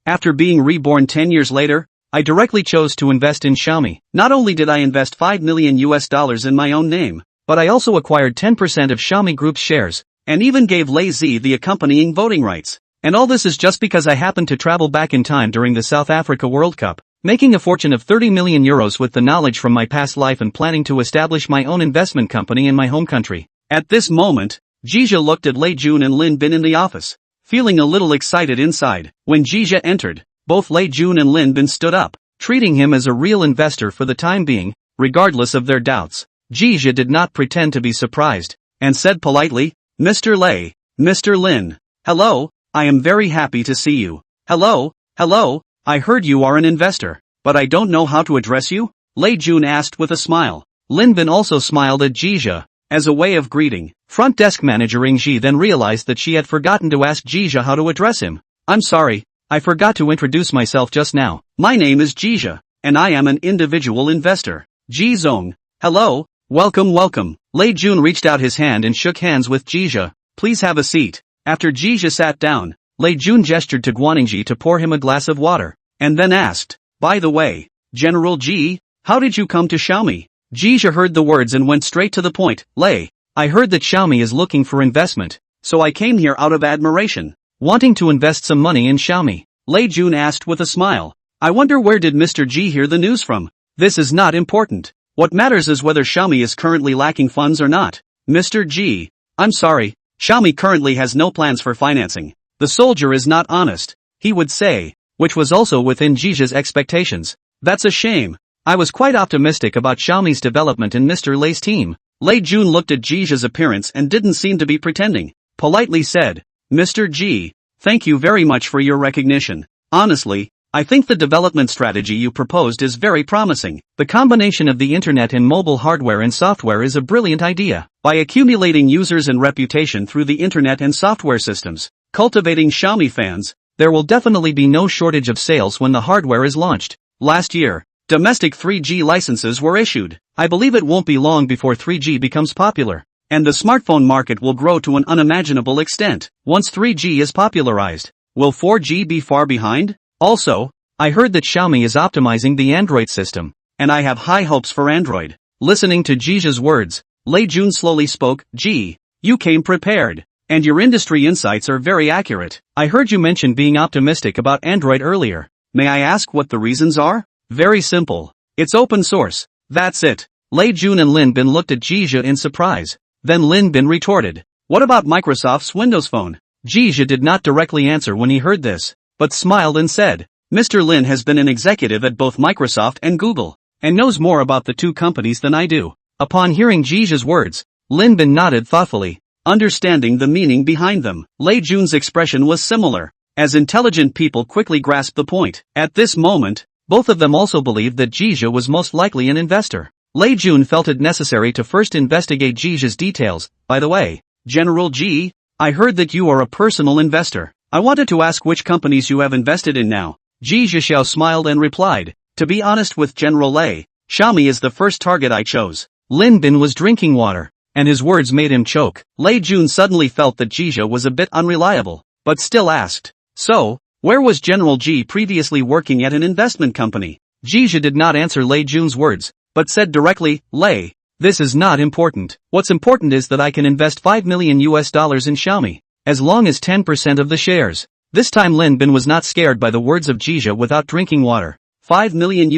After being reborn 10 years later, I directly chose to invest in Xiaomi. Not only did I invest $5 million in my own name, but I also acquired 10% of Xiaomi Group's shares, and even gave Lei Jun the accompanying voting rights. And all this is just because I happened to travel back in time during the South Africa World Cup, making a fortune of €30 million with the knowledge from my past life and planning to establish my own investment company in my home country. At this moment, Jia looked at Lei Jun and Lin Bin in the office, feeling a little excited inside. When Jia entered, both Lei Jun and Lin Bin stood up, treating him as a real investor for the time being, regardless of their doubts. Jia did not pretend to be surprised, and said politely, "Mr. Lei, Mr. Lin, hello, I am very happy to see you. Hello, I heard you are an investor, but I don't know how to address you?" Lei Jun asked with a smile. Lin Bin also smiled at Jia, as a way of greeting. Front desk manager Ing Ji then realized that she had forgotten to ask Jia how to address him. "I'm sorry, I forgot to introduce myself just now. My name is Jia, and I am an individual investor." Ji Zong. "Hello, welcome. Lei Jun reached out his hand and shook hands with Jia. "Please have a seat." After Jia sat down, Lei Jun gestured to Guangping to pour him a glass of water, and then asked, "By the way, General Ji, how did you come to Xiaomi?" Jia heard the words and went straight to the point. "Lei, I heard that Xiaomi is looking for investment, so I came here out of admiration." Wanting to invest some money in Xiaomi, Lei Jun asked with a smile, "I wonder where did Mr. Ji hear the news from? This is not important. What matters is whether Xiaomi is currently lacking funds or not." "Mr. Ji, I'm sorry, Xiaomi currently has no plans for financing. The soldier is not honest," he would say, which was also within Jija's expectations. "That's a shame. I was quite optimistic about Xiaomi's development in Mr. Lei's team." Lei Jun looked at Jija's appearance and didn't seem to be pretending. Politely said, "Mr. Ji, thank you very much for your recognition. Honestly, I think the development strategy you proposed is very promising. The combination of the internet and mobile hardware and software is a brilliant idea. By accumulating users and reputation through the internet and software systems, cultivating Xiaomi fans, there will definitely be no shortage of sales when the hardware is launched. Last year, domestic 3G licenses were issued. I believe it won't be long before 3G becomes popular, and the smartphone market will grow to an unimaginable extent. Once 3G is popularized, will 4G be far behind? Also, I heard that Xiaomi is optimizing the Android system, and I have high hopes for Android." Listening to Jija's words, Lei Jun slowly spoke. "Ji, you came prepared, and your industry insights are very accurate. I heard you mention being optimistic about Android earlier. May I ask what the reasons are?" "Very simple. It's open source. That's it." Lei Jun and Lin Bin looked at Jia in surprise. Then Lin Bin retorted, "What about Microsoft's Windows Phone?" Jia did not directly answer when he heard this, but smiled and said, "Mr. Lin has been an executive at both Microsoft and Google, and knows more about the two companies than I do." Upon hearing Jija's words, Lin Bin nodded thoughtfully, understanding the meaning behind them. Lei Jun's expression was similar, as intelligent people quickly grasped the point. At this moment, both of them also believed that Jia was most likely an investor. Lei Jun felt it necessary to first investigate Jija's details. "By the way, General Ji, I heard that you are a personal investor. I wanted to ask which companies you have invested in now." Jia Xiao smiled and replied, "To be honest with General Lei, Xiaomi is the first target I chose." Lin Bin was drinking water, and his words made him choke. Lei Jun suddenly felt that Jia was a bit unreliable, but still asked, "So, where was General Ji previously working at an investment company?" Jia did not answer Lei Jun's words, but said directly, "Lei, this is not important. What's important is that I can invest $5 million in Xiaomi, as long as 10% of the shares." This time Lin Bin was not scared by the words of Jia without drinking water. $5 million.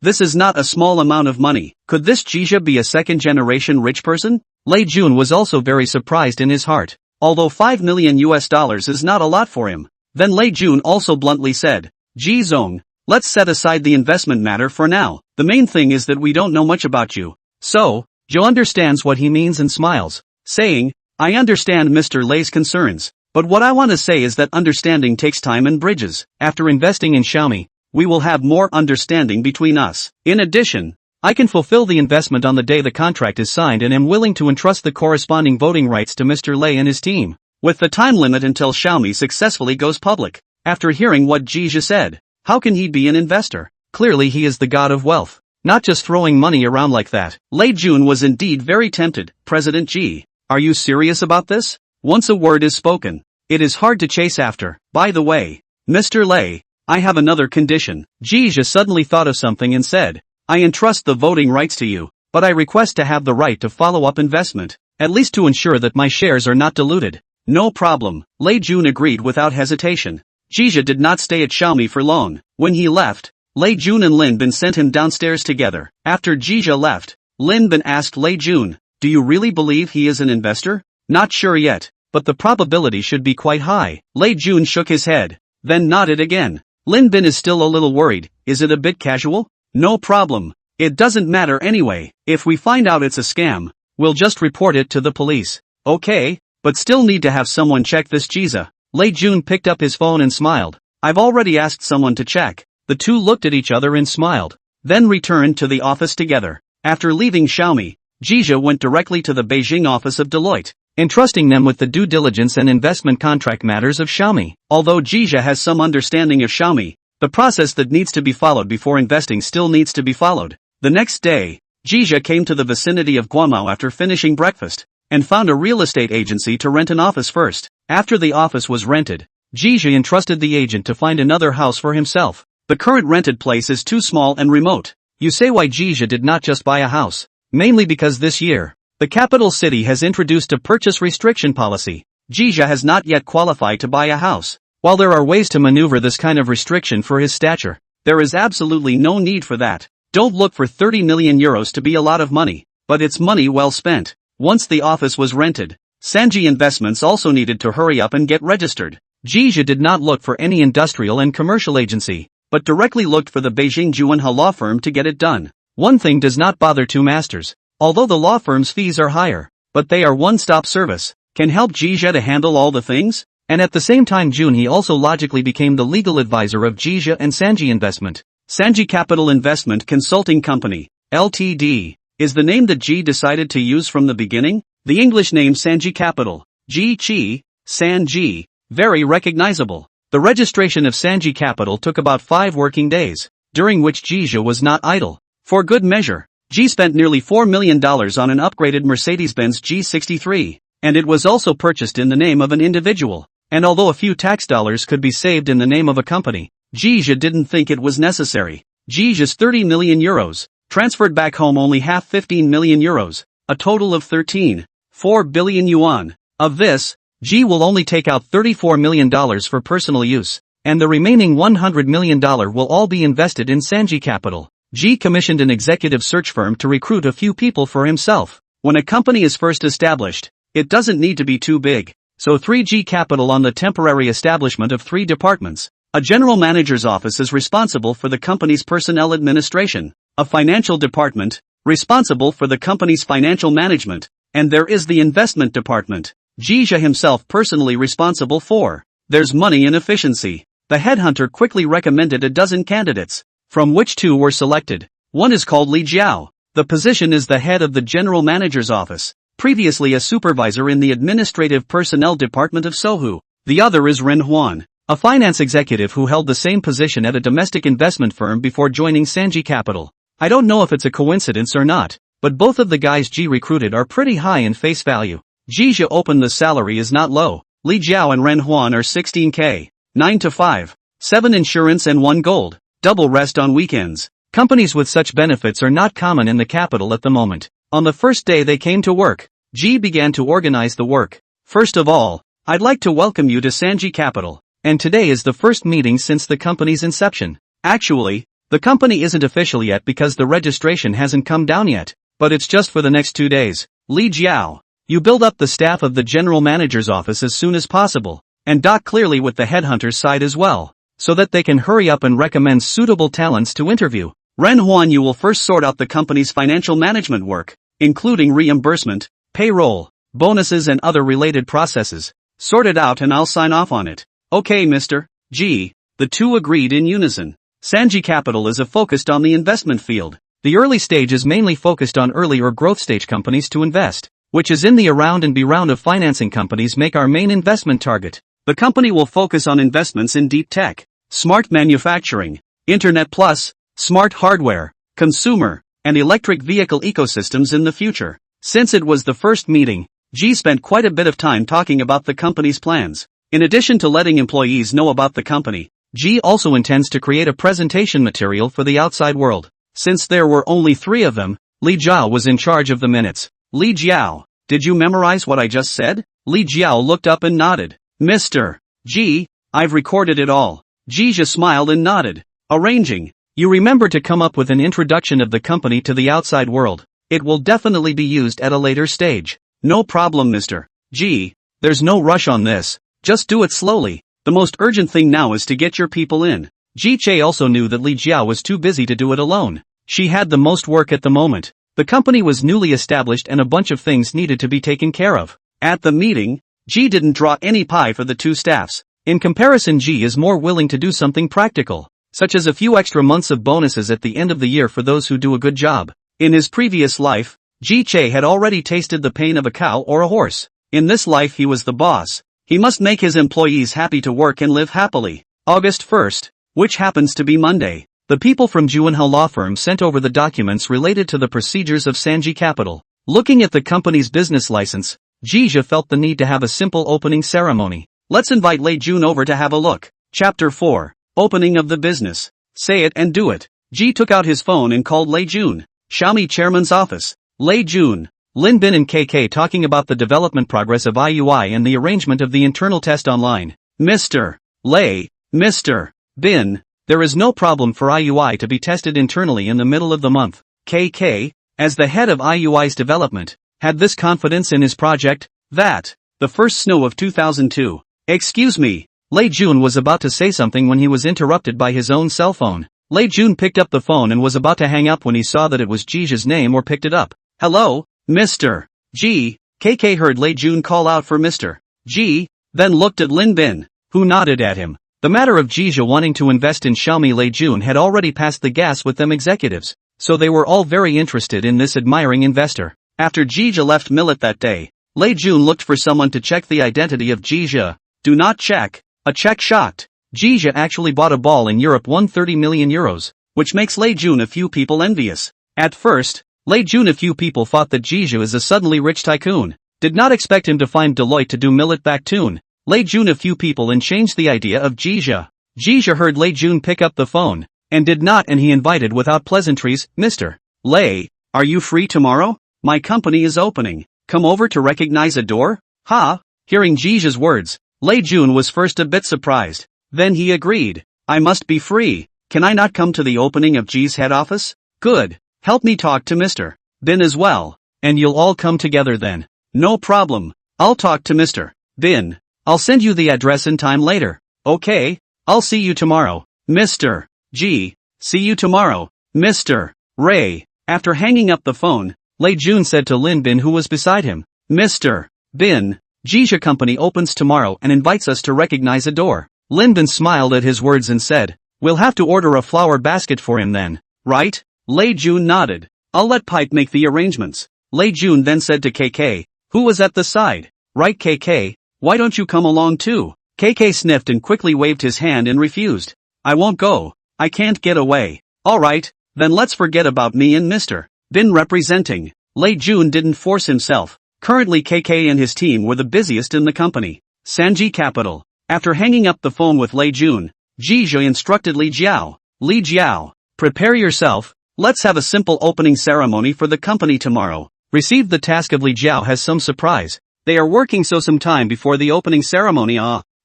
This is not a small amount of money. Could this Jia be a second-generation rich person? Lei Jun was also very surprised in his heart, although $5 million is not a lot for him. Then Lei Jun also bluntly said, "Ji Zong, let's set aside the investment matter for now. The main thing is that we don't know much about you." So, Joe understands what he means and smiles, saying, "I understand Mr. Lei's concerns, but what I want to say is that understanding takes time and bridges. After investing in Xiaomi, we will have more understanding between us. In addition, I can fulfill the investment on the day the contract is signed and am willing to entrust the corresponding voting rights to Mr. Lei and his team, with the time limit until Xiaomi successfully goes public." After hearing what Jia said, how can he be an investor? Clearly he is the god of wealth, not just throwing money around like that. Lei Jun was indeed very tempted. "President Ji, are you serious about this? Once a word is spoken, it is hard to chase after. By the way, Mr. Lei, I have another condition. Jia suddenly thought of something and said, I entrust the voting rights to you, but I request to have the right to follow up investment, at least to ensure that my shares are not diluted. No problem, Lei Jun agreed without hesitation. Jia did not stay at Xiaomi for long. When he left, Lei Jun and Lin Bin sent him downstairs together. After Jia left, Lin Bin asked Lei Jun, do you really believe he is an investor? Not sure yet, but the probability should be quite high. Lei Jun shook his head, then nodded again. Lin Bin is still a little worried. Is it a bit casual? No problem. It doesn't matter anyway. If we find out it's a scam, we'll just report it to the police. Okay, but still need to have someone check this Jia. Lei Jun picked up his phone and smiled. I've already asked someone to check. The two looked at each other and smiled, then returned to the office together. After leaving Xiaomi, Jia went directly to the Beijing office of Deloitte, entrusting them with the due diligence and investment contract matters of Xiaomi. Although Jia has some understanding of Xiaomi, the process that needs to be followed before investing still needs to be followed. The next day, Jia came to the vicinity of Guangping after finishing breakfast, and found a real estate agency to rent an office first. After the office was rented, Jia entrusted the agent to find another house for himself. The current rented place is too small and remote. You say why Jia did not just buy a house? Mainly because this year, the capital city has introduced a purchase restriction policy. Jia has not yet qualified to buy a house. While there are ways to maneuver this kind of restriction for his stature, there is absolutely no need for that. Don't look for 30 million euros to be a lot of money, but it's money well spent. Once the office was rented, Sanji Investments also needed to hurry up and get registered. Jia did not look for any industrial and commercial agency, but directly looked for the Beijing Juanhe law firm to get it done. One thing does not bother two masters. Although the law firm's fees are higher, but they are one-stop service, can help Jia to handle all the things. And at the same time he also logically became the legal advisor of Jia and Sanji Investment. Sanji Capital Investment Consulting Company, Ltd, is the name that Ji decided to use from the beginning. The English name Sanji Capital, Ji, Sanji, very recognizable. The registration of Sanji Capital took about 5 working days, during which Jia was not idle. For good measure, Ji spent nearly $4 million on an upgraded Mercedes-Benz G63, and it was also purchased in the name of an individual. And although a few tax dollars could be saved in the name of a company, Jia didn't think it was necessary. Jia's 30 million euros, transferred back home only half 15 million euros, a total of 13.4 billion yuan. Of this, Ji will only take out $34 million for personal use, and the remaining $100 million will all be invested in Sanji Capital. Ji commissioned an executive search firm to recruit a few people for himself. When a company is first established, it doesn't need to be too big. So 3G Capital on the temporary establishment of 3 departments. A general manager's office is responsible for the company's personnel administration, a financial department, responsible for the company's financial management, and there is the investment department. Jia himself personally responsible for. There's money and efficiency. The headhunter quickly recommended a dozen candidates, from which 2 were selected. One is called Li Jiao. The position is the head of the general manager's office, previously a supervisor in the administrative personnel department of Sohu. The other is Ren Huan, a finance executive who held the same position at a domestic investment firm before joining Sanji Capital. I don't know if it's a coincidence or not, but both of the guys Ji recruited are pretty high in face value. Jia opened the salary is not low. Li Jiao and Ren Huan are 16k, 9 to 5, 7 insurance and 1 gold, double rest on weekends. Companies with such benefits are not common in the capital at the moment. On the first day they came to work, Ji began to organize the work. First of all, I'd like to welcome you to Sanji Capital, and today is the first meeting since the company's inception. Actually, the company isn't official yet because the registration hasn't come down yet, but it's just for the next 2 days. Li Jiao, you build up the staff of the general manager's office as soon as possible, and dock clearly with the headhunter's side as well, so that they can hurry up and recommend suitable talents to interview. Ren Huan, you will first sort out the company's financial management work, including reimbursement, payroll, bonuses and other related processes. Sort it out and I'll sign off on it. Okay, Mr. G. The two agreed in unison. Sanji Capital is focused on the investment field. The early stage is mainly focused on early or growth stage companies to invest, which is in the A-round and B-round of financing companies make our main investment target. The company will focus on investments in deep tech, smart manufacturing, Internet Plus, smart hardware, consumer, and electric vehicle ecosystems in the future. Since it was the first meeting, G spent quite a bit of time talking about the company's plans. In addition to letting employees know about the company, Ji also intends to create a presentation material for the outside world. Since there were only 3 of them, Li Jiao was in charge of the minutes. Li Jiao, did you memorize what I just said? Li Jiao looked up and nodded. Mr. Ji, I've recorded it all. Jia smiled and nodded. Arranging. You remember to come up with an introduction of the company to the outside world. It will definitely be used at a later stage. No problem, Mr. Ji. There's no rush on this. Just do it slowly. The most urgent thing now is to get your people in. Ji Che also knew that Li Jiao was too busy to do it alone. She had the most work at the moment. The company was newly established and a bunch of things needed to be taken care of. At the meeting, Ji didn't draw any pie for the 2 staffs. In comparison, Ji is more willing to do something practical, such as a few extra months of bonuses at the end of the year for those who do a good job. In his previous life, Ji Che had already tasted the pain of a cow or a horse. In this life he was the boss. He must make his employees happy to work and live happily. August 1st, which happens to be Monday. The people from Juanhao law firm sent over the documents related to the procedures of Sanji Capital. Looking at the company's business license, Jia felt the need to have a simple opening ceremony. Let's invite Lei Jun over to have a look. Chapter 4. Opening of the business. Say it and do it. Ji took out his phone and called Lei Jun. Xiaomi chairman's office. Lei Jun, Lin Bin and KK talking about the development progress of MIUI and the arrangement of the internal test online. Mr. Lei, Mr. Bin, there is no problem for MIUI to be tested internally in the middle of the month. KK, as the head of MIUI's development, had this confidence in his project, that, the first snow of 2002. Excuse me, Lei Jun was about to say something when he was interrupted by his own cell phone. Lei Jun picked up the phone and was about to hang up when he saw that it was Ji's name or picked it up. Hello, Mr. Ji. KK heard Lei Jun call out for Mr. Ji, then looked at Lin Bin, who nodded at him. The matter of Jia wanting to invest in Xiaomi Lei Jun had already passed the gas with them executives, so they were all very interested in this admiring investor. After Jia left Millet that day, Lei Jun looked for someone to check the identity of Jia. Do not check. A check shocked. Jia actually bought a ball in Europe won 30 million euros, which makes Lei Jun a few people envious. At first, Lei Jun a few people thought that Jia is a suddenly rich tycoon. Did not expect him to find Deloitte to do Millet Backtoon. Lei Jun a few people and changed the idea of Jia. Jia heard Lei Jun pick up the phone, and did not, and he invited without pleasantries, Mr. Lei, are you free tomorrow? My company is opening. Come over to recognize a door? Ha! Hearing Jija's words, Lei Jun was first a bit surprised. Then he agreed. I must be free. Can I not come to the opening of Ji's head office? Good. Help me talk to Mr. Bin as well. And you'll all come together then. No problem. I'll talk to Mr. Bin. I'll send you the address and time later. Okay? I'll see you tomorrow. Mr. Ji. See you tomorrow. Mr. Ray. After hanging up the phone, Lei Jun said to Lin Bin who was beside him. Mr. Bin. Jia company opens tomorrow and invites us to recognize a door. Lin Bin smiled at his words and said, we'll have to order a flower basket for him then, right? Lei Jun nodded. I'll let Pipe make the arrangements. Lei Jun then said to KK, who was at the side. Right KK, why don't you come along too? KK sniffed and quickly waved his hand and refused. I won't go. I can't get away. Alright, then let's forget about me and Mr. Bin representing. Lei Jun didn't force himself. Currently KK and his team were the busiest in the company. Sanji Capital. After hanging up the phone with Lei Jun, Jia instructed Li Jiao. Li Jiao, prepare yourself, let's have a simple opening ceremony for the company tomorrow. Received the task of Li Jiao has some surprise. They are working so some time before the opening ceremony.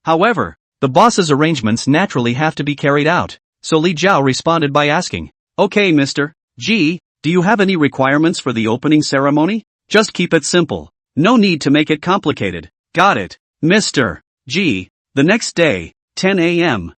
However, the boss's arrangements naturally have to be carried out. So Li Jiao responded by asking, okay Mr. Ji, do you have any requirements for the opening ceremony? Just keep it simple. No need to make it complicated. Got it, Mr. Ji. The next day, 10 a.m.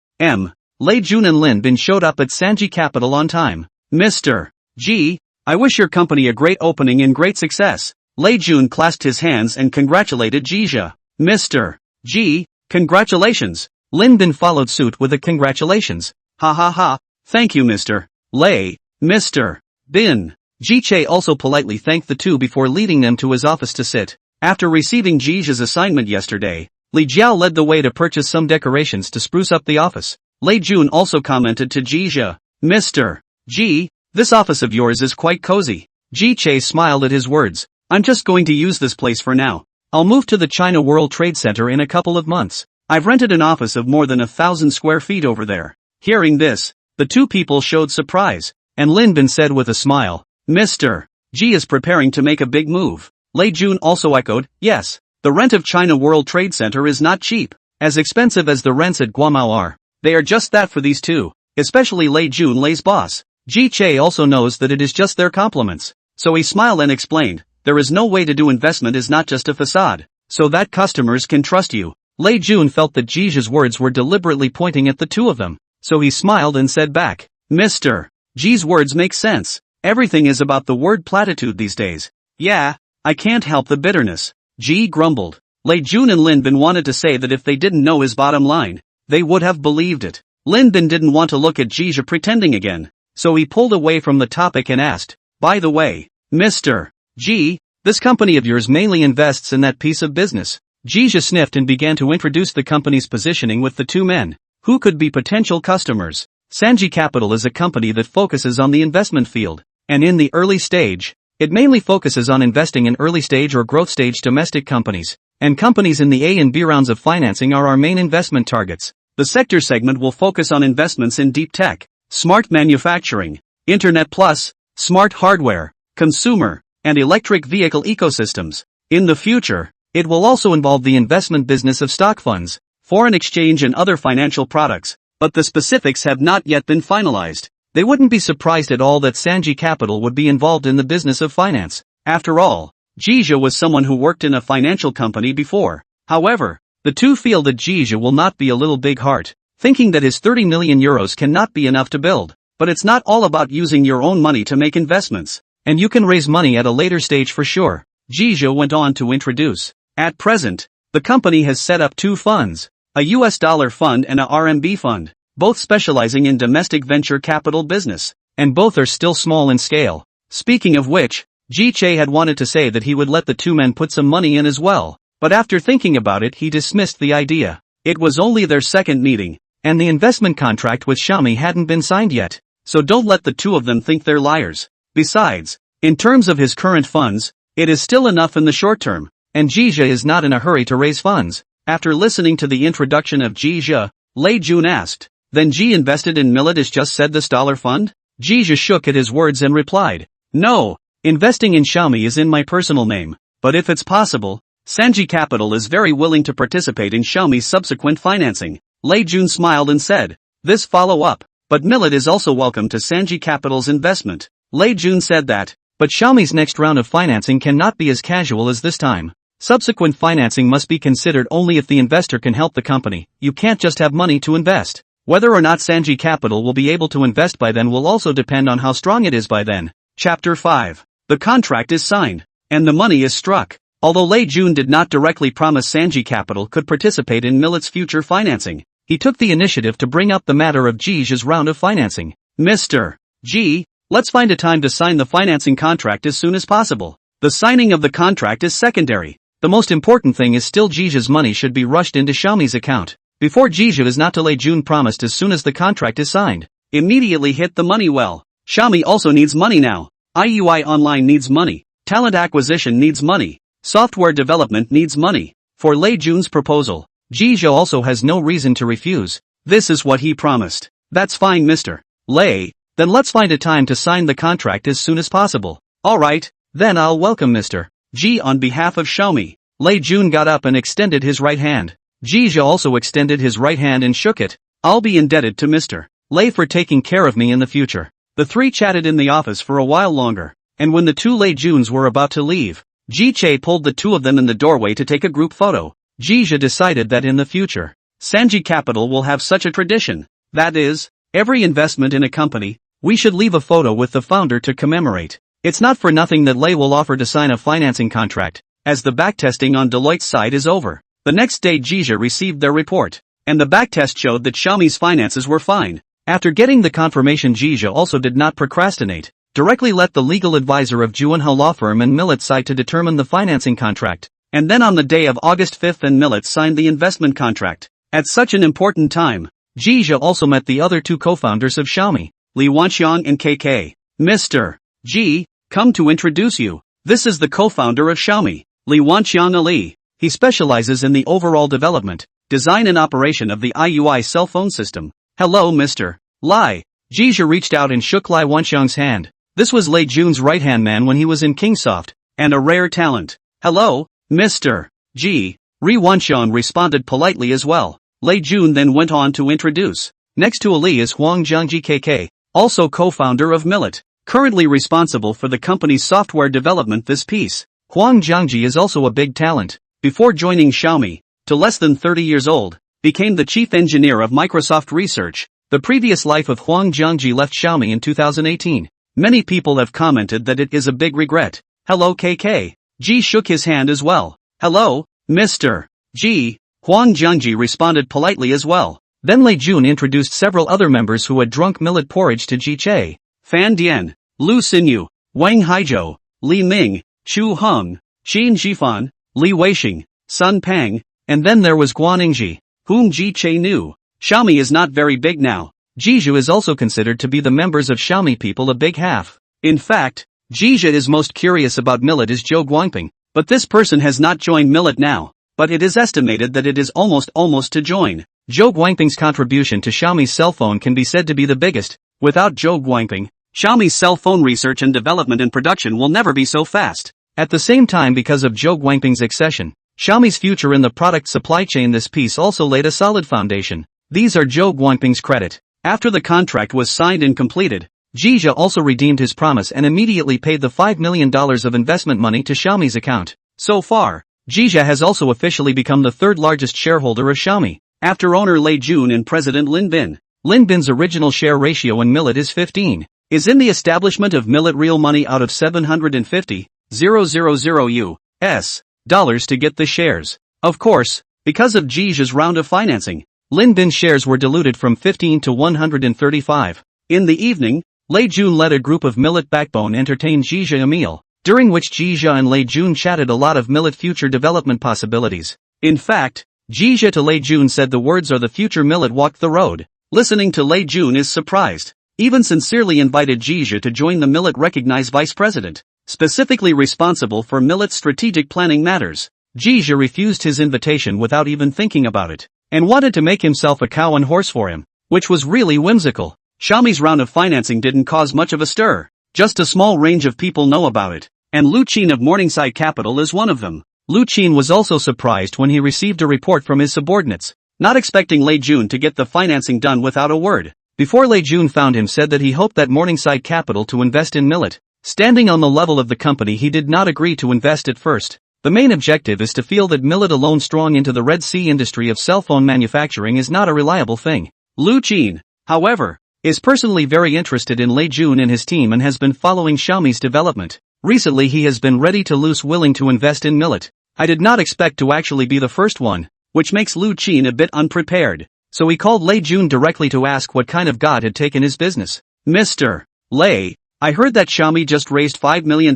Lei Jun and Lin Bin showed up at Sanji Capital on time. Mr. Ji, I wish your company a great opening and great success. Lei Jun clasped his hands and congratulated Jia. Mr. Ji, congratulations. Lin Bin followed suit with a congratulations. Ha ha ha, thank you Mr. Lei, Mr. Bin. Ji Che also politely thanked the two before leading them to his office to sit. After receiving Ji's assignment yesterday, Li Jiao led the way to purchase some decorations to spruce up the office. Lei Jun also commented to Jia, Mr. Ji, this office of yours is quite cozy. Ji Che smiled at his words. I'm just going to use this place for now. I'll move to the China World Trade Center in a couple of months. I've rented an office of more than 1,000 square feet over there. Hearing this, the two people showed surprise, and Lin Bin said with a smile, Mr. G is preparing to make a big move. Lei Jun also echoed, yes, the rent of China World Trade Center is not cheap, as expensive as the rents at Guangmao are. They are just that for these two, especially Lei Jun, Lei's boss. Ji Che also knows that it is just their compliments, so he smiled and explained, there is no way to do investment is not just a facade, so that customers can trust you. Lei Jun felt that Ji's words were deliberately pointing at the two of them, so he smiled and said back, Mr. G's words make sense. Everything is about the word platitude these days. Yeah, I can't help the bitterness. Ji grumbled. Lei Jun and Lin Bin wanted to say that if they didn't know his bottom line, they would have believed it. Lin Bin didn't want to look at Ji pretending again, so he pulled away from the topic and asked, by the way, Mr. Ji, this company of yours mainly invests in that piece of business. Ji sniffed and began to introduce the company's positioning with the two men, who could be potential customers. Sanji Capital is a company that focuses on the investment field, and in the early stage, it mainly focuses on investing in early stage or growth stage domestic companies, and companies in the A and B rounds of financing are our main investment targets. The sector segment will focus on investments in deep tech, smart manufacturing, Internet Plus, smart hardware, consumer, and electric vehicle ecosystems. In the future, it will also involve the investment business of stock funds, foreign exchange and other financial products, but the specifics have not yet been finalized. They wouldn't be surprised at all that Sanji Capital would be involved in the business of finance. After all, Jija was someone who worked in a financial company before. However, the two feel that Jija will not be a little big heart, thinking that his 30 million euros cannot be enough to build. But it's not all about using your own money to make investments, and you can raise money at a later stage for sure. Jija went on to introduce. At present, the company has set up two funds, a US dollar fund and a RMB fund, both specializing in domestic venture capital business, and both are still small in scale. Speaking of which, Ji Che had wanted to say that he would let the two men put some money in as well, but after thinking about it he dismissed the idea. It was only their second meeting, and the investment contract with Xiaomi hadn't been signed yet, so don't let the two of them think they're liars. Besides, in terms of his current funds, it is still enough in the short term, and Jija is not in a hurry to raise funds. After listening to the introduction of Jija, Lei Jun asked, then Ji invested in Millet as just said this dollar fund? Jija shook at his words and replied, no, investing in Xiaomi is in my personal name, but if it's possible, Sanji Capital is very willing to participate in Xiaomi's subsequent financing. Lei Jun smiled and said, this follow-up, but Millet is also welcome to Sanji Capital's investment. Lei Jun said that, but Xiaomi's next round of financing cannot be as casual as this time. Subsequent financing must be considered only if the investor can help the company. You can't just have money to invest. Whether or not Sanji Capital will be able to invest by then will also depend on how strong it is by then. Chapter 5. The contract is signed, and the money is struck. Although Lei Jun did not directly promise Sanji Capital could participate in Millet's future financing, he took the initiative to bring up the matter of Ji's round of financing. Mr. Ji, let's find a time to sign the financing contract as soon as possible. The signing of the contract is secondary. The most important thing is still Ji's money should be rushed into Xiaomi's account. Before Jija is not to Lei Jun promised as soon as the contract is signed. Immediately hit the money well. Xiaomi also needs money now. MIUI Online needs money. Talent acquisition needs money. Software development needs money. For Lei Jun's proposal, Jija also has no reason to refuse. This is what he promised. That's fine, Mr. Lei. Then let's find a time to sign the contract as soon as possible. Alright, then I'll welcome Mr. Ji on behalf of Xiaomi. Lei Jun got up and extended his right hand. Jija also extended his right hand and shook it. I'll be indebted to Mr. Lei for taking care of me in the future. The three chatted in the office for a while longer, and when the two Lei Juns were about to leave, Ji Che pulled the two of them in the doorway to take a group photo. Jija decided that in the future, Sanji Capital will have such a tradition. That is, every investment in a company, we should leave a photo with the founder to commemorate. It's not for nothing that Lei will offer to sign a financing contract, as the backtesting on Deloitte's side is over. The next day Jija received their report, and the backtest showed that Xiaomi's finances were fine. After getting the confirmation, Jija also did not procrastinate, directly let the legal advisor of Juanhe law firm and Millet side to determine the financing contract, and then on the day of August 5th and Millet signed the investment contract. At such an important time, Jija also met the other two co-founders of Xiaomi, Li Wanxiang and KK. Mr. Ji, come to introduce you. This is the co-founder of Xiaomi, Li Wanxiang Ali. He specializes in the overall development, design and operation of the MIUI cell phone system. Hello Mr. Lei. Jia reached out and shook Lei Wanxiang's hand. This was Lei Jun's right-hand man when he was in Kingsoft, and a rare talent. Hello, Mr. Ji. Ri Wanxiang responded politely as well. Lei Jun then went on to introduce. Next to Ali is Huang Jiangji KK, also co-founder of Millet, currently responsible for the company's software development this piece. Huang Jiangji is also a big talent. Before joining Xiaomi, to less than 30 years old, became the chief engineer of Microsoft Research. The previous life of Huang Jiangji left Xiaomi in 2018. Many people have commented that it is a big regret. Hello KK. Ji shook his hand as well. Hello, Mr. Ji. Huang Jiangji responded politely as well. Then Lei Jun introduced several other members who had drunk millet porridge to Ji Che. Fan Dian, Lu Xinyu, Wang Haizhou, Li Ming, Chu Heng, Xin Jifan, Li Weixing, Sun Pang, and then there was Guan Yingji, whom Ji Che knew. Xiaomi is not very big now. Jizhu is also considered to be the members of Xiaomi people a big half. In fact, Jizhu is most curious about Millet is Zhou Guangping, but this person has not joined Millet now, but it is estimated that it is almost to join. Zhou Guangping's contribution to Xiaomi's cell phone can be said to be the biggest. Without Zhou Guangping, Xiaomi's cell phone research and development and production will never be so fast. At the same time, because of Zhou Guangping's accession, Xiaomi's future in the product supply chain, this piece also laid a solid foundation. These are Zhou Guangping's credit. After the contract was signed and completed, Jizha also redeemed his promise and immediately paid the $5 million of investment money to Xiaomi's account. So far, Jizha has also officially become the third largest shareholder of Xiaomi, after owner Lei Jun and President Lin Bin. Lin Bin's original share ratio in Millet is 15. Is in the establishment of Millet real money out of $750,000 US dollars to get the shares. Of course, because of Jizha's round of financing, Lin Bin's shares were diluted from 15 to 135. In the evening, Lei Jun led a group of Millet backbone entertain Jizha a meal, during which Jizha and Lei Jun chatted a lot of Millet future development possibilities. In fact, Jizha to Lei Jun said the words are the future Millet walked the road. Listening to Lei Jun is surprised. Even sincerely invited Jizha to join the Millet recognized vice president, specifically responsible for Millet's strategic planning matters. Jizha refused his invitation without even thinking about it, and wanted to make himself a cow and horse for him, which was really whimsical. Xiaomi's round of financing didn't cause much of a stir. Just a small range of people know about it, and Lu Qin of Morningside Capital is one of them. Lu Qin was also surprised when he received a report from his subordinates, not expecting Lei Jun to get the financing done without a word. Before Lei Jun found him, said that he hoped that Morningside Capital to invest in Millet. Standing on the level of the company, he did not agree to invest at first. The main objective is to feel that Millet alone strong into the Red Sea industry of cell phone manufacturing is not a reliable thing. Lu Qin, however, is personally very interested in Lei Jun and his team and has been following Xiaomi's development. Recently he has been ready to loose willing to invest in Millet. I did not expect to actually be the first one, which makes Lu Qin a bit unprepared. So he called Lei Jun directly to ask what kind of god had taken his business. Mr. Lei, I heard that Xiaomi just raised $5 million?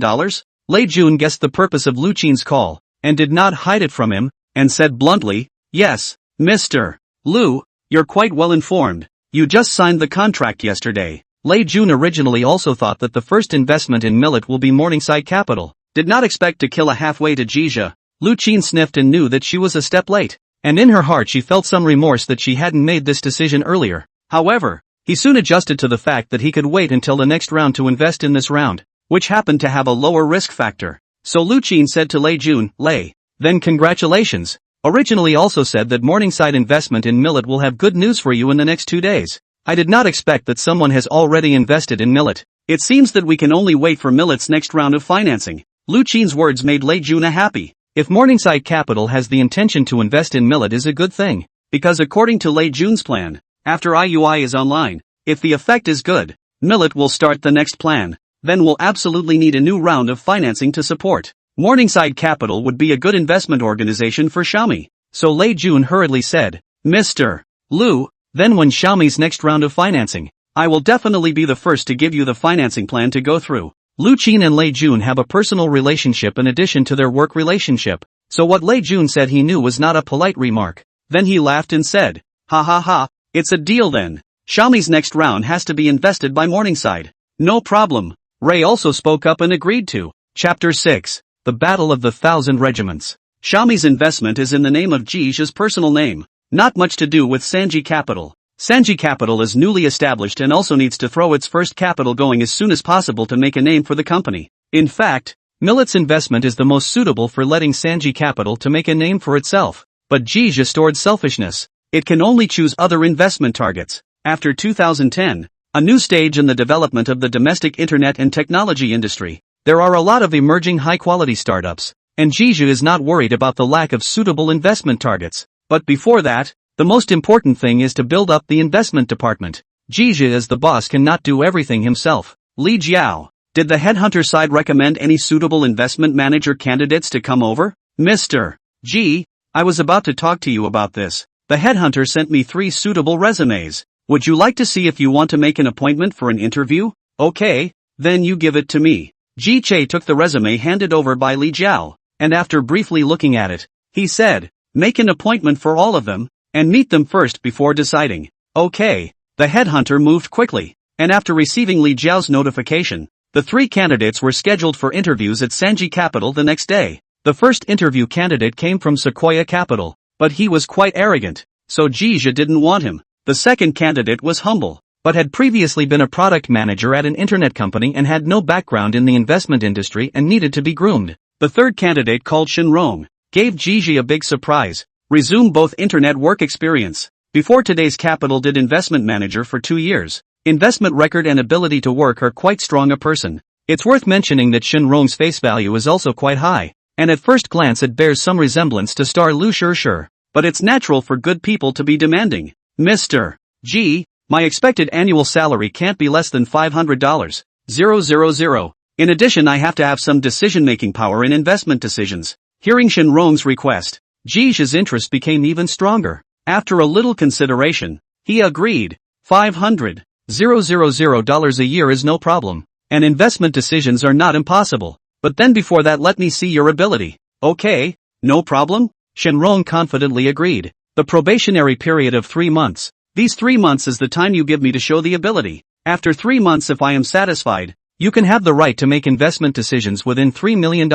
Lei Jun guessed the purpose of Lu Qin's call, and did not hide it from him, and said bluntly, yes, Mr. Lu, you're quite well informed. You just signed the contract yesterday. Lei Jun originally also thought that the first investment in Millet will be Morningside Capital. Did not expect to kill a halfway to Jizha. Lu Qin sniffed and knew that she was a step late, and in her heart she felt some remorse that she hadn't made this decision earlier. However, he soon adjusted to the fact that he could wait until the next round to invest in this round, which happened to have a lower risk factor. So Lu Qin said to Lei Jun, Lei, then congratulations. Originally also said that Morningside investment in Millet will have good news for you in the next 2 days. I did not expect that someone has already invested in Millet. It seems that we can only wait for Millet's next round of financing. Lu Qin's words made Lei Jun happy. If Morningside Capital has the intention to invest in Millet is a good thing, because according to Lei Jun's plan, after MIUI is online, if the effect is good, Millet will start the next plan. Then we'll absolutely need a new round of financing to support. Morningside Capital would be a good investment organization for Xiaomi. So Lei Jun hurriedly said, Mr. Lu, then when Xiaomi's next round of financing, I will definitely be the first to give you the financing plan to go through. Lu Qin and Lei Jun have a personal relationship in addition to their work relationship, so what Lei Jun said he knew was not a polite remark. Then he laughed and said, ha ha ha, it's a deal then. Xiaomi's next round has to be invested by Morningside. No problem. Ray also spoke up and agreed to. Chapter 6. The Battle of the Thousand Regiments. Xiaomi's investment is in the name of Jizha's personal name. Not much to do with Sanji Capital. Sanji Capital is newly established and also needs to throw its first capital going as soon as possible to make a name for the company. In fact, Millet's investment is the most suitable for letting Sanji Capital to make a name for itself. But Jija stored selfishness. It can only choose other investment targets. After 2010, a new stage in the development of the domestic internet and technology industry, there are a lot of emerging high-quality startups, and Jija is not worried about the lack of suitable investment targets. But before that, the most important thing is to build up the investment department. Jija as the boss cannot do everything himself. Li Jiao, did the headhunter side recommend any suitable investment manager candidates to come over? Mr. G, I was about to talk to you about this. The headhunter sent me 3 suitable resumes. Would you like to see if you want to make an appointment for an interview? Okay, then you give it to me. Ji Che took the resume handed over by Li Jiao, and after briefly looking at it, he said, make an appointment for all of them, and meet them first before deciding. Okay. The headhunter moved quickly, and after receiving Li Jiao's notification, the 3 candidates were scheduled for interviews at Sanji Capital the next day. The first interview candidate came from Sequoia Capital, but he was quite arrogant, so Jija didn't want him. The second candidate was humble, but had previously been a product manager at an internet company and had no background in the investment industry and needed to be groomed. The third candidate, called Shenrong, gave Jija a big surprise. Resumed both internet work experience. Before today's capital did investment manager for 2 years. Investment record and ability to work are quite strong a person. It's worth mentioning that Shenrong's face value is also quite high, and at first glance it bears some resemblance to star Lu Shishir, but it's natural for good people to be demanding. Mr. G, my expected annual salary can't be less than $500. 000. In addition, I have to have some decision-making power in investment decisions. Hearing Shenrong's request, Jija's interest became even stronger. After a little consideration, he agreed. $500,000 a year is no problem, and investment decisions are not impossible. But then before that, let me see your ability. Okay, no problem? Shenrong confidently agreed. The probationary period of 3 months. These 3 months is the time you give me to show the ability. After 3 months, if I am satisfied, you can have the right to make investment decisions within $3 million,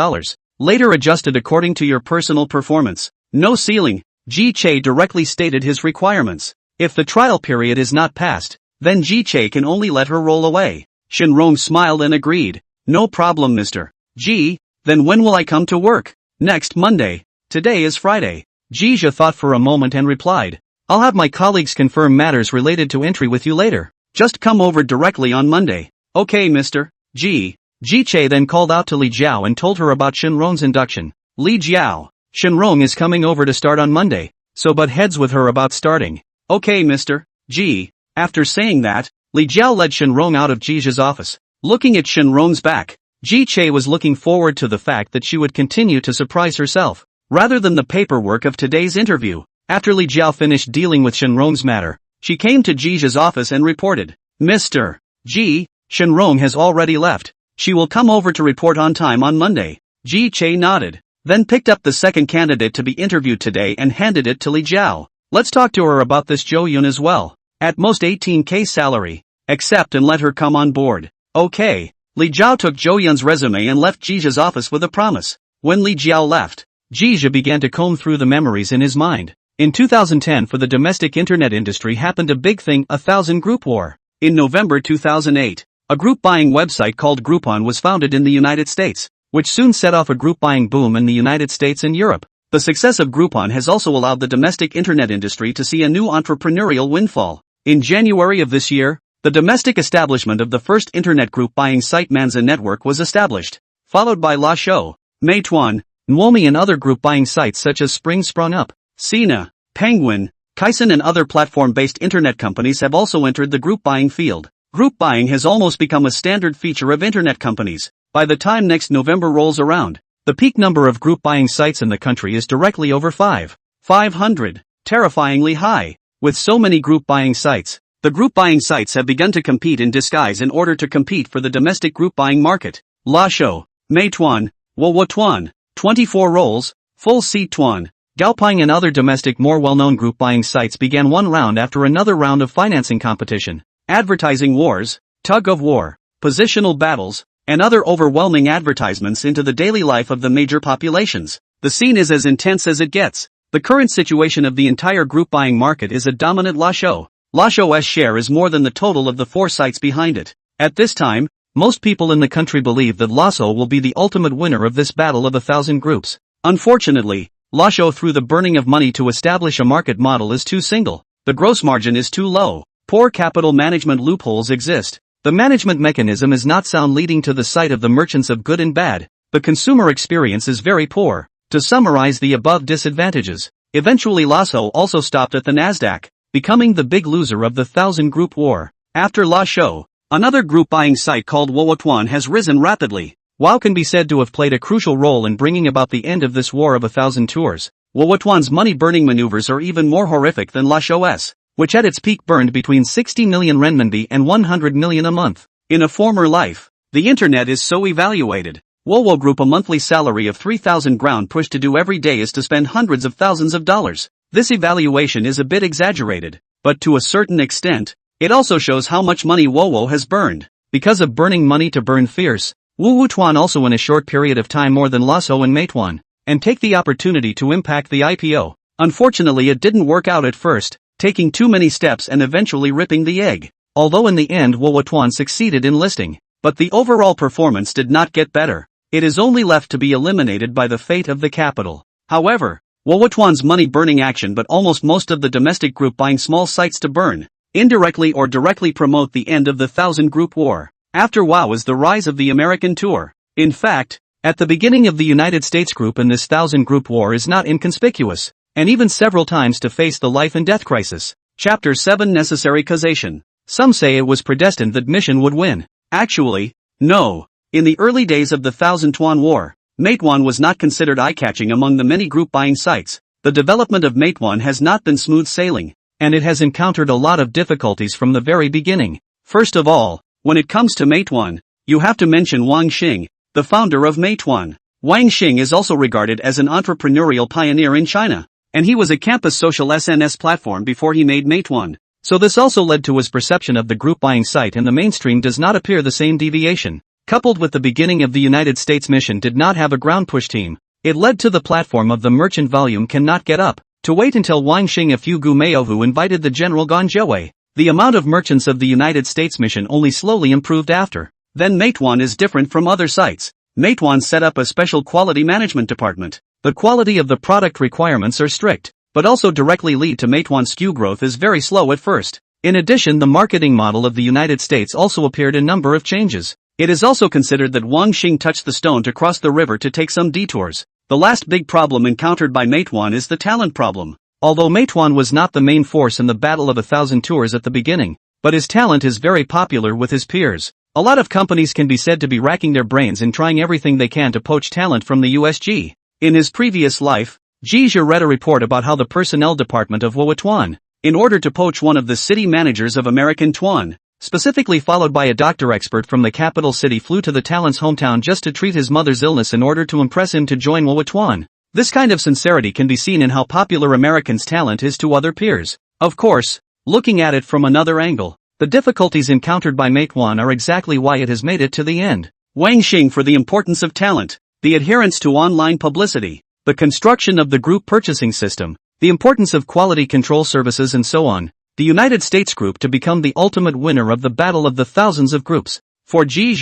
later adjusted according to your personal performance. No ceiling. Ji Che directly stated his requirements. If the trial period is not passed, then Ji Che can only let her roll away. Shenrong smiled and agreed. No problem, Mr. G, then when will I come to work? Next Monday. Today is Friday. Jija thought for a moment and replied, I'll have my colleagues confirm matters related to entry with you later. Just come over directly on Monday. Okay, Mr. G. Ji Che then called out to Li Jiao and told her about Shenrong's induction. Li Jiao, Shenrong is coming over to start on Monday, so butt heads with her about starting. Okay, Mr. G. After saying that, Li Jiao led Shenrong out of Jija's office. Looking at Shenrong's back, Ji Che was looking forward to the fact that she would continue to surprise herself, rather than the paperwork of today's interview. After Li Jiao finished dealing with Shenrong's matter, she came to Jija's office and reported, Mr. G, Shenrong has already left. She will come over to report on time on Monday. Ji Che nodded, then picked up the second candidate to be interviewed today and handed it to Li Jiao. Let's talk to her about this Jo Yun as well. At most 18K salary. Accept and let her come on board. Okay. Li Jiao took Jo Yun's resume and left Jija's office with a promise. When Li Jiao left, Jija began to comb through the memories in his mind. In 2010, for the domestic internet industry, happened a big thing, a 1,000 group war. In November 2008, a group buying website called Groupon was founded in the United States, which soon set off a group buying boom in the United States and Europe. The success of Groupon has also allowed the domestic internet industry to see a new entrepreneurial windfall. In January of this year, the domestic establishment of the first internet group buying site Manza Network was established, followed by La Shou, Meituan, Nuomi and other group buying sites such as Spring sprung up. Sina, Penguin, Kaisen and other platform-based internet companies have also entered the group buying field. Group buying has almost become a standard feature of internet companies. By the time next November rolls around, the peak number of group buying sites in the country is directly over 500. Terrifyingly high. With so many group buying sites, the group buying sites have begun to compete in disguise in order to compete for the domestic group buying market. La Shou, Meituan, Wowotuan, 24 roles, Full Seat Tuan, Gaoping and other domestic more well-known group buying sites began one round after another round of financing competition, advertising wars, tug of war, positional battles, and other overwhelming advertisements into the daily life of the major populations. The scene is as intense as it gets. The current situation of the entire group buying market is a dominant Lasho's share is more than the total of the 4 sites behind it. At this time, most people in the country believe that Lasho will be the ultimate winner of this battle of 1,000 groups. Unfortunately, Lasho through the burning of money to establish a market model is too single. The gross margin is too low. Poor capital management loopholes exist. The management mechanism is not sound, leading to the sight of the merchants of good and bad. The consumer experience is very poor. To summarize the above disadvantages, eventually Lasho also stopped at the Nasdaq, becoming the big loser of the 1,000 group war. After Lasho, another group buying site called Meituan has risen rapidly. WoW can be said to have played a crucial role in bringing about the end of this war of 1,000 tours. Meituan's money-burning maneuvers are even more horrific than Lasho's, which at its peak burned between 60 million renminbi and 100 million a month. In a former life, the internet is so evaluated. WoW Group a monthly salary of 3,000 ground push to do every day is to spend hundreds of thousands of dollars. This evaluation is a bit exaggerated, but to a certain extent, it also shows how much money WoW has burned. Because of burning money to burn fierce, Meituan also in a short period of time more than Lasho and Meituan, and take the opportunity to impact the IPO. Unfortunately it didn't work out at first, taking too many steps and eventually ripping the egg. Although in the end Meituan succeeded in listing, but the overall performance did not get better. It is only left to be eliminated by the fate of the capital. However, Meituan's money-burning action but almost most of the domestic group buying small sites to burn, indirectly or directly promote the end of the 1,000 group war. After WoW is the rise of the American tour. In fact, at the beginning of the United States group in this 1,000 group war is not inconspicuous, and even several times to face the life and death crisis. Chapter 7 Necessary Causation. Some say it was predestined that Mission would win. Actually, no. In the early days of the 1,000 Tuan War, Meituan was not considered eye-catching among the many group buying sites. The development of Meituan has not been smooth sailing, and it has encountered a lot of difficulties from the very beginning. First of all, when it comes to Meituan, you have to mention Wang Xing, the founder of Meituan. Wang Xing is also regarded as an entrepreneurial pioneer in China, and he was a campus social SNS platform before he made Meituan. So this also led to his perception of the group buying site, and the mainstream does not appear the same deviation. Coupled with the beginning of the United States mission did not have a ground push team, it led to the platform of the merchant volume cannot get up. To wait until Wang Xing a few Gumeohu invited the general Ganjiawei, the amount of merchants of the United States mission only slowly improved after. Then Meituan is different from other sites. Meituan set up a special quality management department. The quality of the product requirements are strict, but also directly lead to Meituan's SKU growth is very slow at first. In addition, the marketing model of the United States also appeared a number of changes. It is also considered that Wang Xing touched the stone to cross the river to take some detours. The last big problem encountered by Meituan is the talent problem. Although Meituan was not the main force in the battle of 1,000 tours at the beginning, but his talent is very popular with his peers. A lot of companies can be said to be racking their brains and trying everything they can to poach talent from the USG. In his previous life, Ji read a report about how the personnel department of Meituan, in order to poach one of the city managers of American Tuan, specifically followed by a doctor expert from the capital city, flew to the talent's hometown just to treat his mother's illness in order to impress him to join Meituan. This kind of sincerity can be seen in how popular Americans' talent is to other peers. Of course, looking at it from another angle, the difficulties encountered by Meituan are exactly why it has made it to the end. Wang Xing for the importance of talent, the adherence to online publicity, the construction of the group purchasing system, the importance of quality control services and so on. The United States group to become the ultimate winner of the battle of the thousands of groups. For Ji,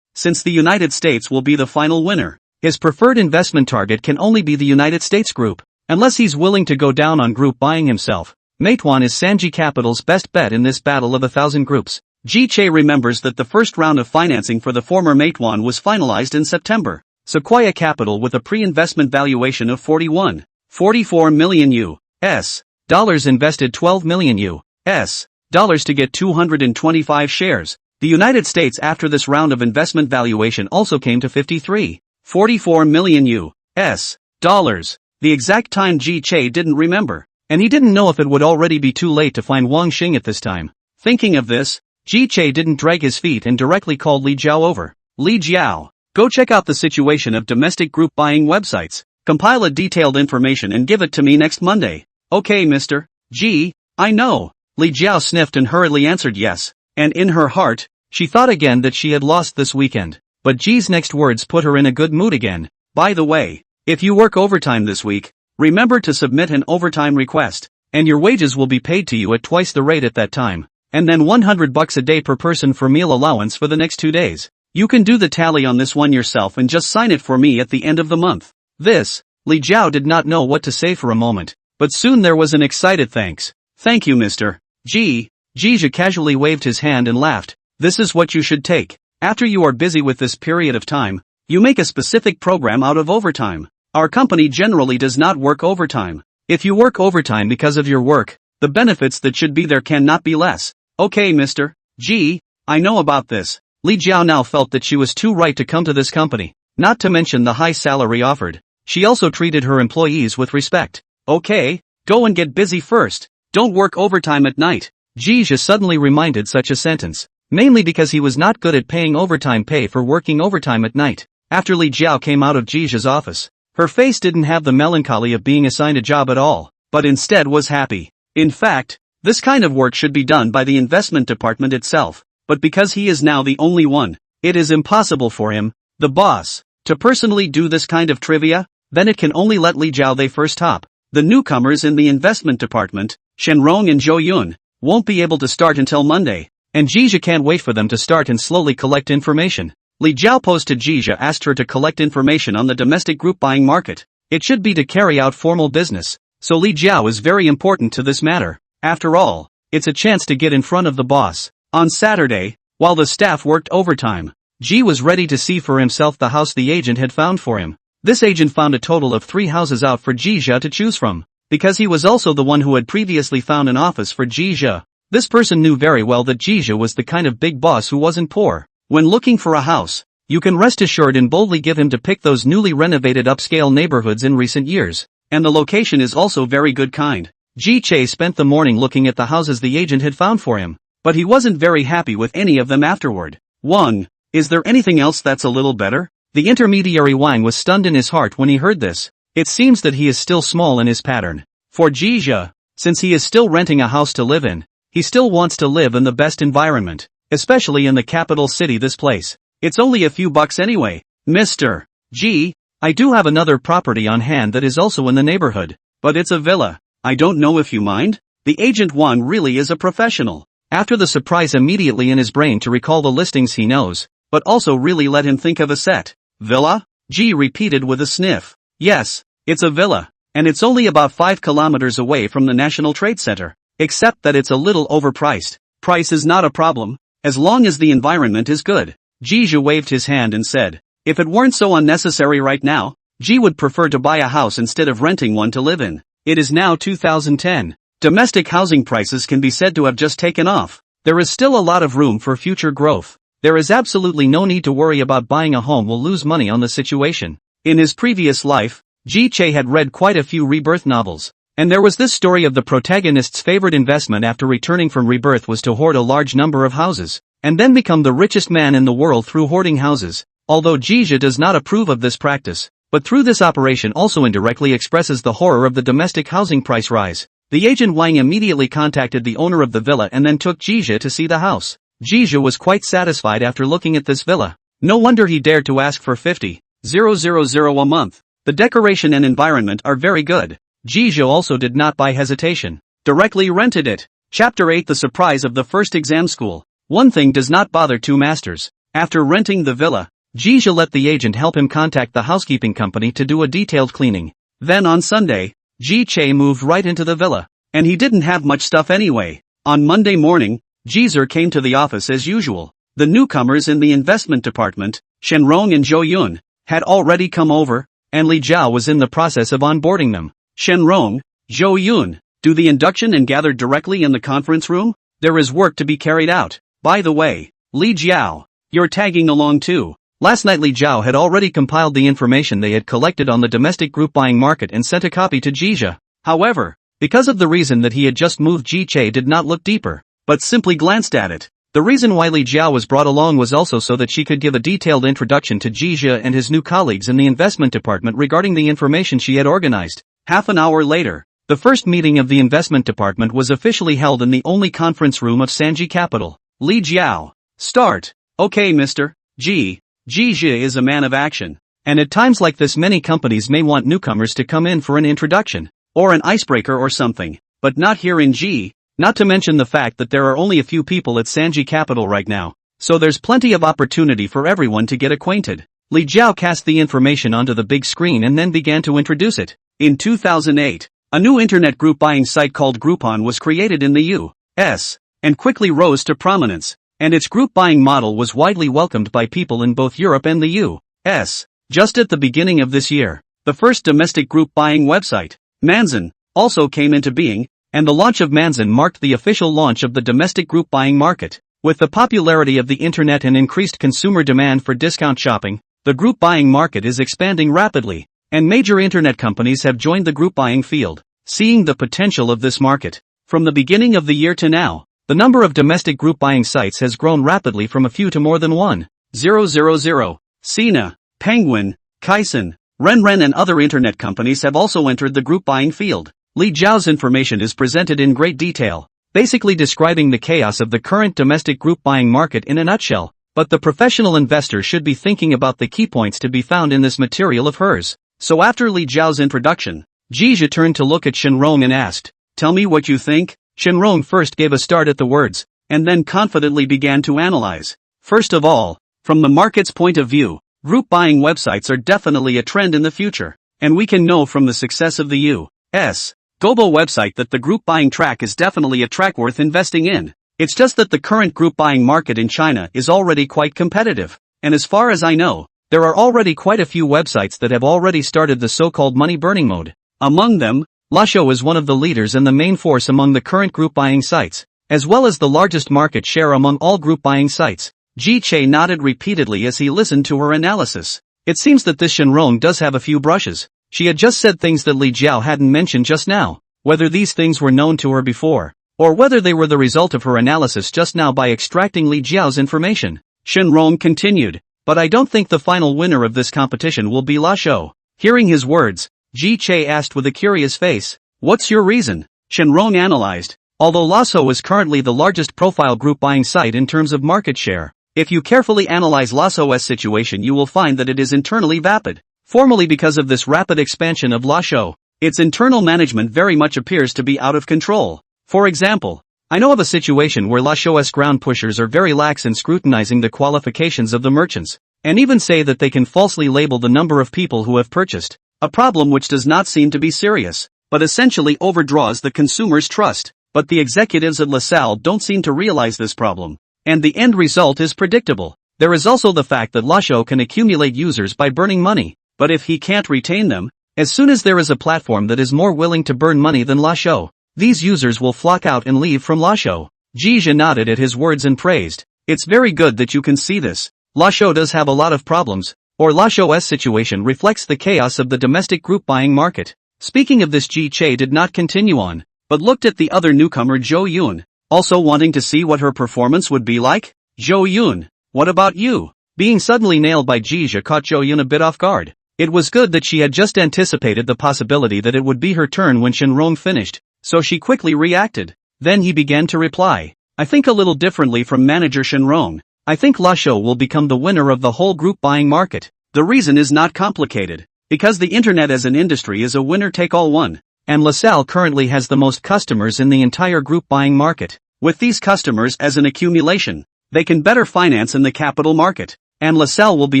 since the United States will be the final winner, his preferred investment target can only be the United States group, unless he's willing to go down on group buying himself. Meituan is Sanji Capital's best bet in this battle of 1,000 groups. Ji remembers that the first round of financing for the former Meituan was finalized in September. Sequoia Capital with a pre-investment valuation of 44 million US dollars invested 12 million US dollars to get 225 shares. The United States after this round of investment valuation also came to 44 million US dollars. The exact time Ji didn't remember, and he didn't know if it would already be too late to find Wang Xing at this time. Thinking of this, Ji didn't drag his feet and directly called Li Jiao over. Li Jiao, go check out the situation of domestic group buying websites, compile a detailed information and give it to me next Monday. Okay, Mr. Ji, I know. Li Jiao sniffed and hurriedly answered yes, and in her heart, she thought again that she had lost this weekend. But Ji's next words put her in a good mood again. By the way, if you work overtime this week, Remember to submit an overtime request, and your wages will be paid to you at twice the rate at that time. And then $100 a day per person for meal allowance for the next 2 days. You can do the tally on this one yourself and just sign it for me at the end of the month. This, Li Jiao did not know what to say for a moment, but soon there was an excited thanks. Thank you, Mr. G. Jia casually waved his hand and laughed. This is what you should take. After you are busy with this period of time, you make a specific program out of overtime. Our company generally does not work overtime. If you work overtime because of your work, the benefits that should be there cannot be less. Okay, Mr. G. I know about this. Li Jiao now felt that she was too right to come to this company, not to mention the high salary offered. She also treated her employees with respect. Okay, go and get busy first. Don't work overtime at night. Jia suddenly reminded such a sentence, mainly because he was not good at paying overtime pay for working overtime at night. After Li Jiao came out of Jia's office, her face didn't have the melancholy of being assigned a job at all, but instead was happy. In fact, this kind of work should be done by the investment department itself, but because he is now the only one, it is impossible for him, the boss, to personally do this kind of trivia. Then it can only let Li Jiao they first top. The newcomers in the investment department, Shenrong and Zhou Yun, won't be able to start until Monday, and Jia can't wait for them to start and slowly collect information. Li Jiao posed to Jia asked her to collect information on the domestic group buying market. It should be to carry out formal business, so Li Jiao is very important to this matter. After all, it's a chance to get in front of the boss. On Saturday, while the staff worked overtime, Ji was ready to see for himself the house the agent had found for him. This agent found a total of 3 houses out for Jia to choose from, because he was also the one who had previously found an office for Jia. This person knew very well that Jia was the kind of big boss who wasn't poor. When looking for a house, you can rest assured and boldly give him to pick those newly renovated upscale neighborhoods in recent years, and the location is also very good kind. Ji Che spent the morning looking at the houses the agent had found for him, but he wasn't very happy with any of them afterward. 1. Is there anything else that's a little better? The intermediary Wang was stunned in his heart when he heard this. It seems that he is still small in his pattern. For Jia, since he is still renting a house to live in, he still wants to live in the best environment, especially in the capital city. This place, it's only a few bucks anyway. Mr. G, I do have another property on hand that is also in the neighborhood, but it's a villa. I don't know if you mind? The agent Wang really is a professional. After the surprise immediately in his brain to recall the listings he knows, but also really let him think of a set. Villa? G repeated with a sniff. Yes, it's a villa, and it's only about 5 kilometers away from the National Trade Center, except that it's a little overpriced. Price is not a problem, as long as the environment is good. Jia waved his hand and said, if it weren't so unnecessary right now, G would prefer to buy a house instead of renting one to live in. It is now 2010. Domestic housing prices can be said to have just taken off. There is still a lot of room for future growth. There is absolutely no need to worry about buying a home will lose money on the situation. In his previous life, Ji Che had read quite a few rebirth novels, and there was this story of the protagonist's favorite investment after returning from rebirth was to hoard a large number of houses, and then become the richest man in the world through hoarding houses. Although Jia does not approve of this practice, but through this operation also indirectly expresses the horror of the domestic housing price rise. The agent Wang immediately contacted the owner of the villa and then took Jia to see the house. Jia was quite satisfied after looking at this villa. No wonder he dared to ask for 50,000 a month. The decoration and environment are very good. Jia also did not by hesitation. Directly rented it. Chapter 8 The surprise of the first exam school. One thing does not bother two masters. After renting the villa, Jia let the agent help him contact the housekeeping company to do a detailed cleaning. Then on Sunday, Ji Che moved right into the villa. And he didn't have much stuff anyway. On Monday morning, Jizer came to the office as usual. The newcomers in the investment department, Shenrong and Zhou Yun, had already come over, and Li Jiao was in the process of onboarding them. Shenrong, Zhou Yun, do the induction and gather directly in the conference room? There is work to be carried out. By the way, Li Jiao, you're tagging along too. Last night Li Jiao had already compiled the information they had collected on the domestic group buying market and sent a copy to Jia. However, because of the reason that he had just moved, Ji Che did not look deeper, but simply glanced at it. The reason why Li Jiao was brought along was also so that she could give a detailed introduction to Jia and his new colleagues in the investment department regarding the information she had organized. Half an hour later, the first meeting of the investment department was officially held in the only conference room of Sanji Capital. Li Jiao, start. Okay, Mr. Ji. Jia is a man of action. and at times like this many companies may want newcomers to come in for an introduction, or an icebreaker or something, but not here in G, not to mention the fact that there are only a few people at Sanji Capital right now, so there's plenty of opportunity for everyone to get acquainted. Li Jiao cast the information onto the big screen and then began to introduce it. In 2008, a new internet group buying site called Groupon was created in the U.S. and quickly rose to prominence, and its group buying model was widely welcomed by people in both Europe and the U.S. Just at the beginning of this year, the first domestic group buying website, Manzan, also came into being, and the launch of Manzan marked the official launch of the domestic group buying market. With the popularity of the internet and increased consumer demand for discount shopping, the group buying market is expanding rapidly, and major internet companies have joined the group buying field, seeing the potential of this market. From the beginning of the year to now, the number of domestic group buying sites has grown rapidly from a few to more than 1,000. Sina, Penguin, Kaisen, Renren and other internet companies have also entered the group buying field. Li Jiao's information is presented in great detail, basically describing the chaos of the current domestic group buying market in a nutshell, but the professional investor should be thinking about the key points to be found in this material of hers. So after Li Jiao's introduction, Jizhe turned to look at Shenrong and asked, "Tell me what you think?" Shenrong first gave a start at the words, and then confidently began to analyze. First of all, from the market's point of view, group buying websites are definitely a trend in the future, and we can know from the success of the U.S. Gobo website that the group buying track is definitely a track worth investing in. It's just that the current group buying market in China is already quite competitive, and as far as I know, there are already quite a few websites that have already started the so-called money-burning mode. Among them, Lasho is one of the leaders and the main force among the current group buying sites, as well as the largest market share among all group buying sites. Ji Che nodded repeatedly as he listened to her analysis. It seems that this Shenrong does have a few brushes. She had just said things that Li Jiao hadn't mentioned just now. Whether these things were known to her before, or whether they were the result of her analysis just now by extracting Li Jiao's information. Shenrong continued, "But I don't think the final winner of this competition will be Lasho." Hearing his words, Ji Che asked with a curious face, "What's your reason?" Shenrong analyzed, although Lasho is currently the largest profile group buying site in terms of market share, if you carefully analyze Lasho's situation you will find that it is internally vapid. Formally because of this rapid expansion of Lasho, its internal management very much appears to be out of control. For example, I know of a situation where Lasho's ground pushers are very lax in scrutinizing the qualifications of the merchants, and even say that they can falsely label the number of people who have purchased, a problem which does not seem to be serious, but essentially overdraws the consumer's trust. But the executives at LaSalle don't seem to realize this problem, and the end result is predictable. There is also the fact that Lasho can accumulate users by burning money, but if he can't retain them, as soon as there is a platform that is more willing to burn money than Lasho, these users will flock out and leave from Lasho. Jizhe nodded at his words and praised, "It's very good that you can see this. Lasho does have a lot of problems, or Lasho's situation reflects the chaos of the domestic group buying market." Speaking of this, Ji Che did not continue on, but looked at the other newcomer Zhou Yun, also wanting to see what her performance would be like. "Zhou Yun, what about you?" Being suddenly nailed by Jizhe caught Zhou Yun a bit off guard. It was good that she had just anticipated the possibility that it would be her turn when Shenrong finished, so she quickly reacted. Then he began to reply, "I think a little differently from manager Shenrong. I think Lasho will become the winner of the whole group buying market. The reason is not complicated, because the internet as an industry is a winner-take-all one, and LaSalle currently has the most customers in the entire group buying market. With these customers as an accumulation, they can better finance in the capital market, and LaSalle will be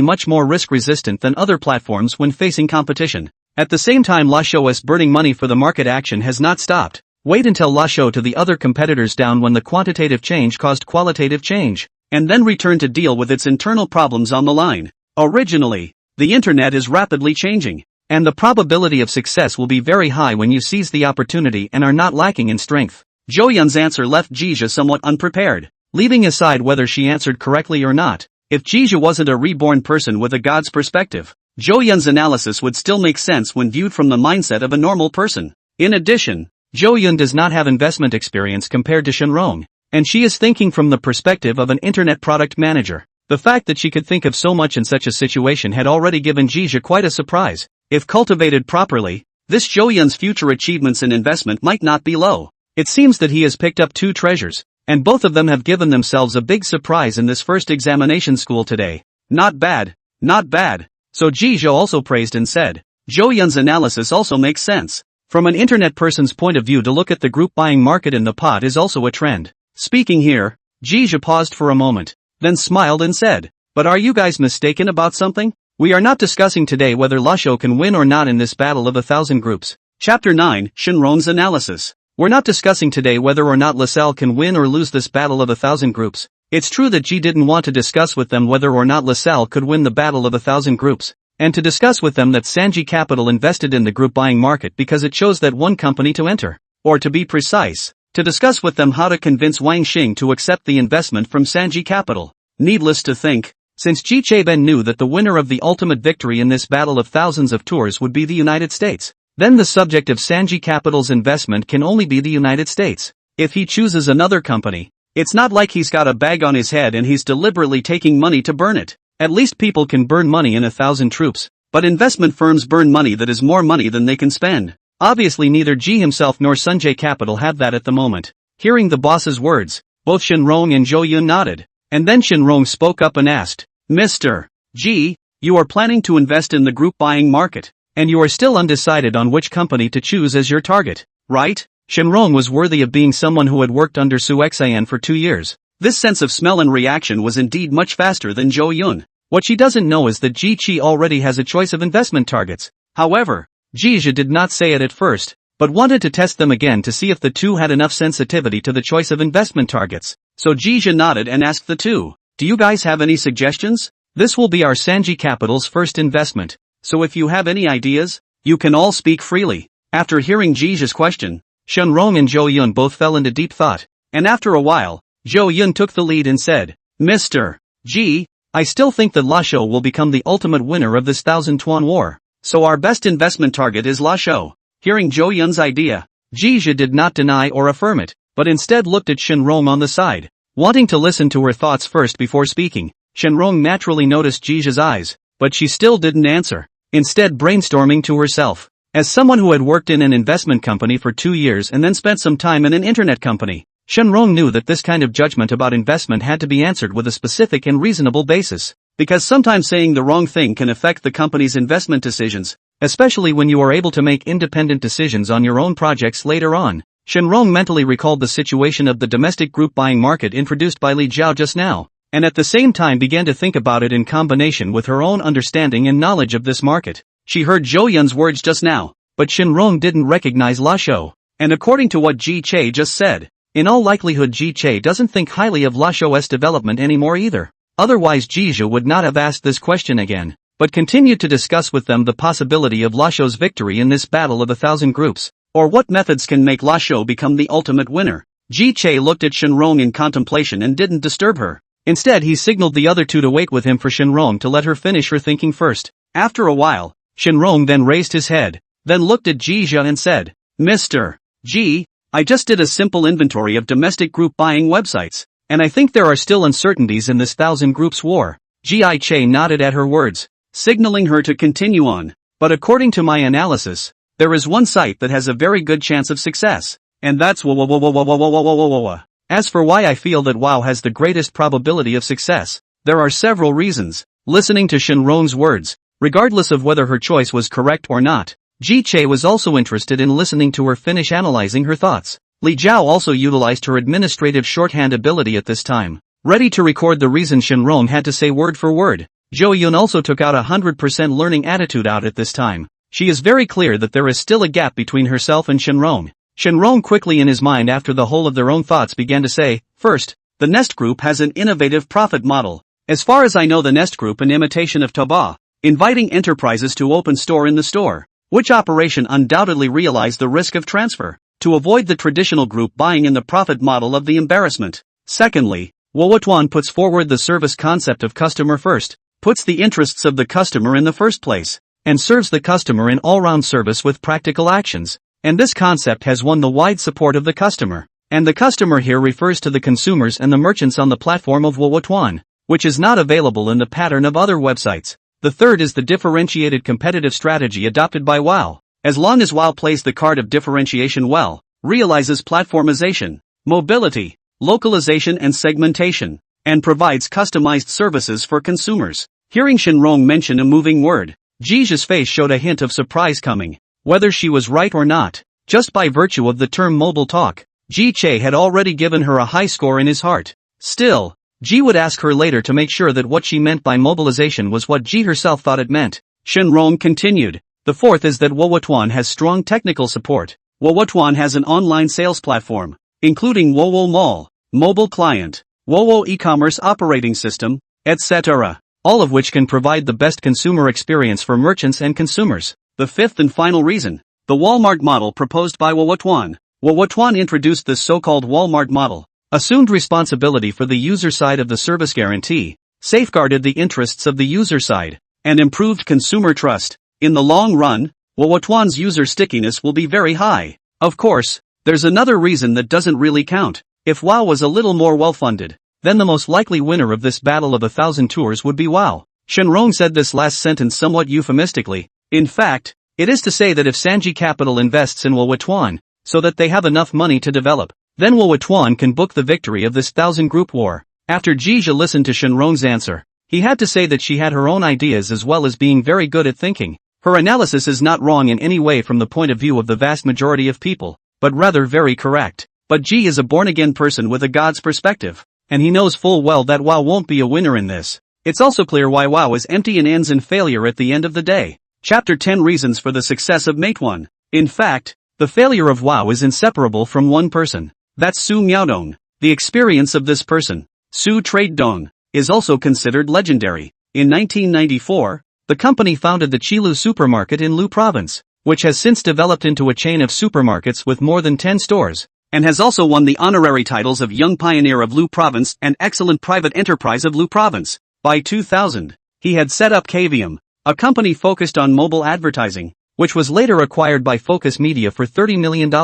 much more risk-resistant than other platforms when facing competition. At the same time, Lasho's burning money for the market action has not stopped. Wait until Lasho to the other competitors down when the quantitative change caused qualitative change, and then return to deal with its internal problems on the line. Originally, the internet is rapidly changing, and the probability of success will be very high when you seize the opportunity and are not lacking in strength." Zhou Yun's answer left Jizhe somewhat unprepared. Leaving aside whether she answered correctly or not, if Jizhe wasn't a reborn person with a god's perspective, Zhou Yun's analysis would still make sense when viewed from the mindset of a normal person. In addition, Zhou Yun does not have investment experience compared to Shenrong, and she is thinking from the perspective of an internet product manager. The fact that she could think of so much in such a situation had already given Jizhe quite a surprise. If cultivated properly, this Zhou Yun's future achievements in investment might not be low. It seems that he has picked up two treasures, and both of them have given themselves a big surprise in this first examination school today. Not bad, not bad. So Ji Zhou also praised and said, Zhou Yun's analysis also makes sense. From an internet person's point of view, to look at the group buying market in the pot is also a trend. Speaking here, Ji Zhou paused for a moment, then smiled and said, but are you guys mistaken about something? We are not discussing today whether Lasho can win or not in this battle of 1,000 groups. Chapter 9, Shenrong's analysis. We're not discussing today whether or not LaSalle can win or lose this battle of 1,000 groups. It's true that Ji didn't want to discuss with them whether or not LaSalle could win the battle of 1,000 groups, and to discuss with them that Sanji Capital invested in the group buying market because it chose that one company to enter. Or to be precise, to discuss with them how to convince Wang Xing to accept the investment from Sanji Capital. Needless to think, since Ji Cheben knew that the winner of the ultimate victory in this battle of thousands of tours would be the United States, then the subject of Sanji Capital's investment can only be the United States. If he chooses another company, it's not like he's got a bag on his head and he's deliberately taking money to burn it. At least people can burn money in 1,000 troops, but investment firms burn money that is more money than they can spend. Obviously neither Ji himself nor Sanji Capital have that at the moment. Hearing the boss's words, both Shenrong and Zhou Yun nodded, and then Shenrong spoke up and asked, Mr. Ji, you are planning to invest in the group buying market, and you are still undecided on which company to choose as your target, right? Shenrong was worthy of being someone who had worked under Su Xian for 2 years. This sense of smell and reaction was indeed much faster than Zhou Yun. What she doesn't know is that Ji Qi already has a choice of investment targets. However, Ji Zhe did not say it at first, but wanted to test them again to see if the two had enough sensitivity to the choice of investment targets. So Ji Zhe nodded and asked the two, do you guys have any suggestions? This will be our Sanji Capital's first investment, so if you have any ideas, you can all speak freely. After hearing Ji Zhe's question, Shenrong and Zhou Yun both fell into deep thought, and after a while, Zhou Yun took the lead and said, Mr. Ji, I still think that Lasho will become the ultimate winner of this 1,000 tuan war, so our best investment target is Lasho. Hearing Zhou Yun's idea, Ji Zhe did not deny or affirm it, but instead looked at Shenrong on the side, wanting to listen to her thoughts first before speaking. Shenrong naturally noticed Ji Zhe's eyes, but she still didn't answer, instead brainstorming to herself. As someone who had worked in an investment company for 2 years and then spent some time in an internet company, Shenrong knew that this kind of judgment about investment had to be answered with a specific and reasonable basis, because sometimes saying the wrong thing can affect the company's investment decisions, especially when you are able to make independent decisions on your own projects later on. Shenrong mentally recalled the situation of the domestic group buying market introduced by Li Jiao just now, and at the same time began to think about it in combination with her own understanding and knowledge of this market. She heard Zhou Yun's words just now, but Shenrong didn't recognize Lasho, and according to what Ji Che just said, in all likelihood Ji Che doesn't think highly of Lasho's development anymore either. Otherwise Ji Zhe would not have asked this question again, but continued to discuss with them the possibility of Lasho's victory in this battle of 1,000 groups, or what methods can make Lasho become the ultimate winner. Ji Che looked at Shenrong in contemplation and didn't disturb her. Instead he signaled the other two to wait with him for Shenrong to let her finish her thinking first. After a while, Shenrong then raised his head, then looked at Ji Zhe and said, Mr. Ji, I just did a simple inventory of domestic group buying websites, and I think there are still uncertainties in this 1,000 groups war. Ji Che nodded at her words, signaling her to continue on, but according to my analysis, there is one site that has a very good chance of success, and that's WoW. As for why I feel that WoW has the greatest probability of success, there are several reasons. Listening to Shenrong's words, regardless of whether her choice was correct or not, Ji Che was also interested in listening to her finish analyzing her thoughts. Li Jiao also utilized her administrative shorthand ability at this time, ready to record the reason Shenrong had to say word for word. Zhou Yun also took out 100% learning attitude out at this time. She is very clear that there is still a gap between herself and Shenrong. Shenrong quickly in his mind after the whole of their own thoughts began to say, first, the Nest Group has an innovative profit model. As far as I know the Nest Group an imitation of Taobao, inviting enterprises to open store in the store, which operation undoubtedly realized the risk of transfer, to avoid the traditional group buying in the profit model of the embarrassment. Secondly, Meituan puts forward the service concept of customer first, puts the interests of the customer in the first place, and serves the customer in all-round service with practical actions, and this concept has won the wide support of the customer, and the customer here refers to the consumers and the merchants on the platform of Meituan, which is not available in the pattern of other websites. The third is the differentiated competitive strategy adopted by WoW. As long as WoW plays the card of differentiation well, realizes platformization, mobility, localization and segmentation, and provides customized services for consumers, Hearing Shenrong mention a moving word, Ji's face showed a hint of surprise coming. Whether she was right or not, just by virtue of the term mobile talk, Ji Che had already given her a high score in his heart. Still, Ji would ask her later to make sure that what she meant by mobilization was what Ji herself thought it meant. Shenrong continued. The fourth is that Wowotuan has strong technical support. Wowotuan has an online sales platform, including Wowo Mall, mobile client, Wowo e-commerce operating system, etc., all of which can provide the best consumer experience for merchants and consumers. The fifth and final reason, the Walmart model proposed by Wowotuan. Wowotuan introduced this so-called Walmart model, assumed responsibility for the user side of the service guarantee, safeguarded the interests of the user side, and improved consumer trust. In the long run, Wowotuan's user stickiness will be very high. Of course, there's another reason that doesn't really count. If WoW was a little more well-funded, then the most likely winner of this battle of 1,000 tours would be WoW. Shenrong said this last sentence somewhat euphemistically. In fact, it is to say that if Sanji Capital invests in Wowotuan, so that they have enough money to develop, then Wowotuan can book the victory of this 1,000 group war. After Jija listened to Shenrong's answer, he had to say that she had her own ideas as well as being very good at thinking. Her analysis is not wrong in any way from the point of view of the vast majority of people, but rather very correct. But Ji is a born-again person with a god's perspective, and he knows full well that WoW won't be a winner in this. It's also clear why WoW is empty and ends in failure at the end of the day. Chapter 10 Reasons for the Success of Meituan. In fact, the failure of WoW is inseparable from one person. That's Su Miaodong. The experience of this person, Su Traidong, is also considered legendary. In 1994, the company founded the Qilu supermarket in Lu province, which has since developed into a chain of supermarkets with more than 10 stores, and has also won the honorary titles of Young Pioneer of Lu province and Excellent Private Enterprise of Lu province. By 2000, he had set up Cavium, a company focused on mobile advertising, which was later acquired by Focus Media for $30 million,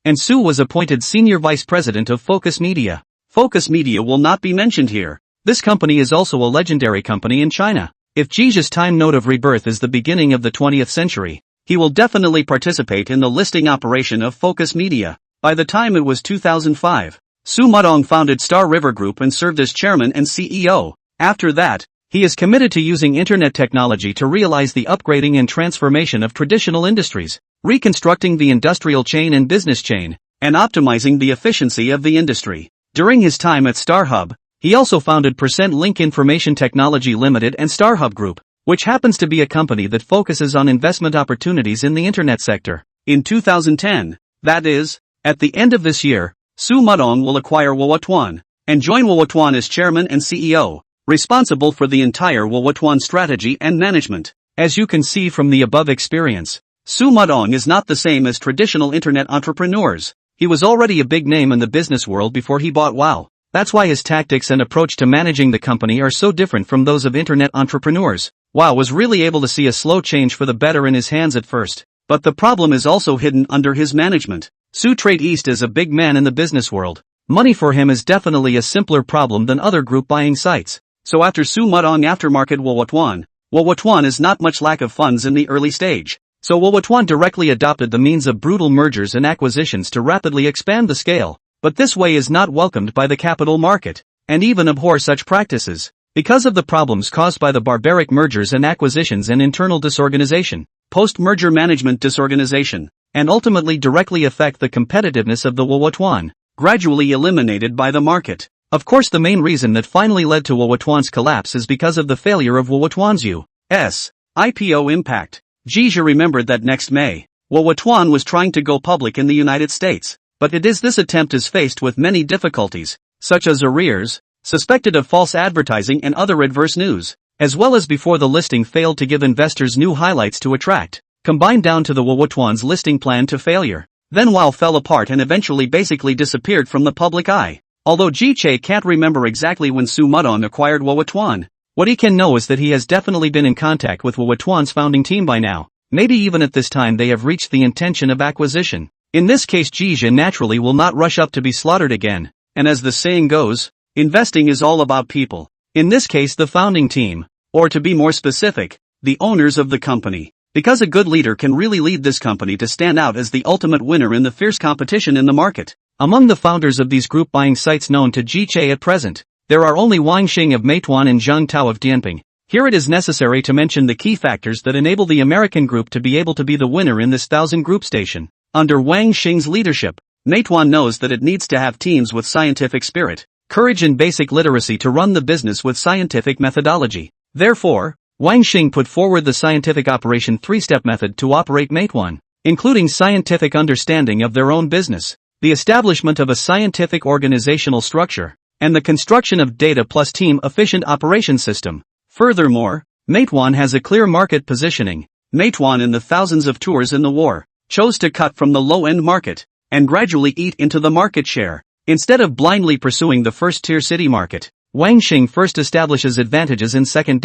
and Su was appointed Senior Vice President of Focus Media. Focus Media will not be mentioned here. This company is also a legendary company in China. If Jija's time note of rebirth is the beginning of the 20th century, he will definitely participate in the listing operation of Focus Media. By the time it was 2005, Su Mudong founded Star River Group and served as chairman and CEO. After that, he is committed to using internet technology to realize the upgrading and transformation of traditional industries, reconstructing the industrial chain and business chain, and optimizing the efficiency of the industry. During his time at StarHub, he also founded Link Information Technology Limited and StarHub Group, which happens to be a company that focuses on investment opportunities in the internet sector. In 2010, that is, at the end of this year, Su Mudong will acquire Wowotuan, and join Wowotuan as chairman and CEO, responsible for the entire Wowotuan strategy and management. As you can see from the above experience, Su Mudong is not the same as traditional internet entrepreneurs. He was already a big name in the business world before he bought WoW. That's why his tactics and approach to managing the company are so different from those of internet entrepreneurs. WoW was really able to see a slow change for the better in his hands at first, but the problem is also hidden under his management. Su Trade East is a big man in the business world. Money for him is definitely a simpler problem than other group buying sites. So after Su Mudong aftermarket Wowotuan is not much lack of funds in the early stage. So Wowotuan directly adopted the means of brutal mergers and acquisitions to rapidly expand the scale. But this way is not welcomed by the capital market, and even abhor such practices, because of the problems caused by the barbaric mergers and acquisitions and internal disorganization, post-merger management disorganization, and ultimately directly affect the competitiveness of the Wowotuan, gradually eliminated by the market. Of course, the main reason that finally led to Wowotuan's collapse is because of the failure of Wowotuan's U.S. IPO impact. Jija remembered that next May, Wowotuan was trying to go public in the United States. But this attempt is faced with many difficulties, such as arrears, suspected of false advertising and other adverse news, as well as before the listing failed to give investors new highlights to attract, combined down to the Wowotuan's listing plan to failure. Then WoW fell apart and eventually basically disappeared from the public eye. Although Ji-Che can't remember exactly when Su Mudong acquired Wowotuan, what he can know is that he has definitely been in contact with Wowotuan's founding team by now. Maybe even at this time they have reached the intention of acquisition. In this case, Jija naturally will not rush up to be slaughtered again, and as the saying goes, investing is all about people. In this case, the founding team, or to be more specific, the owners of the company. Because a good leader can really lead this company to stand out as the ultimate winner in the fierce competition in the market. Among the founders of these group buying sites known to Ji-Che at present, there are only Wang Xing of Meituan and Zheng Tao of Dianping. Here it is necessary to mention the key factors that enable the American group to be able to be the winner in this 1000 group station. Under Wang Xing's leadership, Meituan knows that it needs to have teams with scientific spirit, courage and basic literacy to run the business with scientific methodology. Therefore, Wang Xing put forward the scientific operation 3-step method to operate Meituan, including scientific understanding of their own business, the establishment of a scientific organizational structure, and the construction of data plus team efficient operation system. Furthermore, Meituan has a clear market positioning. Meituan in the thousands of tours in the war, chose to cut from the low-end market, and gradually eat into the market share. Instead of blindly pursuing the first-tier city market, Wang Xing first establishes advantages in second-,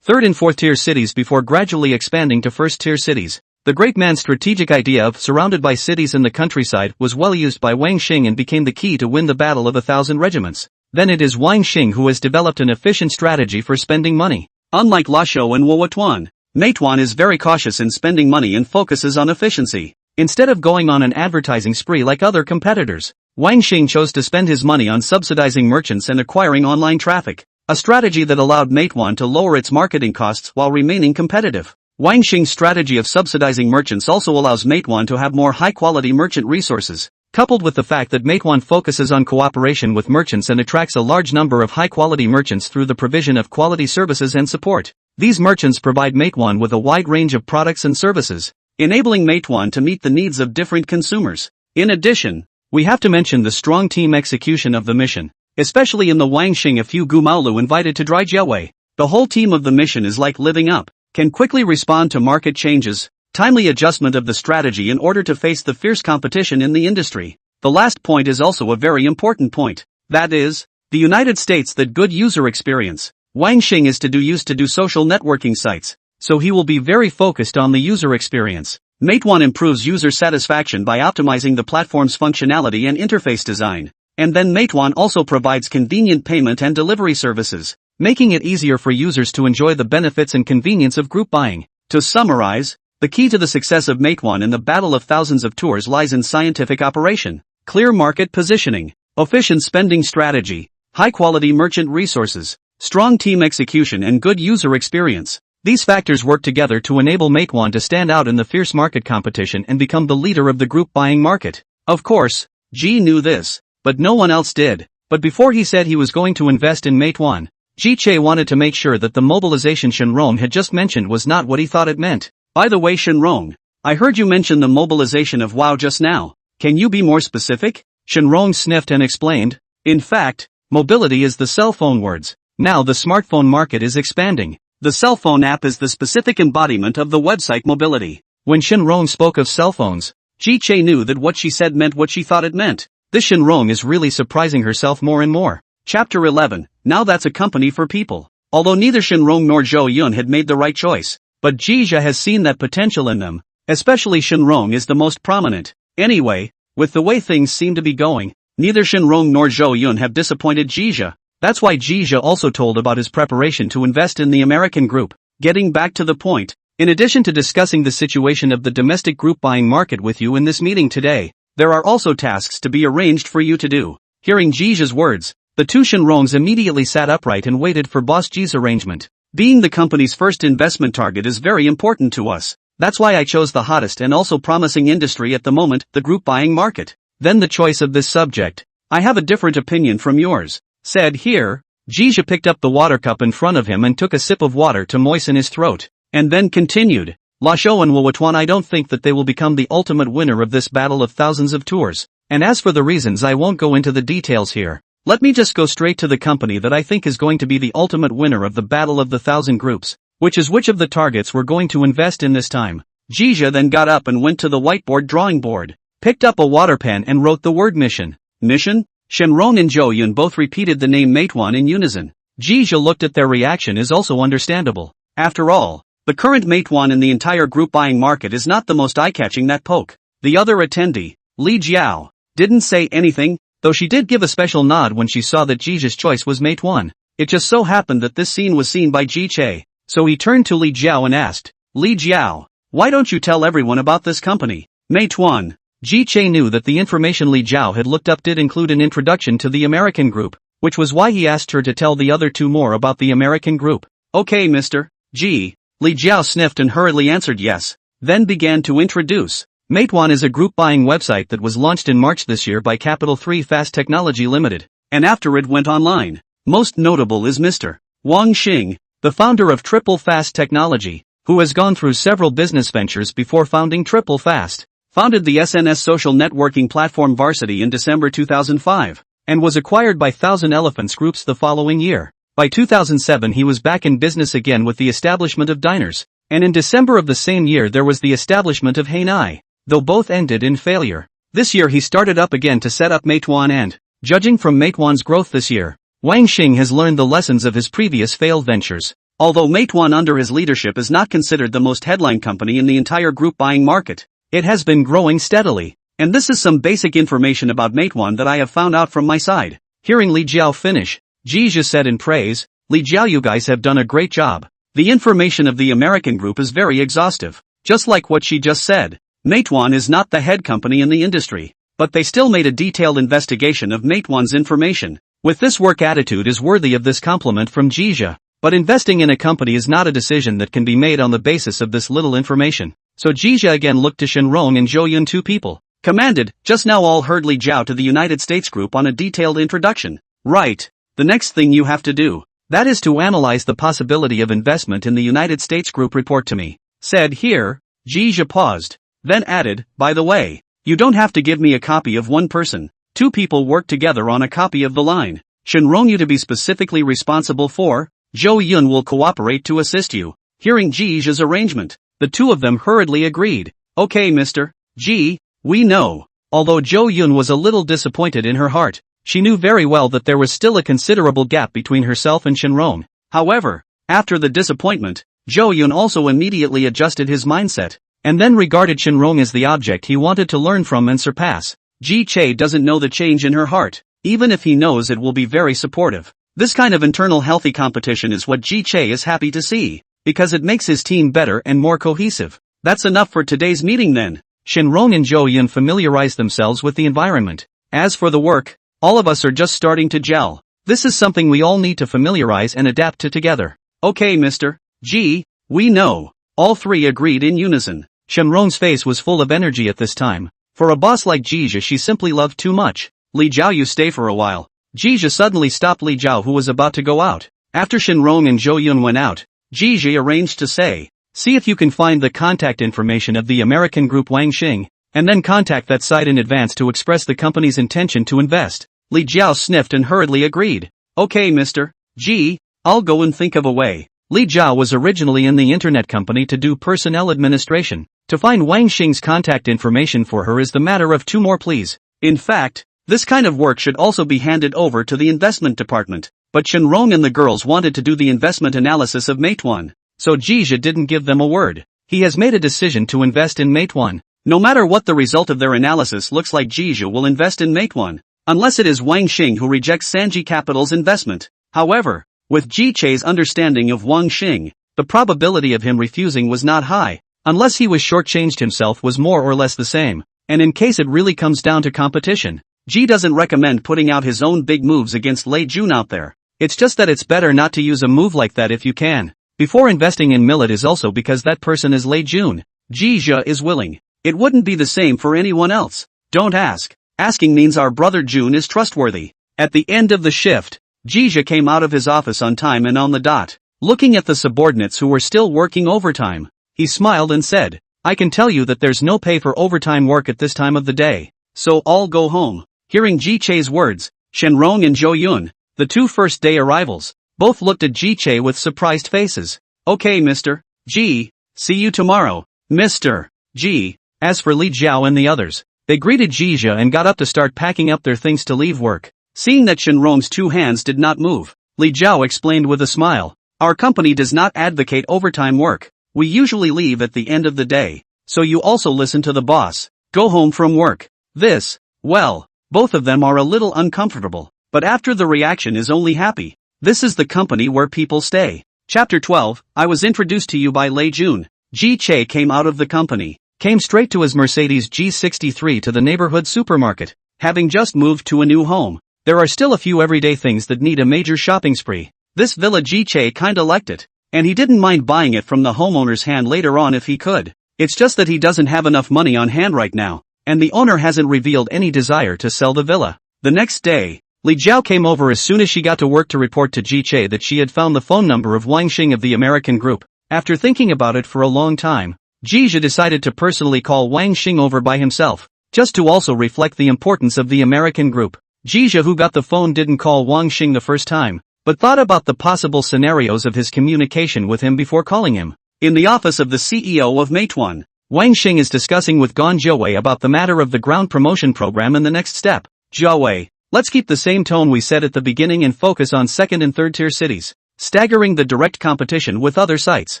third and fourth-tier cities before gradually expanding to first-tier cities. The great man's strategic idea of surrounded by cities in the countryside was well used by Wang Xing and became the key to win the battle of 1,000 regiments. Then it is Wang Xing who has developed an efficient strategy for spending money. Unlike Lasho and Woatuan, Meituan is very cautious in spending money and focuses on efficiency. Instead of going on an advertising spree like other competitors, Wang Xing chose to spend his money on subsidizing merchants and acquiring online traffic, a strategy that allowed Meituan to lower its marketing costs while remaining competitive. Wang Xing's strategy of subsidizing merchants also allows Meituan to have more high-quality merchant resources, coupled with the fact that Meituan focuses on cooperation with merchants and attracts a large number of high-quality merchants through the provision of quality services and support. These merchants provide Meituan with a wide range of products and services, enabling Meituan to meet the needs of different consumers. In addition, we have to mention the strong team execution of the mission, especially in the Wang Xing a few Gumaolu invited to Daijiawei. The whole team of the mission is like living up, can quickly respond to market changes, timely adjustment of the strategy in order to face the fierce competition in the industry. The last point is also a very important point. That is, the United States that good user experience. Wang Xing is to do social networking sites, so he will be very focused on the user experience. Meituan improves user satisfaction by optimizing the platform's functionality and interface design. And then Meituan also provides convenient payment and delivery services, making it easier for users to enjoy the benefits and convenience of group buying. To summarize, the key to the success of Meituan in the battle of thousands of tours lies in scientific operation, clear market positioning, efficient spending strategy, high-quality merchant resources, strong team execution and good user experience. These factors work together to enable Meituan to stand out in the fierce market competition and become the leader of the group buying market. Of course, Ji knew this, but no one else did. But before he said he was going to invest in Meituan, Ji Che wanted to make sure that the mobilization Shenrong had just mentioned was not what he thought it meant. By the way, Shenrong, I heard you mention the mobilization of WoW just now. Can you be more specific? Shenrong sniffed and explained. In fact, mobility is the cell phone words. Now the smartphone market is expanding. The cell phone app is the specific embodiment of the website mobility. When Shenrong spoke of cell phones, Ji Che knew that what she said meant what she thought it meant. This Shenrong is really surprising herself more and more. Chapter 11, now that's a company for people. Although neither Shenrong nor Zhou Yun had made the right choice, but Jizha has seen that potential in them, especially Shenrong is the most prominent. Anyway, with the way things seem to be going, neither Shenrong nor Zhou Yun have disappointed Jizha. That's why Jizha also told about his preparation to invest in the American group. Getting back to the point, in addition to discussing the situation of the domestic group buying market with you in this meeting today, there are also tasks to be arranged for you to do. Hearing Jizha's words, the two Shenrongs immediately sat upright and waited for Boss Ji's arrangement. Being the company's first investment target is very important to us. That's why I chose the hottest and also promising industry at the moment, the group buying market. Then the choice of this subject. I have a different opinion from yours. Said here, Jizha picked up the water cup in front of him and took a sip of water to moisten his throat, and then continued. Lasho and Woatuan, I don't think that they will become the ultimate winner of this battle of thousands of tours, and as for the reasons I won't go into the details here. Let me just go straight to the company that I think is going to be the ultimate winner of the battle of the 1000 groups, which of the targets we're going to invest in this time. Jizha then got up and went to the whiteboard drawing board, picked up a water pen and wrote the word mission. Mission? Shenrong and Zhou Yun both repeated the name Meituan in unison. Jizha looked at their reaction is also understandable. After all, the current Meituan in the entire group buying market is not the most eye-catching that poke. The other attendee, Li Jiao, didn't say anything, though she did give a special nod when she saw that Jizha's choice was Meituan. It just so happened that this scene was seen by Ji Che, so he turned to Li Jiao and asked, Li Jiao, why don't you tell everyone about this company? Meituan. Ji Che knew that the information Li Jiao had looked up did include an introduction to the American group, which was why he asked her to tell the other two more about the American group. Okay, Mr. G. Li Jiao sniffed and hurriedly answered yes, then began to introduce. Meituan is a group buying website that was launched in March this year by Capital 3 Fast Technology Limited, and after it went online. Most notable is Mr. Wang Xing, the founder of Triple Fast Technology, who has gone through several business ventures before founding Triple Fast, founded the SNS social networking platform Varsity in December 2005, and was acquired by Thousand Elephants Groups the following year. By 2007 he was back in business again with the establishment of Diners, and in December of the same year there was the establishment of Hainai, though both ended in failure. This year he started up again to set up Meituan and, judging from Meituan's growth this year, Wang Xing has learned the lessons of his previous failed ventures. Although Meituan under his leadership is not considered the most headline company in the entire group buying market, it has been growing steadily. And this is some basic information about Meituan that I have found out from my side. Hearing Li Jiao finish, Jizha said in praise, Li Jiao, you guys have done a great job. The information of the American group is very exhaustive. Just like what she just said, Meituan is not the head company in the industry, but they still made a detailed investigation of Meituan's information. With this work attitude is worthy of this compliment from Jizha. But investing in a company is not a decision that can be made on the basis of this little information. So Jizha again looked to Shenrong and Zhou Yun, two people. Commanded, just now all heard Li Jiao to the United States group on a detailed introduction. Right. The next thing you have to do, that is to analyze the possibility of investment in the United States group. Report to me. Said here, Jizha paused, then added, by the way, you don't have to give me a copy of one person. Two people work together on a copy of the line. Shenrong you to be specifically responsible for. Zhou Yun will cooperate to assist you. Hearing Jizha's arrangement, the two of them hurriedly agreed. Okay, Mr. G, we know. Although Zhou Yun was a little disappointed in her heart, she knew very well that there was still a considerable gap between herself and Shenrong. However, after the disappointment, Zhou Yun also immediately adjusted his mindset, and then regarded Shenrong as the object he wanted to learn from and surpass. Ji Che doesn't know the change in her heart, even if he knows it will be very supportive. This kind of internal healthy competition is what Ji Che is happy to see, because it makes his team better and more cohesive. That's enough for today's meeting then. Shenrong and Zhou Yun familiarized themselves with the environment. As for the work, all of us are just starting to gel. This is something we all need to familiarize and adapt to together. Okay, Mr. G, we know. All three agreed in unison. Shenrong's face was full of energy at this time. For a boss like Jizha she simply loved too much. Li Jiao, you stay for a while. Jizha suddenly stopped Li Jiao, who was about to go out. After Shenrong and Zhou Yun went out, Jizha arranged to say, see if you can find the contact information of the American group Wang Xing, and then contact that site in advance to express the company's intention to invest. Li Jiao sniffed and hurriedly agreed. Okay, Mr. G, I'll go and think of a way. Li Jiao was originally in the internet company to do personnel administration. To find Wang Xing's contact information for her is the matter of two more pleas. In fact, this kind of work should also be handed over to the investment department. But Shenrong and the girls wanted to do the investment analysis of Meituan, so Jizha didn't give them a word. He has made a decision to invest in Meituan. No matter what the result of their analysis looks like, Jizha will invest in Meituan, unless it is Wang Xing who rejects Sanji Capital's investment. However, with Ji Che's understanding of Wang Xing, the probability of him refusing was not high, unless he was shortchanged himself was more or less the same, and in case it really comes down to competition, Ji doesn't recommend putting out his own big moves against Lei Jun out there. It's just that it's better not to use a move like that if you can. Before investing in Millet is also because that person is Lei Jun. Jizha is willing. It wouldn't be the same for anyone else. Don't ask. Asking means our brother Jun is trustworthy. At the end of the shift, Jizha came out of his office on time and on the dot. Looking at the subordinates who were still working overtime, he smiled and said, I can tell you that there's no pay for overtime work at this time of the day. So all go home. Hearing Ji Che's words, Shenrong and Zhou Yun, the two first-day arrivals, both looked at Ji Che with surprised faces. Okay, Mr. G, see you tomorrow, Mr. G. As for Li Jiao and the others, they greeted Jizha and got up to start packing up their things to leave work. Seeing that Shenrong's two hands did not move, Li Jiao explained with a smile, our company does not advocate overtime work. We usually leave at the end of the day, so you also listen to the boss. Go home from work. This, well, both of them are a little uncomfortable, but after the reaction is only happy. This is the company where people stay. Chapter 12, I was introduced to you by Lei Jun. Ji Che came out of the company, came straight to his Mercedes G63 to the neighborhood supermarket. Having just moved to a new home, there are still a few everyday things that need a major shopping spree. This villa Ji Che kinda liked it. and he didn't mind buying it from the homeowner's hand later on if he could. It's just that he doesn't have enough money on hand right now, and the owner hasn't revealed any desire to sell the villa. The next day, Li Jiao came over as soon as she got to work to report to Ji Che that she had found the phone number of Wang Xing of the American Group. After thinking about it for a long time, Ji Che decided to personally call Wang Xing over by himself, just to also reflect the importance of the American Group. Ji Che, who got the phone, didn't call Wang Xing the first time, but thought about the possible scenarios of his communication with him before calling him. In the office of the CEO of Meituan, Wang Xing is discussing with Gan Jiawei about the matter of the ground promotion program and the next step. Jiawei, let's keep the same tone we set at the beginning and focus on second and third tier cities, staggering the direct competition with other sites.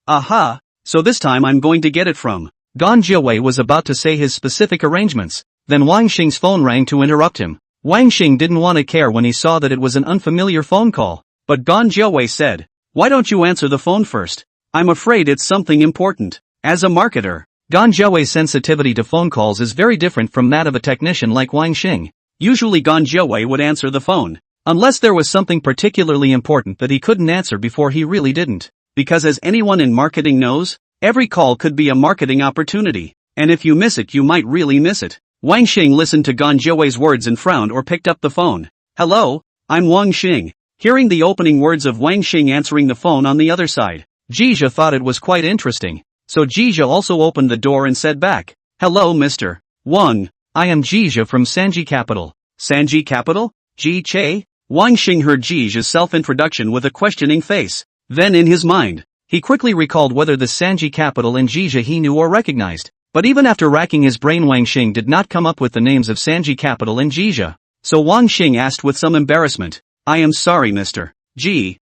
Aha, so this time I'm going to get it from. Gan Jiawei was about to say his specific arrangements, then Wang Xing's phone rang to interrupt him. Wang Xing didn't want to care when he saw that it was an unfamiliar phone call, but Gan Jiawei said, "Why don't you answer the phone first? I'm afraid it's something important." As a marketer, Gan Jiawei's sensitivity to phone calls is very different from that of a technician like Wang Xing. Usually Gan Jiawei would answer the phone, unless there was something particularly important that he couldn't answer before he really didn't. Because as anyone in marketing knows, every call could be a marketing opportunity, and if you miss it you might really miss it. Wang Xing listened to Gan Jiawei's words and frowned or picked up the phone. "Hello, I'm Wang Xing." Hearing the opening words of Wang Xing answering the phone on the other side, Ji Che thought it was quite interesting, so Ji Che also opened the door and said back, "Hello Mr. Wang. I am Ji Che from Sanji Capital." Sanji Capital? Ji Che? Wang Xing heard Ji Che's self-introduction with a questioning face. Then in his mind, he quickly recalled whether the Sanji Capital and Ji Che he knew or recognized. But even after racking his brain, Wang Xing did not come up with the names of Sanji Capital and Ji Che. So Wang Xing asked with some embarrassment, "I am sorry Mr. Ji,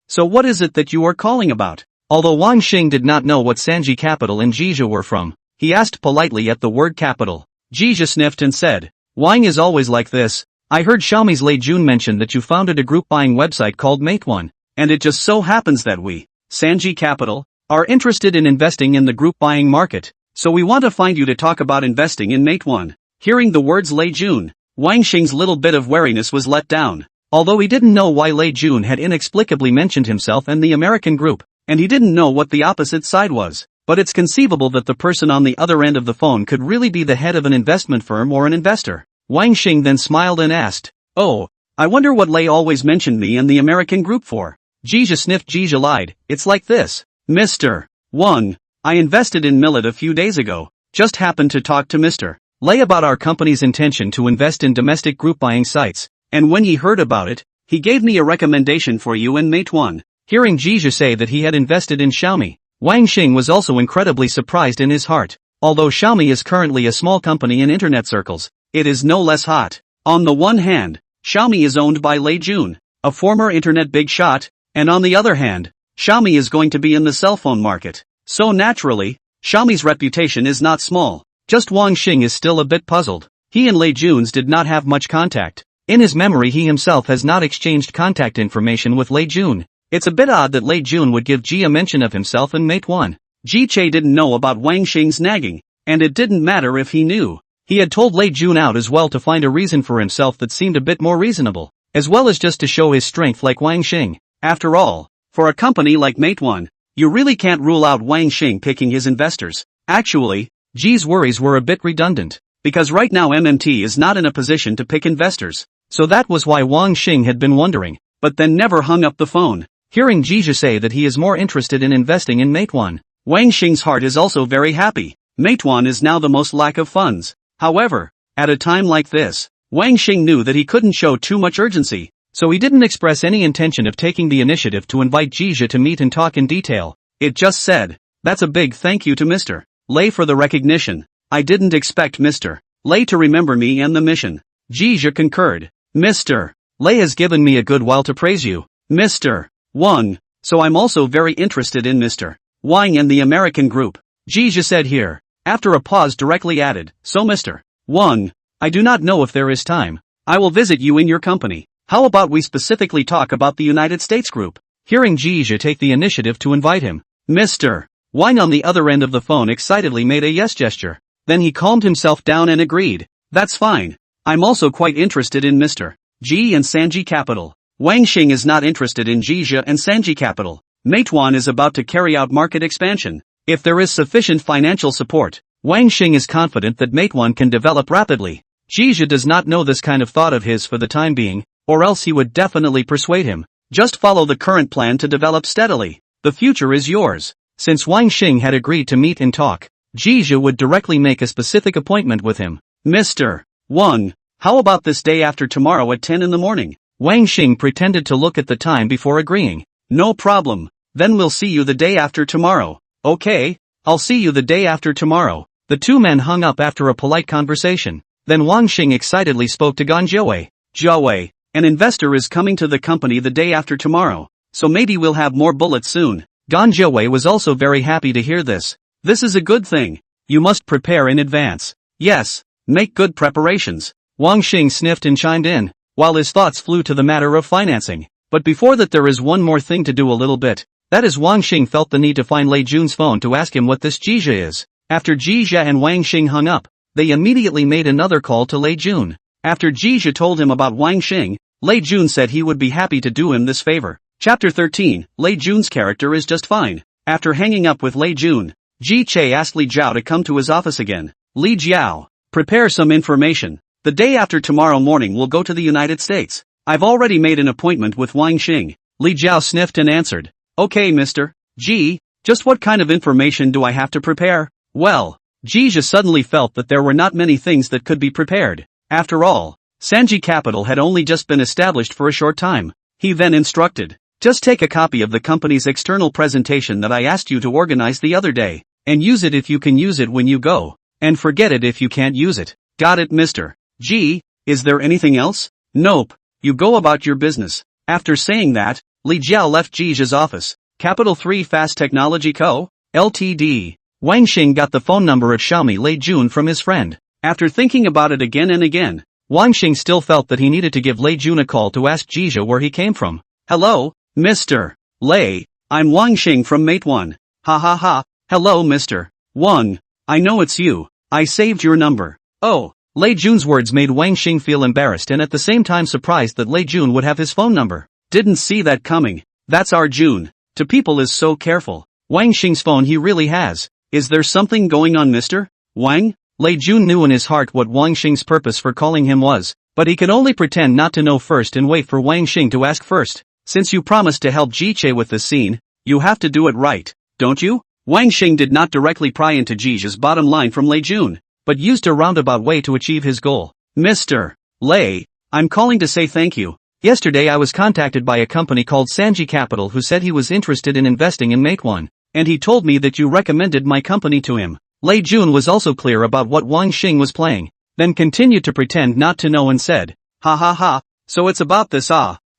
so what is it that you are calling about?" Although Wang Xing did not know what Sanji Capital and Ji Che were from, he asked politely at the word capital. Ji Che sniffed and said, "Wang is always like this. I heard Xiaomi's Lei Jun mention that you founded a group buying website called Meituan, and it just so happens that we, Sanji Capital, are interested in investing in the group buying market, so we want to find you to talk about investing in Meituan." Hearing the words Lei Jun, Wang Xing's little bit of wariness was let down. Although he didn't know why Lei Jun had inexplicably mentioned himself and the American Group, and he didn't know what the opposite side was, but it's conceivable that the person on the other end of the phone could really be the head of an investment firm or an investor. Wang Xing then smiled and asked, "Oh, I wonder what Lei always mentioned me and the American Group for." Ji Che sniffed. Ji Che lied, "It's like this. Mr. Wang, I invested in Millet a few days ago, just happened to talk to Mr. Lei about our company's intention to invest in domestic group buying sites, and when he heard about it, he gave me a recommendation for you and Meituan." Hearing Ji Che say that he had invested in Xiaomi, Wang Xing was also incredibly surprised in his heart. Although Xiaomi is currently a small company in internet circles, it is no less hot. On the one hand, Xiaomi is owned by Lei Jun, a former internet big shot, and on the other hand, Xiaomi is going to be in the cell phone market. So naturally, Xiaomi's reputation is not small. Just Wang Xing is still a bit puzzled. He and Lei Jun's did not have much contact. In his memory he himself has not exchanged contact information with Lei Jun. It's a bit odd that Lei Jun would give Ji a mention of himself and Meituan. Ji Che didn't know about Wang Xing's nagging, and it didn't matter if he knew. He had told Lei Jun out as well to find a reason for himself that seemed a bit more reasonable, as well as just to show his strength like Wang Xing. After all, for a company like Meituan, you really can't rule out Wang Xing picking his investors. Actually, Ji's worries were a bit redundant, because right now MMT is not in a position to pick investors, so that was why Wang Xing had been wondering, but then never hung up the phone. Hearing Ji Che say that he is more interested in investing in Meituan, Wang Xing's heart is also very happy. Meituan is now the most lack of funds. However, at a time like this, Wang Xing knew that he couldn't show too much urgency, so he didn't express any intention of taking the initiative to invite Ji Che to meet and talk in detail. It just said, "That's a big thank you to Mr. Lei for the recognition. I didn't expect Mr. Lei to remember me and the mission." Ji Che concurred. "Mr. Lei has given me a good while to praise you, Mr. Wang, so I'm also very interested in Mr. Wang and the American Group." Ji Che said here, after a pause directly added, "So Mr. Wang, I do not know if there is time. I will visit you in your company. How about we specifically talk about the United States Group?" Hearing Ji Che take the initiative to invite him, Mr. Wang on the other end of the phone excitedly made a yes gesture. Then he calmed himself down and agreed, "That's fine. I'm also quite interested in Mr. Ji and Sanji Capital." Wang Xing is not interested in Ji Che and Sanji Capital, Meituan is about to carry out market expansion. If there is sufficient financial support, Wang Xing is confident that Meituan can develop rapidly. Jizha does not know this kind of thought of his for the time being, or else he would definitely persuade him. Just follow the current plan to develop steadily. The future is yours. Since Wang Xing had agreed to meet and talk, Jizha would directly make a specific appointment with him. Mr. Wang, how about this day after tomorrow at 10 in the morning? Wang Xing pretended to look at the time before agreeing. No problem. Then we'll see you the day after tomorrow. Okay, I'll see you the day after tomorrow. The two men hung up after a polite conversation. Then Wang Xing excitedly spoke to Gan Jiawei. Jiawei, an investor is coming to the company the day after tomorrow, so maybe we'll have more bullets soon. Gan Jiawei was also very happy to hear this. This is a good thing. You must prepare in advance. Yes, make good preparations. Wang Xing sniffed and chimed in, while his thoughts flew to the matter of financing. But before that there is one more thing to do a little bit. That is Wang Xing felt the need to find Lei Jun's phone to ask him what this Jizha is. After Jizha and Wang Xing hung up, they immediately made another call to Lei Jun. After Jizha told him about Wang Xing, Lei Jun said he would be happy to do him this favor. Chapter 13, Lei Jun's character is just fine. After hanging up with Lei Jun, Ji Che asked Li Jiao to come to his office again. Li Jiao, prepare some information. The day after tomorrow morning we'll go to the United States. I've already made an appointment with Wang Xing. Li Jiao sniffed and answered. Okay Mr. Ji, just what kind of information do I have to prepare? Well, Jizha suddenly felt that there were not many things that could be prepared. After all, Sanji Capital had only just been established for a short time. He then instructed, just take a copy of the company's external presentation that I asked you to organize the other day, and use it if you can use it when you go, and forget it if you can't use it. Got it Mr. Ji, is there anything else? Nope, you go about your business. After saying that, Li Jiao left Jizha's office. Capital 3 Fast Technology Co., Ltd. Wang Xing got the phone number of Xiaomi Lei Jun from his friend. After thinking about it again and again, Wang Xing still felt that he needed to give Lei Jun a call to ask Jizha where he came from. Hello, Mr. Lei, I'm Wang Xing from Meituan. Ha ha ha, hello Mr. Wang, I know it's you, I saved your number. Oh, Lei Jun's words made Wang Xing feel embarrassed and at the same time surprised that Lei Jun would have his phone number. Didn't see that coming. That's our Jun. To people is so careful. Wang Xing's phone he really has. Is there something going on Mr. Wang? Lei Jun knew in his heart what Wang Xing's purpose for calling him was, but he could only pretend not to know first and wait for Wang Xing to ask first. Since you promised to help Ji Che with this scene, you have to do it right, don't you? Wang Xing did not directly pry into Jizha's bottom line from Lei Jun, but used a roundabout way to achieve his goal. Mr. Lei, I'm calling to say thank you. Yesterday I was contacted by a company called Sanji Capital who said he was interested in investing in Meituan, and he told me that you recommended my company to him. Lei Jun was also clear about what Wang Xing was playing, then continued to pretend not to know and said, ha ha ha, so it's about this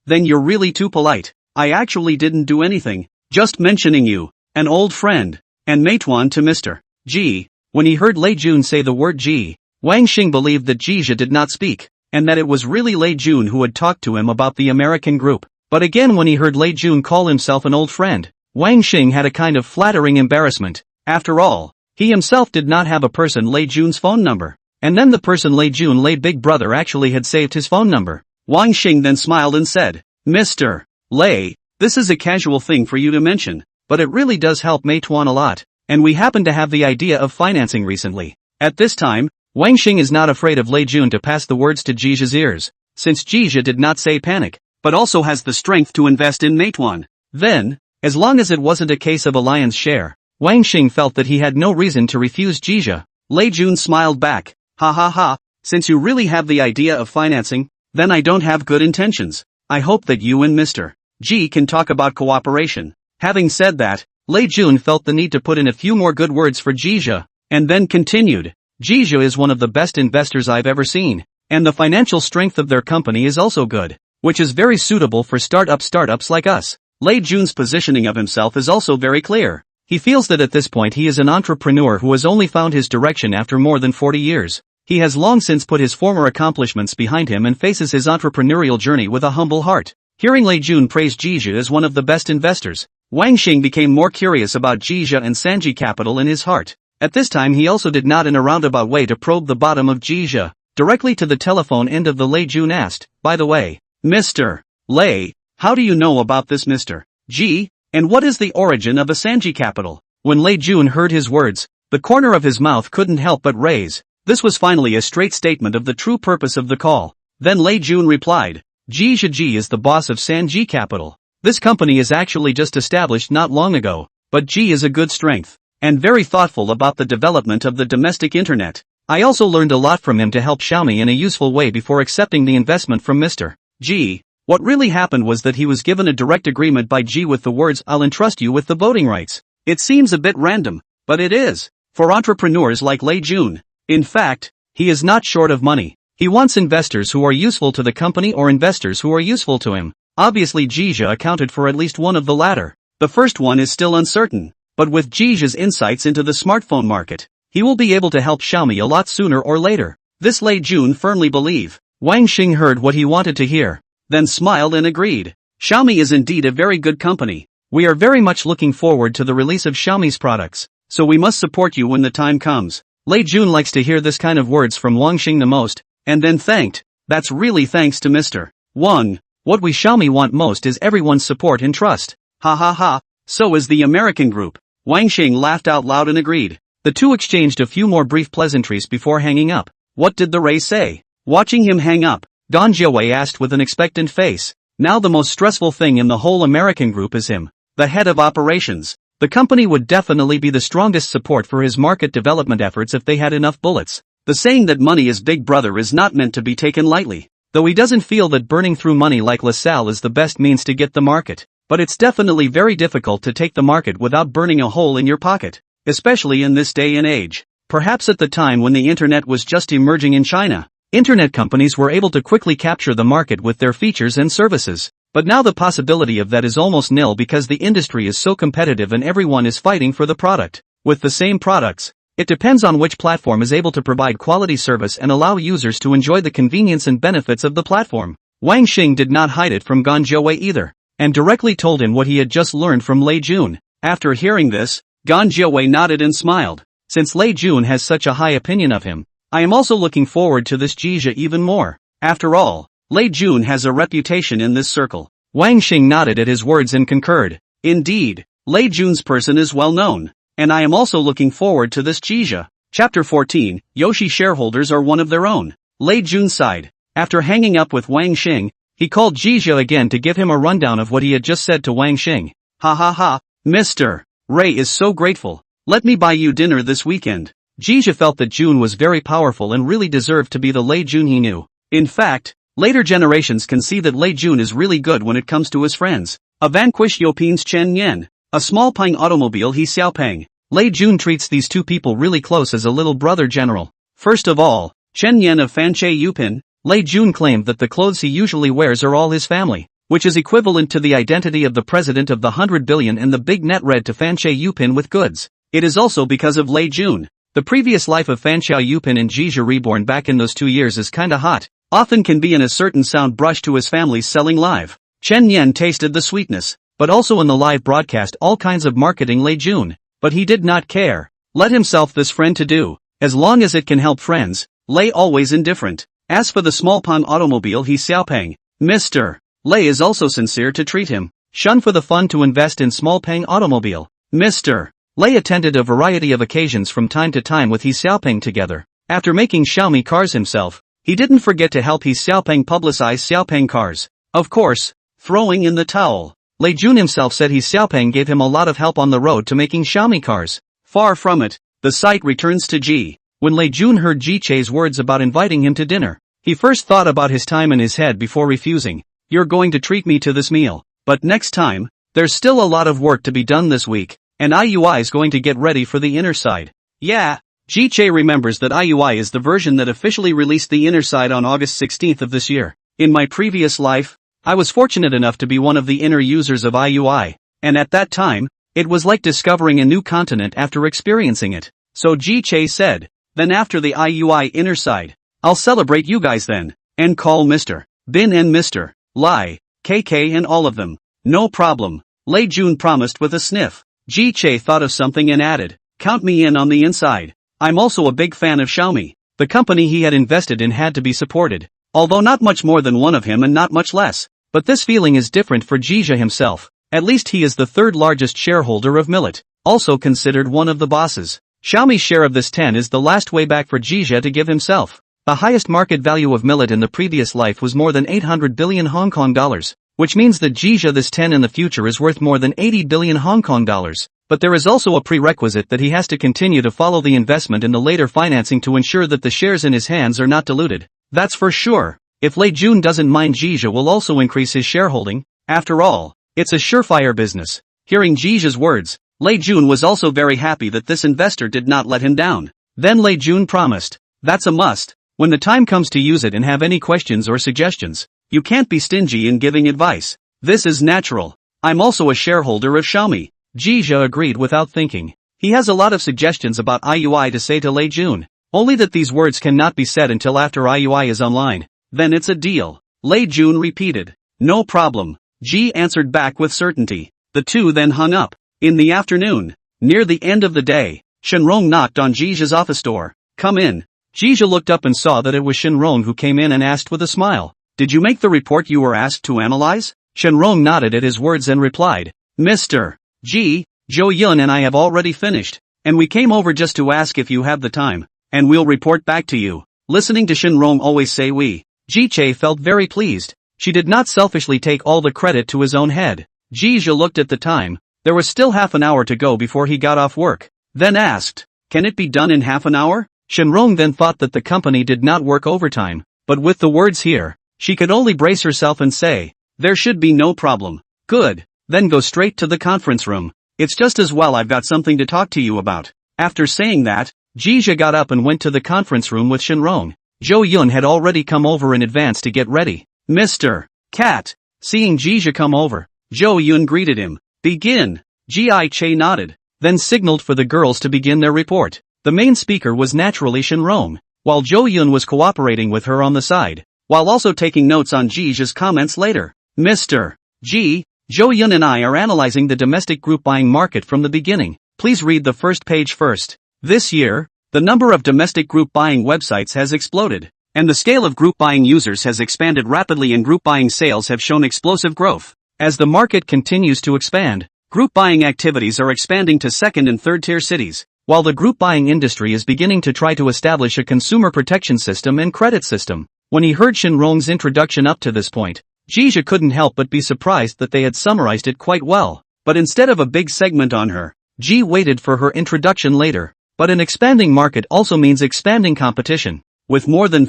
then you're really too polite. I actually didn't do anything, just mentioning you, an old friend, and Meituan to Mr. Ji. When he heard Lei Jun say the word Ji, Wang Xing believed that Jizha did not speak, and that it was really Lei Jun who had talked to him about the American group. But again when he heard Lei Jun call himself an old friend, Wang Xing had a kind of flattering embarrassment. After all, he himself did not have a person Lei Jun's phone number, and then the person Lei Jun Lei Big Brother actually had saved his phone number. Wang Xing then smiled and said, Mr. Lei, this is a casual thing for you to mention, but it really does help Meituan a lot, and we happen to have the idea of financing recently. At this time, Wang Xing is not afraid of Lei Jun to pass the words to Jizha's ears, since Jizha did not say panic, but also has the strength to invest in Meituan. Then, as long as it wasn't a case of a lion's share, Wang Xing felt that he had no reason to refuse Jizha. Lei Jun smiled back, ha ha ha, since you really have the idea of financing, then I don't have good intentions. I hope that you and Mr. Ji can talk about cooperation. Having said that, Lei Jun felt the need to put in a few more good words for Jizha, and then continued, Jizha is one of the best investors I've ever seen, and the financial strength of their company is also good, which is very suitable for startups like us. Lei Jun's positioning of himself is also very clear. He feels that at this point he is an entrepreneur who has only found his direction after more than 40 years. He has long since put his former accomplishments behind him and faces his entrepreneurial journey with a humble heart. Hearing Lei Jun praise Jizha as one of the best investors, Wang Xing became more curious about Jizha and Sanji Capital in his heart. At this time he also did not in a roundabout way to probe the bottom of Jizha. Directly to the telephone end of the Lei Jun asked, by the way, Mr. Lei, how do you know about this Mr. Ji? And what is the origin of a Sanji Capital? When Lei Jun heard his words, the corner of his mouth couldn't help but raise. This was finally a straight statement of the true purpose of the call. Then Lei Jun replied, Ji Ji is the boss of Sanji Capital. This company is actually just established not long ago, but Ji is a good strength, and very thoughtful about the development of the domestic internet. I also learned a lot from him to help Xiaomi in a useful way before accepting the investment from Mr. Ji. What really happened was that he was given a direct agreement by Ji with the words, I'll entrust you with the voting rights. It seems a bit random, but it is, for entrepreneurs like Lei Jun. In fact, he is not short of money. He wants investors who are useful to the company or investors who are useful to him. Obviously Jija accounted for at least one of the latter. The first one is still uncertain, but with Jija's insights into the smartphone market, he will be able to help Xiaomi a lot sooner or later. This Lei Jun firmly believe. Wang Xing heard what he wanted to hear, then smiled and agreed. Xiaomi is indeed a very good company. We are very much looking forward to the release of Xiaomi's products, so we must support you when the time comes. Lei Jun likes to hear this kind of words from Wang Xing the most, and then thanked. That's really thanks to Mr. Wang. What we Xiaomi want most is everyone's support and trust. Ha ha ha, so is the American Group. Wang Xing laughed out loud and agreed. The two exchanged a few more brief pleasantries before hanging up. What did the Ray say? Watching him hang up, Don Jiawei asked with an expectant face. Now the most stressful thing in the whole American Group is him, the head of operations. The company would definitely be the strongest support for his market development efforts if they had enough bullets. The saying that money is big brother is not meant to be taken lightly. Though he doesn't feel that burning through money like LaSalle is the best means to get the market. But it's definitely very difficult to take the market without burning a hole in your pocket. Especially in this day and age. Perhaps at the time when the internet was just emerging in China, internet companies were able to quickly capture the market with their features and services. But now the possibility of that is almost nil because the industry is so competitive and everyone is fighting for the product. With the same products, it depends on which platform is able to provide quality service and allow users to enjoy the convenience and benefits of the platform. Wang Xing did not hide it from Gan Jiawei either, and directly told him what he had just learned from Lei Jun. After hearing this, Gan Jiawei nodded and smiled. Since Lei Jun has such a high opinion of him, I am also looking forward to this Jija even more. After all, Lei Jun has a reputation in this circle. Wang Xing nodded at his words and concurred. Indeed, Lei Jun's person is well known, and I am also looking forward to this Jija. Chapter 14, Yoshi shareholders are one of their own. Lei Jun sighed. After hanging up with Wang Xing, he called Jija again to give him a rundown of what he had just said to Wang Xing. Ha ha ha, Mr. Ray is so grateful. Let me buy you dinner this weekend. Jija felt that Jun was very powerful and really deserved to be the Lei Jun he knew. In fact, later generations can see that Lei Jun is really good when it comes to his friends. A vanquished Yopin's Chen Yen, a small pine automobile he Xiaopeng. Lei Jun treats these two people really close as a little brother general. First of all, Chen Yen of Fanche Yupin, Lei Jun claimed that the clothes he usually wears are all his family, which is equivalent to the identity of the president of the 100 billion and the big net read to Fanche Yupin with goods. It is also because of Lei Jun. The previous life of Fanche Yupin and Jija Reborn back in those 2 years is kinda hot, often can be in a certain sound brush to his family's selling live. Chen Yen tasted the sweetness, but also in the live broadcast all kinds of marketing Lei Jun, but he did not care. Let himself this friend to do, as long as it can help friends, Lei always indifferent. As for the small palm automobile he Xiaopeng, Mr. Lei is also sincere to treat him, shun for the fun to invest in small pang automobile. Mr. Lei attended a variety of occasions from time to time with He Xiaopeng together. After making Xiaomi cars himself, he didn't forget to help He Xiaopeng publicize Xiaopeng cars. Of course, throwing in the towel. Lei Jun himself said He Xiaopeng gave him a lot of help on the road to making Xiaomi cars. Far from it, the site returns to Ji. When Lei Jun heard Ji Che's words about inviting him to dinner, he first thought about his time in his head before refusing. You're going to treat me to this meal, but next time, there's still a lot of work to be done this week, and MIUI is going to get ready for the inner side. Yeah, Ji Che remembers that MIUI is the version that officially released the inner side on August 16th of this year. In my previous life, I was fortunate enough to be one of the inner users of MIUI, and at that time, it was like discovering a new continent after experiencing it. So Ji Che said, then after the MIUI inner side, I'll celebrate you guys then, and call Mr. Bin and Mr. Lai, KK and all of them. No problem, Lei Jun promised with a sniff. Ji Che thought of something and added, count me in on the inside. I'm also a big fan of Xiaomi. The company he had invested in had to be supported, although not much more than one of him and not much less. But this feeling is different for Jija himself, At least he is the third largest shareholder of Millet, also considered one of the bosses. Xiaomi's share of this 10 is the last way back for Jia to give himself. The highest market value of Millet in the previous life was more than 800 billion Hong Kong dollars, which means that Jia this 10 in the future is worth more than 80 billion Hong Kong dollars. But there is also a prerequisite that he has to continue to follow the investment in the later financing to ensure that the shares in his hands are not diluted. That's for sure. If Lei Jun doesn't mind, Jia will also increase his shareholding. After all, it's a surefire business. Hearing Jia's words, Lei Jun was also very happy that this investor did not let him down. Then Lei Jun promised, "That's a must. When the time comes to use it and have any questions or suggestions, you can't be stingy in giving advice. This is natural. I'm also a shareholder of Xiaomi." Jia agreed without thinking. He has a lot of suggestions about MIUI to say to Lei Jun, only that these words cannot be said until after MIUI is online. Then it's a deal. Lei Jun repeated. "No problem." Ji answered back with certainty. The two then hung up. In the afternoon, near the end of the day, Shenrong knocked on Ji's office door. "Come in." Jia looked up and saw that it was Shenrong who came in and asked with a smile, "Did you make the report you were asked to analyze?" Shenrong nodded at his words and replied, "Mr. Ji, Zhou Yun and I have already finished, and we came over just to ask if you have the time, and we'll report back to you." Listening to Shenrong always say we, Ji felt very pleased. She did not selfishly take all the credit to his own head. Jia looked at the time. There was still half an hour to go before he got off work. Then asked, "Can it be done in half an hour?" Shenrong then thought that the company did not work overtime, but with the words here, she could only brace herself and say, "There should be no problem." "Good. Then go straight to the conference room. It's just as well I've got something to talk to you about." After saying that, Jia got up and went to the conference room with Shenrong. Zhou Yun had already come over in advance to get ready. "Mr. Cat." Seeing Jia come over, Zhou Yun greeted him. "Begin." Ji nodded, then signaled for the girls to begin their report. The main speaker was naturally Shenrong, while Zhou Yun was cooperating with her on the side, while also taking notes on Ji's comments later. "Mr. Ji, Zhou Yun and I are analyzing the domestic group buying market from the beginning. Please read the first page first. This year, the number of domestic group buying websites has exploded, and the scale of group buying users has expanded rapidly, and group buying sales have shown explosive growth. As the market continues to expand, group buying activities are expanding to second and third tier cities, while the group buying industry is beginning to try to establish a consumer protection system and credit system." When he heard Shenrong's introduction up to this point, Jia couldn't help but be surprised that they had summarized it quite well. But instead of a big segment on her, Ji waited for her introduction later. But an expanding market also means expanding competition. With more than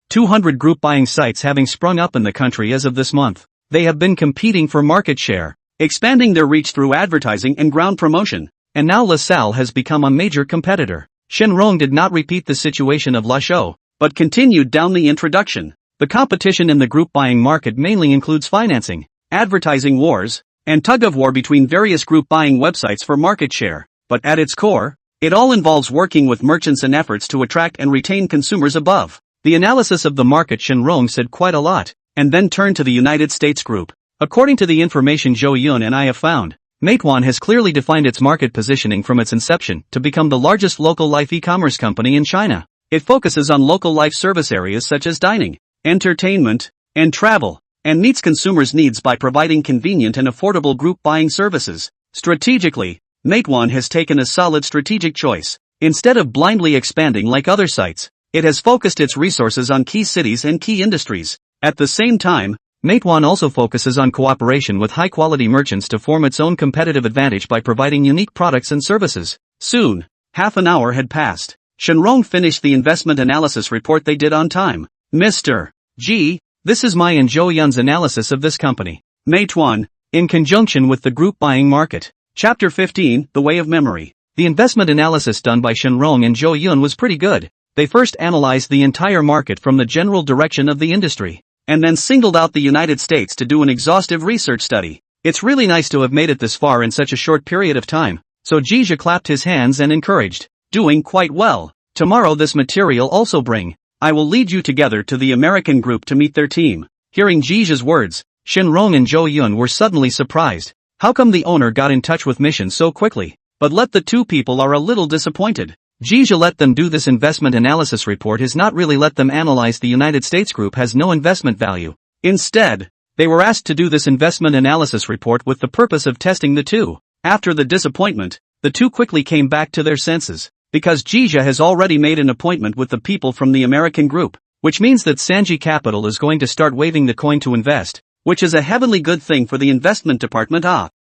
200 group buying sites having sprung up in the country as of this month, they have been competing for market share, expanding their reach through advertising and ground promotion. And now LaSalle has become a major competitor. Shenrong did not repeat the situation of La Show, but continued down the introduction. The competition in the group buying market mainly includes financing, advertising wars, and tug-of-war between various group buying websites for market share. But at its core, it all involves working with merchants and efforts to attract and retain consumers above. The analysis of the market, Shenrong said quite a lot, and then turned to the United States group. According to the information Zhou Yun and I have found, Meituan has clearly defined its market positioning from its inception to become the largest local life e-commerce company in China. It focuses on local life service areas such as dining, entertainment, and travel, and meets consumers' needs by providing convenient and affordable group buying services. Strategically, Meituan has taken a solid strategic choice. Instead of blindly expanding like other sites, it has focused its resources on key cities and key industries. At the same time, Meituan also focuses on cooperation with high-quality merchants to form its own competitive advantage by providing unique products and services. Soon, half an hour had passed. Shenrong finished the investment analysis report they did on time. "Mr. Ji, this is my and Zhou Yun's analysis of this company, Meituan, in conjunction with the group buying market." Chapter 15, The Way of Memory. The investment analysis done by Shenrong and Zhou Yun was pretty good. They first analyzed the entire market from the general direction of the industry, and then singled out the United States to do an exhaustive research study. It's really nice to have made it this far in such a short period of time. So Jia clapped his hands and encouraged, "Doing quite well. Tomorrow this material also bring. I will lead you together to the American group to meet their team." Hearing Ji's words, Shenrong and Zhou Yun were suddenly surprised. How come the owner got in touch with Mission so quickly? But let the two people are a little disappointed. Jia let them do this investment analysis report is not really let them analyze the United States group has no investment value. Instead, They were asked to do this investment analysis report with the purpose of testing the two. After the disappointment, the two quickly came back to their senses, because Jia has already made an appointment with the people from the American group, which means that Sanji Capital is going to start waving the coin to invest, which is a heavenly good thing for the investment department.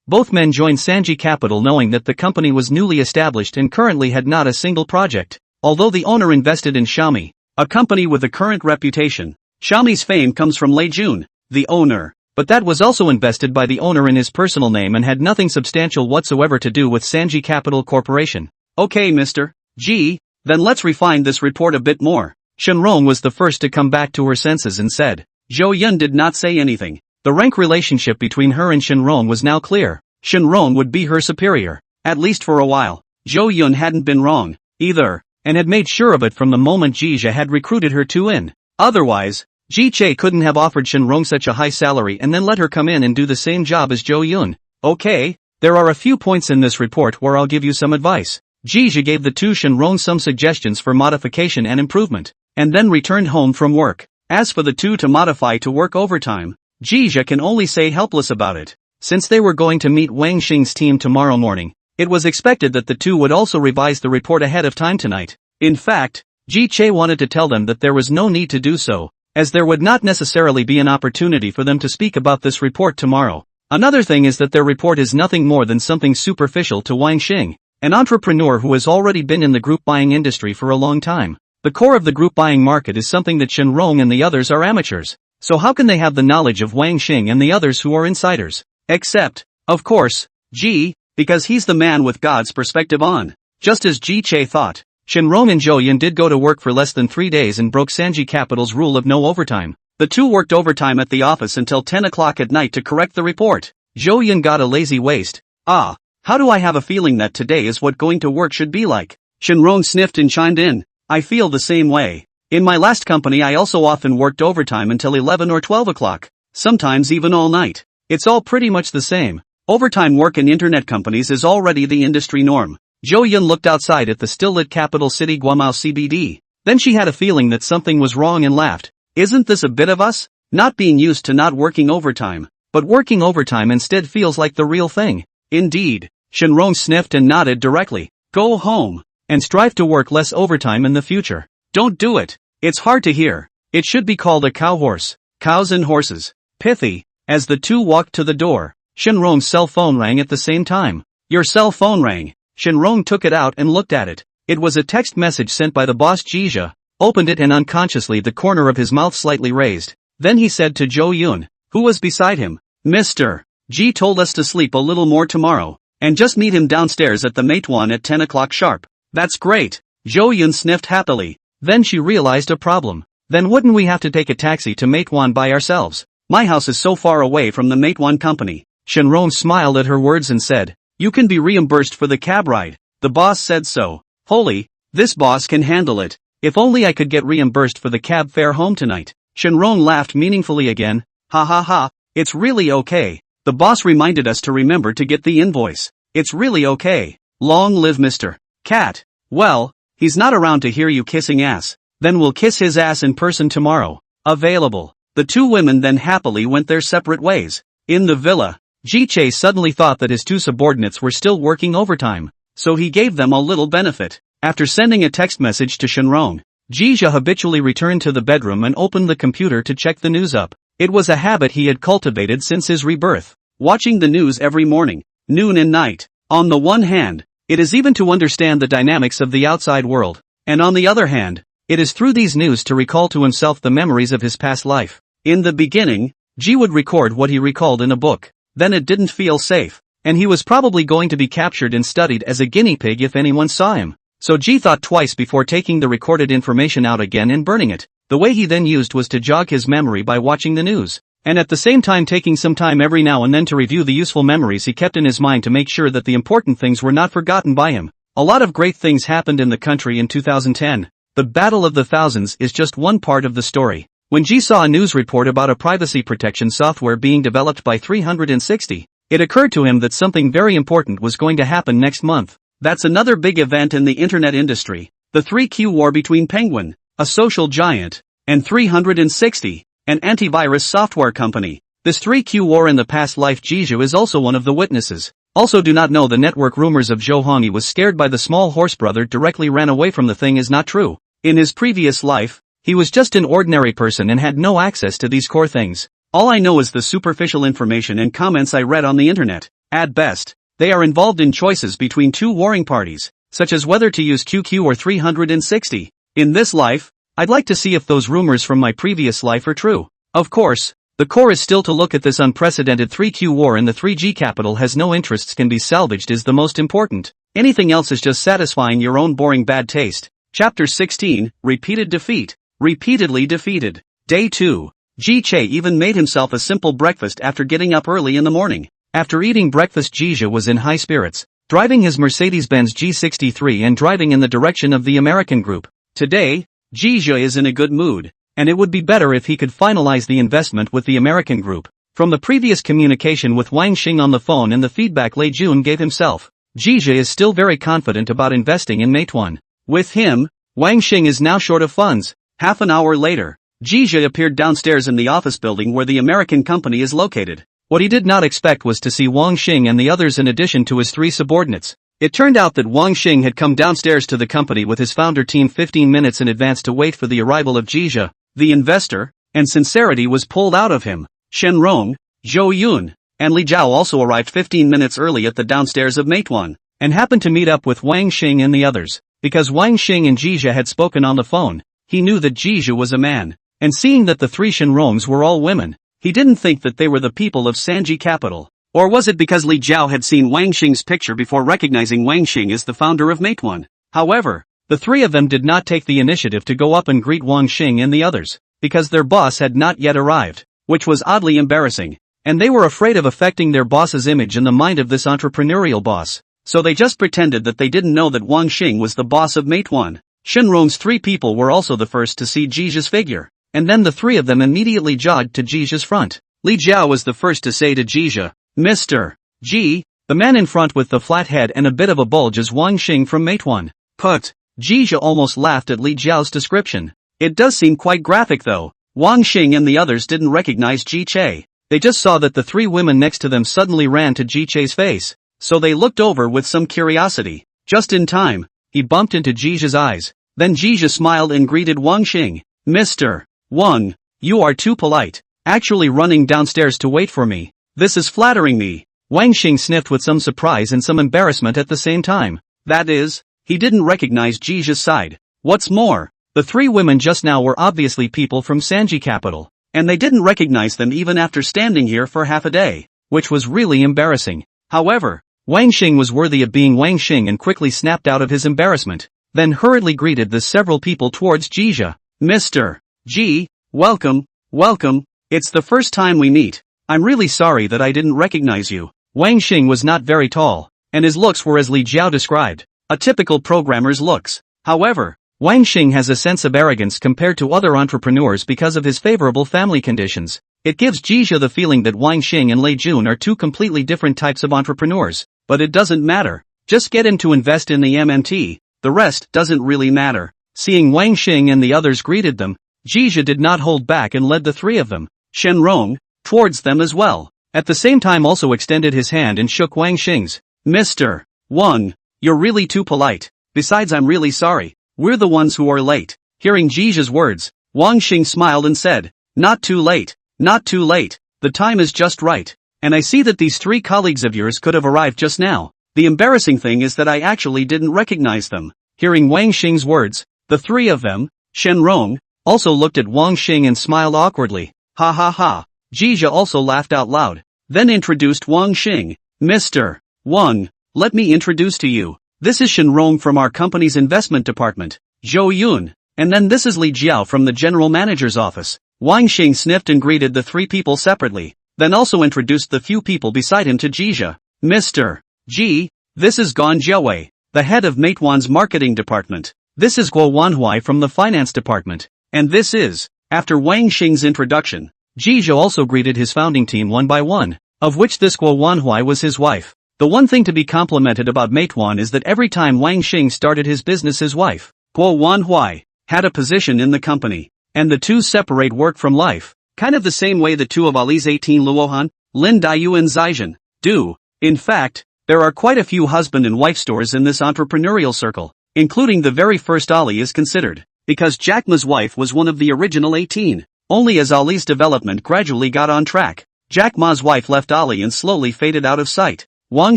Both men joined Sanji Capital knowing that the company was newly established and currently had not a single project. Although the owner invested in Xiaomi, a company with a current reputation, Xiaomi's fame comes from Lei Jun, the owner, but that was also invested by the owner in his personal name and had nothing substantial whatsoever to do with Sanji Capital Corporation. Okay, Mr. G, then let's refine this report a bit more. Shenrong was the first to come back to her senses and said. Zhou Yun did not say anything. The rank relationship between her and Shenrong was now clear. Shenrong would be her superior, at least for a while. Zhou Yun hadn't been wrong, either, and had made sure of it from the moment Jia had recruited her to in. Otherwise, Ji Che couldn't have offered Shenrong such a high salary and then let her come in and do the same job as Zhou Yun. Okay, there are a few points in this report where I'll give you some advice. Jia gave the two Shenrong some suggestions for modification and improvement, and then returned home from work. As for the two to modify to work overtime, Jia can only say helpless about it. Since they were going to meet Wang Xing's team tomorrow morning, it was expected that the two would also revise the report ahead of time tonight. In fact, Ji Che wanted to tell them that there was no need to do so, as there would not necessarily be an opportunity for them to speak about this report tomorrow. Another thing is that their report is nothing more than something superficial to Wang Xing, an entrepreneur who has already been in the group buying industry for a long time. The core of the group buying market is something that Shenrong and the others are amateurs, so how can they have the knowledge of Wang Xing and the others who are insiders? Except, of course, Ji, because he's the man with God's perspective on. Just as Ji Che thought, Shenrong and Zhou Yun did go to work for less than 3 days and broke Sanji Capital's rule of no overtime. The two worked overtime at the office until 10 o'clock at night to correct the report. Zhou Yun got a lazy waste. How do I have a feeling that today is what going to work should be like? Shenrong sniffed and chimed in. I feel the same way. In my last company I also often worked overtime until 11 or 12 o'clock, sometimes even all night. It's all pretty much the same. Overtime work in internet companies is already the industry norm. Zhou Yun looked outside at the still-lit capital city Guamao CBD. Then she had a feeling that something was wrong and laughed. Isn't this a bit of us? Not being used to not working overtime, but working overtime instead feels like the real thing. Indeed. Shenrong sniffed and nodded directly. Go home, and strive to work less overtime in the future. Don't do it. It's hard to hear. It should be called a cow horse. Cows and horses. Pithy. As the two walked to the door, Shenrong's cell phone rang at the same time. Your cell phone rang. Shenrong took it out and looked at it. It was a text message sent by the boss Jia, opened it and unconsciously the corner of his mouth slightly raised. Then he said to Zhou Yun, who was beside him, Mr. Ji told us to sleep a little more tomorrow, and just meet him downstairs at the Meituan at 10 o'clock sharp. That's great. Zhou Yun sniffed happily. Then she realized a problem. Then wouldn't we have to take a taxi to Meituan by ourselves? My house is so far away from the Meituan company. Shenrong smiled at her words and said, you can be reimbursed for the cab ride. The boss said so. Holy, this boss can handle it. If only I could get reimbursed for the cab fare home tonight. Shenrong laughed meaningfully again. Ha ha ha, it's really okay. The boss reminded us to remember to get the invoice. It's really okay. Long live Mr. Cat. Well, he's not around to hear you kissing ass. Then we'll kiss his ass in person tomorrow. Available. The two women then happily went their separate ways. In the villa, Ji Che suddenly thought that his two subordinates were still working overtime, so he gave them a little benefit. After sending a text message to Shenrong, Jia habitually returned to the bedroom and opened the computer to check the news up. It was a habit he had cultivated since his rebirth, watching the news every morning, noon and night. On the one hand, it is even to understand the dynamics of the outside world, and on the other hand, it is through these news to recall to himself the memories of his past life. In the beginning, Ji would record what he recalled in a book. Then it didn't feel safe, and he was probably going to be captured and studied as a guinea pig if anyone saw him. So Ji thought twice before taking the recorded information out again and burning it. The way he then used was to jog his memory by watching the news, and at the same time taking some time every now and then to review the useful memories he kept in his mind to make sure that the important things were not forgotten by him. A lot of great things happened in the country in 2010. The Battle of the Thousands is just one part of the story. When Ji saw a news report about a privacy protection software being developed by 360, it occurred to him that something very important was going to happen next month. That's another big event in the internet industry. The 3Q war between Penguin, a social giant, and 360, an antivirus software company. This 3Q war in the past life. Jizha is also one of the witnesses. Also do not know the network rumors of Zhou Hongyi was scared by the small horse brother directly ran away from the thing is not true. In his previous life, he was just an ordinary person and had no access to these core things. All I know is the superficial information and comments I read on the internet. At best, they are involved in choices between two warring parties, such as whether to use QQ or 360. In this life, I'd like to see if those rumors from my previous life are true. Of course, the core is still to look at this unprecedented 3Q war in the 3G capital has no interests can be salvaged is the most important. Anything else is just satisfying your own boring bad taste. Chapter 16, Repeated Defeat. Repeatedly defeated. Day 2. Ji Che even made himself a simple breakfast after getting up early in the morning. After eating breakfast, Jizha was in high spirits, driving his Mercedes-Benz G63 and driving in the direction of the American Group. Today, Jizha is in a good mood, and it would be better if he could finalize the investment with the American Group. From the previous communication with Wang Xing on the phone and the feedback Lei Jun gave himself, Jizha is still very confident about investing in Meituan. With him, Wang Xing is now short of funds. Half an hour later, Jizha appeared downstairs in the office building where the American company is located. What he did not expect was to see Wang Xing and the others in addition to his 3 subordinates. It turned out that Wang Xing had come downstairs to the company with his founder team 15 minutes in advance to wait for the arrival of Jizha, the investor, and sincerity was pulled out of him. Shen Rong, Zhou Yun, and Li Jiao also arrived 15 minutes early at the downstairs of Meituan, and happened to meet up with Wang Xing and the others. Because Wang Xing and Jizha had spoken on the phone, he knew that Jizha was a man, and seeing that the 3 Shenrongs were all women, he didn't think that they were the people of Sanji Capital. Or was it because Li Jiao had seen Wang Xing's picture before recognizing Wang Xing as the founder of Meituan? However, the 3 of them did not take the initiative to go up and greet Wang Xing and the others, because their boss had not yet arrived, which was oddly embarrassing, and they were afraid of affecting their boss's image in the mind of this entrepreneurial boss, so they just pretended that they didn't know that Wang Xing was the boss of Meituan. Shenrong's 3 people were also the first to see Jizha's figure, and then the 3 of them immediately jogged to Jizha's front. Li Jiao was the first to say to Jizha, "Mr. Ji." The man in front with the flat head and a bit of a bulge is Wang Xing from Meituan. Put. Jizha almost laughed at Li Jiao's description. It does seem quite graphic though. Wang Xing and the others didn't recognize Ji Che. They just saw that the 3 women next to them suddenly ran to Ji Che's face, so they looked over with some curiosity. Just in time, he bumped into Jizha's eyes. Then Jizha smiled and greeted Wang Xing. "Mr. Wang, you are too polite, actually running downstairs to wait for me. This is flattering me." Wang Xing sniffed with some surprise and some embarrassment at the same time. That is, he didn't recognize Jizha's side. What's more, the 3 women just now were obviously people from Sanji Capital, and they didn't recognize them even after standing here for half a day, which was really embarrassing. However, Wang Xing was worthy of being Wang Xing and quickly snapped out of his embarrassment, then hurriedly greeted the several people towards Jizha. "Mr. Ji, welcome, welcome, it's the first time we meet. I'm really sorry that I didn't recognize you." Wang Xing was not very tall, and his looks were as Li Jiao described, a typical programmer's looks. However, Wang Xing has a sense of arrogance compared to other entrepreneurs because of his favorable family conditions. It gives Jizha the feeling that Wang Xing and Lei Jun are 2 completely different types of entrepreneurs, but it doesn't matter. Just get him to invest in the MMT, the rest doesn't really matter. Seeing Wang Xing and the others greeted them, Jizha did not hold back and led the 3 of them, Shenrong, towards them as well. At the same time also extended his hand and shook Wang Xing's. "Mr. Wang, you're really too polite. Besides, I'm really sorry. We're the ones who are late." Hearing Jizha's words, Wang Xing smiled and said, "Not too late, not too late. The time is just right. And I see that these 3 colleagues of yours could have arrived just now. The embarrassing thing is that I actually didn't recognize them." Hearing Wang Xing's words, the 3 of them, Shenrong, also looked at Wang Xing and smiled awkwardly. Ha ha ha. Jizha also laughed out loud, then introduced Wang Xing. "Mr. Wang, let me introduce to you. This is Shenrong from our company's investment department, Zhou Yun, and then this is Li Jiao from the general manager's office." Wang Xing sniffed and greeted the 3 people separately, then also introduced the few people beside him to Jizha. "Mr. Ji, this is Gan Jiawei, the head of Meituan's marketing department. This is Guo Wanhui from the finance department. And this is..." After Wang Xing's introduction, Jizha also greeted his founding team one by one, of which this Guo Wanhui was his wife. The one thing to be complimented about Meituan is that every time Wang Xing started his business, his wife, Guo Wanhui, had a position in the company, and the two separate work from life. Kind of the same way the two of Ali's 18 Luohan, Lin Daiyu and Zhaijun, do. In fact, there are quite a few husband and wife stores in this entrepreneurial circle, including the very first Ali is considered, because Jack Ma's wife was one of the original 18. Only as Ali's development gradually got on track, Jack Ma's wife left Ali and slowly faded out of sight. Wang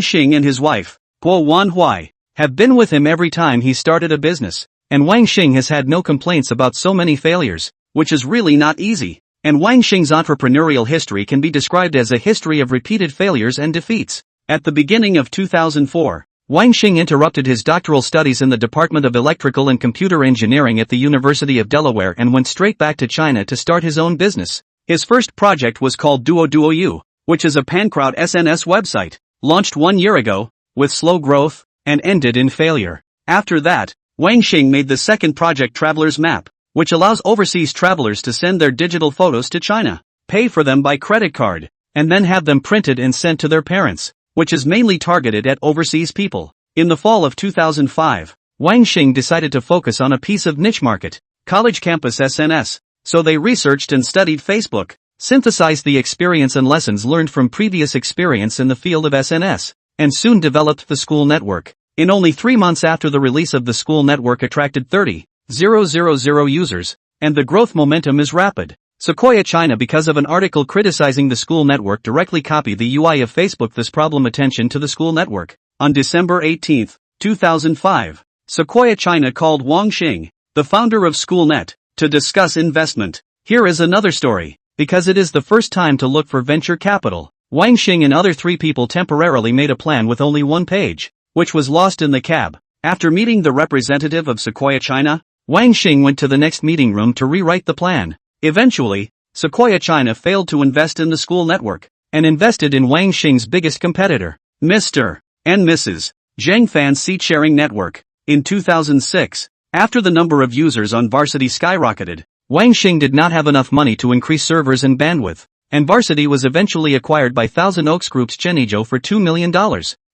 Xing and his wife, Guo Wanhui, have been with him every time he started a business, and Wang Xing has had no complaints about so many failures, which is really not easy. And Wang Xing's entrepreneurial history can be described as a history of repeated failures and defeats. At the beginning of 2004, Wang Xing interrupted his doctoral studies in the Department of Electrical and Computer Engineering at the University of Delaware and went straight back to China to start his own business. His first project was called Duo, which is a pan-crowd SNS website, launched 1 year ago, with slow growth, and ended in failure. After that, Wang Xing made the second project Traveler's Map, which allows overseas travelers to send their digital photos to China, pay for them by credit card, and then have them printed and sent to their parents, which is mainly targeted at overseas people. In the fall of 2005, Wang Xing decided to focus on a piece of niche market, college campus SNS, so they researched and studied Facebook, synthesized the experience and lessons learned from previous experience in the field of SNS, and soon developed the school network. In only 3 months after the release of the school network attracted 30,000 users, and the growth momentum is rapid. Sequoia China, because of an article criticizing the school network, directly copied the UI of Facebook. This problem attention to the school network. On December 18, 2005, Sequoia China called Wang Xing, the founder of SchoolNet, to discuss investment. Here is another story. Because it is the first time to look for venture capital, Wang Xing and other 3 people temporarily made a plan with only 1 page, which was lost in the cab. After meeting the representative of Sequoia China, Wang Xing went to the next meeting room to rewrite the plan. Eventually, Sequoia China failed to invest in the school network, and invested in Wang Xing's biggest competitor, Mr. and Mrs. Zheng Fan's seat-sharing network. In 2006, after the number of users on Varsity skyrocketed, Wang Xing did not have enough money to increase servers and bandwidth, and Varsity was eventually acquired by Thousand Oaks Group's Chenijo for $2 million.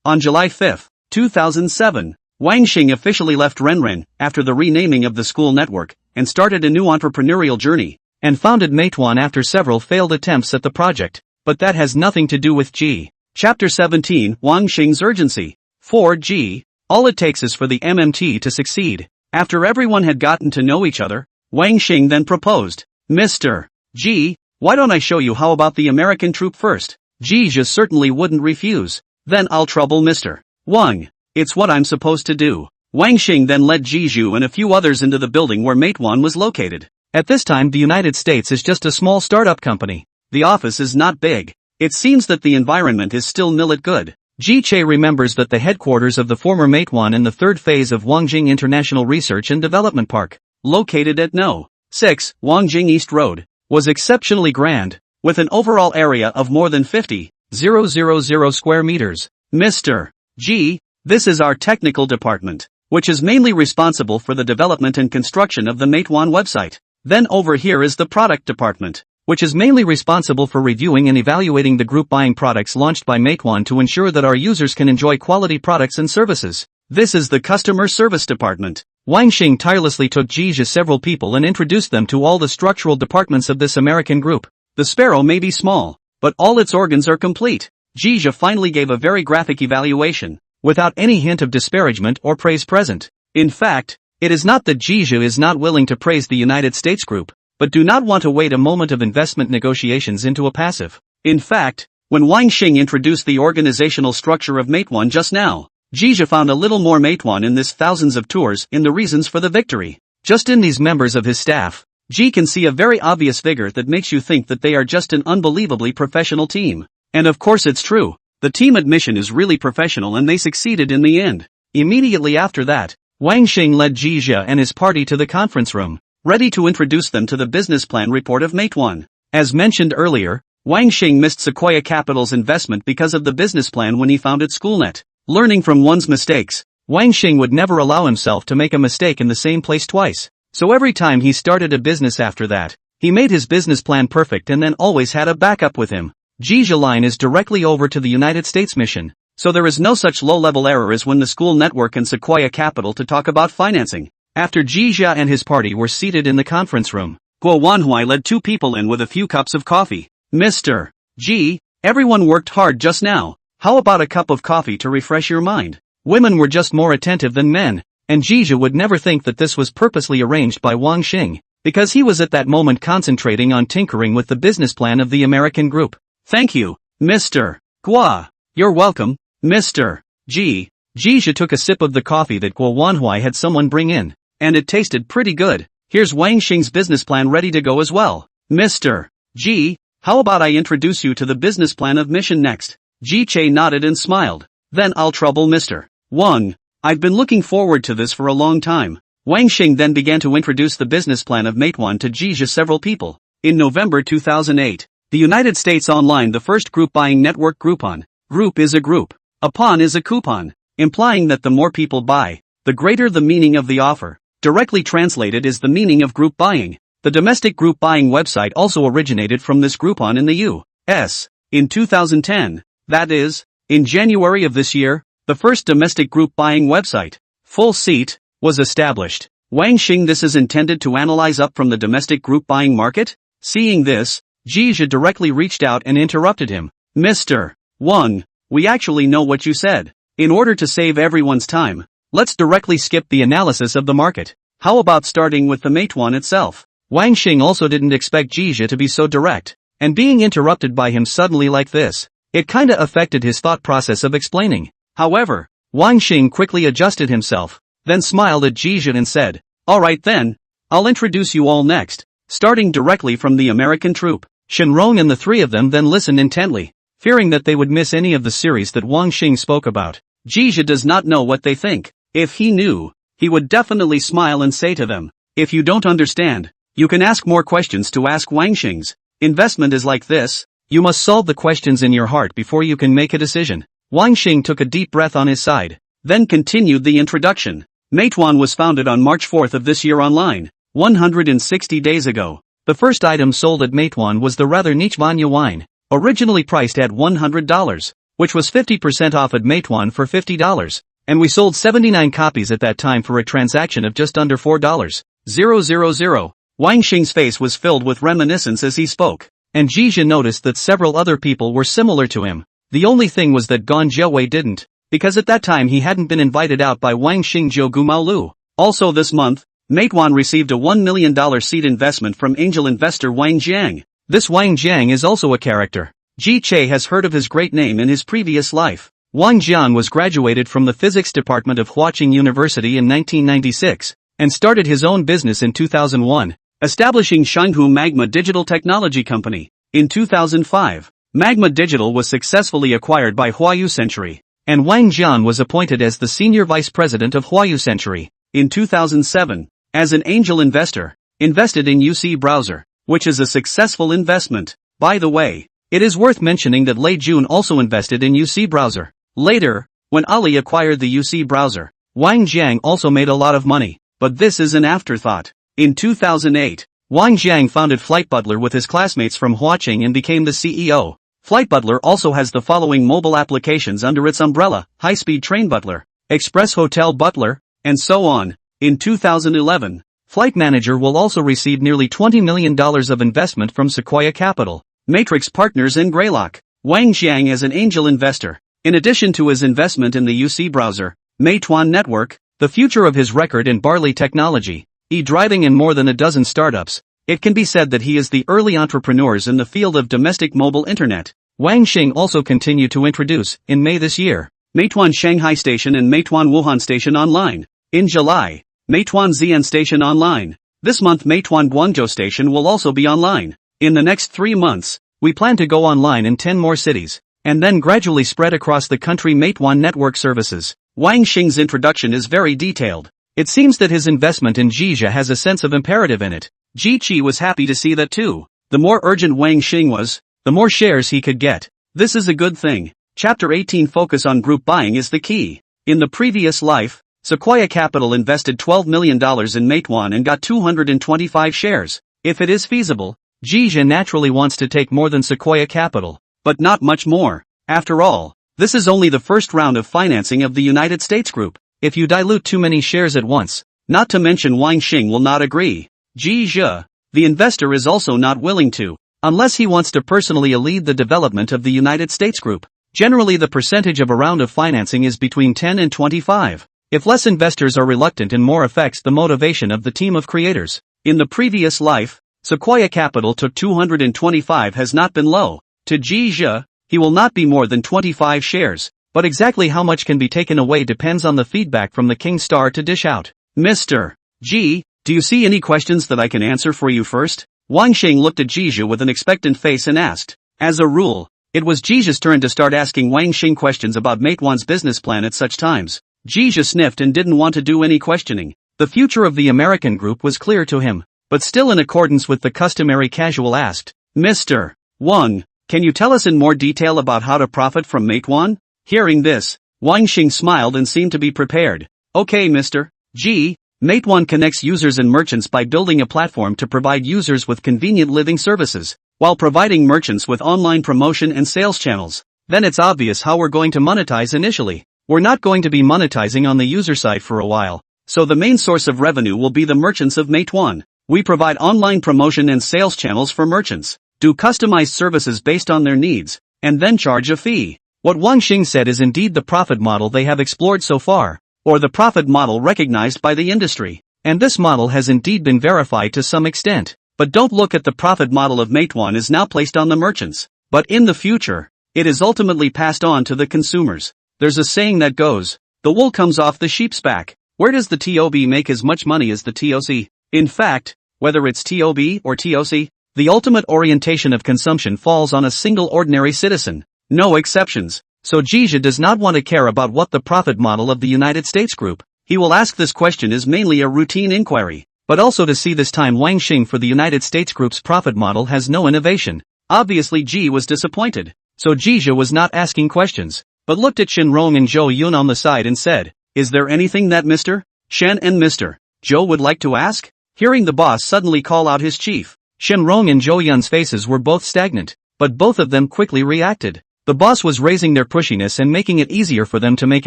On July 5, 2007, Wang Xing officially left Renren after the renaming of the school network, and started a new entrepreneurial journey, and founded Meituan after several failed attempts at the project, but that has nothing to do with G. Chapter 17, Wang Xing's Urgency. 4G, all it takes is for the MMT to succeed. After everyone had gotten to know each other, Wang Xing then proposed, Mr. G, why don't I show you how about the American troop first? G just certainly wouldn't refuse. Then I'll trouble Mr. Wang. It's what I'm supposed to do. Wang Xing then led Jiju and a few others into the building where Meituan was located. At this time, the United States is just a small startup company. The office is not big. It seems that the environment is still millet good. Ji Che remembers that the headquarters of the former Meituan in the third phase of Wangjing International Research and Development Park, located at No. 6, Wangjing East Road, was exceptionally grand, with an overall area of more than 50,000 square meters. Mr. G, this is our technical department, which is mainly responsible for the development and construction of the Meituan website. Then over here is the product department, which is mainly responsible for reviewing and evaluating the group buying products launched by Meituan to ensure that our users can enjoy quality products and services. This is the customer service department. Wang Xing tirelessly took Jija several people and introduced them to all the structural departments of this American group. The sparrow may be small, but all its organs are complete. Jija finally gave a very graphic evaluation, without any hint of disparagement or praise present. In fact, it is not that Jija is not willing to praise the United States group, but do not want to wait a moment of investment negotiations into a passive. In fact, when Wang Xing introduced the organizational structure of Meituan just now, Jija found a little more Meituan in this thousands of tours in the reasons for the victory. Just in these members of his staff, Ji can see a very obvious vigor that makes you think that they are just an unbelievably professional team. And of course it's true. The team admission is really professional and they succeeded in the end. Immediately after that, Wang Xing led Jija and his party to the conference room, ready to introduce them to the business plan report of Meituan. As mentioned earlier, Wang Xing missed Sequoia Capital's investment because of the business plan when he founded SchoolNet. Learning from one's mistakes, Wang Xing would never allow himself to make a mistake in the same place twice. So every time he started a business after that, he made his business plan perfect and then always had a backup with him. Jija line is directly over to the United States mission, so there is no such low-level error as when the school network and Sequoia Capital to talk about financing. After Jija and his party were seated in the conference room, Guo Wanhui led two people in with a few cups of coffee. Mr. G, everyone worked hard just now. How about a cup of coffee to refresh your mind? Women were just more attentive than men, and Jija would never think that this was purposely arranged by Wang Xing, because he was at that moment concentrating on tinkering with the business plan of the American group. Thank you, Mr. Guo. You're welcome, Mr. G. Jija took a sip of the coffee that Guo Wanhui had someone bring in, and it tasted pretty good. Here's Wang Xing's business plan ready to go as well. Mr. G, how about I introduce you to the business plan of mission next? Ji Che nodded and smiled. Then I'll trouble Mr. Wang. I've been looking forward to this for a long time. Wang Xing then began to introduce the business plan of Meituan to Jija several people. In November 2008, the United States online the first group buying network Groupon. Group is a group. A pawn is a coupon, implying that the more people buy, the greater the meaning of the offer. Directly translated is the meaning of group buying. The domestic group buying website also originated from this Groupon in the U.S. in 2010. That is, in January of this year, the first domestic group buying website, Full Seat, was established. Wang Xing, this is intended to analyze up from the domestic group buying market? Seeing this, Jija directly reached out and interrupted him. Mr. Wang, we actually know what you said. In order to save everyone's time, let's directly skip the analysis of the market. How about starting with the Meituan itself? Wang Xing also didn't expect Jija to be so direct, and being interrupted by him suddenly like this, it kinda affected his thought process of explaining. However, Wang Xing quickly adjusted himself, then smiled at Jija and said, alright then, I'll introduce you all next, starting directly from the American troupe. Shenrong and the three of them then listened intently, fearing that they would miss any of the series that Wang Xing spoke about. Jija does not know what they think. If he knew, he would definitely smile and say to them, if you don't understand, you can ask more questions to ask Wang Xing's. Investment is like this. You must solve the questions in your heart before you can make a decision. Wang Xing took a deep breath on his side, then continued the introduction. Meituan was founded on March 4th of this year online, 160 days ago. The first item sold at Meituan was the rather niche Manhwa wine, originally priced at $100, which was 50% off at Meituan for $50, and we sold 79 copies at that time for a transaction of just under $4,000. Wang Xing's face was filled with reminiscence as he spoke, and Jija noticed that several other people were similar to him. The only thing was that Gan Jiawei didn't, because at that time he hadn't been invited out by Wang Xing Zhou Gumao Lu. Also this month, Meituan received a $1 million seed investment from angel investor Wang Jiang. This Wang Jiang is also a character. Ji Che has heard of his great name in his previous life. Wang Jiang was graduated from the physics department of Huaqing University in 1996, and started his own business in 2001, establishing Shanghu Magma Digital Technology Company. In 2005, Magma Digital was successfully acquired by Huayu Century, and Wang Jian was appointed as the senior vice president of Huayu Century. In 2007, as an angel investor, invested in UC Browser, which is a successful investment. By the way, it is worth mentioning that Lei Jun also invested in UC Browser. Later, when Ali acquired the UC Browser, Wang Jiang also made a lot of money, but this is an afterthought. In 2008, Wang Jiang founded Flight Butler with his classmates from Huaqing and became the CEO. Flight Butler also has the following mobile applications under its umbrella: High-Speed Train Butler, Express Hotel Butler, and so on. In 2011, Flight Manager will also receive nearly $20 million of investment from Sequoia Capital, Matrix Partners and Greylock. Wang Jiang as an angel investor. In addition to his investment in the UC Browser, Meituan Network, the future of his record in Barley Technology, e-driving and more than a dozen startups, it can be said that he is the early entrepreneurs in the field of domestic mobile internet. Wang Xing also continued to introduce, in May this year, Meituan Shanghai Station and Meituan Wuhan Station online. In July, Meituan Xi'an Station online. This month Meituan Guangzhou Station will also be online. In the next 3 months, we plan to go online in 10 more cities, and then gradually spread across the country Meituan network services. Wang Xing's introduction is very detailed. It seems that his investment in Jija has a sense of imperative in it. Ji Qi was happy to see that too. The more urgent Wang Xing was, the more shares he could get. This is a good thing. Chapter 18 Focus on group buying is the key. In the previous life, Sequoia Capital invested $12 million in Meituan and got 225 shares. If it is feasible, Jija naturally wants to take more than Sequoia Capital, but not much more. After all, this is only the first round of financing of the United States Group. If you dilute too many shares at once, not to mention Wang Xing will not agree. Jija, the investor is also not willing to, unless he wants to personally lead the development of the United States Group. Generally the percentage of a round of financing is between 10 and 25. If less investors are reluctant and more affects the motivation of the team of creators. In the previous life, Sequoia Capital took 225 has not been low. To Ji Zhe, he will not be more than 25 shares, but exactly how much can be taken away depends on the feedback from the King Star to dish out. Mr. Ji, do you see any questions that I can answer for you first? Wang Xing looked at Ji Zhe with an expectant face and asked. As a rule, it was Ji Zhe's turn to start asking Wang Xing questions about Meituan's business plan at such times. Ji Zhe sniffed and didn't want to do any questioning. The future of the American group was clear to him, but still in accordance with the customary casual asked, Mr. Wang, can you tell us in more detail about how to profit from Meituan? Hearing this, Wang Xing smiled and seemed to be prepared. Okay Mr. G. Meituan connects users and merchants by building a platform to provide users with convenient living services, while providing merchants with online promotion and sales channels. Then it's obvious how we're going to monetize initially. We're not going to be monetizing on the user side for a while, so the main source of revenue will be the merchants of Meituan. We provide online promotion and sales channels for merchants, do customized services based on their needs, and then charge a fee. What Wang Xing said is indeed the profit model they have explored so far, or the profit model recognized by the industry. And this model has indeed been verified to some extent. But don't look at the profit model of Meituan is now placed on the merchants, but in the future, it is ultimately passed on to the consumers. There's a saying that goes, the wool comes off the sheep's back. Where does the TOB make as much money as the TOC? In fact, whether it's TOB or TOC, the ultimate orientation of consumption falls on a single ordinary citizen. No exceptions. So Ji Zhe does not want to care about what the profit model of the United States Group. He will ask this question as mainly a routine inquiry, but also to see this time Wang Xing for the United States Group's profit model has no innovation. Obviously Ji was disappointed, so Ji Zhe was not asking questions, but looked at Shenrong and Zhou Yun on the side and said, is there anything that Mr. Shen and Mr. Zhou would like to ask? Hearing the boss suddenly call out his chief, Shenrong and Zhou Yun's faces were both stagnant, but both of them quickly reacted. The boss was raising their pushiness and making it easier for them to make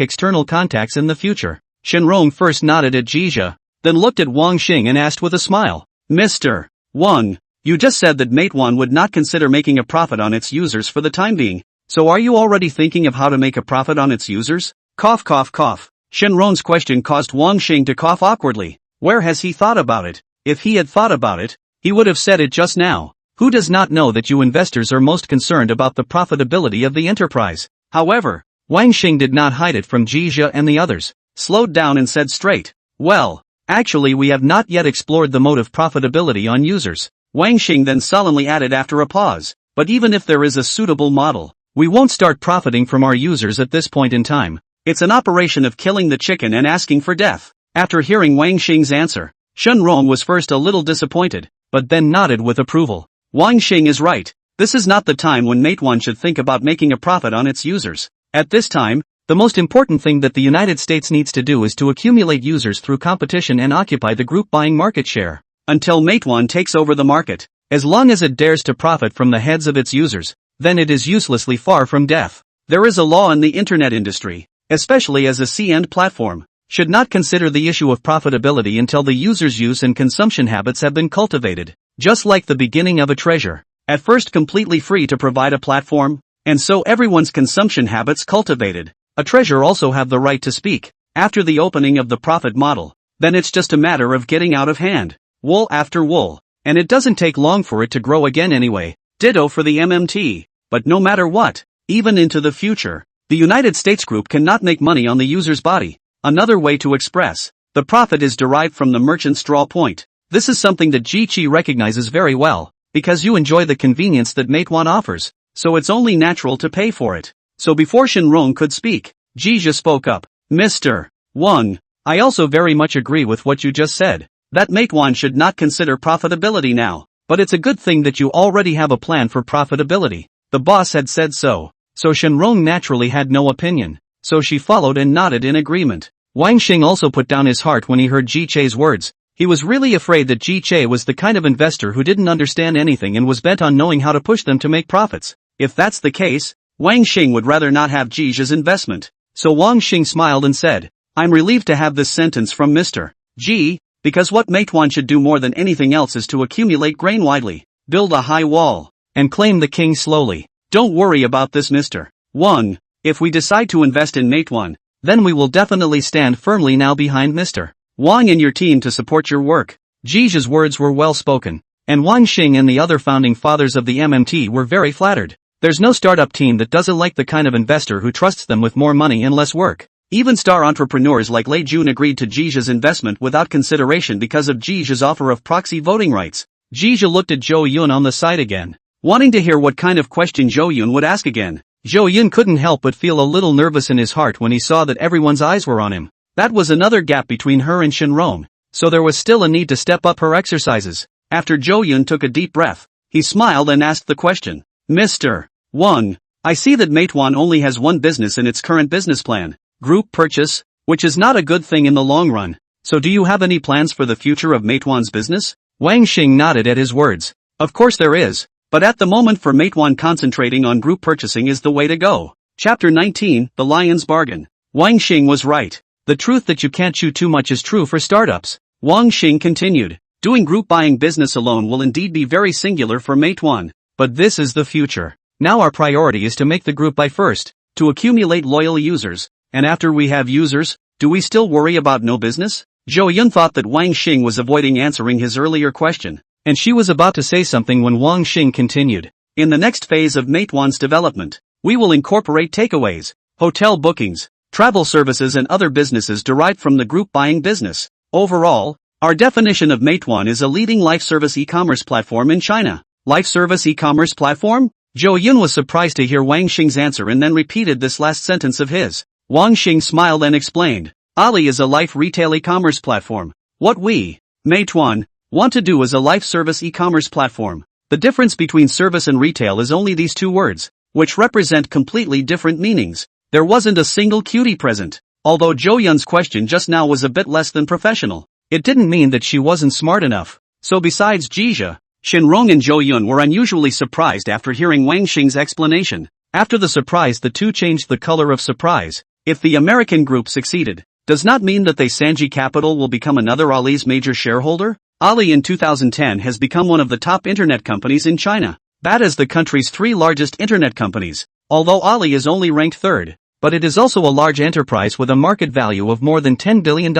external contacts in the future. Shenrong first nodded at Ji Zhe, then looked at Wang Xing and asked with a smile, Mr. Wang, you just said that Meituan would not consider making a profit on its users for the time being, so are you already thinking of how to make a profit on its users? Cough cough cough. Shenrong's question caused Wang Xing to cough awkwardly. Where has he thought about it? If he had thought about it, he would have said it just now. Who does not know that you investors are most concerned about the profitability of the enterprise? However, Wang Xing did not hide it from Ji Zhe and the others, slowed down and said straight, well, actually we have not yet explored the mode of profitability on users. Wang Xing then solemnly added after a pause, but even if there is a suitable model, we won't start profiting from our users at this point in time. It's an operation of killing the chicken and asking for death. After hearing Wang Xing's answer, Shenrong was first a little disappointed, but then nodded with approval. Wang Xing is right. This is not the time when Meituan should think about making a profit on its users. At this time, the most important thing that the United States needs to do is to accumulate users through competition and occupy the group buying market share. Until Meituan takes over the market, as long as it dares to profit from the heads of its users, then it is uselessly far from death. There is a law in the internet industry, especially as a C-end platform, should not consider the issue of profitability until the user's use and consumption habits have been cultivated, just like the beginning of a treasure, at first completely free to provide a platform, and so everyone's consumption habits cultivated. A treasure also have the right to speak. After the opening of the profit model, then it's just a matter of getting out of hand, wool after wool, and it doesn't take long for it to grow again anyway. Ditto for the MMT, but no matter what, even into the future, the United States Group cannot make money on the user's body. Another way to express the profit is derived from the merchant's draw point. This is something that Ji Qi recognizes very well, because you enjoy the convenience that Meituan offers, so it's only natural to pay for it. So before Shenrong could speak, Ji Zhe spoke up. Mr. Wang, I also very much agree with what you just said, that Meituan should not consider profitability now, but it's a good thing that you already have a plan for profitability. The boss had said so Shenrong naturally had no opinion, so she followed and nodded in agreement. Wang Xing also put down his heart when he heard Ji Che's words. He was really afraid that Ji Che was the kind of investor who didn't understand anything and was bent on knowing how to push them to make profits. If that's the case, Wang Xing would rather not have Ji Zhe's investment. So Wang Xing smiled and said, I'm relieved to have this sentence from Mr. Ji. Because what Meituan should do more than anything else is to accumulate grain widely, build a high wall, and claim the king slowly. Don't worry about this, Mr. Wang. If we decide to invest in Meituan, then we will definitely stand firmly now behind Mr. Wang and your team to support your work. Zhi's words were well spoken, and Wang Xing and the other founding fathers of the MMT were very flattered. There's no startup team that doesn't like the kind of investor who trusts them with more money and less work. Even star entrepreneurs like Lei Jun agreed to Zhi's investment without consideration because of Zhi's offer of proxy voting rights. Zhi looked at Zhou Yun on the side again, wanting to hear what kind of question Zhou Yun would ask again. Zhou Yun couldn't help but feel a little nervous in his heart when he saw that everyone's eyes were on him. That was another gap between her and Shenrong, so there was still a need to step up her exercises. After Zhou Yun took a deep breath, he smiled and asked the question. Mr. Wang, I see that Meituan only has one business in its current business plan, group purchase, which is not a good thing in the long run. So do you have any plans for the future of Meituan's business? Wang Xing nodded at his words. Of course there is, but at the moment for Meituan concentrating on group purchasing is the way to go. Chapter 19, The Lion's Bargain. Wang Xing was right. The truth that you can't chew too much is true for startups. Wang Xing continued. Doing group buying business alone will indeed be very singular for Meituan. But this is the future. Now our priority is to make the group buy first, to accumulate loyal users, and after we have users, do we still worry about no business? Zhou Yun thought that Wang Xing was avoiding answering his earlier question, and she was about to say something when Wang Xing continued. In the next phase of Meituan's development, we will incorporate takeaways, hotel bookings, travel services and other businesses derived from the group buying business. Overall, our definition of Meituan is a leading life service e-commerce platform in China. Life service e-commerce platform? Zhou Yun was surprised to hear Wang Xing's answer and then repeated this last sentence of his. Wang Xing smiled and explained. Ali is a life retail e-commerce platform. What we, Meituan, want to do is a life service e-commerce platform. The difference between service and retail is only these two words, which represent completely different meanings. There wasn't a single cutie present. Although Zhou Yun's question just now was a bit less than professional, it didn't mean that she wasn't smart enough. So besides Zhi, Shenrong and Zhou Yun were unusually surprised after hearing Wang Xing's explanation. After the surprise, the two changed the color of surprise. If the American group succeeded, does not mean that Sanji Capital will become another Ali's major shareholder. Ali in 2010 has become one of the top internet companies in China. That is the country's three largest internet companies, although Ali is only ranked third. But it is also a large enterprise with a market value of more than $10 billion.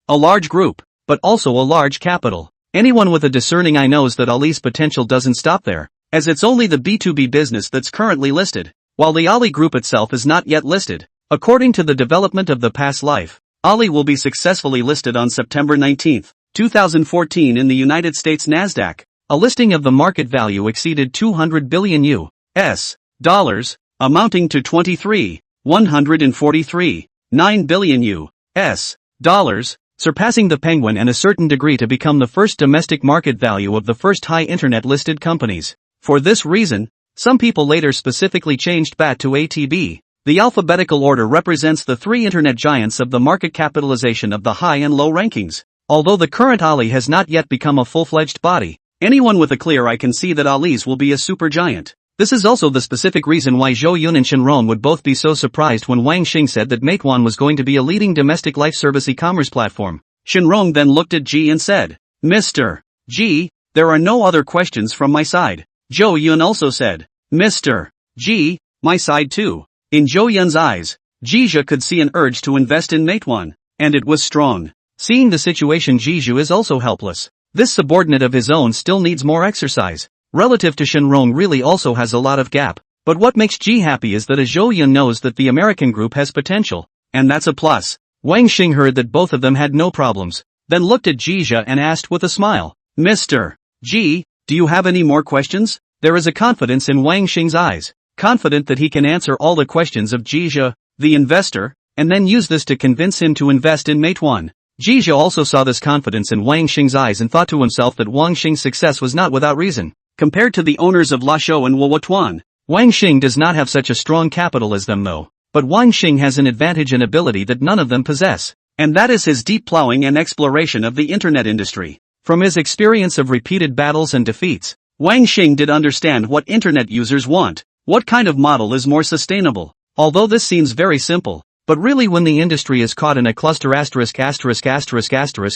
A large group, but also a large capital. Anyone with a discerning eye knows that Ali's potential doesn't stop there, as it's only the B2B business that's currently listed, while the Ali Group itself is not yet listed. According to the development of the past life, Ali will be successfully listed on September 19, 2014 in the United States Nasdaq. A listing of the market value exceeded $200 billion US dollars, amounting to 143.9 billion US dollars, surpassing the Penguin and a certain degree to become the first domestic market value of the first high internet listed companies. For this reason, some people later specifically changed BAT to ATB. The alphabetical order represents the three internet giants of the market capitalization of the high and low rankings. Although the current Ali has not yet become a full-fledged body, anyone with a clear eye can see that Ali's will be a supergiant. This is also the specific reason why Zhou Yun and Shenrong would both be so surprised when Wang Xing said that Meituan was going to be a leading domestic life service e-commerce platform. Shenrong then looked at Zhi and said, Mr. Zhi, there are no other questions from my side. Zhou Yun also said, Mr. Zhi, my side too. In Zhou Yun's eyes, Zhi could see an urge to invest in Meituan, and it was strong. Seeing the situation, Zhi is also helpless. This subordinate of his own still needs more exercise. Relative to Shenrong really also has a lot of gap. But what makes Zhi happy is that Zhou Yun knows that the American group has potential, and that's a plus. Wang Xing heard that both of them had no problems, then looked at Zhi and asked with a smile, Mr. Zhi, do you have any more questions? There is a confidence in Wang Xing's eyes, confident that he can answer all the questions of Zhi, the investor, and then use this to convince him to invest in Meituan. Zhi also saw this confidence in Wang Xing's eyes and thought to himself that Wang Xing's success was not without reason. Compared to the owners of Lasho and Wuotuan, Wang Xing does not have such a strong capital as them though. But Wang Xing has an advantage and ability that none of them possess, and that is his deep plowing and exploration of the internet industry. From his experience of repeated battles and defeats, Wang Xing did understand what internet users want, what kind of model is more sustainable. Although this seems very simple, But really when the industry is caught in a cluster ********,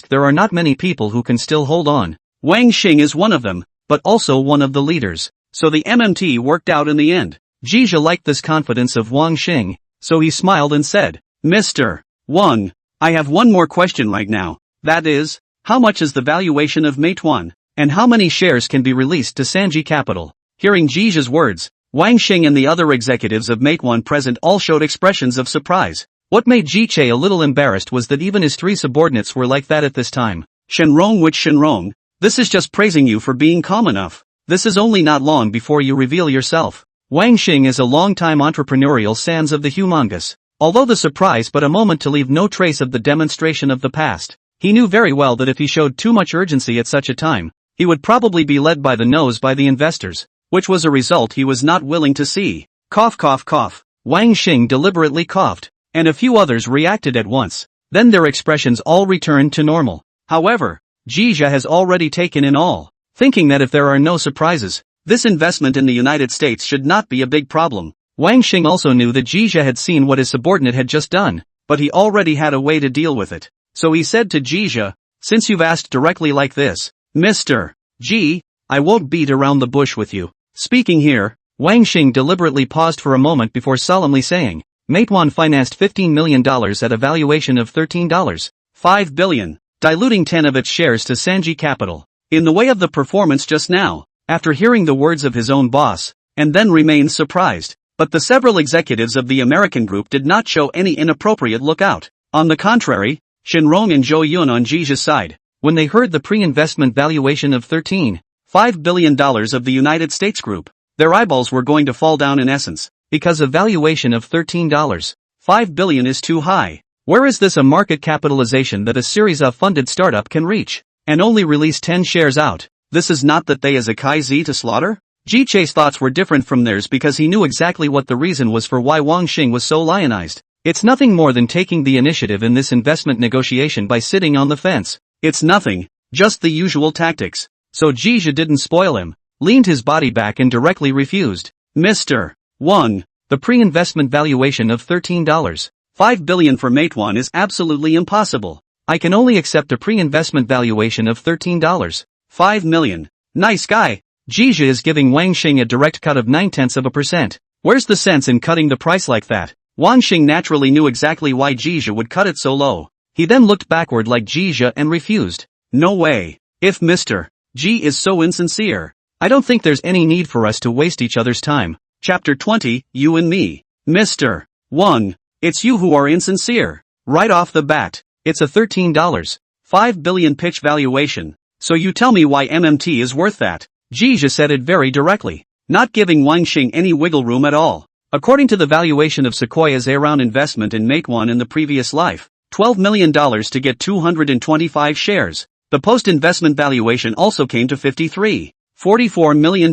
there are not many people who can still hold on. Wang Xing is one of them, but also one of the leaders. So the MMT worked out in the end. Jizha liked this confidence of Wang Xing, so he smiled and said, Mr. Wang, I have one more question right now. That is, how much is the valuation of Meituan, and how many shares can be released to Sanji Capital? Hearing Jizha's words, Wang Xing and the other executives of Meituan present all showed expressions of surprise. What made Jiche a little embarrassed was that even his three subordinates were like that at this time. Shenrong, which Shenrong? This is just praising you for being calm enough. This is only not long before you reveal yourself. Wang Xing is a long-time entrepreneurial sans of the humongous. Although the surprise but a moment to leave no trace of the demonstration of the past. He knew very well that if he showed too much urgency at such a time, he would probably be led by the nose by the investors. Which was a result he was not willing to see. Cough, cough, cough. Wang Xing deliberately coughed, and a few others reacted at once. Then their expressions all returned to normal. However, Jizha has already taken in all, thinking that if there are no surprises, this investment in the United States should not be a big problem. Wang Xing also knew that Jizha had seen what his subordinate had just done, but he already had a way to deal with it. So he said to Jizha, since you've asked directly like this, Mr. G, I won't beat around the bush with you. Speaking here, Wang Xing deliberately paused for a moment before solemnly saying, Meituan financed $15 million at a valuation of $13.5 billion, diluting 10 of its shares to Sanji Capital. In the way of the performance just now, after hearing the words of his own boss, and then remained surprised. But the several executives of the American group did not show any inappropriate lookout. On the contrary, Shenrong and Zhou Yun on Jizha's side, when they heard the pre-investment valuation of $13.5 billion of the United States Group, their eyeballs were going to fall down in essence, because a valuation of $13.5 billion is too high. Where is this a market capitalization that a Series A funded startup can reach, and only release 10 shares out? This is not that they as a Kai-Z to slaughter? Jiche's thoughts were different from theirs because he knew exactly what the reason was for why Wang Xing was so lionized. It's nothing more than taking the initiative in this investment negotiation by sitting on the fence. It's nothing, just the usual tactics. So Jizha didn't spoil him, leaned his body back and directly refused. Mr. Wang, the pre-investment valuation of $13.5 billion for Meituan is absolutely impossible. I can only accept a pre-investment valuation of $13.5 million. Nice guy. Jizha is giving Wang Xing a direct cut of 0.9%. Where's the sense in cutting the price like that? Wang Xing naturally knew exactly why Jizha would cut it so low. He then looked backward like Jizha and refused. No way. If Mr. G is so insincere, I don't think there's any need for us to waste each other's time. Chapter 20, You and Me. Mr. Wang, it's you who are insincere. Right off the bat, it's a $13.5 billion pitch valuation. So you tell me why MMT is worth that. Jizha said it very directly, not giving Wang Xing any wiggle room at all. According to the valuation of Sequoia's A-round investment in Meituan in the previous life, $12 million to get 225 shares. The post-investment valuation also came to $44 million.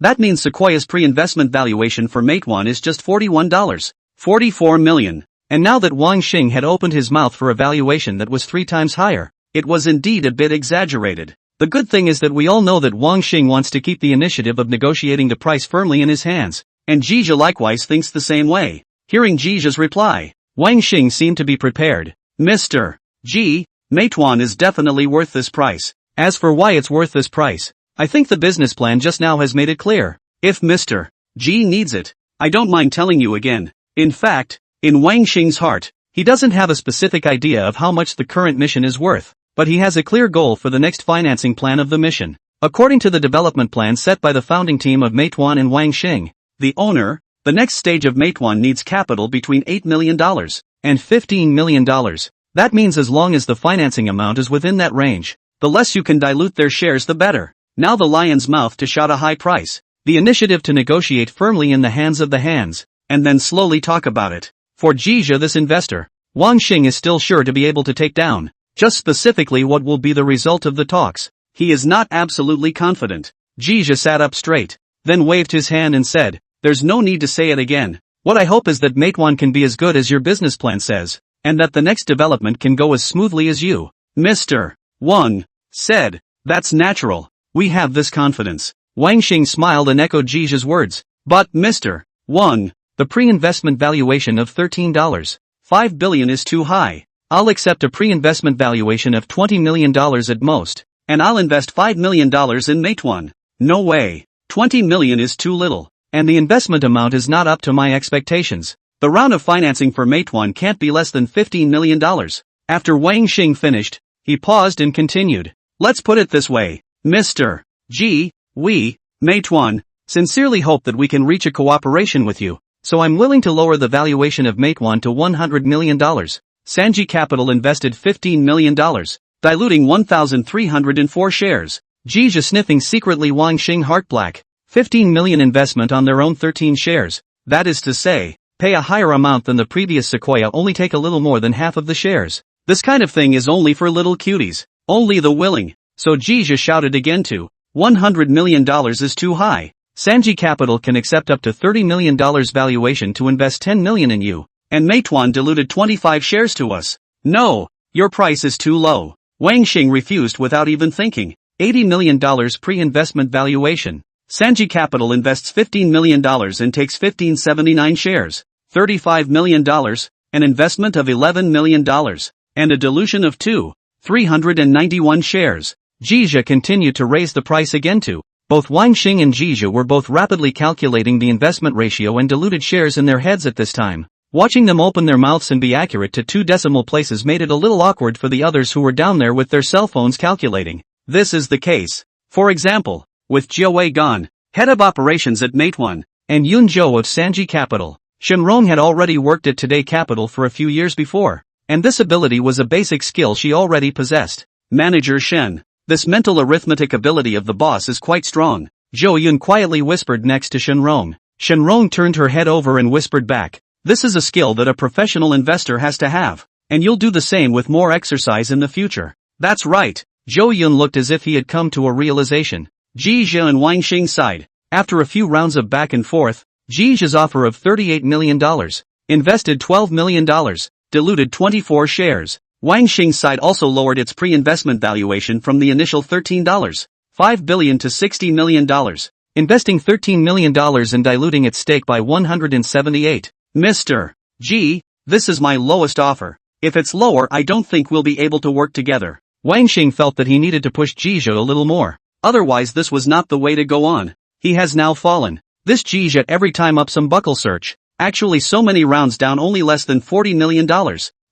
That means Sequoia's pre-investment valuation for Meituan is just $44 million. And now that Wang Xing had opened his mouth for a valuation that was 3 times higher, it was indeed a bit exaggerated. The good thing is that we all know that Wang Xing wants to keep the initiative of negotiating the price firmly in his hands, and Jizha likewise thinks the same way. Hearing Jizha's reply, Wang Xing seemed to be prepared. Mr. G, Meituan is definitely worth this price. As for why it's worth this price, I think the business plan just now has made it clear. If Mr. G needs it, I don't mind telling you again. In fact, in Wang Xing's heart, he doesn't have a specific idea of how much the current mission is worth, but he has a clear goal for the next financing plan of the mission. According to the development plan set by the founding team of Meituan and Wang Xing, the owner, the next stage of Meituan needs capital between $8 million and $15 million. That means as long as the financing amount is within that range, the less you can dilute their shares the better. Now the lion's mouth to shout a high price. The initiative to negotiate firmly in the hands of the hands, and then slowly talk about it. For Jizha, this investor, Wang Xing is still sure to be able to take down. Just specifically what will be the result of the talks. He is not absolutely confident. Jizha sat up straight, then waved his hand and said, there's no need to say it again. What I hope is that Meituan can be as good as your business plan says, and that the next development can go as smoothly as you, Mr. Wang, said. That's natural. We have this confidence. Wang Xing smiled and echoed Jizha's words. But, Mr. Wang, the pre-investment valuation of $13.5 5 billion is too high. I'll accept a pre-investment valuation of $20 million at most, and I'll invest $5 million in Meituan. No way. 20 million is too little, and the investment amount is not up to my expectations. The round of financing for Meituan can't be less than $15 million. After Wang Xing finished, he paused and continued. Let's put it this way, Mr. G, we, Meituan, sincerely hope that we can reach a cooperation with you, so I'm willing to lower the valuation of Meituan to $100 million. Sanji Capital invested $15 million, diluting 1,304 shares. Jija sniffing secretly Wang Xing heart black. 15 million investment on their own 13 shares. That is to say, pay a higher amount than the previous Sequoia, only take a little more than half of the shares. This kind of thing is only for little cuties. Only the willing. So Jija shouted again to, $100 million is too high. Sanji Capital can accept up to $30 million valuation to invest 10 million in you. And Meituan diluted 25 shares to us. No, your price is too low. Wang Xing refused without even thinking. $80 million pre-investment valuation. Sanji Capital invests $15 million and takes 1579 shares. $35 million, an investment of $11 million, and a dilution of 391 shares. Jija continued to raise the price again to. Both Wang Xing and Jija were both rapidly calculating the investment ratio and diluted shares in their heads at this time. Watching them open their mouths and be accurate to 2 decimal places made it a little awkward for the others who were down there with their cell phones calculating. This is the case, for example, with Jiawei Gan, head of operations at Meituan, and Yun Zhou of Sanji Capital. Shenrong had already worked at Today Capital for a few years before, and this ability was a basic skill she already possessed. Manager Shen, this mental arithmetic ability of the boss is quite strong. Zhou Yun quietly whispered next to Shenrong. Shenrong turned her head over and whispered back. This is a skill that a professional investor has to have, and you'll do the same with more exercise in the future. That's right. Zhou Yun looked as if he had come to a realization. Jija and Wang Xing sighed. After a few rounds of back and forth, Jija's offer of $38 million, invested $12 million, diluted 24 shares. Wang Xing's side also lowered its pre-investment valuation from the initial $13.5 billion to $60 million, investing $13 million and diluting its stake by 178. Mr. G, this is my lowest offer. If it's lower, I don't think we'll be able to work together. Wang Xing felt that he needed to push Jija a little more. Otherwise this was not the way to go on. He has now fallen. This Jija every time up some buckle search. Actually so many rounds down only less than $40 million.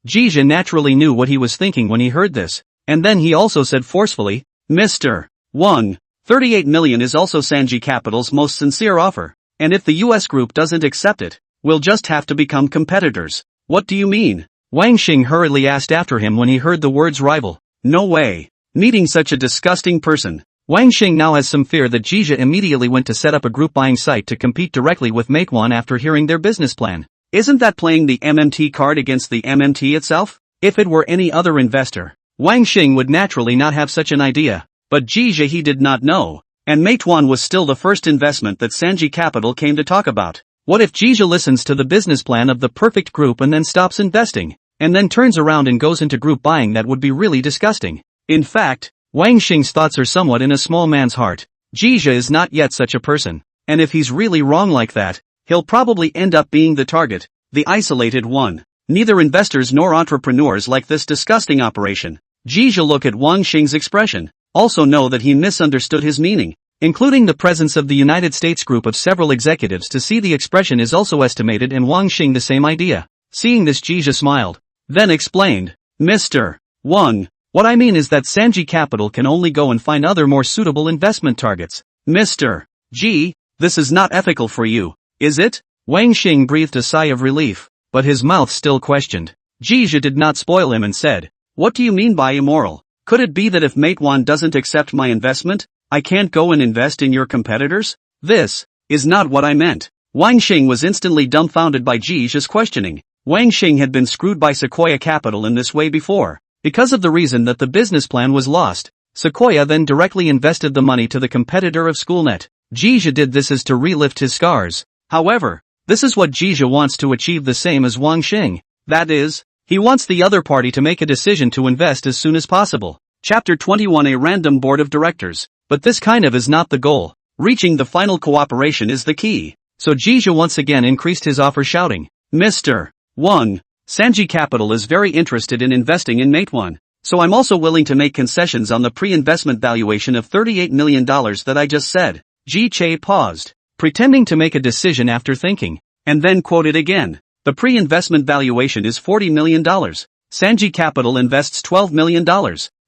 Jija naturally knew what he was thinking when he heard this. And then he also said forcefully, Mr. Wang, $38 million is also Sanji Capital's most sincere offer. And if the US group doesn't accept it, we'll just have to become competitors. What do you mean? Wang Xing hurriedly asked after him when he heard the words rival. No way. Meeting such a disgusting person. Wang Xing now has some fear that Jija immediately went to set up a group buying site to compete directly with Meituan after hearing their business plan. Isn't that playing the MMT card against the MMT itself? If it were any other investor, Wang Xing would naturally not have such an idea. But Jija he did not know. And Meituan was still the first investment that Sanji Capital came to talk about. What if Jija listens to the business plan of the perfect group and then stops investing, and then turns around and goes into group buying? That would be really disgusting. In fact, Wang Xing's thoughts are somewhat in a small man's heart. Jija is not yet such a person, and if he's really wrong like that, he'll probably end up being the target, the isolated one. Neither investors nor entrepreneurs like this disgusting operation. Jija look at Wang Xing's expression, also know that he misunderstood his meaning. Including the presence of the United States group of several executives to see the expression is also estimated and Wang Xing the same idea. Seeing this Jija smiled, then explained, Mr. Wang, what I mean is that Sanji Capital can only go and find other more suitable investment targets. Mr. G, this is not ethical for you, is it? Wang Xing breathed a sigh of relief, but his mouth still questioned. Jija did not spoil him and said, what do you mean by immoral? Could it be that if Meituan doesn't accept my investment, I can't go and invest in your competitors? This is not what I meant. Wang Xing was instantly dumbfounded by Jija's questioning. Wang Xing had been screwed by Sequoia Capital in this way before. Because of the reason that the business plan was lost, Sequoia then directly invested the money to the competitor of Schoolnet. Jija did this as to relift his scars. However, this is what Jija wants to achieve the same as Wang Xing. That is, he wants the other party to make a decision to invest as soon as possible. Chapter 21 A random board of directors. But this kind of is not the goal. Reaching the final cooperation is the key. So Jija once again increased his offer shouting, Mr. Wang, Sanji Capital is very interested in investing in Meituan, so I'm also willing to make concessions on the pre-investment valuation of $38 million that I just said. Ji Che paused, pretending to make a decision after thinking, and then quoted again. The pre-investment valuation is $40 million. Sanji Capital invests $12 million,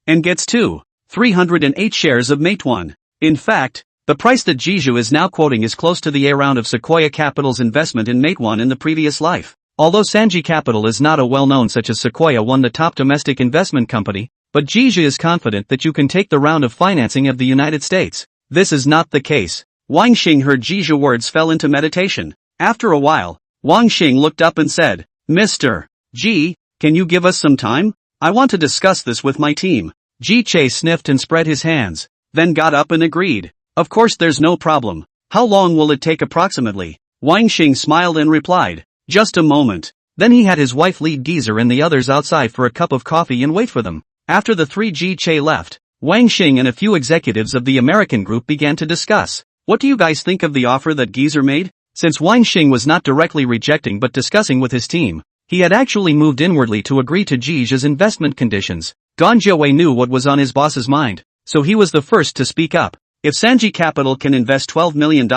and gets 308 shares of Meituan. In fact, the price that Jiju is now quoting is close to the A-round of Sequoia Capital's investment in Meituan in the previous life. Although Sanji Capital is not a well-known such as Sequoia won the top domestic investment company, but Jiju is confident that you can take the round of financing of the United States. This is not the case. Wang Xing heard Jiju words fell into meditation. After a while, Wang Xing looked up and said, Mr. Ji, can you give us some time? I want to discuss this with my team. Ji Che sniffed and spread his hands, then got up and agreed. Of course there's no problem. How long will it take approximately? Wang Xing smiled and replied, just a moment. Then he had his wife lead Geezer and the others outside for a cup of coffee and wait for them. After the three Ji Che left, Wang Xing and a few executives of the American group began to discuss. What do you guys think of the offer that Geezer made? Since Wang Xing was not directly rejecting but discussing with his team, he had actually moved inwardly to agree to Ji's investment conditions. Gan Jiawei knew what was on his boss's mind, so he was the first to speak up. If Sanji Capital can invest $12 million,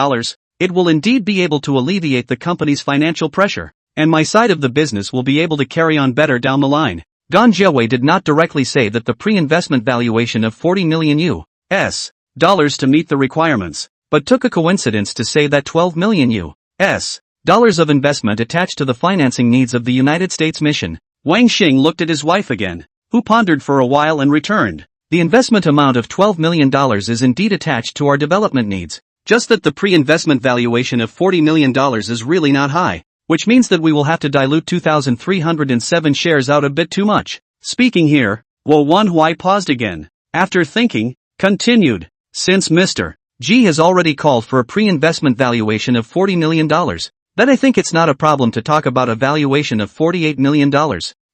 it will indeed be able to alleviate the company's financial pressure, and my side of the business will be able to carry on better down the line. Gan Jiawei did not directly say that the pre-investment valuation of $40 million US dollars to meet the requirements, but took a coincidence to say that $12 million US dollars of investment attached to the financing needs of the United States mission. Wang Xing looked at his wife again, who pondered for a while and returned. The investment amount of $12 million is indeed attached to our development needs, just that the pre-investment valuation of $40 million is really not high, which means that we will have to dilute 2,307 shares out a bit too much. Speaking here, Manhwa paused again. After thinking, continued, since Mr. G has already called for a pre-investment valuation of $40 million, then I think it's not a problem to talk about a valuation of $48 million,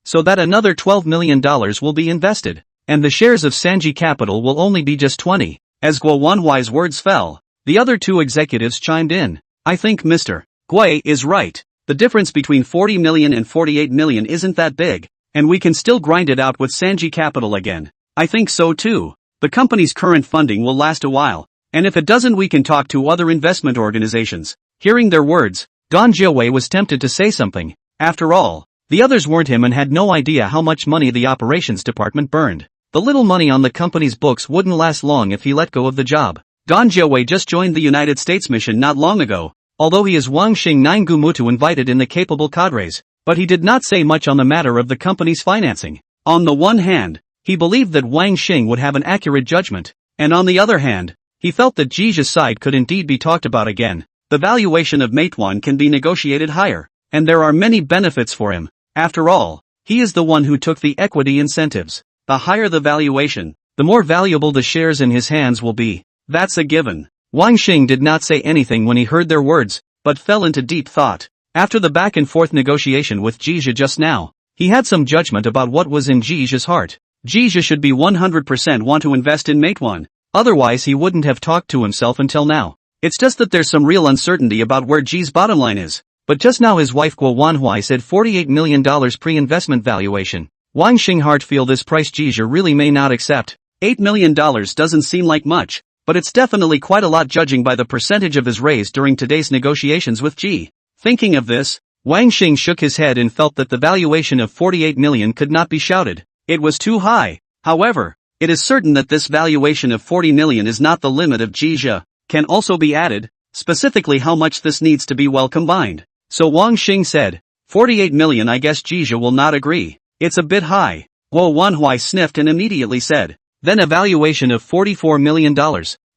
so that another $12 million will be invested, and the shares of Sanji Capital will only be just 20. As Guo Wanhuai's words fell, the other two executives chimed in. I think Mr. Gui is right. The difference between 40 million and 48 million isn't that big, and we can still grind it out with Sanji Capital again. I think so too. The company's current funding will last a while, and if it doesn't we can talk to other investment organizations. Hearing their words, Gan Jiawei was tempted to say something. After all, the others weren't him and had no idea how much money the operations department burned. The little money on the company's books wouldn't last long if he let go of the job. Gan Jiawei just joined the United States mission not long ago, although he is Wang Xing Nine Gumutu invited in the capable cadres, but he did not say much on the matter of the company's financing. On the one hand, he believed that Wang Xing would have an accurate judgment, and on the other hand, he felt that Ji's side could indeed be talked about again. The valuation of Meituan can be negotiated higher, and there are many benefits for him. After all, he is the one who took the equity incentives. The higher the valuation, the more valuable the shares in his hands will be. That's a given. Wang Xing did not say anything when he heard their words, but fell into deep thought. After the back-and-forth negotiation with Jija just now, he had some judgment about what was in Jija's heart. Jija should be 100% want to invest in Meituan, otherwise he wouldn't have talked to himself until now. It's just that there's some real uncertainty about where Ji's bottom line is. But just now his wife Guo Wanhuai said $48 million pre-investment valuation. Wang Xing heart feel this price Jija really may not accept. $8 million doesn't seem like much, but it's definitely quite a lot judging by the percentage of his raise during today's negotiations with Ji. Thinking of this, Wang Xing shook his head and felt that the valuation of 48 million could not be shouted. It was too high. However, it is certain that this valuation of 40 million is not the limit of Jija. Can also be added, specifically how much this needs to be well combined. So Wang Xing said, 48 million I guess Jija will not agree. It's a bit high. Guo Wanhuai sniffed and immediately said, then a valuation of $44 million,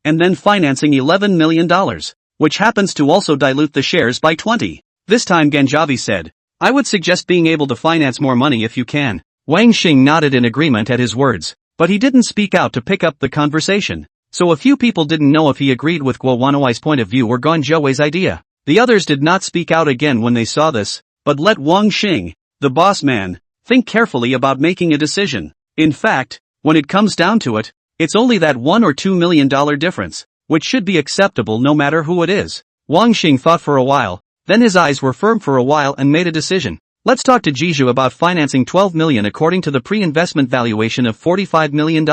and then financing $11 million, which happens to also dilute the shares by 20. This time Ganjavi said, I would suggest being able to finance more money if you can. Wang Xing nodded in agreement at his words, but he didn't speak out to pick up the conversation. So a few people didn't know if he agreed with Guo Wanhuai's point of view or Gan Jiawei's idea. The others did not speak out again when they saw this, but let Wang Xing, the boss man, think carefully about making a decision. In fact, when it comes down to it, it's only that $1 or $2 million difference, which should be acceptable no matter who it is. Wang Xing thought for a while, then his eyes were firm for a while and made a decision. Let's talk to Jiju about financing 12 million according to the pre-investment valuation of $45 million.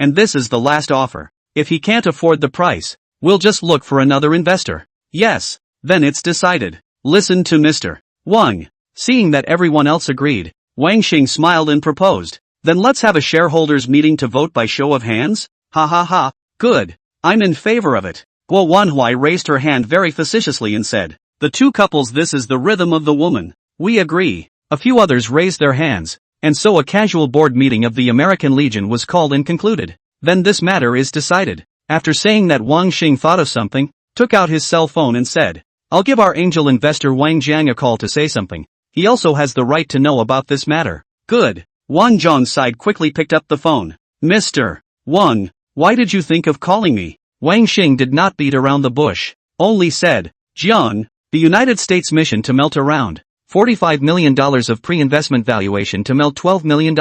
And this is the last offer. If he can't afford the price, we'll just look for another investor. Yes, then it's decided. Listen to Mr. Wang. Seeing that everyone else agreed, Wang Xing smiled and proposed. Then let's have a shareholders meeting to vote by show of hands? Ha ha ha, good. I'm in favor of it. Guo Wanhui raised her hand very facetiously and said, the two couples, this is the rhythm of the woman. We agree. A few others raised their hands, and so a casual board meeting of the American Legion was called and concluded. Then this matter is decided. After saying that, Wang Xing thought of something, took out his cell phone and said, I'll give our angel investor Wang Jiang a call to say something. He also has the right to know about this matter. Good. Wang Zhong sighed, quickly picked up the phone. Mr. Wang, why did you think of calling me? Wang Xing did not beat around the bush, only said, Jiang, the United States mission to melt around $45 million of pre-investment valuation to melt $12 million.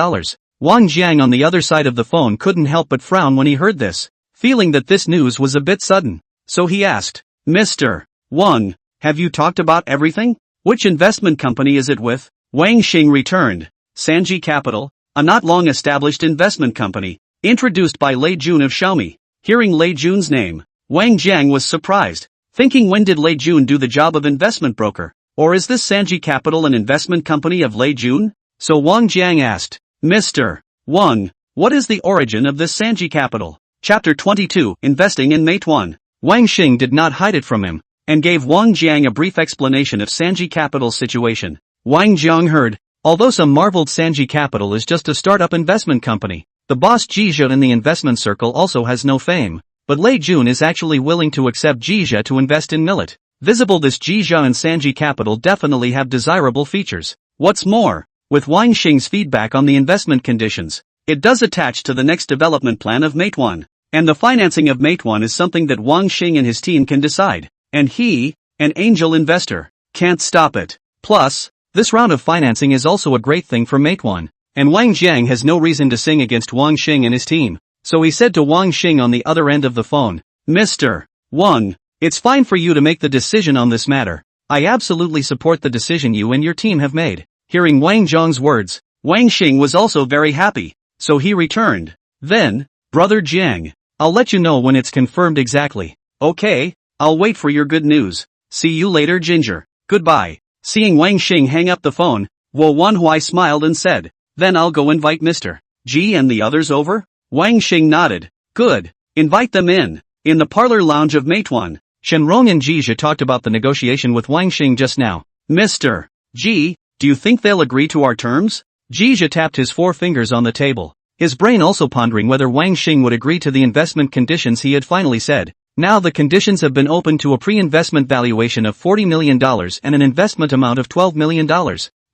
Wang Jiang on the other side of the phone couldn't help but frown when he heard this, feeling that this news was a bit sudden. So he asked, Mr. Wang, have you talked about everything? Which investment company is it with? Wang Xing returned, Sanji Capital, a not long established investment company, introduced by Lei Jun of Xiaomi. Hearing Lei Jun's name, Wang Jiang was surprised, thinking, when did Lei Jun do the job of investment broker? Or is this Sanji Capital an investment company of Lei Jun? So Wang Jiang asked, Mr. Wang, what is the origin of this Sanji Capital? Chapter 22, Investing in Meituan. Wang Xing did not hide it from him, and gave Wang Jiang a brief explanation of Sanji Capital's situation. Wang Jiang heard, although some marveled Sanji Capital is just a startup investment company. The boss Jizhe in the investment circle also has no fame, but Lei Jun is actually willing to accept Jizhe to invest in Millet. Visible, this Jizhe and Sanji Capital definitely have desirable features. What's more, with Wang Xing's feedback on the investment conditions, it does attach to the next development plan of Meituan. And the financing of Meituan is something that Wang Xing and his team can decide. And he, an angel investor, can't stop it. Plus, this round of financing is also a great thing for Meituan. And Wang Jiang has no reason to sing against Wang Xing and his team. So he said to Wang Xing on the other end of the phone, Mr. Wang, it's fine for you to make the decision on this matter. I absolutely support the decision you and your team have made. Hearing Wang Zhong's words, Wang Xing was also very happy. So he returned. Then, Brother Jiang, I'll let you know when it's confirmed exactly. Okay, I'll wait for your good news. See you later, Ginger. Goodbye. Seeing Wang Xing hang up the phone, Guo Wanhui smiled and said, then I'll go invite Mr. G and the others over? Wang Xing nodded. Good. Invite them in. In the parlor lounge of Meituan, Shenrong and Jizhe talked about the negotiation with Wang Xing just now. Mr. G, do you think they'll agree to our terms? Jizhe tapped his 4 fingers on the table, his brain also pondering whether Wang Xing would agree to the investment conditions he had finally said. Now the conditions have been opened to a pre-investment valuation of $40 million and an investment amount of $12 million.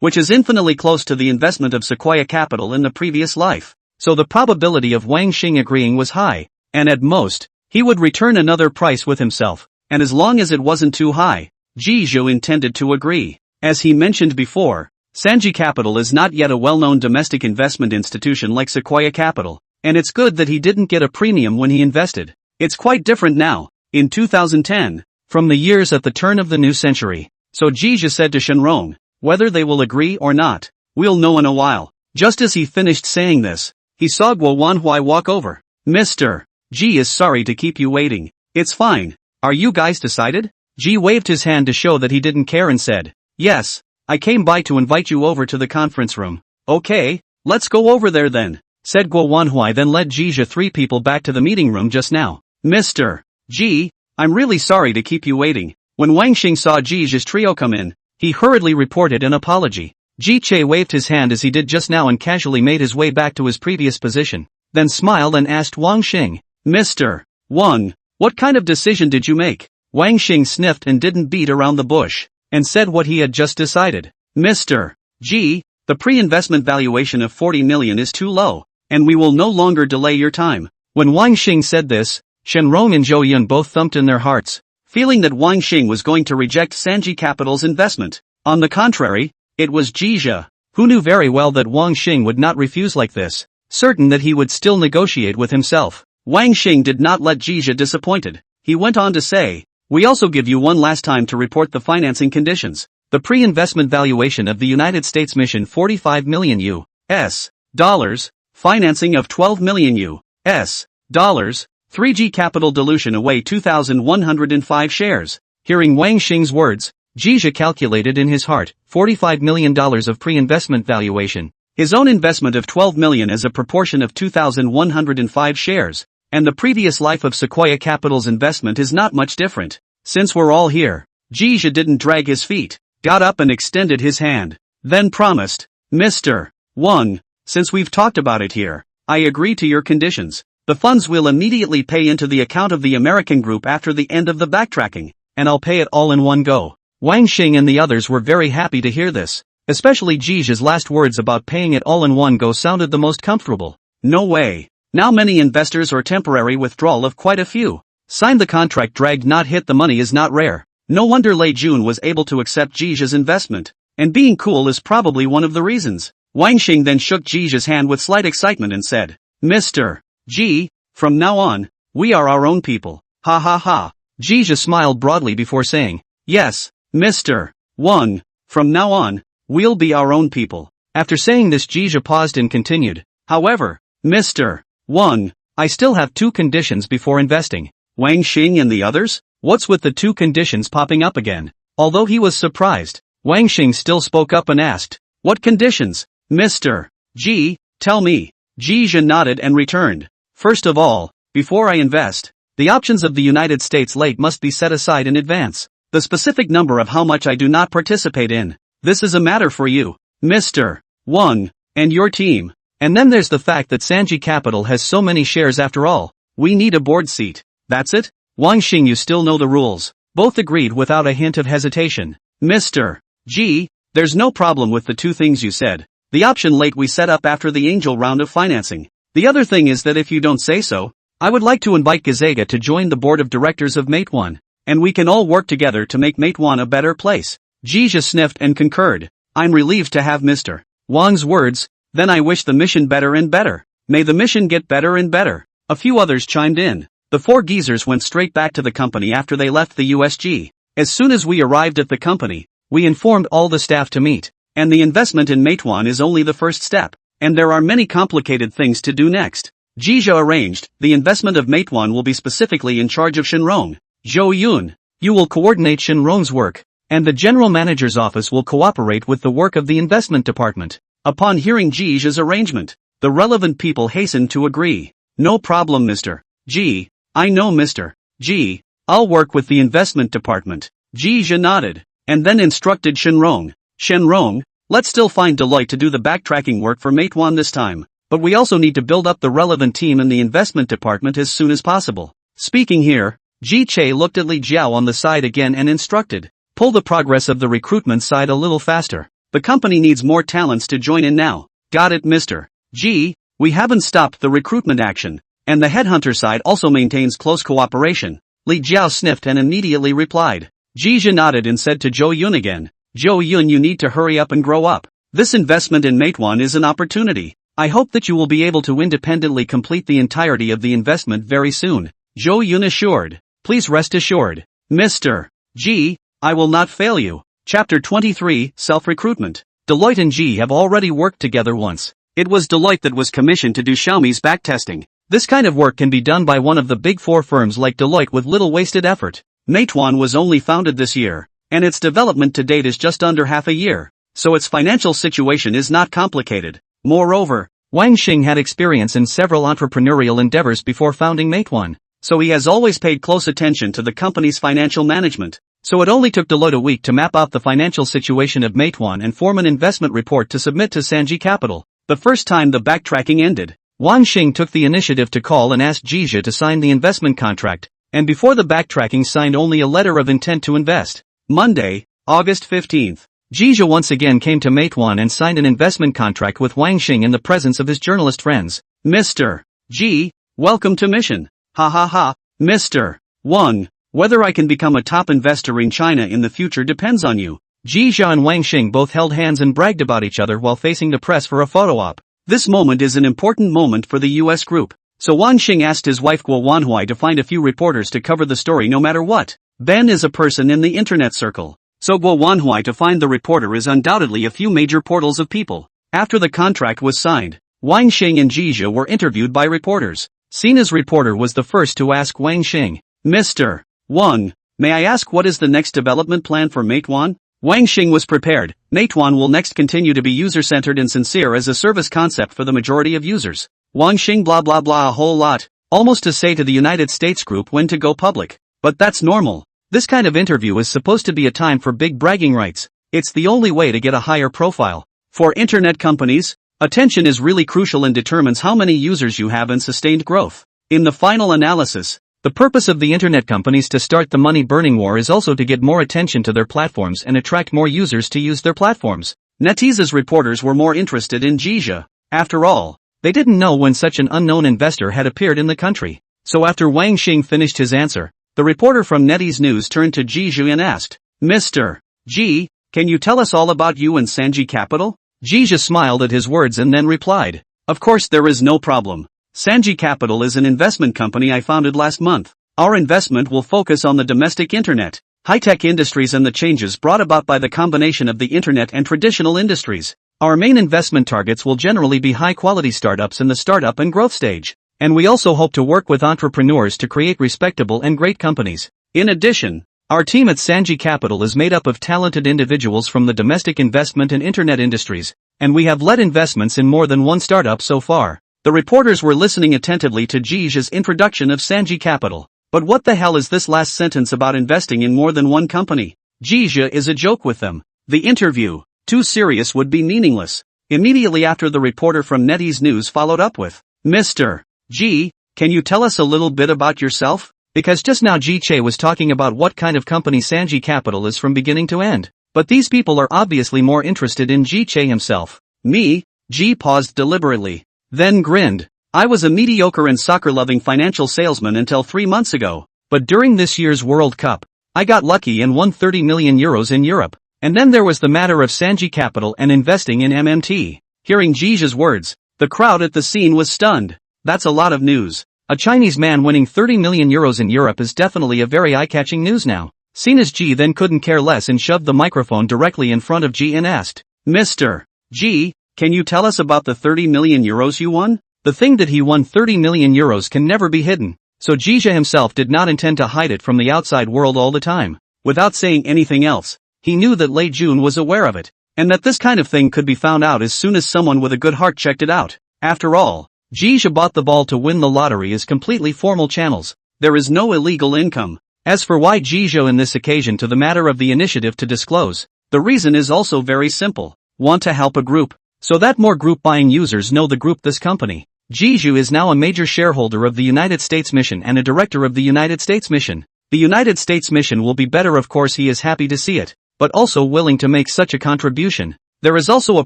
Which is infinitely close to the investment of Sequoia Capital in the previous life. So the probability of Wang Xing agreeing was high, and at most, he would return another price with himself, and as long as it wasn't too high, Jizhe intended to agree. As he mentioned before, Sanji Capital is not yet a well-known domestic investment institution like Sequoia Capital, and it's good that he didn't get a premium when he invested. It's quite different now, in 2010, from the years at the turn of the new century. So Jizhe said to Shenrong, whether they will agree or not, we'll know in a while. Just as he finished saying this, he saw Guo Wanhui walk over. Mr. G is sorry to keep you waiting. It's fine. Are you guys decided? G waved his hand to show that he didn't care and said, yes, I came by to invite you over to the conference room. Okay, let's go over there then, said Guo Wanhui, then led Jizhe 3 people back to the meeting room just now. Mr. G, I'm really sorry to keep you waiting. When Wang Xing saw Jizhe's trio come in, he hurriedly reported an apology. Ji Che waved his hand as he did just now and casually made his way back to his previous position, then smiled and asked Wang Xing, Mr. Wang, what kind of decision did you make? Wang Xing sniffed and didn't beat around the bush, and said what he had just decided. Mr. G, the pre-investment valuation of 40 million is too low, and we will no longer delay your time. When Wang Xing said this, Shenrong and Zhou Yun both thumped in their hearts, feeling that Wang Xing was going to reject Sanji Capital's investment. On the contrary, it was Jizhe, who knew very well that Wang Xing would not refuse like this, certain that he would still negotiate with himself. Wang Xing did not let Jizhe disappointed. He went on to say, we also give you one last time to report the financing conditions. The pre-investment valuation of the United States mission $45 million US dollars, financing of $12 million US dollars, 3G capital dilution away 2,105 shares. Hearing Wang Xing's words, Jizha calculated in his heart, $45 million of pre-investment valuation, his own investment of $12 million as a proportion of 2,105 shares, and the previous life of Sequoia Capital's investment is not much different. Since we're all here, Jizha didn't drag his feet, got up and extended his hand, then promised, Mr. Wang, since we've talked about it here, I agree to your conditions. The funds will immediately pay into the account of the American group after the end of the backtracking, and I'll pay it all in one go. Wang Xing and the others were very happy to hear this, especially Jizha's last words about paying it all in one go sounded the most comfortable. No way. Now many investors or temporary withdrawal of quite a few. Signed the contract dragged not hit the money is not rare. No wonder Lei Jun was able to accept Jizha's investment, and being cool is probably one of the reasons. Wang Xing then shook Jizha's hand with slight excitement and said, Mr. G, from now on, we are our own people. Ha ha ha. Jizha smiled broadly before saying, yes, Mr. Wang, from now on, we'll be our own people. After saying this Jizha paused and continued, however, Mr. Wang, I still have two conditions before investing. Wang Xing and the others? What's with the two conditions popping up again? Although he was surprised, Wang Xing still spoke up and asked, what conditions? Mr. G, tell me. Jizha nodded and returned. First of all, before I invest, the options of the United States late must be set aside in advance. The specific number of how much I do not participate in. This is a matter for you, Mr. Wang, and your team. And then there's the fact that Sanji Capital has so many shares after all. We need a board seat. That's it? Wang Xing, you still know the rules. Both agreed without a hint of hesitation. Mr. G, there's no problem with the two things you said. The option late we set up after the angel round of financing. The other thing is that if you don't say so, I would like to invite Gazega to join the board of directors of Meituan, and we can all work together to make Meituan a better place. Jizha sniffed and concurred. I'm relieved to have Mr. Wang's words, then I wish the mission better and better. May the mission get better and better. A few others chimed in. The four geezers went straight back to the company after they left the USG. As soon as we arrived at the company, we informed all the staff to meet. And the investment in Meituan is only the first step, and there are many complicated things to do next. Jizha arranged, the investment of Meituan will be specifically in charge of Shenrong. Zhou Yun, you will coordinate Shenrong's work, and the general manager's office will cooperate with the work of the investment department. Upon hearing Jizha's arrangement, the relevant people hastened to agree. No problem, Mr. G. I know, Mr. G. I'll work with the investment department. Jizha nodded, and then instructed Shenrong. Shenrong, let's still find Deloitte to do the backtracking work for Meituan this time, but we also need to build up the relevant team in the investment department as soon as possible. Speaking here, Ji Che looked at Li Jiao on the side again and instructed, pull the progress of the recruitment side a little faster. The company needs more talents to join in now. Got it, Mr. G. We haven't stopped the recruitment action, and the headhunter side also maintains close cooperation. Li Jiao sniffed and immediately replied. Jizha nodded and said to Zhou Yun again, Zhou Yun, you need to hurry up and grow up. This investment in Meituan is an opportunity. I hope that you will be able to independently complete the entirety of the investment very soon. Zhou Yun assured. Please rest assured, Mr. G. I will not fail you. Chapter 23, Self-Recruitment. Deloitte and G have already worked together once. It was Deloitte that was commissioned to do Xiaomi's backtesting. This kind of work can be done by one of the big four firms like Deloitte with little wasted effort. Meituan was only founded this year, and its development to date is just under half a year, so its financial situation is not complicated. Moreover, Wang Xing had experience in several entrepreneurial endeavors before founding Meituan, so he has always paid close attention to the company's financial management. So it only took Deloitte a week to map out the financial situation of Meituan and form an investment report to submit to Sanji Capital. The first time the backtracking ended, Wang Xing took the initiative to call and ask Jizha to sign the investment contract, and before the backtracking signed only a letter of intent to invest. Monday, August 15th. Jizha once again came to Meituan and signed an investment contract with Wang Xing in the presence of his journalist friends. Mr. G, welcome to mission. Ha ha ha, Mr. Wang. Whether I can become a top investor in China in the future depends on you. Jizha and Wang Xing both held hands and bragged about each other while facing the press for a photo op. This moment is an important moment for the US group, so Wang Xing asked his wife Guo Wanhui to find a few reporters to cover the story no matter what. Ben is a person in the internet circle. So Guangping to find the reporter is undoubtedly a few major portals of people. After the contract was signed, Wang Xing and Jizha were interviewed by reporters. Sina's reporter was the first to ask Wang Xing, Mr. Wang, may I ask what is the next development plan for Meituan? Wang Xing was prepared. Meituan will next continue to be user-centered and sincere as a service concept for the majority of users. Wang Xing blah blah blah a whole lot, almost to say to the United States Group when to go public. But that's normal. This kind of interview is supposed to be a time for big bragging rights. It's the only way to get a higher profile. For internet companies, attention is really crucial and determines how many users you have and sustained growth. In the final analysis, the purpose of the internet companies to start the money-burning war is also to get more attention to their platforms and attract more users to use their platforms. NetEase's reporters were more interested in Jizha. After all, they didn't know when such an unknown investor had appeared in the country. So after Wang Xing finished his answer, the reporter from NetEase News turned to Jizha and asked, Mr. Ji, can you tell us all about you and Sanji Capital? Jizha smiled at his words and then replied, of course there is no problem. Sanji Capital is an investment company I founded last month. Our investment will focus on the domestic internet, high-tech industries and the changes brought about by the combination of the internet and traditional industries. Our main investment targets will generally be high-quality startups in the startup and growth stage. And we also hope to work with entrepreneurs to create respectable and great companies. In addition, our team at Sanji Capital is made up of talented individuals from the domestic investment and internet industries, and we have led investments in more than one startup so far. The reporters were listening attentively to Jizha's introduction of Sanji Capital. But what the hell is this last sentence about investing in more than one company? Jizha is a joke with them. The interview, too serious, would be meaningless. Immediately after, the reporter from NetEase News followed up with, Mr. Ji, can you tell us a little bit about yourself? Because just now Ji Che was talking about what kind of company Sanji Capital is from beginning to end. But these people are obviously more interested in Ji Che himself. Me? Ji paused deliberately, then grinned. I was a mediocre and soccer-loving financial salesman until 3 months ago. But during this year's World Cup, I got lucky and won 30 million euros in Europe. And then there was the matter of Sanji Capital and investing in MMT. Hearing Jizha's words, the crowd at the scene was stunned. That's a lot of news. A Chinese man winning 30 million euros in Europe is definitely a very eye-catching news now. Sina's Ji then couldn't care less and shoved the microphone directly in front of Ji and asked, Mr. Ji, can you tell us about the 30 million euros you won? The thing that he won 30 million euros can never be hidden. So Jizha himself did not intend to hide it from the outside world all the time. Without saying anything else, he knew that Lei Jun was aware of it, and that this kind of thing could be found out as soon as someone with a good heart checked it out. After all, Jizha bought the ball to win the lottery as completely formal channels. There is no illegal income. As for why Jizha in this occasion to the matter of the initiative to disclose, the reason is also very simple. Want to help a group, so that more group buying users know the group this company. Jizha is now a major shareholder of the United States Mission and a director of the United States Mission. The United States Mission will be better, of course he is happy to see it, but also willing to make such a contribution. There is also a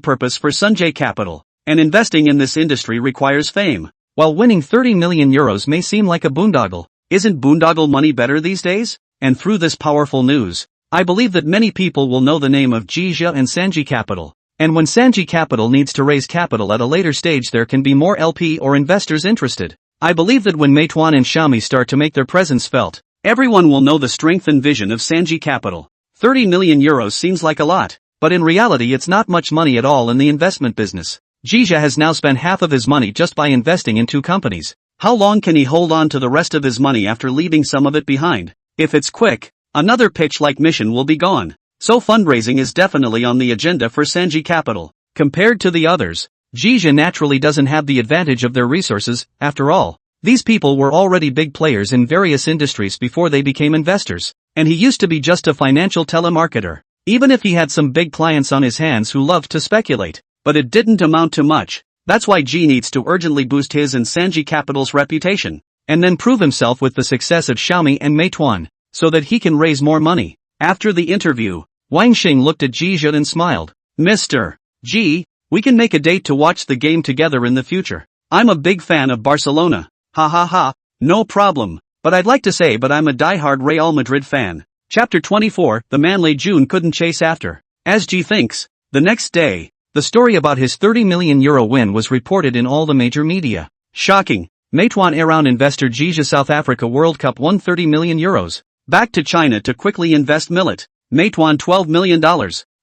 purpose for Sanji Capital. And investing in this industry requires fame. While winning 30 million euros may seem like a boondoggle, isn't boondoggle money better these days? And through this powerful news, I believe that many people will know the name of Jizha and Sanji Capital. And when Sanji Capital needs to raise capital at a later stage, there can be more LP or investors interested. I believe that when Meituan and Xiaomi start to make their presence felt, everyone will know the strength and vision of Sanji Capital. 30 million euros seems like a lot, but in reality it's not much money at all in the investment business. Jizha has now spent half of his money just by investing in 2 companies. How long can he hold on to the rest of his money after leaving some of it behind? If it's quick, another pitch like Mission will be gone. So fundraising is definitely on the agenda for Sanji Capital. Compared to the others, Jizha naturally doesn't have the advantage of their resources. After all, these people were already big players in various industries before they became investors, and he used to be just a financial telemarketer. Even if he had some big clients on his hands who loved to speculate. But it didn't amount to much. That's why Ji needs to urgently boost his and Sanji Capital's reputation, and then prove himself with the success of Xiaomi and Meituan, so that he can raise more money. After the interview, Wang Xing looked at Jizha and smiled. Mr. Ji, we can make a date to watch the game together in the future. I'm a big fan of Barcelona. Ha ha ha, no problem. But I'd like to say I'm a die-hard Real Madrid fan. Chapter 24, the man Lei Jun couldn't chase after. As Ji thinks, the next day, the story about his 30 million euro win was reported in all the major media. Shocking. Meituan A-round investor Jizha South Africa World Cup won 30 million euros. Back to China to quickly invest millet. Meituan $12 million.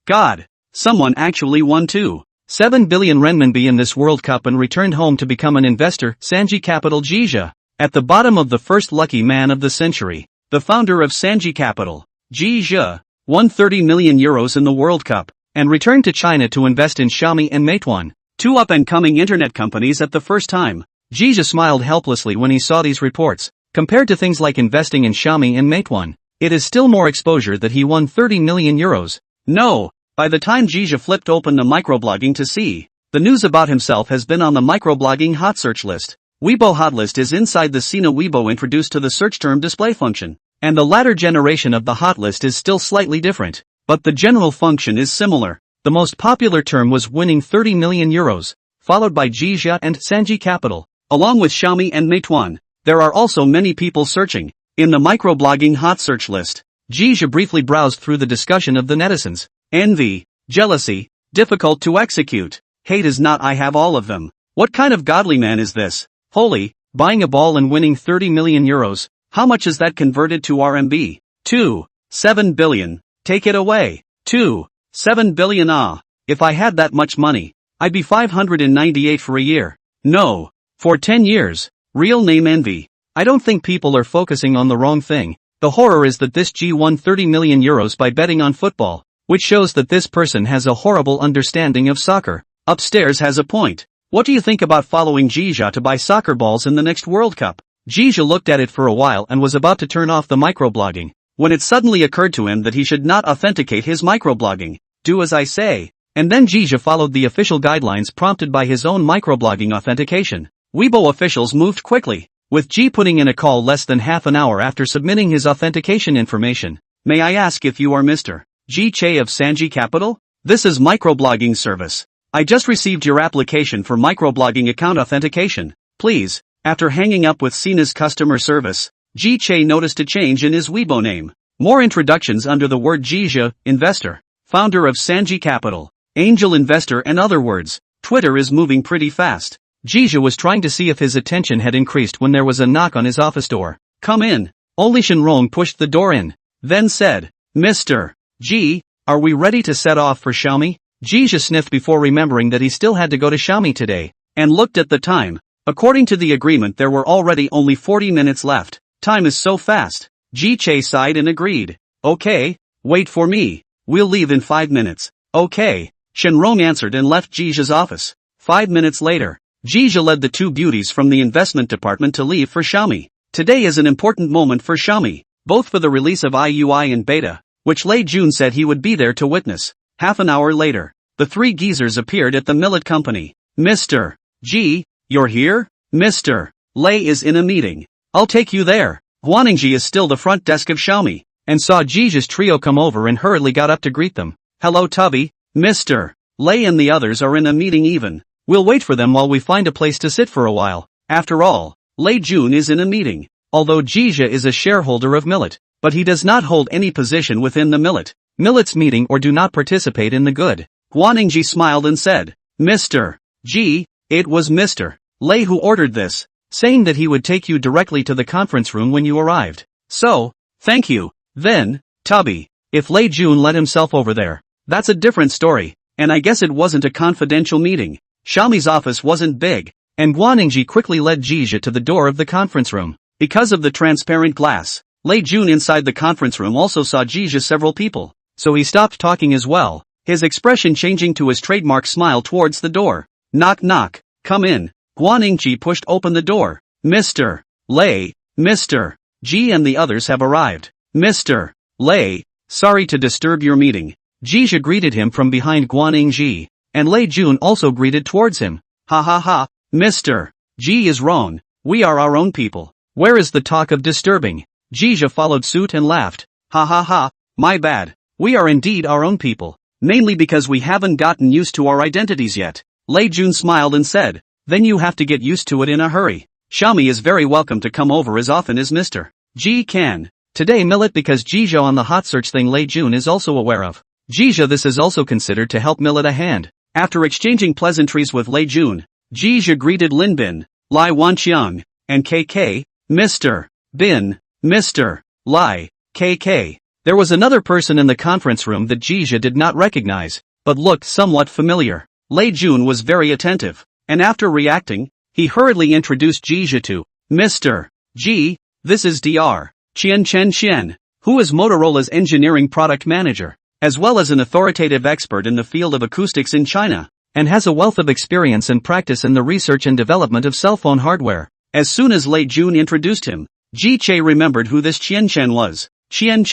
God! Someone actually won 2.7 billion renminbi in this World Cup and returned home to become an investor. Sanji Capital Jia. At the bottom of the first lucky man of the century. The founder of Sanji Capital, Jia, won 30 million euros in the World Cup, and returned to China to invest in Xiaomi and Meituan, two up-and-coming internet companies at the first time. Jia smiled helplessly when he saw these reports. Compared to things like investing in Xiaomi and Meituan, it is still more exposure that he won 30 million euros. No! By the time Jia flipped open the microblogging to see, the news about himself has been on the microblogging hot search list. Weibo hot list is inside the Sina Weibo introduced to the search term display function, and the latter generation of the hot list is still slightly different, but the general function is similar. The most popular term was winning 30 million euros, followed by Jia and Sanji Capital. Along with Xiaomi and Meituan, there are also many people searching. In the microblogging hot search list, Jia briefly browsed through the discussion of the netizens. Envy, jealousy, difficult to execute, hate is not I have all of them. What kind of godly man is this? Holy, buying a ball and winning 30 million euros, how much is that converted to RMB? 2.7 billion, take it away. 2.7 billion if I had that much money, I'd be 598 for a year. No, for 10 years. Real name envy. I don't think people are focusing on the wrong thing. The horror is that this G won 30 million euros by betting on football, which shows that this person has a horrible understanding of soccer. Upstairs has a point. What do you think about following Jia to buy soccer balls in the next World Cup? Jia looked at it for a while and was about to turn off the microblogging, when it suddenly occurred to him that he should not authenticate his microblogging. Do as I say. And then Jia followed the official guidelines prompted by his own microblogging authentication. Weibo officials moved quickly, with G putting in a call less than half an hour after submitting his authentication information. May I ask if you are Mr. G Che of Sanji Capital? This is microblogging service. I just received your application for microblogging account authentication. Please. After hanging up with Sina's customer service, G Che noticed a change in his Weibo name. More introductions under the word Jia, investor, founder of Sanji Capital, angel investor and other words. Twitter is moving pretty fast. Jia was trying to see if his attention had increased when there was a knock on his office door. Come in. Only Shenrong pushed the door in, then said, Mr. G, are we ready to set off for Xiaomi? Jia sniffed before remembering that he still had to go to Xiaomi today, and looked at the time. According to the agreement there were already only 40 minutes left. Time is so fast. Ji Che sighed and agreed. Okay, wait for me. We'll leave in 5 minutes. Okay. Shenrong answered and left Jija's office. 5 minutes later, Jija led the two beauties from the investment department to leave for Xiaomi. Today is an important moment for Xiaomi, both for the release of MIUI and beta, which Lei Jun said he would be there to witness. Half an hour later, the three geezers appeared at the millet company. Mr. G, you're here? Mr. Lei is in a meeting. I'll take you there. Guangping is still the front desk of Xiaomi, and saw Jija's trio come over and hurriedly got up to greet them. Hello Tubby. Mr. Lei and the others are in a meeting even. We'll wait for them while we find a place to sit for a while. After all, Lei Jun is in a meeting. Although Jija is a shareholder of Millet, but he does not hold any position within the Millet's meeting or do not participate in the good. Guangping smiled and said, Mr. G, it was Mr. Lei who ordered this, saying that he would take you directly to the conference room when you arrived. So, thank you. Then, Tubby, if Lei Jun let himself over there, that's a different story, and I guess it wasn't a confidential meeting. Xiaomi's office wasn't big, and Guangping quickly led Jija to the door of the conference room. Because of the transparent glass, Lei Jun inside the conference room also saw Jija several people, so he stopped talking as well, his expression changing to his trademark smile towards the door. Knock knock, come in. Guangping pushed open the door. Mr. Lei, Mr. G and the others have arrived. Mr. Lei, sorry to disturb your meeting. Jija greeted him from behind Guangping, and Lei Jun also greeted towards him. Ha ha ha, Mr. G is wrong, we are our own people. Where is the talk of disturbing? Jija followed suit and laughed. Ha ha ha, my bad, we are indeed our own people, mainly because we haven't gotten used to our identities yet. Lei Jun smiled and said, then you have to get used to it in a hurry. Xiaomi is very welcome to come over as often as Mr. G can. Today Millet because Jija on the hot search thing Lei Jun is also aware of. Jija this is also considered to help Millet a hand. After exchanging pleasantries with Lei Jun, Jija greeted Lin Bin, Lai Wanqiang, and KK, Mr. Bin, Mr. Lai, KK. There was another person in the conference room that Jizha did not recognize, but looked somewhat familiar. Lei Jun was very attentive, and after reacting, he hurriedly introduced Jizha to Mr. G. This is Dr. Chen, who is Motorola's engineering product manager, as well as an authoritative expert in the field of acoustics in China, and has a wealth of experience and practice in the research and development of cell phone hardware. As soon as Lei Jun introduced him, Ji Che remembered who this Chen was. Chen,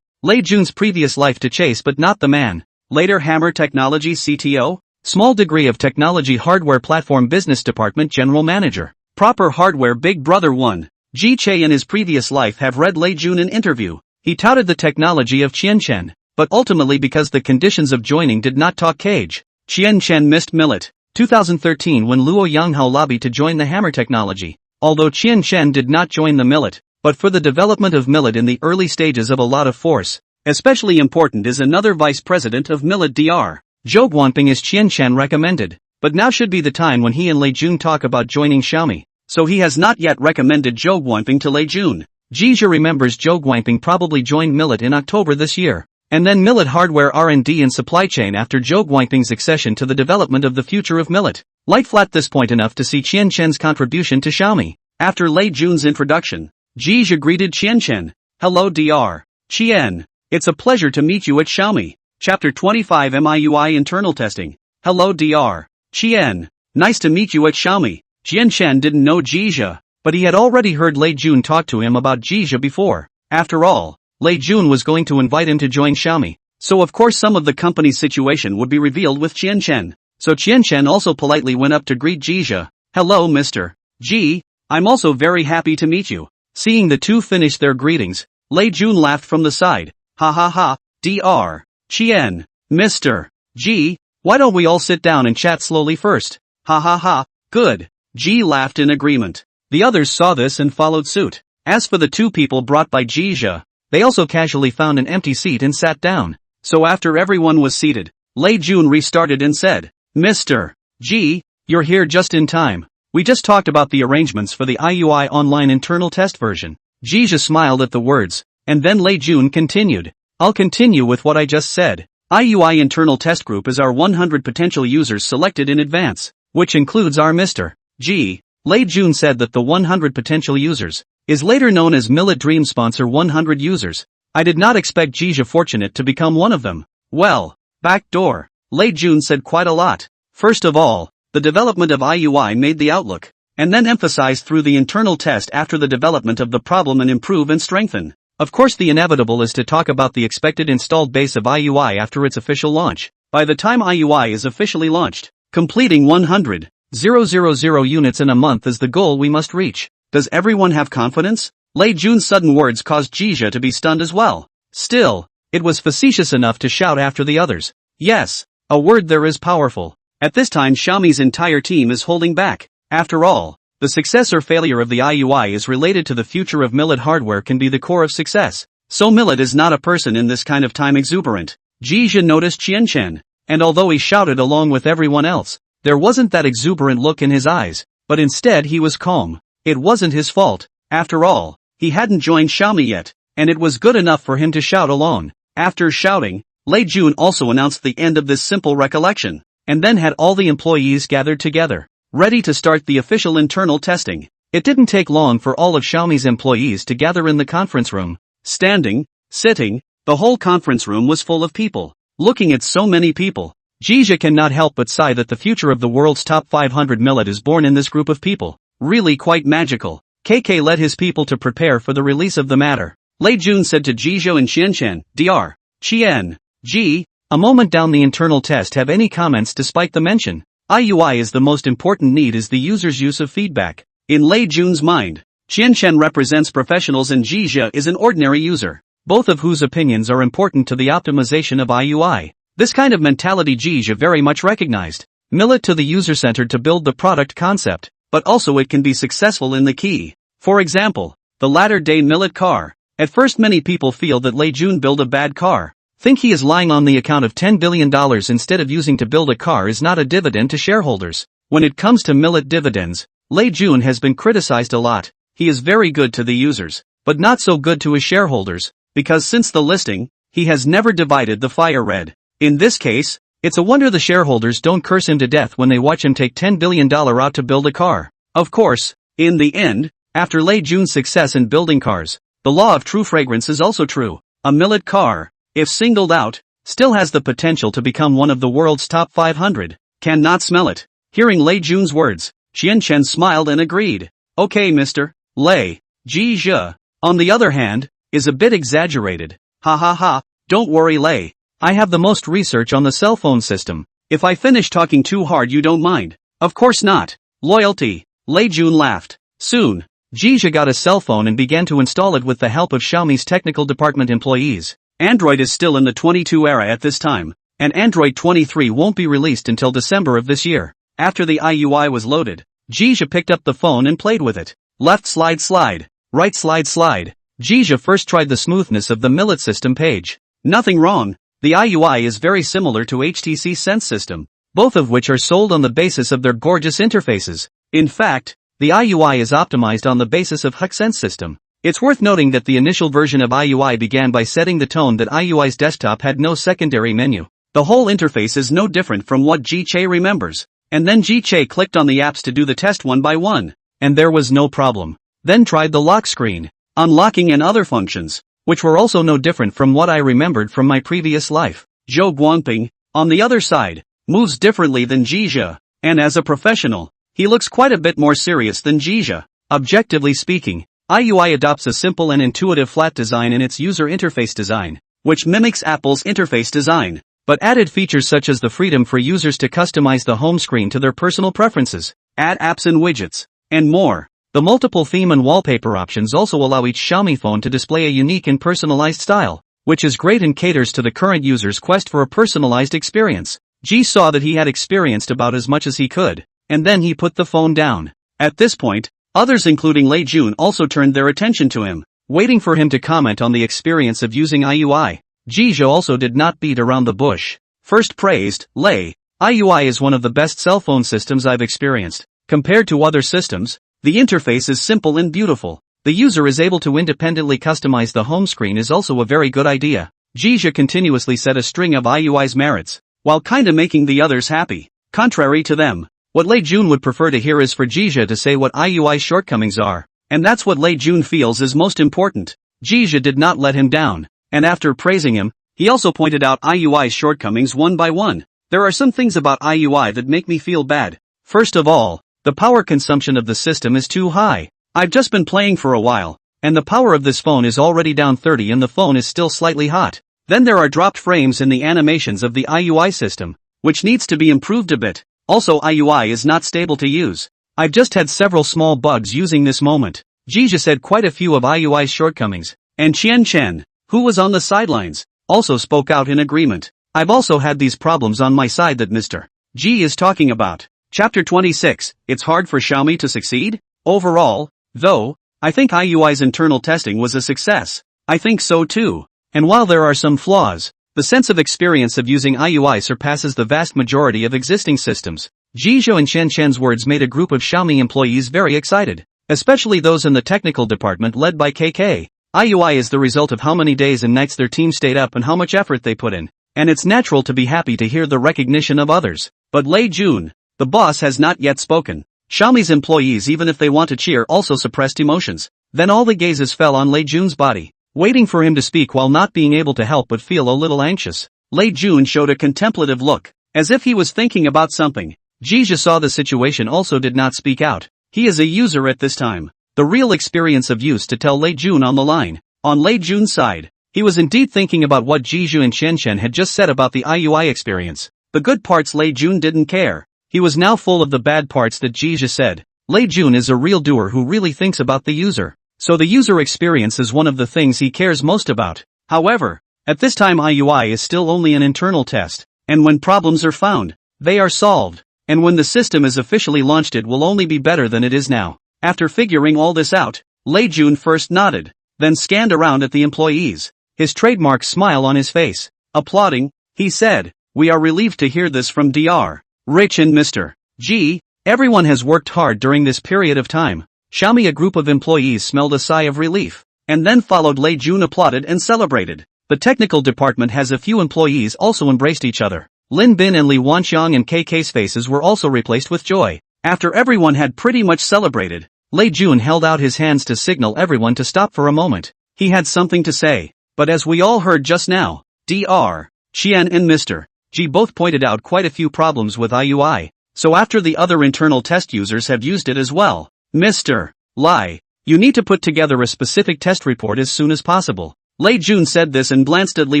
Lei Jun's previous life to chase but not the man. Later Hammer Technology CTO, small degree of technology hardware platform business department general manager. Proper hardware Big Brother 1. Ji Che in his previous life have read Lei Jun in interview. He touted the technology of Chen, but ultimately because the conditions of joining did not talk cage, Chen missed Millet. 2013 when Luo Yanghao lobbied to join the Hammer Technology. Although Chen did not join the Millet, but for the development of Millet in the early stages of a lot of force. Especially important is another vice president of Millet Dr. Zhou Guangping as Chen recommended, but now should be the time when he and Lei Jun talk about joining Xiaomi, so he has not yet recommended Zhou Guangping to Lei Jun. Jizha remembers Zhou Guangping probably joined Millet in October this year, and then Millet hardware R&D and supply chain after Zhou Guangping's accession to the development of the future of Millet. Light flat this point enough to see Chen's contribution to Xiaomi. After Lei Jun's introduction, Jizha greeted Chen. Hello Dr. Chen. It's a pleasure to meet you at Xiaomi. Chapter 25 MIUI Internal Testing. Hello Dr. Chen. Nice to meet you at Xiaomi. Chen didn't know Jizha, but he had already heard Lei Jun talk to him about Jizha before. After all, Lei Jun was going to invite him to join Xiaomi, so of course some of the company's situation would be revealed with Chen. So Chen also politely went up to greet Jizha. Hello Mr. G. I'm also very happy to meet you. Seeing the two finish their greetings, Lei Jun laughed from the side. Ha, Dr. Chen. Mr. G. Why don't we all sit down and chat slowly first? Ha, good. G laughed in agreement. The others saw this and followed suit. As for the two people brought by Jizha, they also casually found an empty seat and sat down. So after everyone was seated, Lei Jun restarted and said, Mr. G, you're here just in time. We just talked about the arrangements for the IUI online internal test version. Jizha smiled at the words, and then Lei Jun continued. I'll continue with what I just said. IUI internal test group is our 100 potential users selected in advance, which includes our Mr. G. Lei Jun said that the 100 potential users is later known as Millet Dream Sponsor 100 users. I did not expect Jizha fortunate to become one of them. Well, backdoor. Lei Jun said quite a lot. First of all, the development of IUI made the outlook, and then emphasized through the internal test after the development of the problem and improve and strengthen. Of course the inevitable is to talk about the expected installed base of IUI after its official launch. By the time IUI is officially launched, completing 100,000 units in a month is the goal we must reach. Does everyone have confidence? Lei Jun's sudden words caused Jizha to be stunned as well. Still, it was facetious enough to shout after the others. Yes, a word there is powerful. At this time Xiaomi's entire team is holding back. After all, the success or failure of the IUI is related to the future of Millet hardware can be the core of success. So Millet is not a person in this kind of time exuberant. Jizha noticed Chen, and although he shouted along with everyone else, there wasn't that exuberant look in his eyes, but instead he was calm. It wasn't his fault. After all, he hadn't joined Xiaomi yet, and it was good enough for him to shout alone. After shouting, Lei Jun also announced the end of this simple recollection, and then had all the employees gathered together, ready to start the official internal testing. It didn't take long for all of Xiaomi's employees to gather in the conference room. Standing, sitting, the whole conference room was full of people. Looking at so many people, Jizha cannot help but sigh that the future of the world's top 500 Millet is born in this group of people. Really quite magical. KK led his people to prepare for the release of the matter. Lei Jun said to Jizha and Chen, Dr. Chen, G, a moment down the internal test have any comments despite the mention. IUI is the most important need is the user's use of feedback. In Lei Jun's mind, Chen represents professionals and Jizha is an ordinary user, both of whose opinions are important to the optimization of IUI. This kind of mentality Jizha very much recognized. Millet to the user-centered to build the product concept, but also it can be successful in the key. For example, the latter-day Millet car. At first many people feel that Lei Jun built a bad car. Think he is lying on the account of $10 billion instead of using to build a car is not a dividend to shareholders. When it comes to Millet dividends, Lei Jun has been criticized a lot. He is very good to the users, but not so good to his shareholders. because since the listing, he has never divided the fire red. In this case, it's a wonder the shareholders don't curse him to death when they watch him take $10 billion out to build a car. Of course, in the end, after Lei Jun's success in building cars, the law of true fragrance is also true. A millet car, if singled out, still has the potential to become one of the world's top 500. Cannot smell it. Hearing Lei Jun's words, Qianchen smiled and agreed. Okay, Mr. Lei Jun, on the other hand, is a bit exaggerated. Ha ha ha, don't worry Lei. I have the most research on the cell phone system. If I finish talking too hard you don't mind. Of course not. Loyalty. Lei Jun laughed. Soon, Jia got a cell phone and began to install it with the help of Xiaomi's technical department employees. Android is still in the 22 era at this time, and Android 23 won't be released until December of this year. After the MIUI was loaded, Jia picked up the phone and played with it. Left slide slide, right slide slide. Jia first tried the smoothness of the Millet system page. Nothing wrong. The MIUI is very similar to HTC Sense system, both of which are sold on the basis of their gorgeous interfaces. In fact, the MIUI is optimized on the basis of Sense system. It's worth noting that the initial version of MIUI began by setting the tone that MIUI's desktop had no secondary menu. The whole interface is no different from what Jia remembers. And then Jia clicked on the apps to do the test one by one, and there was no problem. Then tried the lock screen, unlocking and other functions, which were also no different from what I remembered from my previous life. Zhou Guangping, on the other side, moves differently than Jia, and as a professional, he looks quite a bit more serious than Jia. Objectively speaking, MIUI adopts a simple and intuitive flat design in its user interface design, which mimics Apple's interface design, but added features such as the freedom for users to customize the home screen to their personal preferences, add apps and widgets, and more. The multiple theme and wallpaper options also allow each Xiaomi phone to display a unique and personalized style, which is great and caters to the current user's quest for a personalized experience. Ji saw that he had experienced about as much as he could, and then he put the phone down. At this point, others including Lei Jun also turned their attention to him, waiting for him to comment on the experience of using MIUI. Jia also did not beat around the bush. First praised, Lei, MIUI is one of the best cell phone systems I've experienced. Compared to other systems, the interface is simple and beautiful. The user is able to independently customize the home screen is also a very good idea. Jia continuously said a string of MIUI's merits, while kinda making the others happy. Contrary to them, what Lei Jun would prefer to hear is for Jia to say what MIUI's shortcomings are, and that's what Lei Jun feels is most important. Jia did not let him down, and after praising him, he also pointed out MIUI's shortcomings one by one. There are some things about MIUI that make me feel bad. First of all, the power consumption of the system is too high. I've just been playing for a while, and the power of this phone is already down 30 and the phone is still slightly hot. Then there are dropped frames in the animations of the MIUI system, which needs to be improved a bit. Also MIUI is not stable to use. I've just had several small bugs using this moment. Jia said quite a few of MIUI's shortcomings, and Qianchen, who was on the sidelines, also spoke out in agreement. I've also had these problems on my side that Mr. G is talking about. Chapter 26, It's hard for Xiaomi to succeed? Overall, though, I think MIUI's internal testing was a success. I think so too. And while there are some flaws, the sense of experience of using MIUI surpasses the vast majority of existing systems. Jizhou and Qianchen's words made a group of Xiaomi employees very excited, especially those in the technical department led by KK. MIUI is the result of how many days and nights their team stayed up and how much effort they put in, and it's natural to be happy to hear the recognition of others. But Lei Jun, the boss, has not yet spoken. Xiaomi's employees, even if they want to cheer, also suppressed emotions. Then all the gazes fell on Lei Jun's body, waiting for him to speak while not being able to help but feel a little anxious. Lei Jun showed a contemplative look, as if he was thinking about something. Jia saw the situation, also did not speak out. He is a user at this time. The real experience of use to tell Lei Jun on the line. On Lei Jun's side, he was indeed thinking about what Jizhou and Qianchen had just said about the MIUI experience. The good parts Lei Jun didn't care. He was now full of the bad parts that Jia said. Lei Jun is a real doer who really thinks about the user. So the user experience is one of the things he cares most about. However, at this time MIUI is still only an internal test, and when problems are found, they are solved. And when the system is officially launched it will only be better than it is now. After figuring all this out, Lei Jun first nodded, then scanned around at the employees, his trademark smile on his face. Applauding, he said, "We are relieved to hear this from Dr. Rich and Mr. G. Everyone has worked hard during this period of time." Xiaomi, a group of employees, smelled a sigh of relief. and then followed Lei Jun applauded and celebrated. The technical department has a few employees also embraced each other. Lin Bin and Li Wanxiang and KK's faces were also replaced with joy. After everyone had pretty much celebrated, Lei Jun held out his hands to signal everyone to stop for a moment. He had something to say, but as we all heard just now, Dr. Qian and Mr. G both pointed out quite a few problems with MIUI, so after the other internal test users have used it as well, Mr. Lai, you need to put together a specific test report as soon as possible. Lei Jun said this and glanced at Li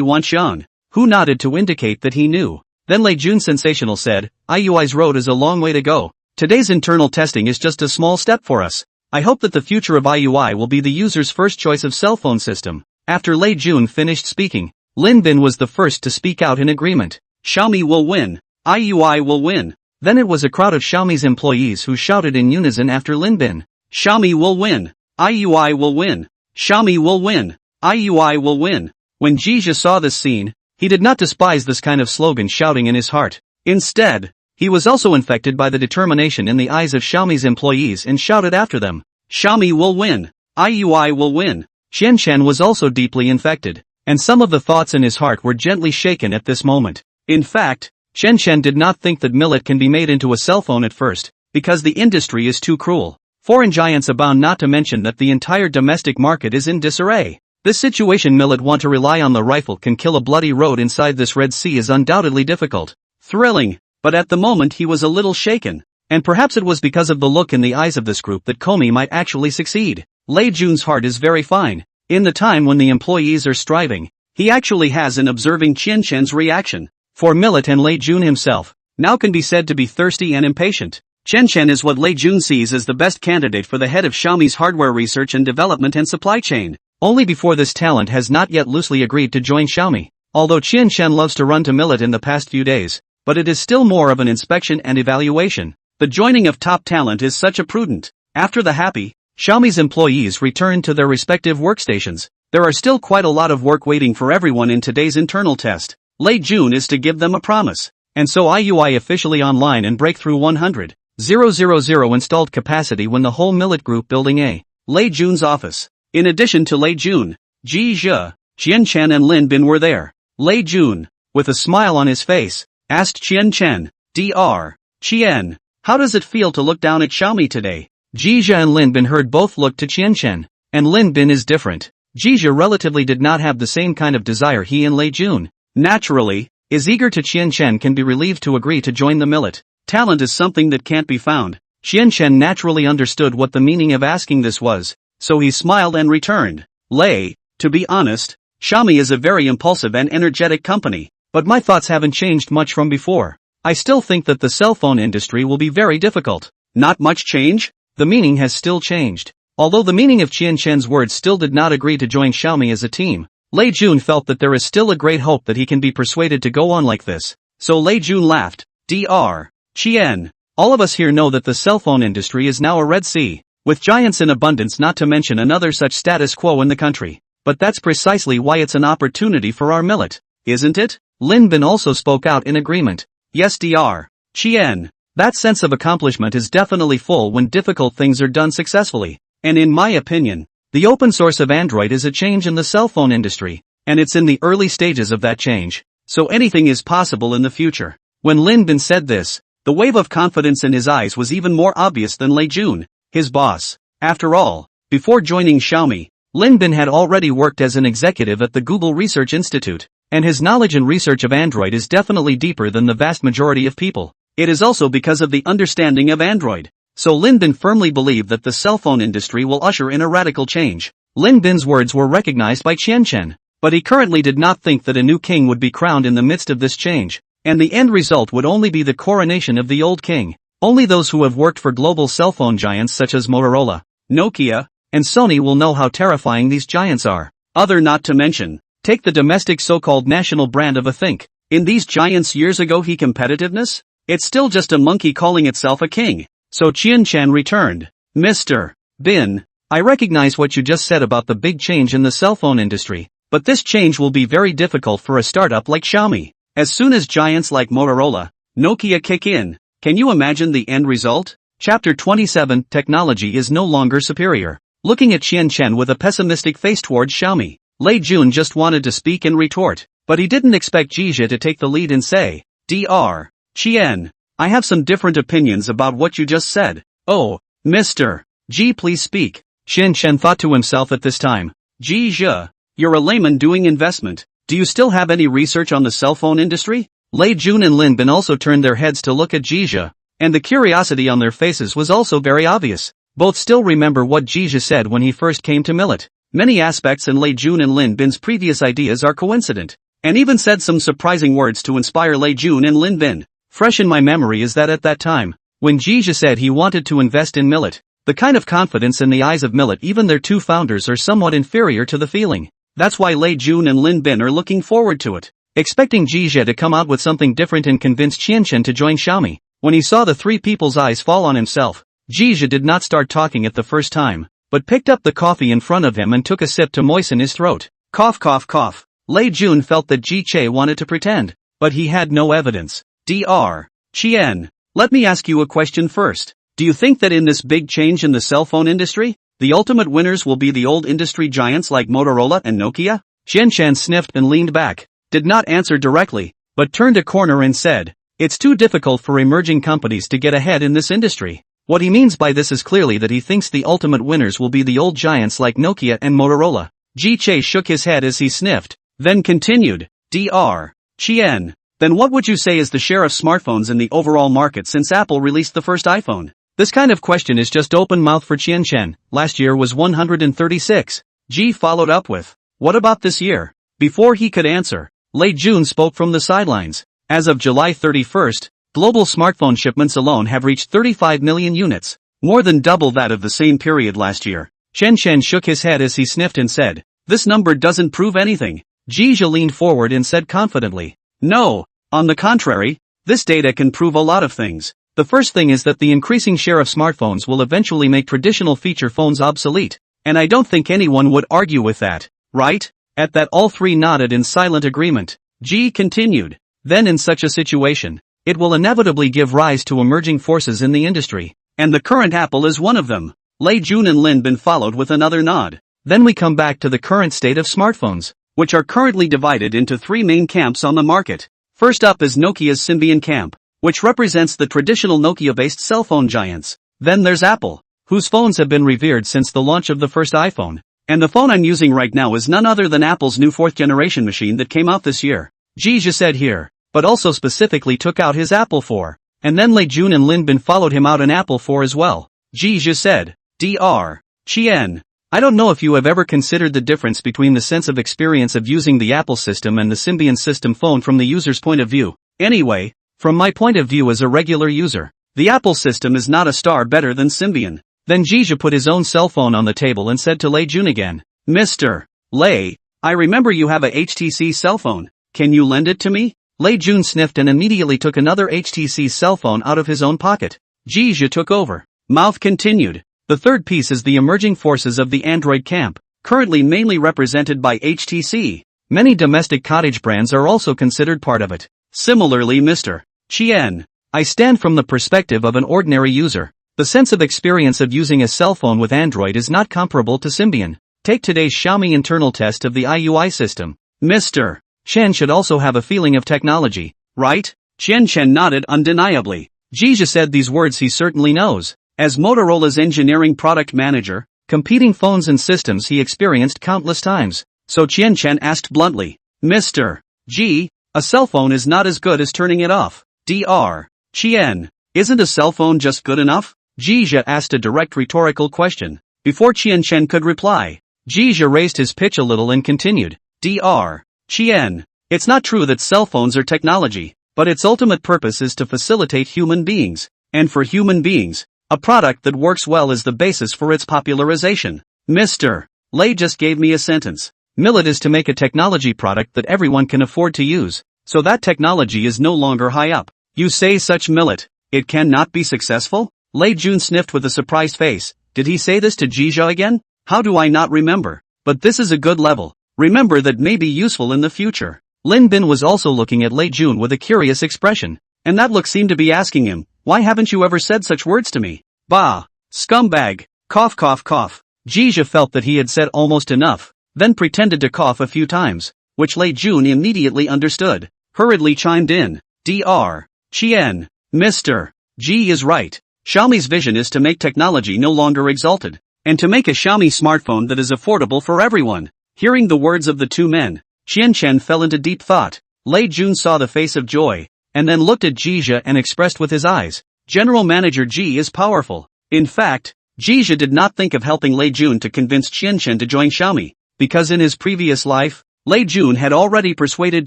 Wanxiang, who nodded to indicate that he knew. Then Lei Jun sensational said, MIUI's road is a long way to go. Today's internal testing is just a small step for us. I hope that the future of MIUI will be the user's first choice of cell phone system. After Lei Jun finished speaking, Lin Bin was the first to speak out in agreement. Xiaomi will win. MIUI will win. Then it was a crowd of Xiaomi's employees who shouted in unison after Lin Bin. Xiaomi will win. MIUI will win. Xiaomi will win. MIUI will win. When Jizha saw this scene, he did not despise this kind of slogan shouting in his heart. Instead, he was also infected by the determination in the eyes of Xiaomi's employees and shouted after them. Xiaomi will win. MIUI will win. Qianshan was also deeply infected, and some of the thoughts in his heart were gently shaken at this moment. In fact, Qianshan did not think that millet can be made into a cell phone at first, because the industry is too cruel. Foreign giants abound, not to mention that the entire domestic market is in disarray. This situation millet want to rely on the rifle can kill a bloody road inside this Red Sea is undoubtedly difficult. Thrilling. But at the moment he was a little shaken, and perhaps it was because of the look in the eyes of this group that Komi might actually succeed. Lei Jun's heart is very fine. In the time when the employees are striving, he actually has an observing Qianshan's reaction. For Millet and Lei Jun himself, now can be said to be thirsty and impatient. Qianshan is what Lei Jun sees as the best candidate for the head of Xiaomi's hardware research and development and supply chain. Only before this talent has not yet loosely agreed to join Xiaomi. Although Qianshan loves to run to Millet in the past few days, but it is still more of an inspection and evaluation. The joining of top talent is such a prudent. After the happy, Xiaomi's employees return to their respective workstations. There are still quite a lot of work waiting for everyone in today's internal test. Lei Jun is to give them a promise. And so MIUI officially online and breakthrough 100,000 installed capacity when the whole Millet Group building A. Lei Jun's office. In addition to Lei Jun, Ji Zhe, Qianshan and Lin Bin were there. Lei Jun, with a smile on his face, asked Qianshan, Dr. Qian, how does it feel to look down at Xiaomi today? Jizha and Lin Bin heard both look to Qianshan, and Lin Bin is different. Jizha relatively did not have the same kind of desire he and Lei Jun, naturally, is eager to Qianshan can be relieved to agree to join the millet. Talent is something that can't be found. Qianshan naturally understood what the meaning of asking this was, so he smiled and returned. Lei, to be honest, Xiaomi is a very impulsive and energetic company. But my thoughts haven't changed much from before. I still think that the cell phone industry will be very difficult. Not much change? The meaning has still changed. Although the meaning of Qianshan's words still did not agree to join Xiaomi as a team, Lei Jun felt that there is still a great hope that he can be persuaded to go on like this. So Lei Jun laughed. Dr. Qian, all of us here know that the cell phone industry is now a Red Sea, with giants in abundance, not to mention another such status quo in the country. But that's precisely why it's an opportunity for our millet, isn't it? Lin Bin also spoke out in agreement. Yes, Dr. Qian. That sense of accomplishment is definitely full when difficult things are done successfully. And in my opinion, the open source of Android is a change in the cell phone industry, and it's in the early stages of that change. So anything is possible in the future. When Lin Bin said this, the wave of confidence in his eyes was even more obvious than Lei Jun, his boss. After all, before joining Xiaomi, Lin Bin had already worked as an executive at the Google Research Institute. And his knowledge and research of Android is definitely deeper than the vast majority of people. It is also because of the understanding of Android. So Lin Bin firmly believed that the cell phone industry will usher in a radical change. Lin Bin's words were recognized by Qianshan, but he currently did not think that a new king would be crowned in the midst of this change, and the end result would only be the coronation of the old king. Only those who have worked for global cell phone giants such as Motorola, Nokia, and Sony will know how terrifying these giants are. Other not to mention, take the domestic so-called national brand of a think. In these giants years ago competitiveness? It's still just a monkey calling itself a king. So Qianshan returned. Mr. Bin, I recognize what you just said about the big change in the cell phone industry, but this change will be very difficult for a startup like Xiaomi. As soon as giants like Motorola, Nokia kick in, can you imagine the end result? Chapter 27 Technology is no longer superior. looking at Qian Chen with a pessimistic face towards Xiaomi. Lei Jun just wanted to speak and retort, but he didn't expect Jizha to take the lead and say, Dr. Qian, I have some different opinions about what you just said. Oh, Mr. Ji, please speak. Qian Chen thought to himself at this time. Jizha, you're a layman doing investment. Do you still have any research on the cell phone industry? Lei Jun and Lin Bin also turned their heads to look at Jizha, and the curiosity on their faces was also very obvious. Both still remember what Jizha said when he first came to Millet. Many aspects in Lei Jun and Lin Bin's previous ideas are coincident, and even said some surprising words to inspire Lei Jun and Lin Bin. Fresh in my memory is that at that time, when Jizha said he wanted to invest in Millet, the kind of confidence in the eyes of Millet even their two founders are somewhat inferior to the feeling. That's why Lei Jun and Lin Bin are looking forward to it, expecting Jizha to come out with something different and convince Qian Chen to join Xiaomi. When he saw the three people's eyes fall on himself, Jizha did not start talking at the first time, but picked up the coffee in front of him and took a sip to moisten his throat. Cough cough cough. Lei Jun felt that Ji Che wanted to pretend, but he had no evidence. Dr. Qian, let me ask you a question first. Do you think that in this big change in the cell phone industry, the ultimate winners will be the old industry giants like Motorola and Nokia? Qian Chen sniffed and leaned back, did not answer directly, but turned a corner and said, it's too difficult for emerging companies to get ahead in this industry. What he means by this is clearly that he thinks the ultimate winners will be the old giants like Nokia and Motorola. Ji Che shook his head as he sniffed, then continued, Dr. Qian, then what would you say is the share of smartphones in the overall market since Apple released the first iPhone? This kind of question is just open mouth for Qian Chen. Last year was 136. Ji followed up with, what about this year? Before he could answer, Lei Jun spoke from the sidelines. As of July 31st, global smartphone shipments alone have reached 35 million units, more than double that of the same period last year. Qian Chen shook his head as he sniffed and said, this number doesn't prove anything. Jizha leaned forward and said confidently, no, on the contrary, this data can prove a lot of things. The first thing is that the increasing share of smartphones will eventually make traditional feature phones obsolete, and I don't think anyone would argue with that, right? At that all three nodded in silent agreement. Ji continued, then in such a situation, it will inevitably give rise to emerging forces in the industry, and the current Apple is one of them. Lei Jun and Lin Bin followed with another nod. Then we come back to the current state of smartphones, which are currently divided into three main camps on the market. First up is Nokia's Symbian camp, which represents the traditional Nokia-based cell phone giants. Then there's Apple, whose phones have been revered since the launch of the first iPhone, and the phone I'm using right now is none other than Apple's new 4th generation machine that came out this year. Jizha said here, but also specifically took out his Apple 4, and then Lei Jun and Lin Bin followed him out an Apple 4 as well. Jizha said, Dr. Qian, I don't know if you have ever considered the difference between the sense of experience of using the Apple system and the Symbian system phone from the user's point of view. Anyway, from my point of view as a regular user, the Apple system is not a star better than Symbian. Then Jizha put his own cell phone on the table and said to Lei Jun again, Mr. Lei, I remember you have a HTC cell phone. Can you lend it to me? Lei Jun sniffed and immediately took another HTC cell phone out of his own pocket. Jizha took over. Mouth continued. The third piece is the emerging forces of the Android camp, currently mainly represented by HTC. Many domestic cottage brands are also considered part of it. Similarly, Mr. Qian, I stand from the perspective of an ordinary user. The sense of experience of using a cell phone with Android is not comparable to Symbian. Take today's Xiaomi internal test of the MIUI system. Mr. Chen should also have a feeling of technology, right? Qian Chen nodded undeniably. Jizha said these words he certainly knows. As Motorola's engineering product manager, competing phones and systems he experienced countless times. So Qian Chen asked bluntly, Mr. G, a cell phone is not as good as turning it off. Dr. Qian, isn't a cell phone just good enough? Jizha asked a direct rhetorical question. Before Qian Chen could reply, Jizha raised his pitch a little and continued, Dr. Qian, it's not true that cell phones are technology, but its ultimate purpose is to facilitate human beings. And for human beings, a product that works well is the basis for its popularization. Mr. Lei just gave me a sentence. Millet is to make a technology product that everyone can afford to use, so that technology is no longer high up. You say such Millet, it cannot be successful? Lei Jun sniffed with a surprised face. Did he say this to Jizha again? How do I not remember? But this is a good level. Remember that may be useful in the future. Lin Bin was also looking at Lei Jun with a curious expression, and that look seemed to be asking him, why haven't you ever said such words to me? Bah! Scumbag! Cough cough cough. Jija felt that he had said almost enough, then pretended to cough a few times, which Lei Jun immediately understood, hurriedly chimed in. Dr. Qian, Mr. G is right. Xiaomi's vision is to make technology no longer exalted, and to make a Xiaomi smartphone that is affordable for everyone. Hearing the words of the two men, Qianchen fell into deep thought. Lei Jun saw the face of joy, and then looked at Jija and expressed with his eyes, General Manager G is powerful. In fact, Jija did not think of helping Lei Jun to convince Qianchen to join Xiaomi, because in his previous life, Lei Jun had already persuaded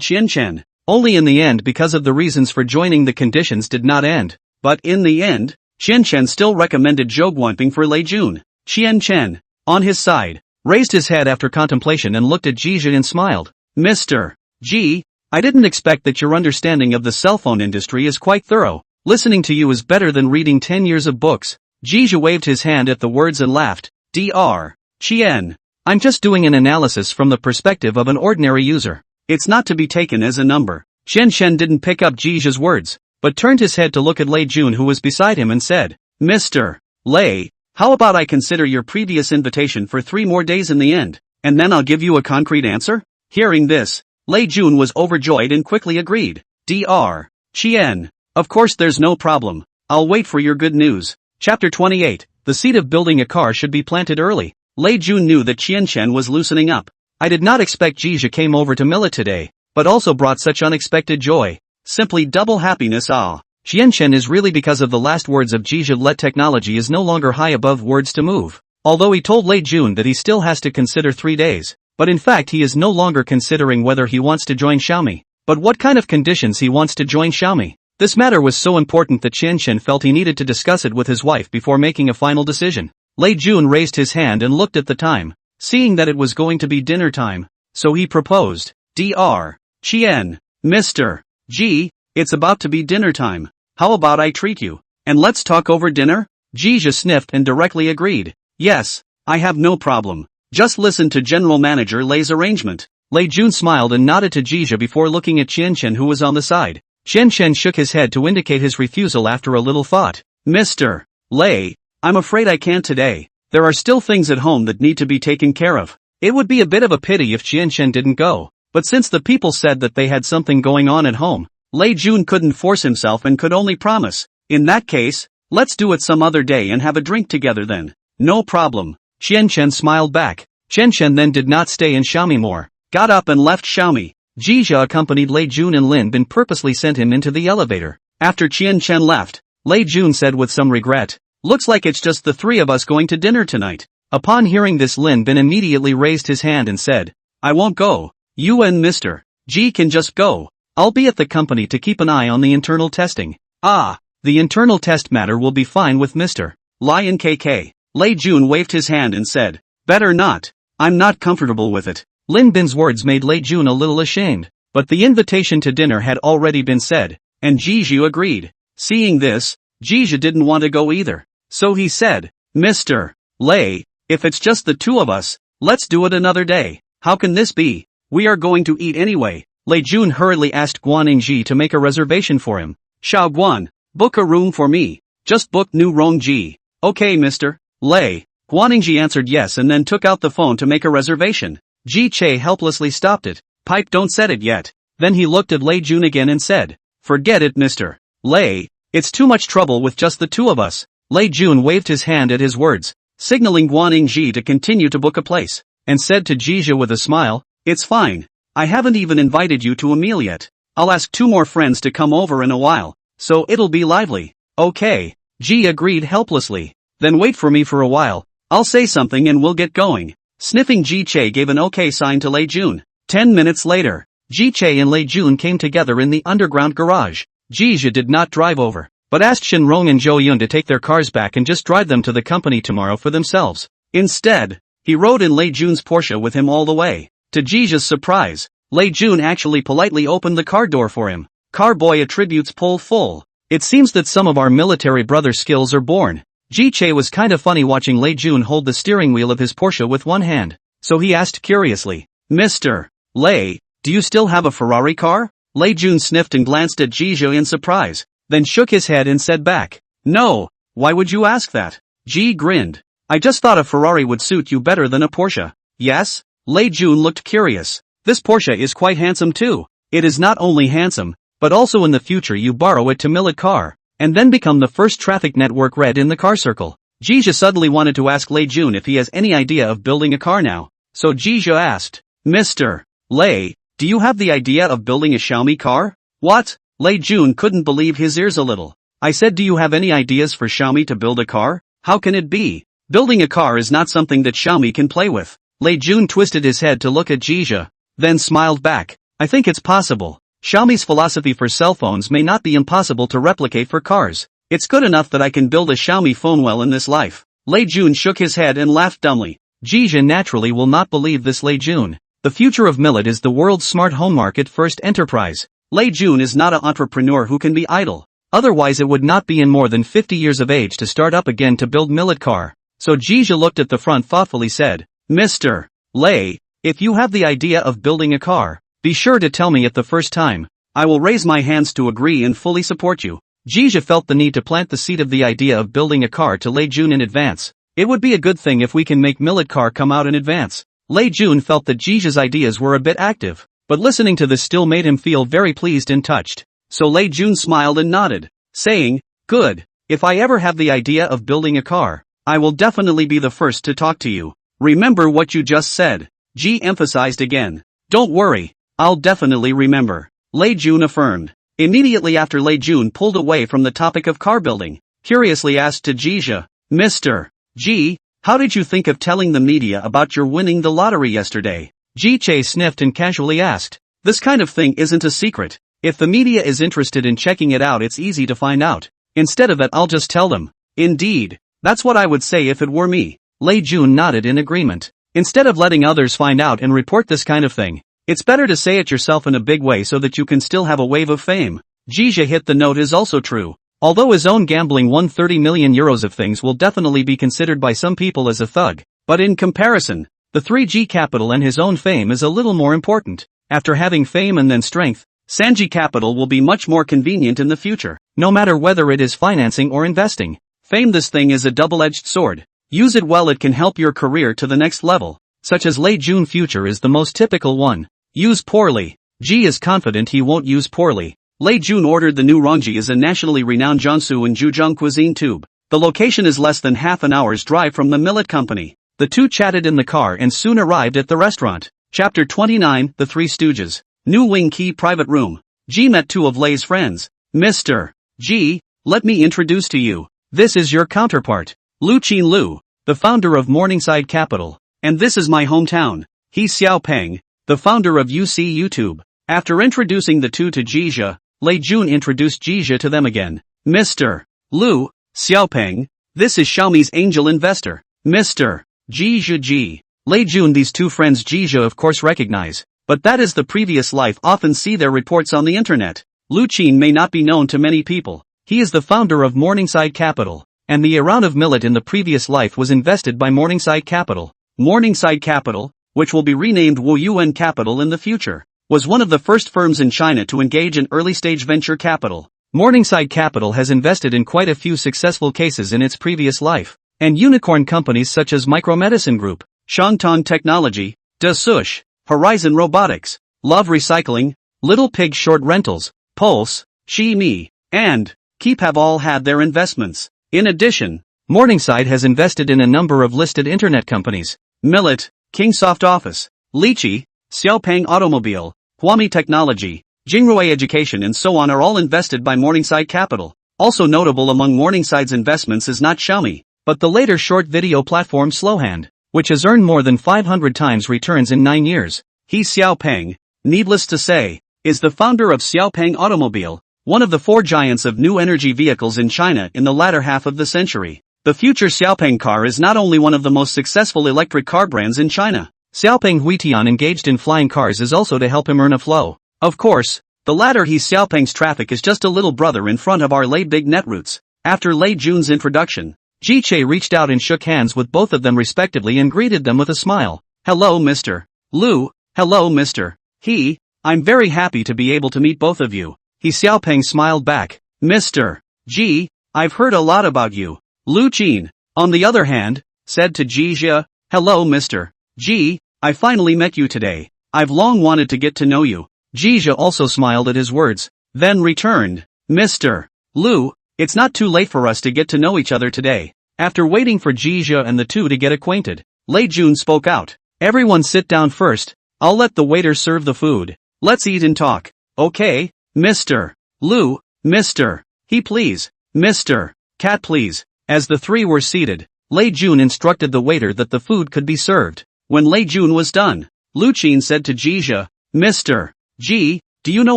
Qianchen. Only in the end, because of the reasons for joining, the conditions did not end. But in the end, Qianchen still recommended Guangping for Lei Jun. Qianchen, on his side, raised his head after contemplation and looked at Jija and smiled. Mr. G, I didn't expect that your understanding of the cell phone industry is quite thorough. Listening to you is better than reading 10 years of books. Jija waved his hand at the words and laughed. Dr. Qian, I'm just doing an analysis from the perspective of an ordinary user. It's not to be taken as a number. Qianchen didn't pick up Jija's words, but turned his head to look at Lei Jun, who was beside him, and said, Mr. Lei, how about I consider your previous invitation for 3 more days in the end, and then I'll give you a concrete answer? Hearing this, Lei Jun was overjoyed and quickly agreed. Dr. Qian, of course there's no problem. I'll wait for your good news. Chapter 28, the seed of building a car should be planted early. Lei Jun knew that Qianchen was loosening up. I did not expect Jija came over to Mila today, but also brought such unexpected joy. Simply double happiness. Qianchen is really because of the last words of Jija. Let technology is no longer high above words to move. Although he told Lei Jun that he still has to consider 3 days. But in fact he is no longer considering whether he wants to join Xiaomi, but what kind of conditions he wants to join Xiaomi. This matter was so important that Qianchen felt he needed to discuss it with his wife before making a final decision. Lei Jun raised his hand and looked at the time, seeing that it was going to be dinner time, so he proposed. Dr. Qian, Mr. G, it's about to be dinner time. How about I treat you, and let's talk over dinner? Jija sniffed and directly agreed. Yes, I have no problem. Just listen to General Manager Lei's arrangement. Lei Jun smiled and nodded to Jija before looking at Qianchen, who was on the side. Qianchen shook his head to indicate his refusal after a little thought. Mr. Lei, I'm afraid I can't today. There are still things at home that need to be taken care of. It would be a bit of a pity if Qianchen didn't go, but since the people said that they had something going on at home, Lei Jun couldn't force himself and could only promise. In that case, let's do it some other day and have a drink together then. No problem. Qianchen smiled back. Qianchen then did not stay in Xiaomi more, got up and left Xiaomi. Jija accompanied Lei Jun and Lin Bin purposely sent him into the elevator. After Qianchen left, Lei Jun said with some regret, looks like it's just the 3 of us going to dinner tonight. Upon hearing this, Lin Bin immediately raised his hand and said, I won't go. You and Mr. G can just go. I'll be at the company to keep an eye on the internal testing. The internal test matter will be fine with Mr. Lion KK. Lei Jun waved his hand and said, better not. I'm not comfortable with it. Lin Bin's words made Lei Jun a little ashamed, but the invitation to dinner had already been said, and Jiju agreed. Seeing this, Jija didn't want to go either, so he said, Mr. Lei, if it's just the 2 of us, let's do it another day. How can this be? We are going to eat anyway. Lei Jun hurriedly asked Guaningji to make a reservation for him. Xiao Guan, book a room for me. Just book New Rongji. Okay, Mr. Lei. Guaningji answered yes and then took out the phone to make a reservation. Ji Che helplessly stopped it. Pipe, don't set it yet. Then he looked at Lei Jun again and said, forget it, Mr. Lei. It's too much trouble with just the 2 of us. Lei Jun waved his hand at his words, signaling Guaningji to continue to book a place, and said to Jija with a smile, it's fine. I haven't even invited you to a meal yet. I'll ask 2 more friends to come over in a while, so it'll be lively. Okay. Ji agreed helplessly. Then wait for me for a while. I'll say something and we'll get going. Sniffing, Ji Che gave an okay sign to Lei Jun. 10 minutes later, Ji Che and Lei Jun came together in the underground garage. Jija did not drive over, but asked Shinrong and Zhou Yun to take their cars back and just drive them to the company tomorrow for themselves. Instead, he rode in Lei Jun's Porsche with him all the way. To Jija's surprise, Lei Jun actually politely opened the car door for him. Car boy attributes pull full. It seems that some of our military brother skills are born. Ji Che was kind of funny watching Lei Jun hold the steering wheel of his Porsche with one hand, so he asked curiously, Mr. Lei, do you still have a Ferrari car? Lei Jun sniffed and glanced at Jija in surprise, then shook his head and said back, no, why would you ask that? Ji grinned. I just thought a Ferrari would suit you better than a Porsche. Yes? Lei Jun looked curious. This Porsche is quite handsome too. It is not only handsome, but also in the future you borrow it to millet car, and then become the first traffic network red in the car circle. Jija suddenly wanted to ask Lei Jun if he has any idea of building a car now. So Jija asked, Mr. Lei, do you have the idea of building a Xiaomi car? What? Lei Jun couldn't believe his ears a little. I said, do you have any ideas for Xiaomi to build a car? How can it be? Building a car is not something that Xiaomi can play with. Lei Jun twisted his head to look at Jija, then smiled back. I think it's possible. Xiaomi's philosophy for cell phones may not be impossible to replicate for cars. It's good enough that I can build a Xiaomi phone well in this life. Lei Jun shook his head and laughed dumbly. Jija naturally will not believe this Lei Jun. The future of millet is the world's smart home market first enterprise. Lei Jun is not an entrepreneur who can be idle. Otherwise it would not be in more than 50 years of age to start up again to build millet car. So Jija looked at the front thoughtfully said, Mr. Lei, if you have the idea of building a car, be sure to tell me at the first time. I will raise my hands to agree and fully support you. Jija felt the need to plant the seed of the idea of building a car to Lei Jun in advance. It would be a good thing if we can make millet car come out in advance. Lei Jun felt that Jija's ideas were a bit active, but listening to this still made him feel very pleased and touched. So Lei Jun smiled and nodded, saying, good, if I ever have the idea of building a car, I will definitely be the first to talk to you. Remember what you just said. Ji emphasized again. Don't worry, I'll definitely remember. Lei Jun affirmed. Immediately after Lei Jun pulled away from the topic of car building, curiously asked to Jija, Mr. Ji, how did you think of telling the media about your winning the lottery yesterday? Ji Che sniffed and casually asked. This kind of thing isn't a secret. If the media is interested in checking it out, it's easy to find out. Instead of that, I'll just tell them. Indeed, that's what I would say if it were me. Lei Jun nodded in agreement. Instead of letting others find out and report this kind of thing, it's better to say it yourself in a big way so that you can still have a wave of fame. Jija hit the note is also true. Although his own gambling won 30 million euros of things will definitely be considered by some people as a thug, but in comparison, the 3G capital and his own fame is a little more important. After having fame and then strength, Sanji Capital will be much more convenient in the future, no matter whether it is financing or investing. Fame, this thing is a double-edged sword. Use it well, it can help your career to the next level, such as Lei Jun future is the most typical one. Use poorly. Ji is confident he won't use poorly. Lei Jun ordered the new rongji as a nationally renowned Jiangsu and Zhejiang cuisine tube. The location is less than half an hour's drive from the millet company. The two chatted in the car and soon arrived at the restaurant. Chapter 29, The Three Stooges. New Wing Key Private Room. Ji met two of Lei's friends. Mr. Ji, let me introduce to you. This is your counterpart, Lu Qin Lu, the founder of Morningside Capital. And this is my hometown. He's Xiaopeng, the founder of UC YouTube. After introducing the two to Jija, Lei Jun introduced Jija to them again. Mr. Lu, Xiaopeng, this is Xiaomi's angel investor. Mr. Jija Ji. Lei Jun, these two friends Jija of course recognize, but that is the previous life, often see their reports on the internet. Lu Qin may not be known to many people. He is the founder of Morningside Capital, and the A-round of millet in the previous life was invested by Morningside Capital. Morningside Capital, which will be renamed Wuyuan Capital in the future, was one of the first firms in China to engage in early-stage venture capital. Morningside Capital has invested in quite a few successful cases in its previous life, and unicorn companies such as Micromedicine Group, Shangtong Technology, DeSush, Horizon Robotics, Love Recycling, Little Pig Short Rentals, Pulse, Xi and Keep have all had their investments. In addition, Morningside has invested in a number of listed internet companies: Millet, Kingsoft Office, Lychee, Xiaopeng Automobile, Huami Technology, Jingrui Education and so on are all invested by Morningside Capital. Also notable among Morningside's investments is not Xiaomi, but the later short video platform Slowhand, which has earned more than 500 times returns in 9 years. He Xiaopeng, needless to say, is the founder of Xiaopeng Automobile, one of the four giants of new energy vehicles in China in the latter half of the century. The future Xiaopeng car is not only one of the most successful electric car brands in China. Xiaopeng Huitian engaged in flying cars is also to help him earn a flow. Of course, the latter he Xiaopeng's traffic is just a little brother in front of our Lei Big Netroots. After Lei Jun's introduction, Ji Che reached out and shook hands with both of them respectively and greeted them with a smile. Hello Mr. Lu, hello Mr. He, I'm very happy to be able to meet both of you. He Xiaopeng smiled back. Mr. Ji, I've heard a lot about you. Lu Qin, on the other hand, said to Jia, "Hello Mr. G, I finally met you today. I've long wanted to get to know you." Jia also smiled at his words, then returned, "Mr. Lu, it's not too late for us to get to know each other today." After waiting for Jia and the two to get acquainted, Lei Jun spoke out, "Everyone sit down first, I'll let the waiter serve the food. Let's eat and talk. Okay, Mr. Lu, Mr. He please, Mr. Cat please." As the three were seated, Lei Jun instructed the waiter that the food could be served. When Lei Jun was done, Lu Qin said to Jia, "Mr. G, do you know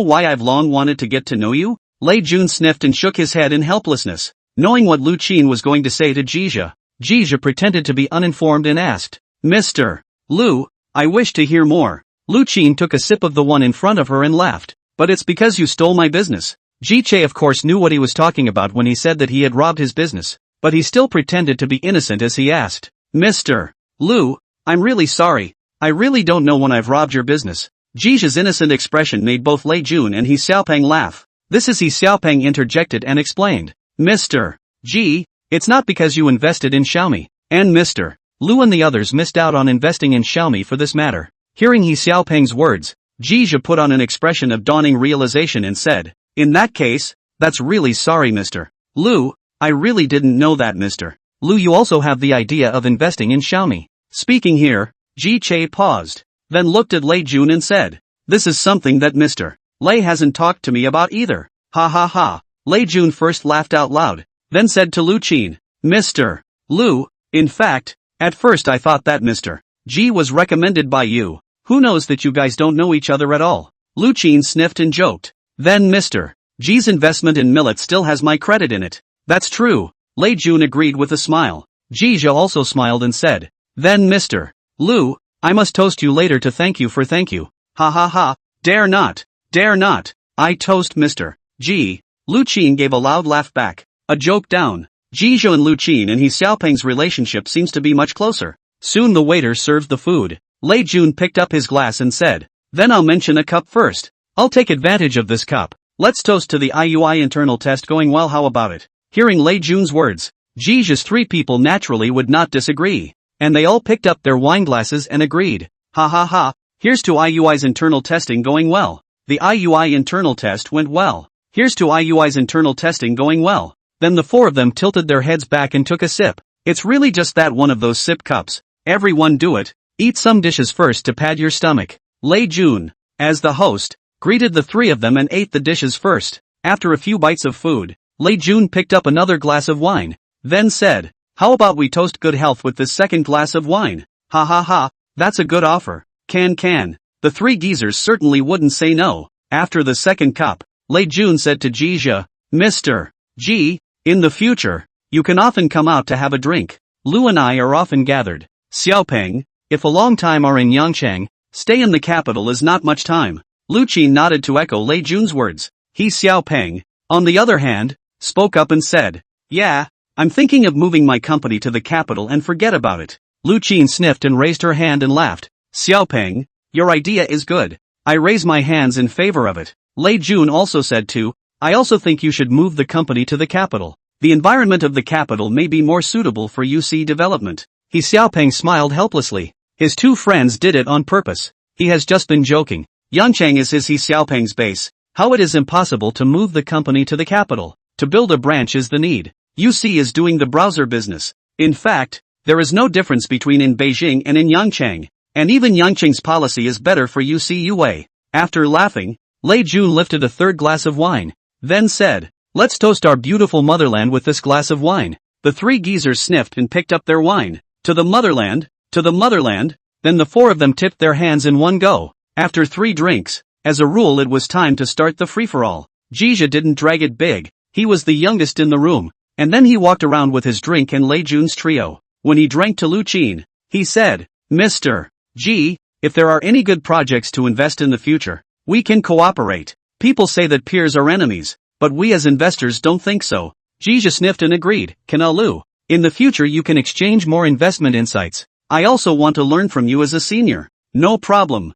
why I've long wanted to get to know you?" Lei Jun sniffed and shook his head in helplessness. Knowing what Lu Qin was going to say to Jia, Jia pretended to be uninformed and asked, "Mr. Lu, I wish to hear more." Lu Qin took a sip of the one in front of her and laughed. "But it's because you stole my business." Jia of course knew what he was talking about when he said that he had robbed his business, but he still pretended to be innocent as he asked, "Mr. Lu, I'm really sorry. I really don't know when I've robbed your business." Jia's innocent expression made both Lei Jun and He Xiaopeng laugh. This is He Xiaopeng interjected and explained, "Mr. G, it's not because you invested in Xiaomi, and Mr. Lu and the others missed out on investing in Xiaomi for this matter." Hearing He Xiaopeng's words, Jia put on an expression of dawning realization and said, "In that case, that's really sorry Mr. Lu, I really didn't know that Mr. Lu you also have the idea of investing in Xiaomi." Speaking here, Jia paused, then looked at Lei Jun and said, "This is something that Mr. Lei hasn't talked to me about either." Ha ha ha. Lei Jun first laughed out loud, then said to Lu Qin, "Mr. Lu, in fact, at first I thought that Mr. G was recommended by you. Who knows that you guys don't know each other at all?" Lu Qin sniffed and joked, "Then Mr. G's investment in millet still has my credit in it." "That's true," Lei Jun agreed with a smile. Jia also smiled and said, "Then Mr. Lu, I must toast you later to thank you for thank you." Ha ha ha, dare not, dare not. I toast Mr. G. Lu Qin gave a loud laugh back. A joke down. Jia and Lu Qin and He Xiaopeng's relationship seems to be much closer. Soon the waiter served the food. Lei Jun picked up his glass and said, "Then I'll mention a cup first. I'll take advantage of this cup. Let's toast to the IUI internal test going well, how about it?" Hearing Lei Jun's words, Jia's three people naturally would not disagree, and they all picked up their wine glasses and agreed. Ha ha ha, here's to IUI's internal testing going well. The IUI internal test went well. Here's to IUI's internal testing going well. Then the four of them tilted their heads back and took a sip. It's really just that one of those sip cups. Everyone do it. Eat some dishes first to pad your stomach. Lei Jun, as the host, greeted the three of them and ate the dishes first. After a few bites of food, Lei Jun picked up another glass of wine, then said, "How about we toast good health with this second glass of wine?" Ha ha ha, that's a good offer. Can. The three geezers certainly wouldn't say no. After the second cup, Lei Jun said to Jia, "Mr. G, in the future, you can often come out to have a drink. Lu and I are often gathered. Xiaopeng, if a long time are in Yangchang, stay in the capital is not much time." Lu Qin nodded to echo Lei Jun's words. He Xiaopeng, on the other hand, spoke up and said, "Yeah, I'm thinking of moving my company to the capital and forget about it." Lu Qin sniffed and raised her hand and laughed. "Xiaopeng, your idea is good. I raise my hands in favor of it." Lei Jun also said too, "I also think you should move the company to the capital. The environment of the capital may be more suitable for UC development." He Xiaopeng smiled helplessly. His two friends did it on purpose. He has just been joking. Yangchang is He Xiaopeng's base. How it is impossible to move the company to the capital. To build a branch is the need. UC is doing the browser business. In fact, there is no difference between in Beijing and in Yangchang. And even Yangchang's policy is better for UC UA. After laughing, Lei Jun lifted a third glass of wine, then said, "Let's toast our beautiful motherland with this glass of wine." The three geezers sniffed and picked up their wine. To the motherland, to the motherland. Then the four of them tipped their hands in one go. After 3 drinks, as a rule it was time to start the free-for-all. Jia didn't drag it big. He was the youngest in the room, and then he walked around with his drink and Lei Jun's trio. When he drank to Lu Qin, he said, "Mr. G, if there are any good projects to invest in the future, we can cooperate. People say that peers are enemies, but we as investors don't think so." Jia sniffed and agreed, "Can Lu, in the future you can exchange more investment insights. I also want to learn from you as a senior." "No problem.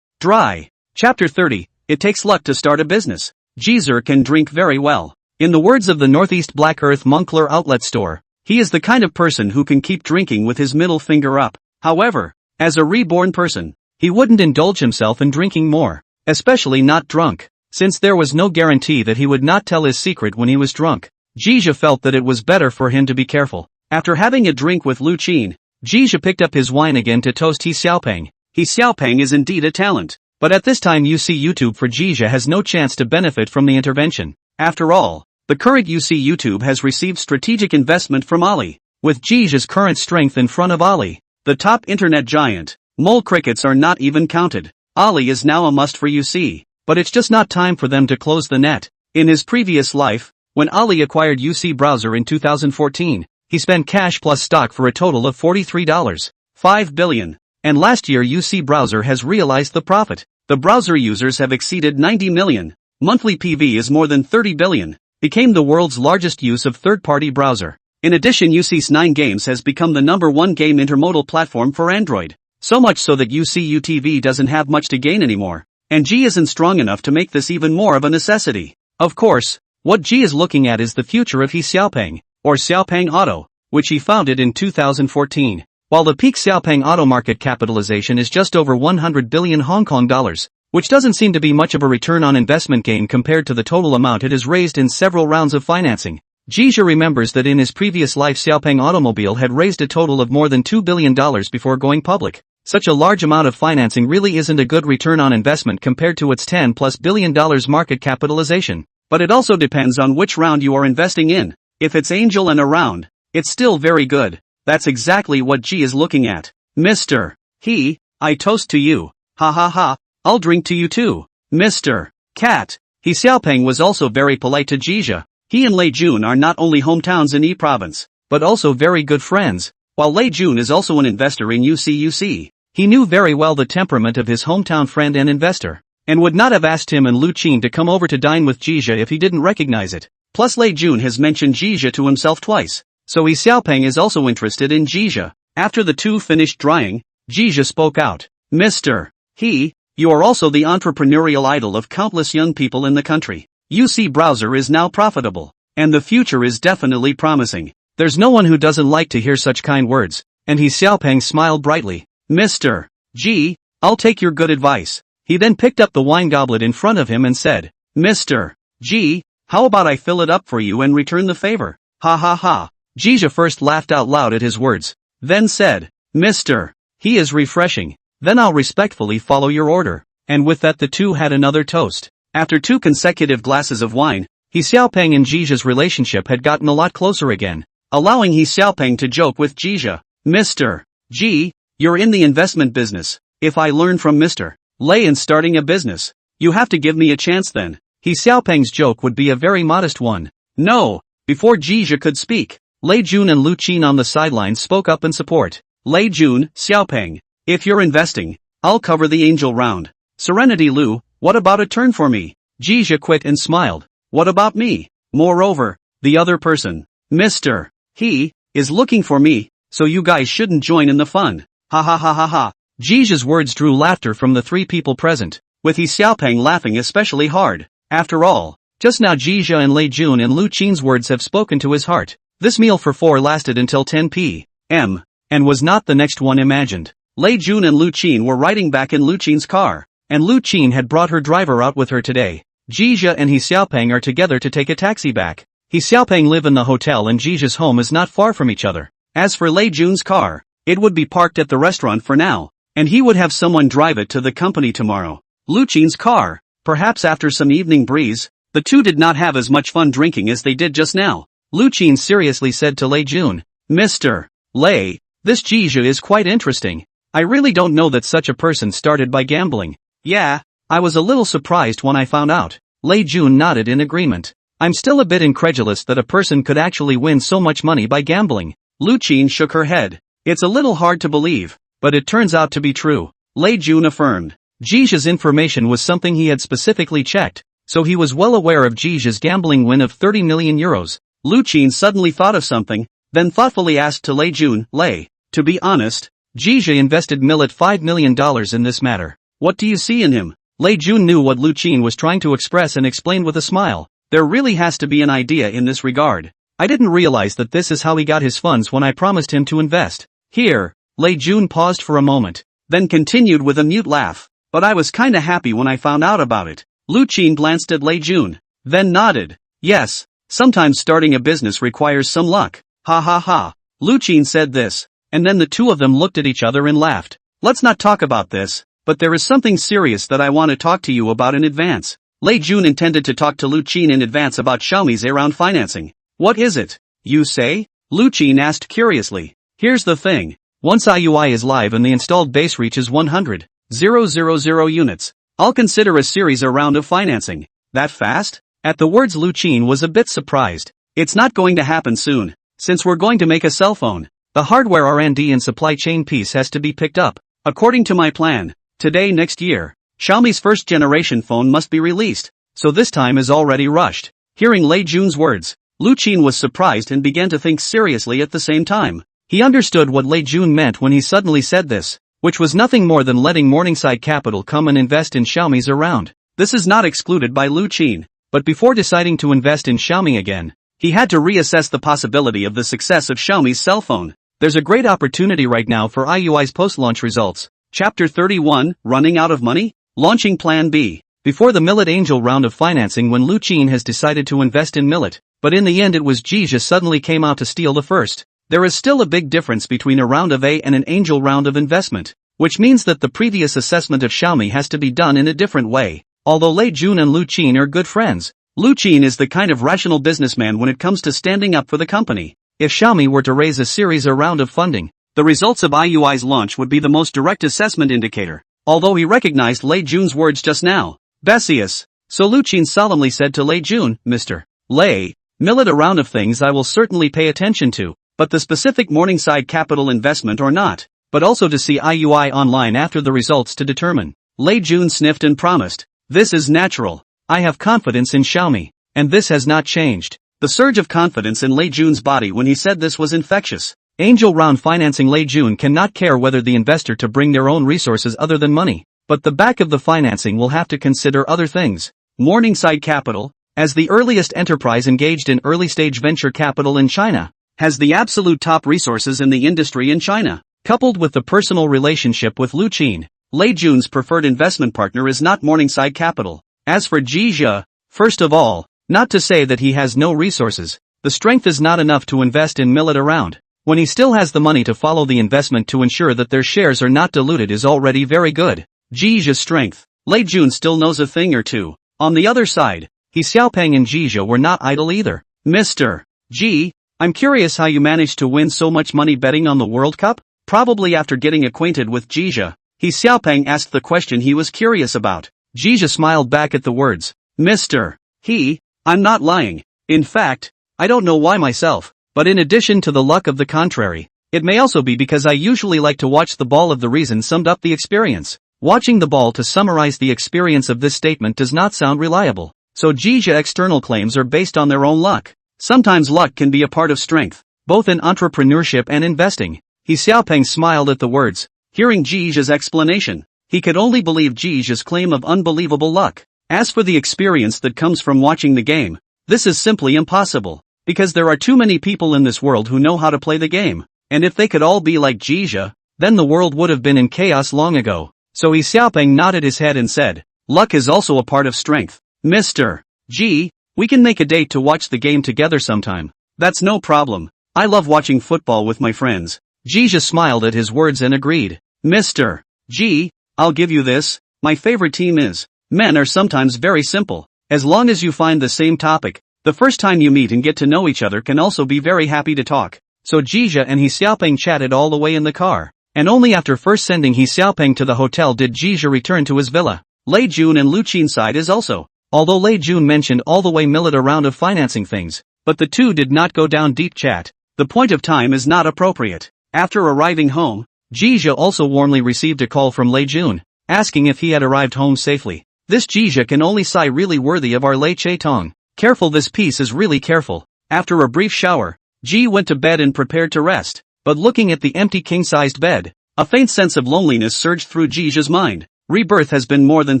Dry. Chapter 30, It takes luck to start a business. Jia can drink very well. In the words of the Northeast Black Earth Moncler outlet store, He is the kind of person who can keep drinking with his middle finger up. However, as a reborn person, he wouldn't indulge himself in drinking more, especially not drunk, since there was no guarantee that he would not tell his secret when he was drunk. Jizha felt that it was better for him to be careful. After having a drink with Lu Qin, Jizha picked up his wine again to toast He Xiaopeng. He Xiaopeng is indeed a talent, but at this time YouTube for Jizha has no chance to benefit from the intervention. After all, the current YouTube has received strategic investment from Ali. With Jizha's current strength in front of Ali, the top internet giant, mole crickets are not even counted. Ali is now a must for UC, but it's just not time for them to close the net. In his previous life, when Ali acquired UC Browser in 2014, he spent cash plus stock for a total of $43.5 billion. And last year UC Browser has realized the profit. The browser users have exceeded 90 million. Monthly PV is more than 30 billion. Became the world's largest use of third-party browser. In addition, UC's 9 Games has become the #1 game intermodal platform for Android. So much so that UC UTV doesn't have much to gain anymore. And G isn't strong enough to make this even more of a necessity. Of course, what G is looking at is the future of He Xiaopeng, or Xiaopeng Auto, which he founded in 2014. While the peak Xiaopeng Auto market capitalization is just over 100 billion Hong Kong dollars, which doesn't seem to be much of a return on investment gain compared to the total amount it has raised in several rounds of financing. Jizha remembers that in his previous life Xiaopeng Automobile had raised a total of more than $2 billion before going public. Such a large amount of financing really isn't a good return on investment compared to its $10+ billion market capitalization. But it also depends on which round you are investing in. If it's Angel and a round, it's still very good. That's exactly what G is looking at. Mr. He, I toast to you. Ha ha ha, I'll drink to you too. Mr. Cat. He Xiaopeng was also very polite to Jizha. He and Lei Jun are not only hometowns in E province, but also very good friends. While Lei Jun is also an investor in UC, he knew very well the temperament of his hometown friend and investor, and would not have asked him and Lu Qin to come over to dine with Jizha if he didn't recognize it. Plus Lei Jun has mentioned Jizha to himself twice, so He Xiaopeng is also interested in Jizha. After the two finished drying, Jizha spoke out. Mr. He, you are also the entrepreneurial idol of countless young people in the country. UC Browser is now profitable, and the future is definitely promising. There's no one who doesn't like to hear such kind words, and He Xiaopeng smiled brightly. Mr. G, I'll take your good advice. He then picked up the wine goblet in front of him and said, Mr. G, how about I fill it up for you and return the favor? Ha ha ha. Jizha first laughed out loud at his words, then said, Mr. He is refreshing. Then I'll respectfully follow your order. And with that the two had another toast. After 2 consecutive glasses of wine, He Xiaopeng and Jizha's relationship had gotten a lot closer again, allowing He Xiaopeng to joke with Jizha. Mr. G, you're in the investment business. If I learn from Mr. Lei in starting a business, you have to give me a chance then. He Xiaopeng's joke would be a very modest one. No. Before Jizha could speak, Lei Jun and Lu Qin on the sidelines spoke up in support. Lei Jun, Xiaopeng, if you're investing, I'll cover the angel round. Serenity Lu, what about a turn for me? Jizha quit and smiled. What about me? Moreover, the other person, Mr. He, is looking for me, so you guys shouldn't join in the fun. Ha ha ha ha ha. Jizha's words drew laughter from the 3 people present, with He Xiaopeng laughing especially hard. After all, just now Jizha and Lei Jun and Lu Qin's words have spoken to his heart. This meal for 4 lasted until 10 p.m., and was not the next one imagined. Lei Jun and Lu Qin were riding back in Lu Qin's car, and Lu Qin had brought her driver out with her today. Jizha and He Xiaopeng are together to take a taxi back. He Xiaopeng live in the hotel and Jizha's home is not far from each other. As for Lei Jun's car, it would be parked at the restaurant for now, and he would have someone drive it to the company tomorrow. Lu Qin's car, perhaps after some evening breeze, the two did not have as much fun drinking as they did just now. Lu Qin seriously said to Lei Jun, Mr. Lei, this Jizha is quite interesting. I really don't know that such a person started by gambling. Yeah, I was a little surprised when I found out. Lei Jun nodded in agreement. I'm still a bit incredulous that a person could actually win so much money by gambling. Lu Qin shook her head. It's a little hard to believe, but it turns out to be true. Lei Jun affirmed. Jizha's information was something he had specifically checked, so he was well aware of Jizha's gambling win of 30 million euros. Lu Qin suddenly thought of something, then thoughtfully asked to Lei Jun, Lei, to be honest, Jizha invested $5 million in this matter. What do you see in him? Lei Jun knew what Lu Qin was trying to express and explained with a smile. There really has to be an idea in this regard. I didn't realize that this is how he got his funds when I promised him to invest. Here, Lei Jun paused for a moment, then continued with a mute laugh. But I was kinda happy when I found out about it. Lu Qin glanced at Lei Jun, then nodded. Yes, sometimes starting a business requires some luck. Ha ha ha. Lu Qin said this, and then the two of them looked at each other and laughed. Let's not talk about this, but there is something serious that I want to talk to you about in advance. Lei Jun intended to talk to Lu Qin in advance about Xiaomi's A-round financing. What is it? You say? Lu Qin asked curiously. Here's the thing. Once MIUI is live and the installed base reaches 100,000 units, I'll consider a series A-round of financing. That fast? At the words, Lu Qin was a bit surprised. It's not going to happen soon, since we're going to make a cell phone. The hardware R&D and supply chain piece has to be picked up. According to my plan, today next year, Xiaomi's first generation phone must be released, so this time is already rushed. Hearing Lei Jun's words, Lu Qin was surprised and began to think seriously at the same time. He understood what Lei Jun meant when he suddenly said this, which was nothing more than letting Morningside Capital come and invest in Xiaomi's A-round. This is not excluded by Lu Qin, but before deciding to invest in Xiaomi again, he had to reassess the possibility of the success of Xiaomi's cell phone. There's a great opportunity right now for MIUI's post-launch results. Chapter 31, Running Out of Money? Launching Plan B. Before the Millet Angel round of financing, when Lu Qin has decided to invest in Millet, but in the end it was Jija suddenly came out to steal the first. There is still a big difference between a round of A and an angel round of investment, which means that the previous assessment of Xiaomi has to be done in a different way. Although Lei Jun and Lu Qin are good friends, Lu Qin is the kind of rational businessman when it comes to standing up for the company. If Xiaomi were to raise a series A round of funding, the results of MIUI's launch would be the most direct assessment indicator. Although he recognized Lei Jun's words just now. Besius. So Lu Qin solemnly said to Lei Jun, Mr. Lei, Millet a round of things I will certainly pay attention to, but the specific Morningside Capital investment or not, but also to see MIUI online after the results to determine. Lei Jun sniffed and promised. This is natural. I have confidence in Xiaomi, and this has not changed. The surge of confidence in Lei Jun's body when he said this was infectious. Angel round financing. Lei Jun cannot care whether the investor to bring their own resources other than money, but the back of the financing will have to consider other things. Morningside Capital, as the earliest enterprise engaged in early-stage venture capital in China, has the absolute top resources in the industry in China. Coupled with the personal relationship with Lu Qin, Lei Jun's preferred investment partner is not Morningside Capital. As for Jija, first of all, not to say that he has no resources, the strength is not enough to invest in Millet A-round. When he still has the money to follow the investment to ensure that their shares are not diluted is already very good. Jija's strength. Lei Jun still knows a thing or two. On the other side, He Xiaopeng and Jija were not idle either. Mr. G, I'm curious how you managed to win so much money betting on the World Cup? Probably after getting acquainted with Jija, He Xiaopeng asked the question he was curious about. Jija smiled back at the words. Mr. He, I'm not lying. In fact, I don't know why myself, but in addition to the luck of the contrary, it may also be because I usually like to watch the ball. Of the reason summed up the experience. Watching the ball to summarize the experience of this statement does not sound reliable. So Jija external claims are based on their own luck. Sometimes luck can be a part of strength, both in entrepreneurship and investing. He Xiaopeng smiled at the words. Hearing Jija's explanation, he could only believe Jija's claim of unbelievable luck. As for the experience that comes from watching the game, this is simply impossible, because there are too many people in this world who know how to play the game, and if they could all be like Jija, then the world would have been in chaos long ago. So He Xiaopeng nodded his head and said, luck is also a part of strength. Mr. G, we can make a date to watch the game together sometime. That's no problem. I love watching football with my friends. Jija smiled at his words and agreed. Mr. G, I'll give you this, my favorite team is. Men are sometimes very simple. As long as you find the same topic, the first time you meet and get to know each other can also be very happy to talk. So Jija and He Xiaopeng chatted all the way in the car, and only after first sending He Xiaopeng to the hotel did Jija return to his villa. Lei Jun and Lu Qin's side is also. Although Lei Jun mentioned all the way Millet A-round of financing things, but the two did not go down deep chat. The point of time is not appropriate. After arriving home, Jija also warmly received a call from Lei Jun, asking if he had arrived home safely. This Jija can only sigh, really worthy of our Lei Che Tong. Careful, this piece is really careful. After a brief shower, Ji went to bed and prepared to rest, but looking at the empty king-sized bed, a faint sense of loneliness surged through Jija's mind. Rebirth has been more than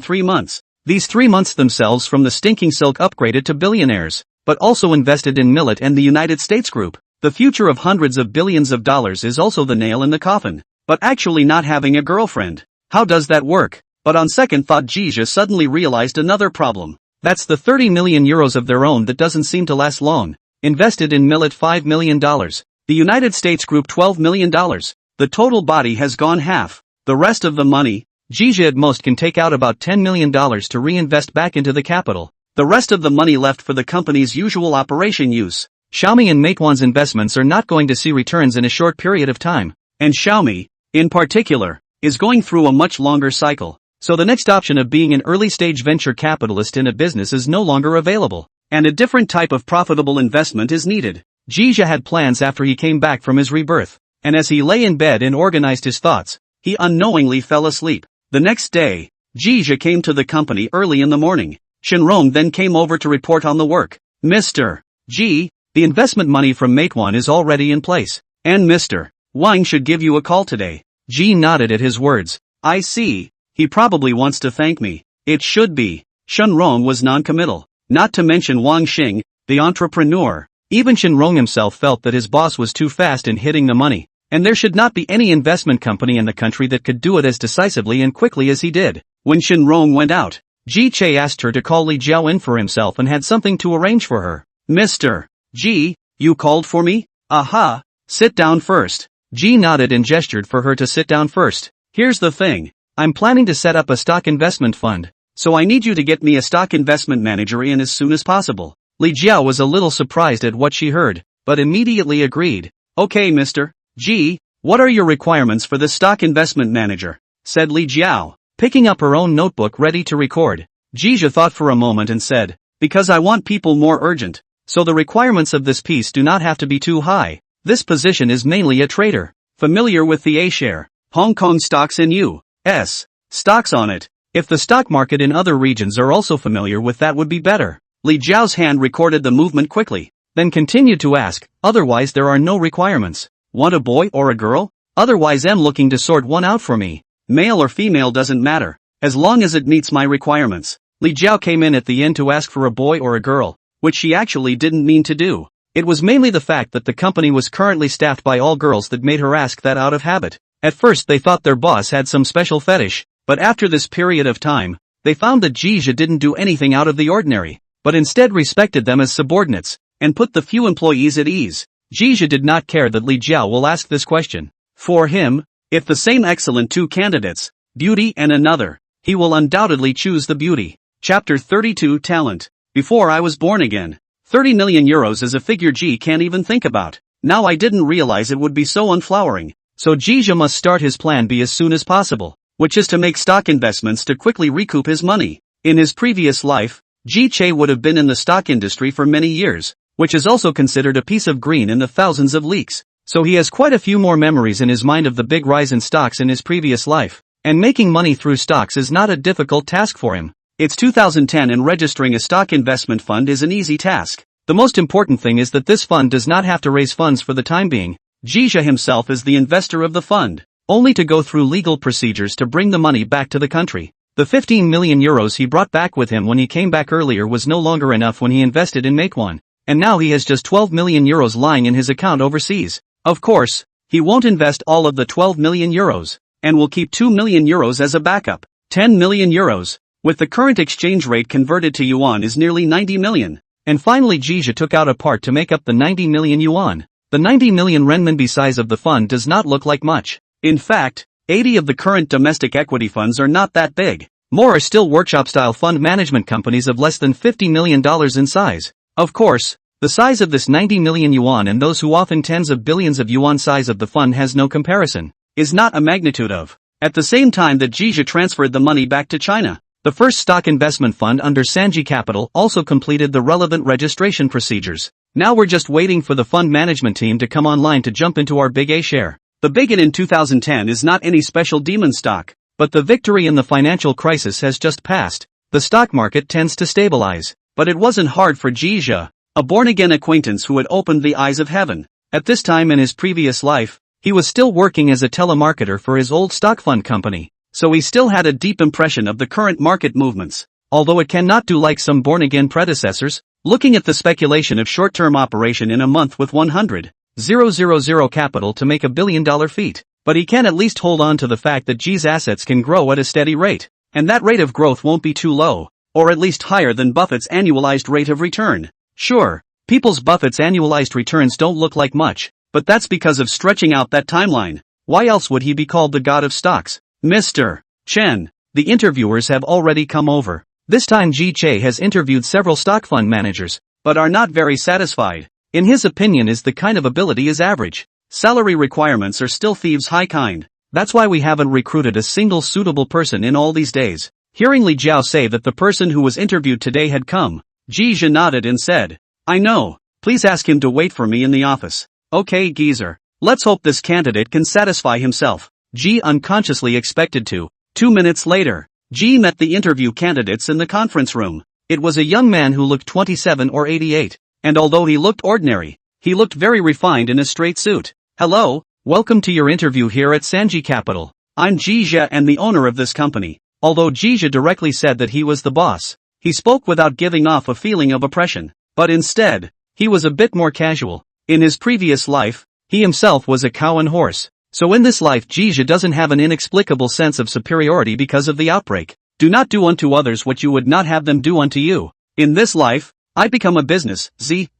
3 months. These 3 months themselves from the stinking silk upgraded to billionaires. but also invested in Millet and the United States Group. The future of hundreds of billions of dollars is also the nail in the coffin. But actually not having a girlfriend. How does that work? But on second thought, Jija suddenly realized another problem. That's the 30 million euros of their own that doesn't seem to last long. Invested in Millet $5 million. The United States Group $12 million. The total body has gone half. The rest of the money, Jija at most can take out about $10 million to reinvest back into the capital. The rest of the money left for the company's usual operation use. Xiaomi and Meituan's investments are not going to see returns in a short period of time. And Xiaomi, in particular, is going through a much longer cycle. So the next option of being an early-stage venture capitalist in a business is no longer available, and a different type of profitable investment is needed. Jija had plans after he came back from his rebirth, and as he lay in bed and organized his thoughts, he unknowingly fell asleep. The next day, Jija came to the company early in the morning. Shenrong then came over to report on the work. Mr. G, the investment money from Meituan is already in place, and Mr. Wang should give you a call today. G nodded at his words. I see. He probably wants to thank me. It should be. Shenrong was non-committal. Not to mention Wang Xing, the entrepreneur. Even Shenrong himself felt that his boss was too fast in hitting the money, and there should not be any investment company in the country that could do it as decisively and quickly as he did. When Shenrong went out, Ji Che asked her to call Li Jiao in for himself and had something to arrange for her. Mr. Ji, you called for me? Aha. Sit down first. Ji nodded and gestured for her to sit down first. Here's the thing. I'm planning to set up a stock investment fund, so I need you to get me a stock investment manager in as soon as possible. Li Jiao was a little surprised at what she heard, but immediately agreed. Okay, Mr. G, what are your requirements for the stock investment manager? Said Li Jiao, picking up her own notebook ready to record. Jija thought for a moment and said, because I want people more urgent, so the requirements of this piece do not have to be too high. This position is mainly a trader, familiar with the A-share, Hong Kong stocks and U.S. stocks on it. If the stock market in other regions are also familiar with that would be better. Li Jiao's hand recorded the movement quickly, then continued to ask, otherwise there are no requirements. Want a boy or a girl? Otherwise I'm looking to sort one out for me. Male or female doesn't matter, as long as it meets my requirements. Li Jiao came in at the end to ask for a boy or a girl, which she actually didn't mean to do. It was mainly the fact that the company was currently staffed by all girls that made her ask that out of habit. At first they thought their boss had some special fetish, but after this period of time, they found that Jija didn't do anything out of the ordinary, but instead respected them as subordinates, and put the few employees at ease. Jija did not care that Li Jiao will ask this question. For him, if the same excellent two candidates, beauty and another, he will undoubtedly choose the beauty. Chapter 32 Talent. Before I was born again. 30 million euros is a figure G can't even think about. Now I didn't realize it would be so unflowering. So Jija must start his plan B as soon as possible, which is to make stock investments to quickly recoup his money. In his previous life, Ji Che would have been in the stock industry for many years, which is also considered a piece of green in the thousands of leaks. So he has quite a few more memories in his mind of the big rise in stocks in his previous life, and making money through stocks is not a difficult task for him. It's 2010 and registering a stock investment fund is an easy task. The most important thing is that this fund does not have to raise funds for the time being. Jija himself is the investor of the fund, only to go through legal procedures to bring the money back to the country. The 15 million euros he brought back with him when he came back earlier was no longer enough when he invested in Meituan, and now he has just 12 million euros lying in his account overseas. Of course, he won't invest all of the 12 million euros, and will keep 2 million euros as a backup. 10 million euros, with the current exchange rate converted to yuan is nearly 90 million. And finally Jija took out a part to make up the 90 million yuan. The 90 million renminbi size of the fund does not look like much. In fact, 80 of the current domestic equity funds are not that big. More are still workshop-style fund management companies of less than $50 million in size. Of course, the size of this 90 million yuan and those who often tens of billions of yuan size of the fund has no comparison, is not a magnitude of. At the same time that Jija transferred the money back to China, the first stock investment fund under Sanji Capital also completed the relevant registration procedures. Now we're just waiting for the fund management team to come online to jump into our big A share. The big in 2010 is not any special demon stock, but the victory in the financial crisis has just passed. The stock market tends to stabilize, but it wasn't hard for Jija, a born-again acquaintance who had opened the eyes of heaven. At this time in his previous life, he was still working as a telemarketer for his old stock fund company, so he still had a deep impression of the current market movements. Although it cannot do like some born-again predecessors, looking at the speculation of short-term operation in a month with 100,000 capital to make $1 billion feat. But he can at least hold on to the fact that G's assets can grow at a steady rate, and that rate of growth won't be too low, or at least higher than Buffett's annualized rate of return. Sure, Buffett's annualized returns don't look like much, but that's because of stretching out that timeline. Why else would he be called the god of stocks? Mr. Chen. The interviewers have already come over. This time Ji Che has interviewed several stock fund managers, but are not very satisfied. In his opinion the kind of ability is average. Salary requirements are still thieves' high kind. That's why we haven't recruited a single suitable person in all these days. Hearing Li Jiao say that the person who was interviewed today had come, Ji Zhe nodded and said, I know, please ask him to wait for me in the office. Okay geezer, let's hope this candidate can satisfy himself. Ji unconsciously expected to. 2 minutes later, Ji met the interview candidates in the conference room. It was a young man who looked 27 or 88, and although he looked ordinary, he looked very refined in a straight suit. Hello, welcome to your interview here at Sanji Capital. I'm Ji Zhe and the owner of this company. Although Ji Zhe directly said that he was the boss, he spoke without giving off a feeling of oppression, but instead, he was a bit more casual. In his previous life, he himself was a cow and horse. So in this life Ji Zhe doesn't have an inexplicable sense of superiority because of the outbreak. Do not do unto others what you would not have them do unto you. In this life, I become a business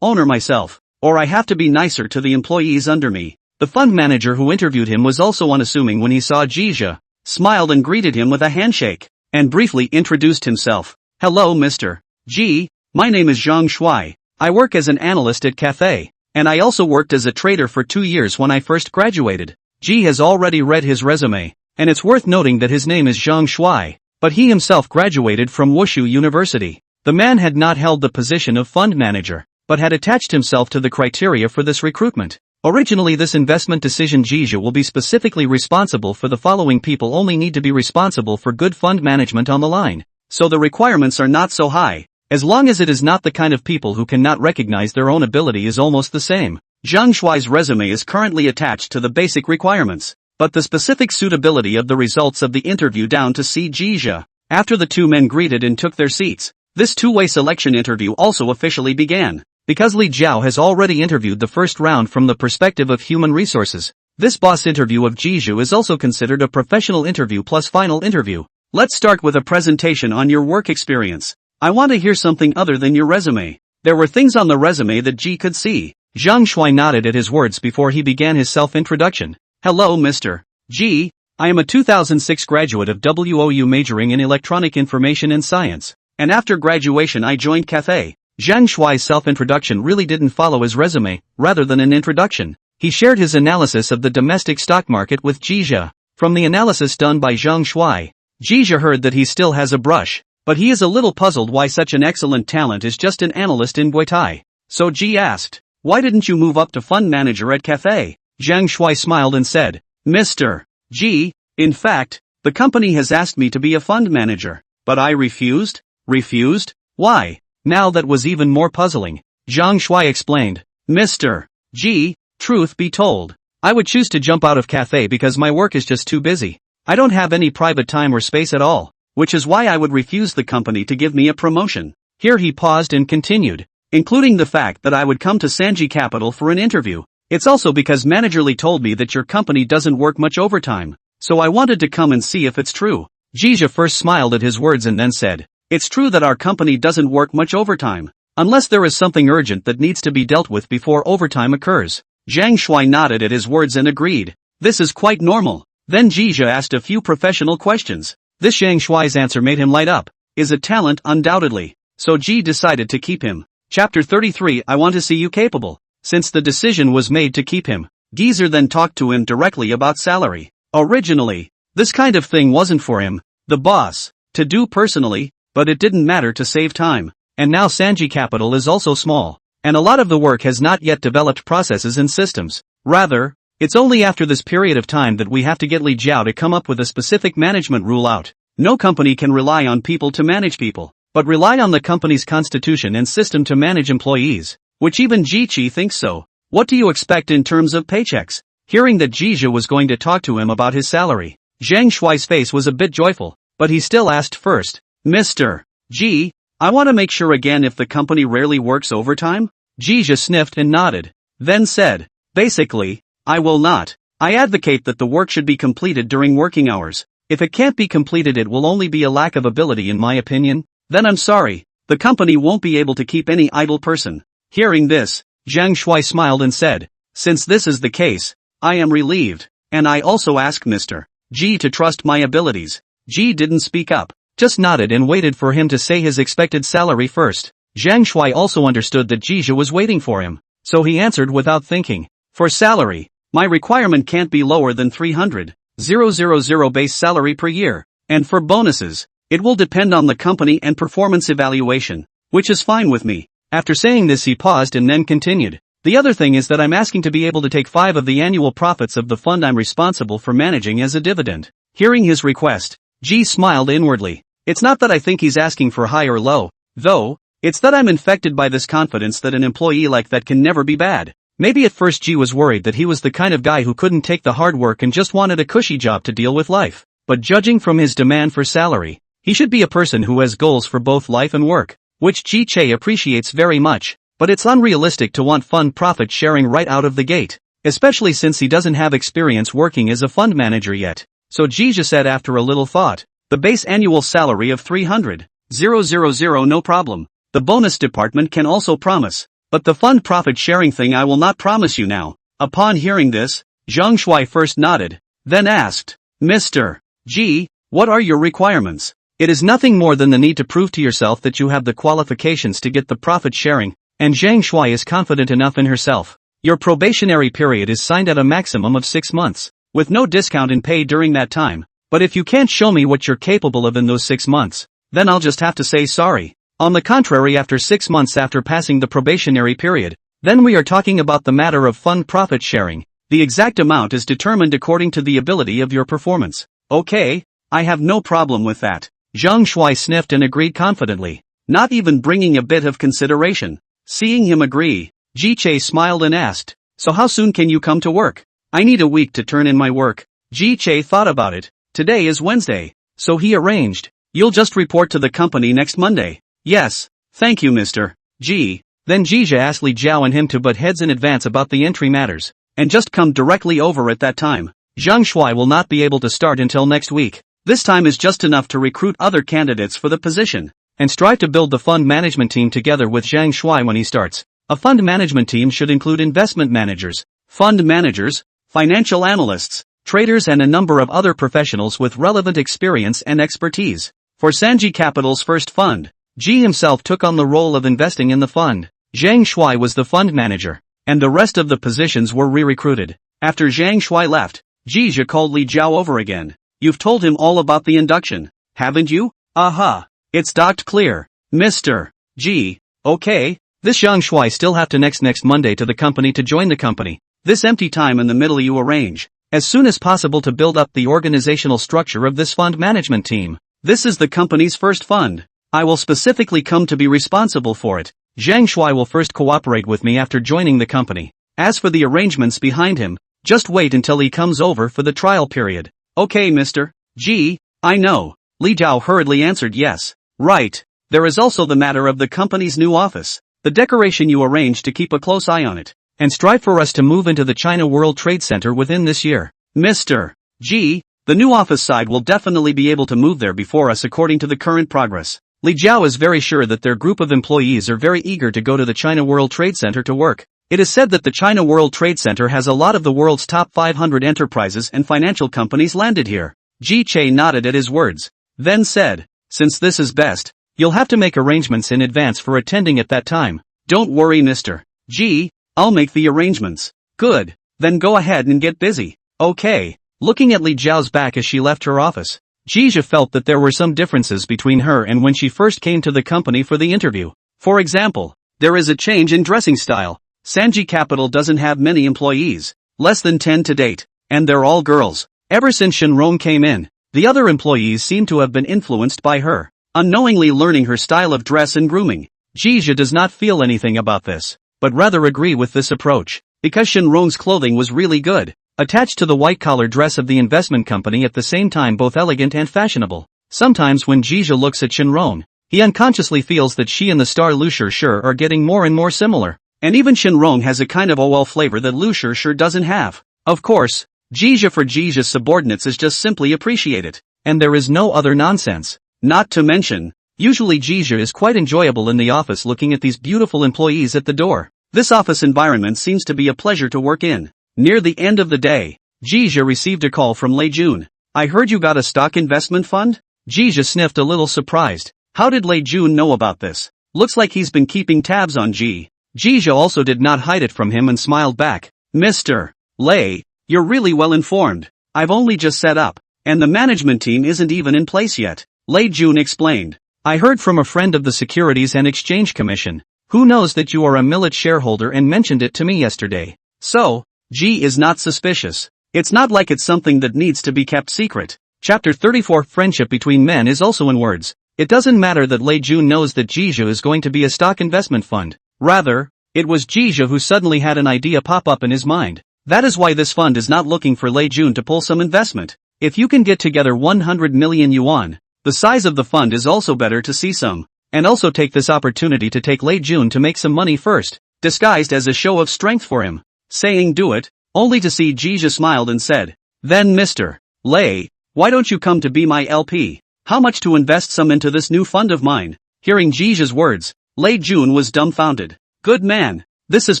owner myself, or I have to be nicer to the employees under me. The fund manager who interviewed him was also unassuming when he saw Ji Zhe, smiled and greeted him with a handshake, and briefly introduced himself. Hello Mr. Ji, my name is Zhang Shuai. I work as an analyst at Cathay, and I also worked as a trader for 2 years when I first graduated. Ji has already read his resume, and it's worth noting that his name is Zhang Shuai, but he himself graduated from Wushu University. The man had not held the position of fund manager, but had attached himself to the criteria for this recruitment. Originally this investment decision Ji Zhe will be specifically responsible for the following people only need to be responsible for good fund management on the line. So the requirements are not so high, as long as it is not the kind of people who cannot recognize their own ability is almost the same. Zhang Shuai's resume is currently attached to the basic requirements, but the specific suitability of the results of the interview down to see Ji Zhe. After the two men greeted and took their seats, this two-way selection interview also officially began. Because Li Jiao has already interviewed the first round from the perspective of human resources, this boss interview of Ji Zhe is also considered a professional interview plus final interview. Let's start with a presentation on your work experience. I want to hear something other than your resume. There were things on the resume that Ji could see. Zhang Shuai nodded at his words before he began his self-introduction. Hello Mr. Ji, I am a 2006 graduate of WOU majoring in Electronic Information and Science, and after graduation I joined Cathay. Zhang Shuai's self-introduction really didn't follow his resume, rather than an introduction. He shared his analysis of the domestic stock market with Ji Zhe. From the analysis done by Zhang Shuai, Ji Zhe heard that he still has a brush, but he is a little puzzled why such an excellent talent is just an analyst in Guitai. So Ji asked, why didn't you move up to fund manager at Cathay? Zhang Shuai smiled and said, Mr. Ji, in fact, the company has asked me to be a fund manager, but I refused? Refused? Why? Now that was even more puzzling. Zhang Shuai explained, Mr. Ji, truth be told, I would choose to jump out of Cathay because my work is just too busy. I don't have any private time or space at all, which is why I would refuse the company to give me a promotion. Here he paused and continued, including the fact that I would come to Sanji Capital for an interview. It's also because Manager Li told me that your company doesn't work much overtime, so I wanted to come and see if it's true. Ji Zhe first smiled at his words and then said, it's true that our company doesn't work much overtime, unless there is something urgent that needs to be dealt with before overtime occurs. Zhang Shuai nodded at his words and agreed, this is quite normal. Then Ji Zhe asked a few professional questions. This Zhang Shuai's answer made him light up. Is a talent undoubtedly, so Ji decided to keep him. Chapter 33 I want to see you capable. Since the decision was made to keep him, Geezer then talked to him directly about salary. Originally, this kind of thing wasn't for him, the boss, to do personally, but it didn't matter to save time. And now Sanji Capital is also small, and a lot of the work has not yet developed processes and systems. Rather, it's only after this period of time that we have to get Li Jiao to come up with a specific management rule out. No company can rely on people to manage people, but rely on the company's constitution and system to manage employees, which even Ji Qi thinks so. What do you expect in terms of paychecks? Hearing that Ji Zhe was going to talk to him about his salary, Zhang Shuai's face was a bit joyful, but he still asked first, Mr. Ji, I want to make sure again if the company rarely works overtime? Jija sniffed and nodded. Then said, basically, I will not. I advocate that the work should be completed during working hours. If it can't be completed it will only be a lack of ability in my opinion. Then I'm sorry. The company won't be able to keep any idle person. Hearing this, Zhang Shuai smiled and said, since this is the case, I am relieved. And I also ask Mr. G to trust my abilities. G didn't speak up, just nodded and waited for him to say his expected salary first. Zhang Shuai also understood that Jija was waiting for him, so he answered without thinking. For salary, my requirement can't be lower than 300,000 base salary per year, and for bonuses, it will depend on the company and performance evaluation, which is fine with me. After saying this he paused and then continued. The other thing is that I'm asking to be able to take 5 of the annual profits of the fund I'm responsible for managing as a dividend. Hearing his request, G smiled inwardly. It's not that I think he's asking for high or low, though, it's that I'm infected by this confidence that an employee like that can never be bad. Maybe at first G was worried that he was the kind of guy who couldn't take the hard work and just wanted a cushy job to deal with life. But judging from his demand for salary, he should be a person who has goals for both life and work, which Ji Che appreciates very much. But it's unrealistic to want fund profit sharing right out of the gate, especially since he doesn't have experience working as a fund manager yet. So Jija said after a little thought, the base annual salary of 300,000 no problem. The bonus department can also promise, but the fund profit sharing thing I will not promise you now. Upon hearing this, Zhang Shuai first nodded, then asked, Mr. G, what are your requirements? It is nothing more than the need to prove to yourself that you have the qualifications to get the profit sharing. And Zhang Shuai is confident enough in herself. Your probationary period is signed at a maximum of 6 months, with no discount in pay during that time. But if you can't show me what you're capable of in those 6 months, then I'll just have to say sorry. On the contrary, after 6 months after passing the probationary period, then we are talking about the matter of fund profit sharing. The exact amount is determined according to the ability of your performance. Okay, I have no problem with that. Zhang Shuai sniffed and agreed confidently, not even bringing a bit of consideration. Seeing him agree, Ji Che smiled and asked, so how soon can you come to work? I need a week to turn in my work. Ji Che thought about it. Today is Wednesday, so he arranged. You'll just report to the company next Monday. Yes, thank you Mr. G. Then Jija asked Li Jiao and him to butt heads in advance about the entry matters, and just come directly over at that time. Zhang Shuai will not be able to start until next week. This time is just enough to recruit other candidates for the position, and strive to build the fund management team together with Zhang Shuai when he starts. A fund management team should include investment managers, fund managers, financial analysts, traders and a number of other professionals with relevant experience and expertise. For Sanji Capital's first fund, Ji himself took on the role of investing in the fund. Zhang Shuai was the fund manager, and the rest of the positions were re-recruited. After Zhang Shuai left, Jija called Li Jiao over again. You've told him all about the induction, haven't you? Aha. It's docked clear. Mr. G. Okay, this Zhang Shuai still have to next Monday to the company to join the company. This empty time in the middle you arrange, as soon as possible to build up the organizational structure of this fund management team. This is the company's first fund. I will specifically come to be responsible for it. Zhang Shuai will first cooperate with me after joining the company. As for the arrangements behind him, just wait until he comes over for the trial period. Okay Mr. G, I know. Li Jiao hurriedly answered yes. Right. There is also the matter of the company's new office. The decoration you arranged to keep a close eye on it, and strive for us to move into the China World Trade Center within this year. Mr. G, the new office side will definitely be able to move there before us according to the current progress. Li Jiao is very sure that their group of employees are very eager to go to the China World Trade Center to work. It is said that the China World Trade Center has a lot of the world's top 500 enterprises and financial companies landed here. Ji Che nodded at his words, then said, since this is best, you'll have to make arrangements in advance for attending at that time. Don't worry Mr. G, I'll make the arrangements. Good, then go ahead and get busy. Okay. Looking at Li Jiao's back as she left her office, Jija felt that there were some differences between her and when she first came to the company for the interview. For example, there is a change in dressing style. Sanji Capital doesn't have many employees, less than 10 to date, and they're all girls. Ever since Shenrong came in, the other employees seem to have been influenced by her, unknowingly learning her style of dress and grooming. Jija does not feel anything about this, but rather agree with this approach, because Shenrong's clothing was really good, attached to the white-collar dress of the investment company at the same time both elegant and fashionable. Sometimes when Jija looks at Shenrong, He unconsciously feels that she and the star Lucier sure are getting more and more similar. And even Shenrong has a kind of OL flavor that Lucier sure doesn't have. Of course, Jizha for Jizha's subordinates is just simply appreciate it. And there is no other nonsense. Not to mention, usually Jizha is quite enjoyable in the office looking at these beautiful employees at the door. This office environment seems to be a pleasure to work in. Near the end of the day, Jizha received a call from Lei Jun. I heard you got a stock investment fund? Jizha sniffed a little surprised. How did Lei Jun know about this? Looks like he's been keeping tabs on Jizha also did not hide it from him and smiled back. Mr. Lei, you're really well informed. I've only just set up, and the management team isn't even in place yet. Lei Jun explained. I heard from a friend of the Securities and Exchange Commission, who knows that you are a Millet shareholder and mentioned it to me yesterday. So, G is not suspicious. It's not like it's something that needs to be kept secret. Chapter 34 Friendship between men is also in words. It doesn't matter that Lei Jun knows that Jizha is going to be a stock investment fund. Rather, it was Jizha who suddenly had an idea pop up in his mind. That is why this fund is not looking for Lei Jun to pull some investment. If you can get together 100 million yuan, the size of the fund is also better to see some. And also take this opportunity to take Lei Jun to make some money first, disguised as a show of strength for him. Saying do it, only to see Jizha smiled and said, then Mr. Lei, why don't you come to be my LP? How much to invest some into this new fund of mine? Hearing Jizha's words, Lei Jun was dumbfounded. Good man, this is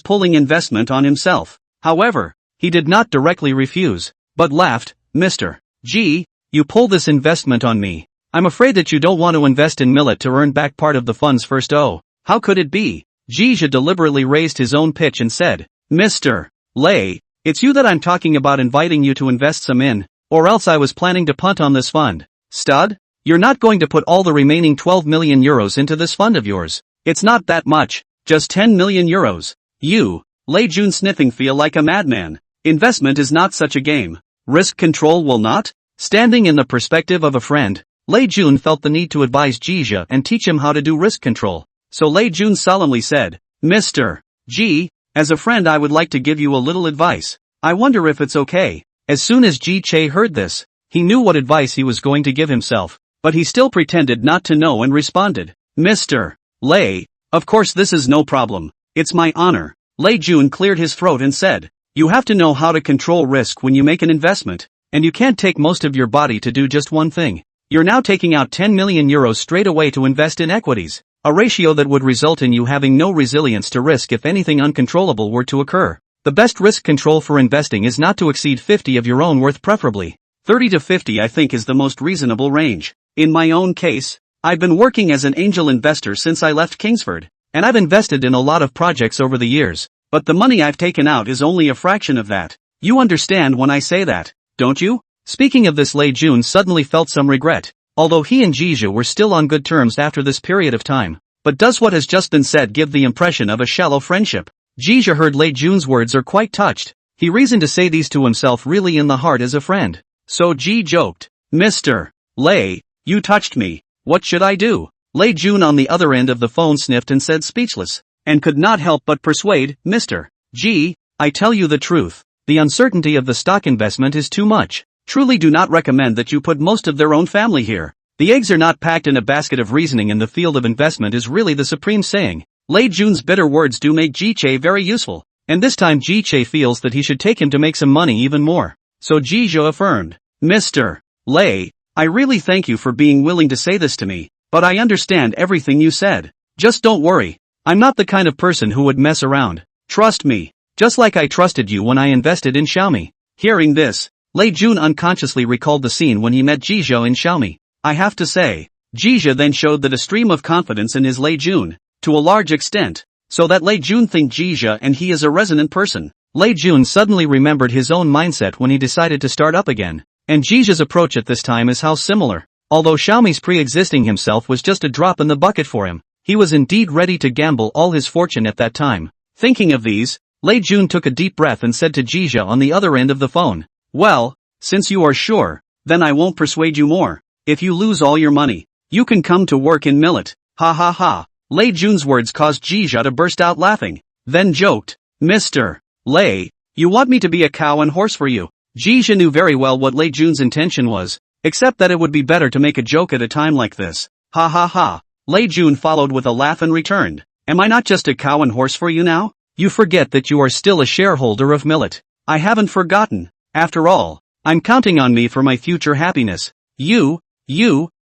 pulling investment on himself. However, he did not directly refuse, but laughed. Mr. G, you pull this investment on me. I'm afraid that you don't want to invest in Millet to earn back part of the funds first. Oh, how could it be? Jizha deliberately raised his own pitch and said, Mr. Lei, it's you that I'm talking about inviting you to invest some in, or else I was planning to punt on this fund. Stud? You're not going to put all the remaining 12 million euros into this fund of yours. It's not that much, just 10 million euros. You, Lei Jun sniffing feel like a madman. Investment is not such a game. Risk control will not? Standing in the perspective of a friend, Lei Jun felt the need to advise Jizha and teach him how to do risk control. So Lei Jun solemnly said, Mr. G, as a friend I would like to give you a little advice. I wonder if it's okay. As soon as Ji Che heard this, he knew what advice he was going to give himself, but he still pretended not to know and responded, Mr. Lei, of course this is no problem. It's my honor. Lei Jun cleared his throat and said, you have to know how to control risk when you make an investment, and you can't take most of your body to do just one thing. You're now taking out 10 million euros straight away to invest in equities, a ratio that would result in you having no resilience to risk if anything uncontrollable were to occur. The best risk control for investing is not to exceed 50 of your own worth, preferably 30 to 50 I think is the most reasonable range. In my own case, I've been working as an angel investor since I left Kingsford, and I've invested in a lot of projects over the years, but the money I've taken out is only a fraction of that. You understand when I say that, don't you? Speaking of this, Lei Jun suddenly felt some regret, although he and Jizha were still on good terms after this period of time. But does what has just been said give the impression of a shallow friendship? Jizha heard Lei Jun's words are quite touched. He reasoned to say these to himself really in the heart as a friend. So Ji joked, Mr. Lei, you touched me. What should I do? Lei Jun on the other end of the phone sniffed and said speechless, and could not help but persuade, Mr. G, I tell you the truth. The uncertainty of the stock investment is too much. Truly do not recommend that you put most of their own family here. The eggs are not packed in a basket of reasoning in the field of investment is really the supreme saying. Lei Jun's bitter words do make Ji Che very useful, and this time Ji Che feels that he should take him to make some money even more. So Jizha affirmed, Mr. Lei, I really thank you for being willing to say this to me, but I understand everything you said. Just don't worry. I'm not the kind of person who would mess around. Trust me, just like I trusted you when I invested in Xiaomi. Hearing this, Lei Jun unconsciously recalled the scene when he met Jizha in Xiaomi. I have to say, Jizha then showed that a stream of confidence in his Lei Jun, to a large extent, so that Lei Jun think Jizha and he is a resonant person. Lei Jun suddenly remembered his own mindset when he decided to start up again, and Jizha's approach at this time is how similar. Although Xiaomi's pre-existing himself was just a drop in the bucket for him, he was indeed ready to gamble all his fortune at that time. Thinking of these, Lei Jun took a deep breath and said to Jizha on the other end of the phone, well, since you are sure, then I won't persuade you more. If you lose all your money, you can come to work in Millet. Ha ha ha. Lei Jun's words caused Jizha to burst out laughing, then joked, Mr. Lei, you want me to be a cow and horse for you? Jizha knew very well what Lei Jun's intention was, except that it would be better to make a joke at a time like this. Ha ha ha. Lei Jun followed with a laugh and returned. Am I not just a cow and horse for you now? You forget that you are still a shareholder of Millet. I haven't forgotten. After all, I'm counting on me for my future happiness.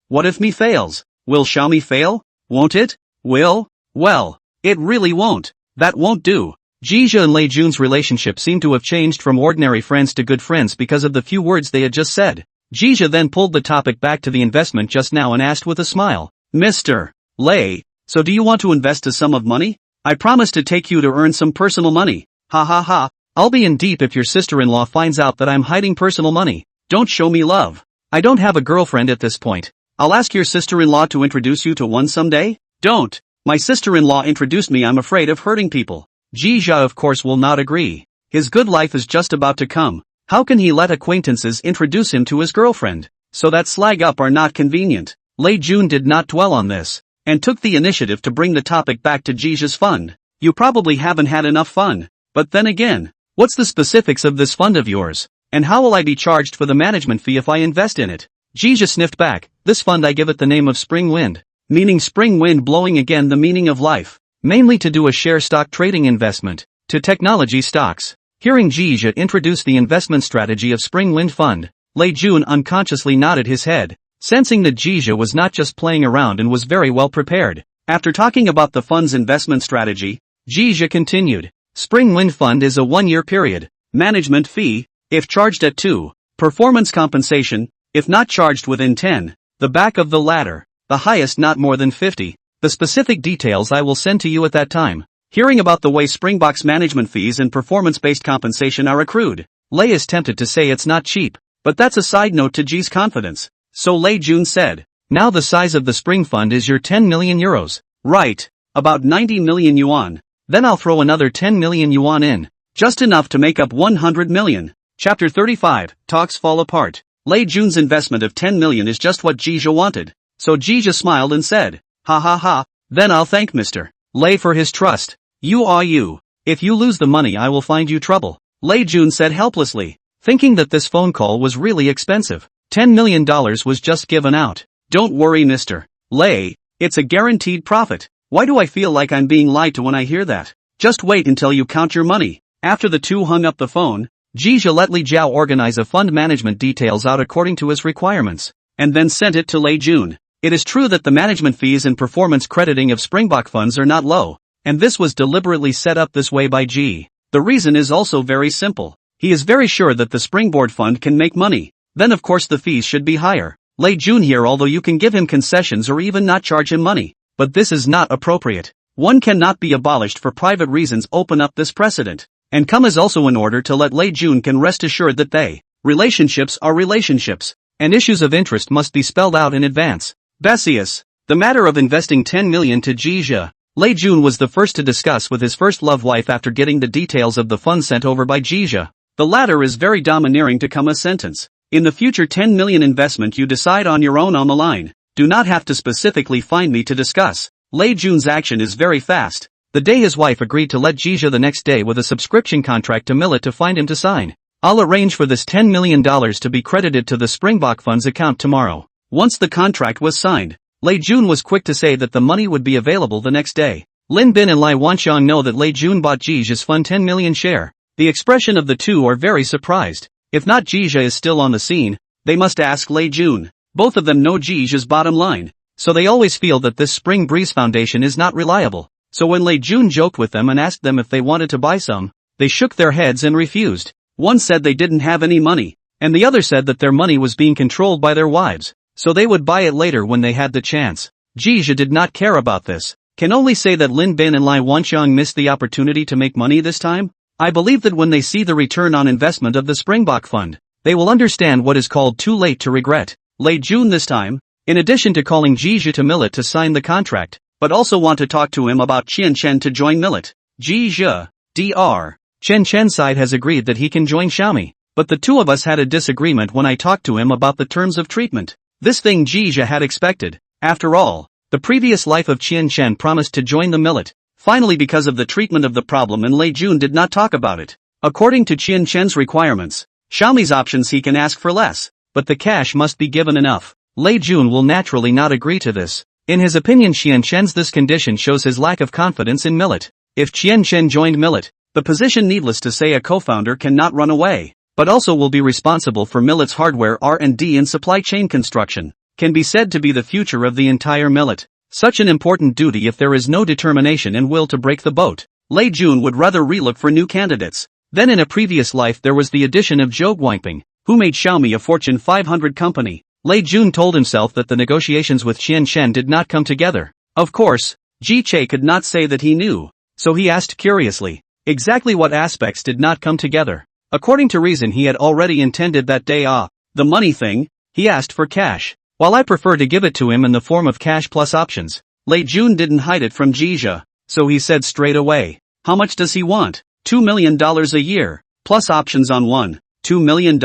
What if me fails? Will Xiaomi fail? Won't it? Will? Well, it really won't. That won't do. Jizha and Lei Jun's relationship seemed to have changed from ordinary friends to good friends because of the few words they had just said. Jizha then pulled the topic back to the investment just now and asked with a smile, Mr. Lei, so do you want to invest a sum of money? I promise to take you to earn some personal money. Ha ha ha. I'll be in deep if your sister-in-law finds out that I'm hiding personal money. Don't show me love. I don't have a girlfriend at this point. I'll ask your sister-in-law to introduce you to one someday? Don't. My sister-in-law introduced me. I'm afraid of hurting people. Jizha of course will not agree. His good life is just about to come. How can he let acquaintances introduce him to his girlfriend? So that slag up are not convenient. Lei Jun did not dwell on this, and took the initiative to bring the topic back to Jizha's fund. You probably haven't had enough fun. But then again, what's the specifics of this fund of yours? And how will I be charged for the management fee if I invest in it? Jizha sniffed back. This fund I give it the name of Spring Wind. Meaning spring wind blowing, again the meaning of life. Mainly to do a share stock trading investment. To technology stocks. Hearing Jizha introduce the investment strategy of Spring Wind Fund, Lei Jun unconsciously nodded his head, sensing that Jizha was not just playing around and was very well prepared. After talking about the fund's investment strategy, Jizha continued. Spring Wind Fund is a 1-year period. Management fee, if charged at 2. Performance compensation, if not charged within 10. The back of the ladder. The highest not more than 50. The specific details I will send to you at that time. Hearing about the way Springbok's management fees and performance-based compensation are accrued, Lei is tempted to say it's not cheap, but that's a side note to Ji's confidence. So Lei Jun said, now the size of the Spring Fund is your 10 million euros. Right. About 90 million yuan. Then I'll throw another 10 million yuan in. Just enough to make up 100 million. Chapter 35, Talks Fall Apart. Lei Jun's investment of 10 million is just what Jizha wanted. So Jizha smiled and said, ha ha ha, then I'll thank Mr. Lei for his trust. You. If you lose the money I will find you trouble. Lei Jun said helplessly, thinking that this phone call was really expensive. $10 million was just given out. Don't worry Mr. Lei, it's a guaranteed profit. Why do I feel like I'm being lied to when I hear that? Just wait until you count your money. After the two hung up the phone, Jizha let Li Jiao organize a fund management details out according to his requirements, and then sent it to Lei Jun. It is true that the management fees and performance crediting of Springbok funds are not low, and this was deliberately set up this way by Ji. The reason is also very simple. He is very sure that the Springboard fund can make money. Then of course the fees should be higher. Lei Jun here, although you can give him concessions or even not charge him money, but this is not appropriate. One cannot be abolished for private reasons. Open up this precedent. And come is also in order to let Lei Jun can rest assured that relationships are relationships, and issues of interest must be spelled out in advance. Besius, the matter of investing 10 million to Jizha, Lei Jun was the first to discuss with his first love wife after getting the details of the fund sent over by Jizha. The latter is very domineering to come a sentence. In the future 10 million investment you decide on your own on the line. Do not have to specifically find me to discuss. Lei Jun's action is very fast. The day his wife agreed to let Jizha the next day with a subscription contract to Millet to find him to sign. I'll arrange for this $10 million to be credited to the Springbok Fund's account tomorrow. Once the contract was signed, Lei Jun was quick to say that the money would be available the next day. Lin Bin and Lai Wanxiang know that Lei Jun bought Jizha's fund 10 million share. The expression of the two are very surprised. If not Jizha is still on the scene, they must ask Lei Jun. Both of them know Jizha's bottom line, so they always feel that this Spring Breeze Foundation is not reliable. So when Lei Jun joked with them and asked them if they wanted to buy some, they shook their heads and refused. One said they didn't have any money, and the other said that their money was being controlled by their wives, so they would buy it later when they had the chance. Jizha did not care about this. Can only say that Lin Bin and Lai Wanxiang missed the opportunity to make money this time. I believe that when they see the return on investment of the Springbok Fund, they will understand what is called too late to regret. Lei Jun this time, in addition to calling Jizha to Millet to sign the contract, but also want to talk to him about Qian Chen to join Millet. Jizha, Dr. Chen Chen's side has agreed that he can join Xiaomi, but the two of us had a disagreement when I talked to him about the terms of treatment. This thing Jizha had expected. After all, the previous life of Qian Chen promised to join the Millet. Finally, because of the treatment of the problem, and Lei Jun did not talk about it. According to Qian Chen's requirements, Xiaomi's options, he can ask for less, but the cash must be given enough. Lei Jun will naturally not agree to this. In his opinion, Qianshen's this condition shows his lack of confidence in Millet. If Qianshen joined Millet, the position, needless to say, a co-founder cannot run away, but also will be responsible for Millet's hardware R&D and supply chain construction, can be said to be the future of the entire Millet. Such an important duty if there is no determination and will to break the boat. Lei Jun would rather relook for new candidates. Then in a previous life there was the addition of Zhou Guangping, who made Xiaomi a Fortune 500 company. Lei Jun told himself that the negotiations with Qianshen did not come together. Of course, Ji Che could not say that he knew, so he asked curiously, exactly what aspects did not come together. According to reason, he had already intended that day off. The money thing, he asked for cash. While I prefer to give it to him in the form of cash plus options, Lei Jun didn't hide it from Jizha, so he said straight away, how much does he want? $2 million a year, plus options on $2 million?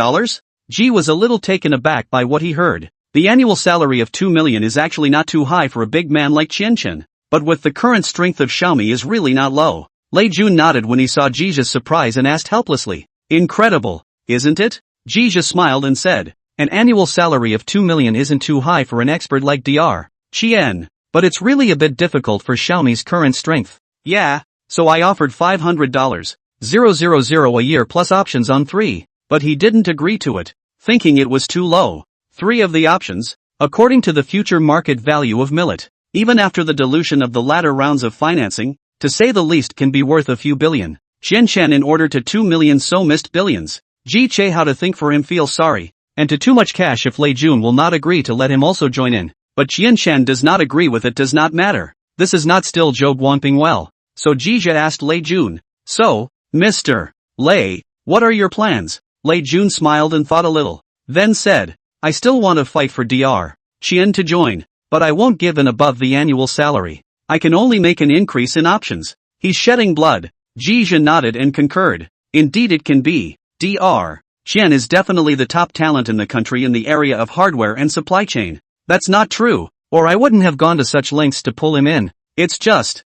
Ji was a little taken aback by what he heard. The annual salary of $2 million is actually not too high for a big man like Qianshen, but with the current strength of Xiaomi is really not low. Lei Jun nodded when he saw Jizha's surprise and asked helplessly, incredible, isn't it? Jizha smiled and said, an annual salary of $2 million isn't too high for an expert like Dr. Qian, but it's really a bit difficult for Xiaomi's current strength. Yeah, so I offered $500,000 a year plus options on 3, but he didn't agree to it, thinking it was too low. 3 of the options, according to the future market value of Millet, even after the dilution of the latter rounds of financing, to say the least, can be worth a few billion. Qianshen in order to 2 million so missed billions. Ji Che, how to think for him, feels sorry, and to too much cash if Lei Jun will not agree to let him also join in. But Qianshen does not agree with it, does not matter. This is not still Zhou Guangping well. So Jizha asked Lei Jun, so, Mr. Lei, what are your plans? Lei Jun smiled and thought a little, then said, I still want to fight for Dr. Qian to join, but I won't give an above the annual salary. I can only make an increase in options. He's shedding blood. Jizha nodded and concurred. Indeed it can be. Dr. Qian is definitely the top talent in the country in the area of hardware and supply chain. That's not true, or I wouldn't have gone to such lengths to pull him in. It's just,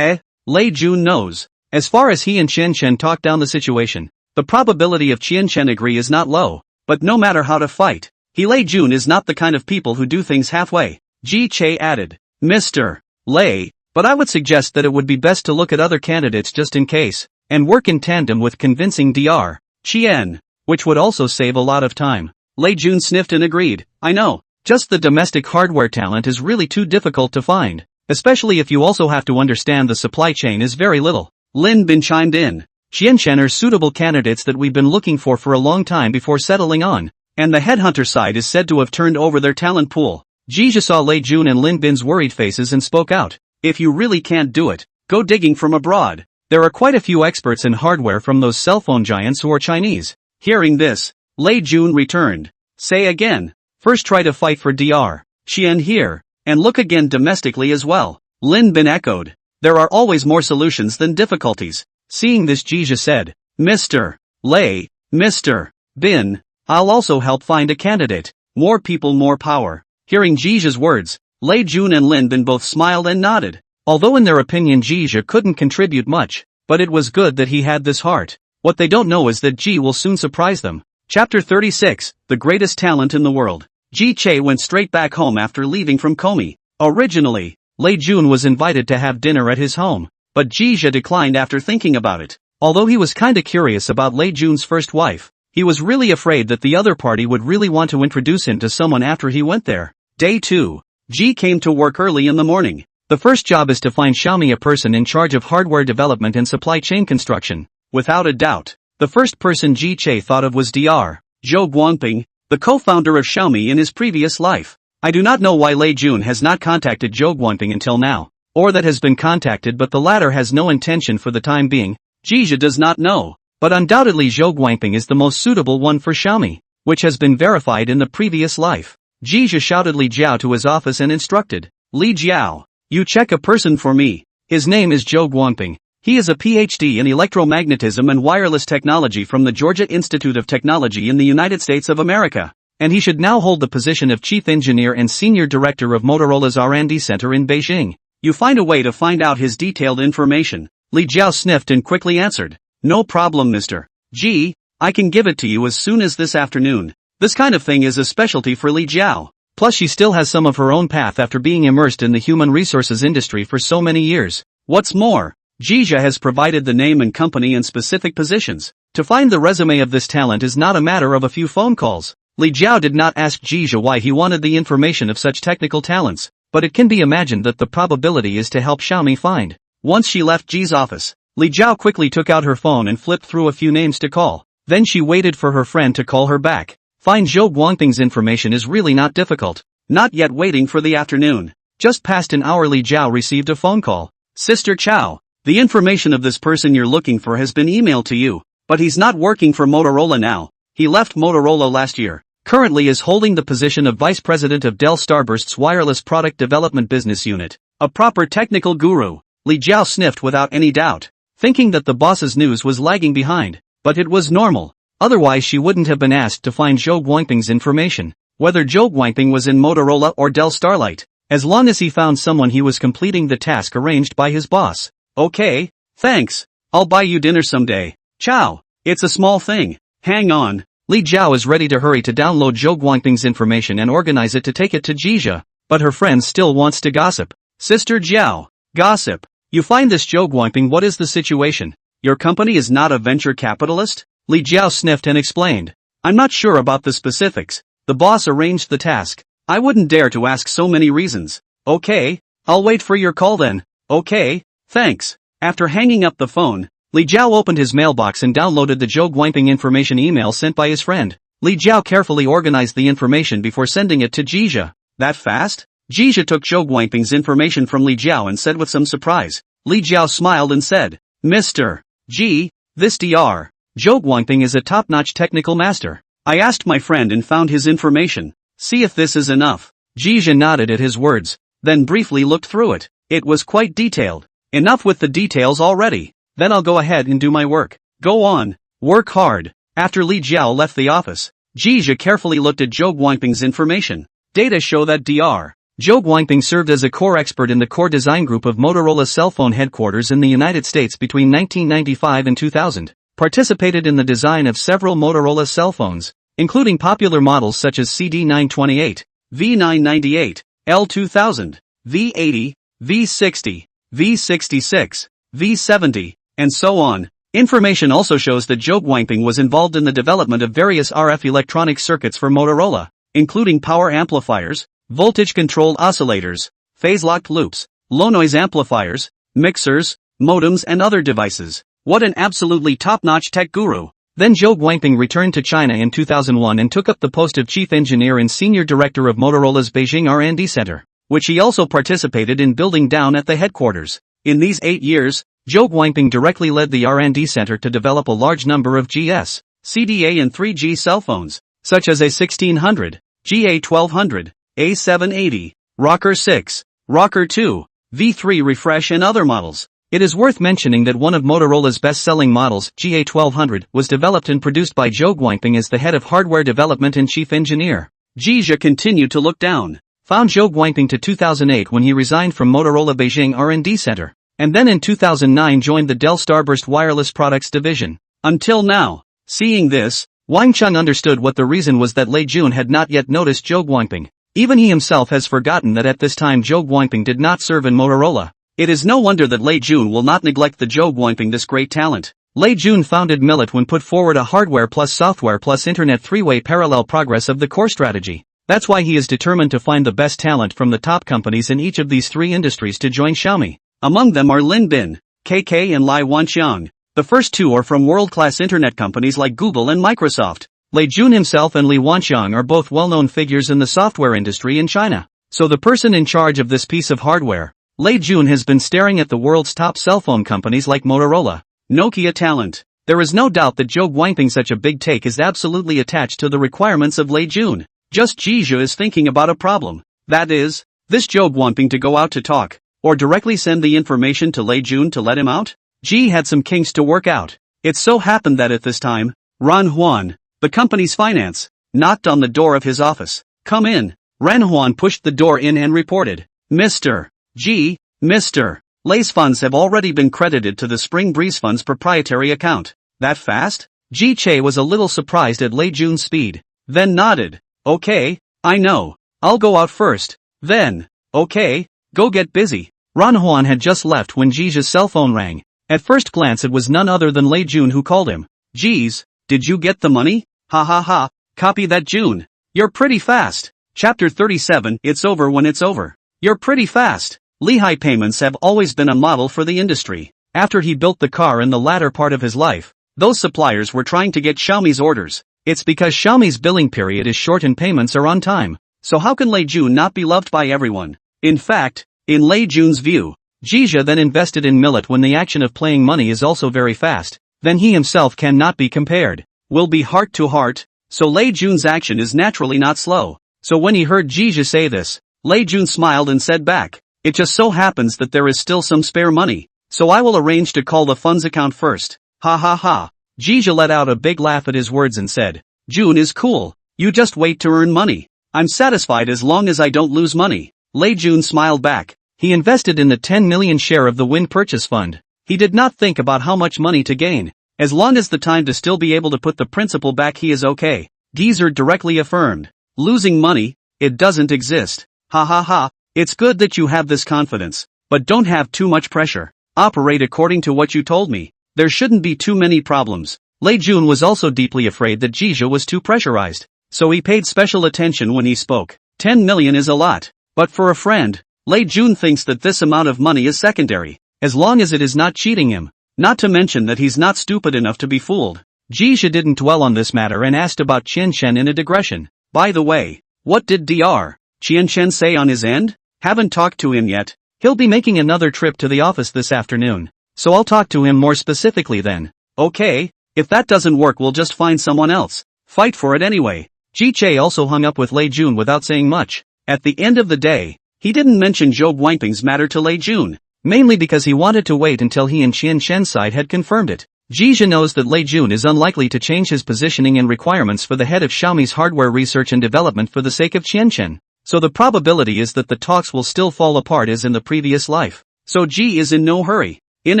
Lei Jun knows. As far as he and Qianshen talk down the situation, the probability of Qianshen agree is not low, but no matter how to fight, Lei Jun is not the kind of people who do things halfway. Ji Che added, Mr. Lei, but I would suggest that it would be best to look at other candidates just in case, and work in tandem with convincing Dr. Qian, which would also save a lot of time. Lei Jun sniffed and agreed, I know, just the domestic hardware talent is really too difficult to find, especially if you also have to understand the supply chain is very little. Lin Bin chimed in, Qianshen are suitable candidates that we've been looking for a long time before settling on, and the headhunter side is said to have turned over their talent pool. Jizha saw Lei Jun and Lin Bin's worried faces and spoke out, if you really can't do it, go digging from abroad. There are quite a few experts in hardware from those cell phone giants who are Chinese. Hearing this, Lei Jun returned, say again, first try to fight for Dr. Qian here, and look again domestically as well. Lin Bin echoed, there are always more solutions than difficulties. Seeing this, Jizha said, Mr. Lei, Mr. Bin, I'll also help find a candidate. More people, more power. Hearing Jizha's words, Lei Jun and Lin Bin both smiled and nodded. Although in their opinion Jizha couldn't contribute much, but it was good that he had this heart. What they don't know is that Ji will soon surprise them. Chapter 36, The Greatest Talent in the World. Ji Che went straight back home after leaving from Komi. Originally, Lei Jun was invited to have dinner at his home, but Jizha declined after thinking about it. Although he was kinda curious about Lei Jun's first wife, he was really afraid that the other party would really want to introduce him to someone after he went there. Day 2. Ji came to work early in the morning. The first job is to find Xiaomi a person in charge of hardware development and supply chain construction. Without a doubt, the first person Ji Che thought of was Dr. Zhou Guangping, the co-founder of Xiaomi in his previous life. I do not know why Lei Jun has not contacted Zhou Guangping until now, or that has been contacted but the latter has no intention for the time being. Jizha does not know, but undoubtedly Zhou Guangping is the most suitable one for Xiaomi, which has been verified in the previous life. Jizha shouted Li Jiao to his office and instructed, Li Jiao, you check a person for me. His name is Zhou Guangping. He is a PhD in electromagnetism and wireless technology from the Georgia Institute of Technology in the United States of America, and he should now hold the position of Chief Engineer and Senior Director of Motorola's R&D Center in Beijing. You find a way to find out his detailed information. Li Jiao sniffed and quickly answered, no problem, Mr. G. I can give it to you as soon as this afternoon. This kind of thing is a specialty for Li Jiao. Plus she still has some of her own path after being immersed in the human resources industry for so many years. What's more, Jia has provided the name and company and specific positions. To find the resume of this talent is not a matter of a few phone calls. Li Jiao did not ask Jia why he wanted the information of such technical talents, but it can be imagined that the probability is to help Xiaomi find. Once she left Ji's office, Li Jiao quickly took out her phone and flipped through a few names to call. Then she waited for her friend to call her back. Find Zhou Guangping's information is really not difficult. Not yet waiting for the afternoon. Just past an hour Li Jiao received a phone call. Sister Chow, the information of this person you're looking for has been emailed to you, but he's not working for Motorola now. He left Motorola last year. Currently is holding the position of Vice President of Dell Starburst's Wireless Product Development Business Unit. A proper technical guru. Li Jiao sniffed without any doubt, thinking that the boss's news was lagging behind. But it was normal. Otherwise she wouldn't have been asked to find Zhou Guangping's information. Whether Zhou Guangping was in Motorola or Dell Starlight, as long as he found someone he was completing the task arranged by his boss. Okay, thanks. I'll buy you dinner someday. Ciao. It's a small thing. Hang on. Li Jiao is ready to hurry to download Zhou Guangping's information and organize it to take it to Jia, but her friend still wants to gossip. Sister Jiao, gossip. You find this Zhou Guangping, what is the situation? Your company is not a venture capitalist? Li Jiao sniffed and explained. I'm not sure about the specifics. The boss arranged the task. I wouldn't dare to ask so many reasons. Okay, I'll wait for your call then. Okay, thanks. After hanging up the phone, Li Jiao opened his mailbox and downloaded the Zhou Guangping information email sent by his friend. Li Jiao carefully organized the information before sending it to Jia. That fast? Jia took Zhou Guangping's information from Li Jiao and said with some surprise. Li Jiao smiled and said, Mr. G, this Dr. Zhou Guangping is a top-notch technical master. I asked my friend and found his information. See if this is enough. Jia nodded at his words, then briefly looked through it. It was quite detailed. Enough with the details already. Then I'll go ahead and do my work. Go on. Work hard. After Li Jiao left the office, Jia carefully looked at Zhou Guangping's information. Data show that Dr. Zhou Guangping served as a core expert in the core design group of Motorola's cell phone headquarters in the United States between 1995 and 2000. Participated in the design of several Motorola cell phones, including popular models such as CD928, V998, L2000, V80, V60, V66, V70, and so on. Information also shows that Zhou Guangping was involved in the development of various RF electronic circuits for Motorola, including power amplifiers, voltage-controlled oscillators, phase-locked loops, low-noise amplifiers, mixers, modems and other devices. What an absolutely top-notch tech guru. Then Zhou Guangping returned to China in 2001 and took up the post of chief engineer and senior director of Motorola's Beijing R&D Center, which he also participated in building down at the headquarters. In these 8 years, Zhou Guangping directly led the R&D Center to develop a large number of GS, CDA and 3G cell phones, such as A1600, GA1200, A780, Rocker 6, Rocker 2, V3 Refresh and other models. It is worth mentioning that one of Motorola's best-selling models, GA1200, was developed and produced by Zhou Guangping as the head of hardware development and chief engineer. Jia continued to look down, found Zhou Guangping to 2008 when he resigned from Motorola Beijing R&D Center, and then in 2009 joined the Dell Starburst Wireless Products Division. Until now. Seeing this, Wang Cheng understood what the reason was that Lei Jun had not yet noticed Zhou Guangping. Even he himself has forgotten that at this time Zhou Guangping did not serve in Motorola. It is no wonder that Lei Jun will not neglect the Zhou Guangping, this great talent. Lei Jun founded Millet when put forward a hardware plus software plus internet three-way parallel progress of the core strategy. That's why he is determined to find the best talent from the top companies in each of these three industries to join Xiaomi. Among them are Lin Bin, KK and Lai Wanqiang. The first two are from world-class internet companies like Google and Microsoft. Lei Jun himself and Li Wanqiang are both well-known figures in the software industry in China. So the person in charge of this piece of hardware, Lei Jun, has been staring at the world's top cell phone companies like Motorola, Nokia talent. There is no doubt that Zhou Guangping such a big take is absolutely attached to the requirements of Lei Jun. Just Jia is thinking about a problem. That is, this Zhou Guangping to go out to talk, or directly send the information to Lei Jun to let him out? Ji had some kinks to work out. It so happened that at this time, Ran Huan, the company's finance, knocked on the door of his office. Come in. Ran Huan pushed the door in and reported, Mr. G, Mr. Lei's funds have already been credited to the Spring Breeze Fund's proprietary account. That fast? Ji Che was a little surprised at Lei Jun's speed, then nodded. Okay, I know. I'll go out first. Then. Okay, go get busy. Ranhuan had just left when Jija's cell phone rang. At first glance it was none other than Lei Jun who called him. Geez, did you get the money? Ha ha ha, copy that Jun. You're pretty fast. Chapter 37, It's over when it's over. You're pretty fast. Lehigh Payments have always been a model for the industry. After he built the car in the latter part of his life, those suppliers were trying to get Xiaomi's orders. It's because Xiaomi's billing period is short and payments are on time. So how can Lei Jun not be loved by everyone? In fact, in Lei Jun's view, Jija then invested in Millet when the action of playing money is also very fast, then he himself cannot be compared. Will be heart to heart, so Lei Jun's action is naturally not slow. So when he heard Jija say this, Lei Jun smiled and said back, it just so happens that there is still some spare money, so I will arrange to call the funds account first. Ha ha ha. Jija let out a big laugh at his words and said, Jun is cool, you just wait to earn money. I'm satisfied as long as I don't lose money. Lei Jun smiled back. He invested in the 10 million share of the Wind Purchase Fund. He did not think about how much money to gain. As long as the time to still be able to put the principal back he is okay. Geezer directly affirmed. Losing money, it doesn't exist. Ha ha ha, it's good that you have this confidence. But don't have too much pressure. Operate according to what you told me. There shouldn't be too many problems. Lei Jun was also deeply afraid that Jija was too pressurized. So he paid special attention when he spoke. 10 million is a lot. But for a friend, Lei Jun thinks that this amount of money is secondary, as long as it is not cheating him. Not to mention that he's not stupid enough to be fooled. Jija didn't dwell on this matter and asked about Qianchen in a digression. By the way, what did Dr. Qianchen say on his end? Haven't talked to him yet. He'll be making another trip to the office this afternoon. So I'll talk to him more specifically then. Okay, if that doesn't work we'll just find someone else. Fight for it anyway. Ji Che also hung up with Lei Jun without saying much. At the end of the day, he didn't mention Zhou Guangping's matter to Lei Jun, mainly because he wanted to wait until he and Qianchen side had confirmed it. Jija knows that Lei Jun is unlikely to change his positioning and requirements for the head of Xiaomi's hardware research and development for the sake of Qianchen, so the probability is that the talks will still fall apart as in the previous life. So Ji is in no hurry. In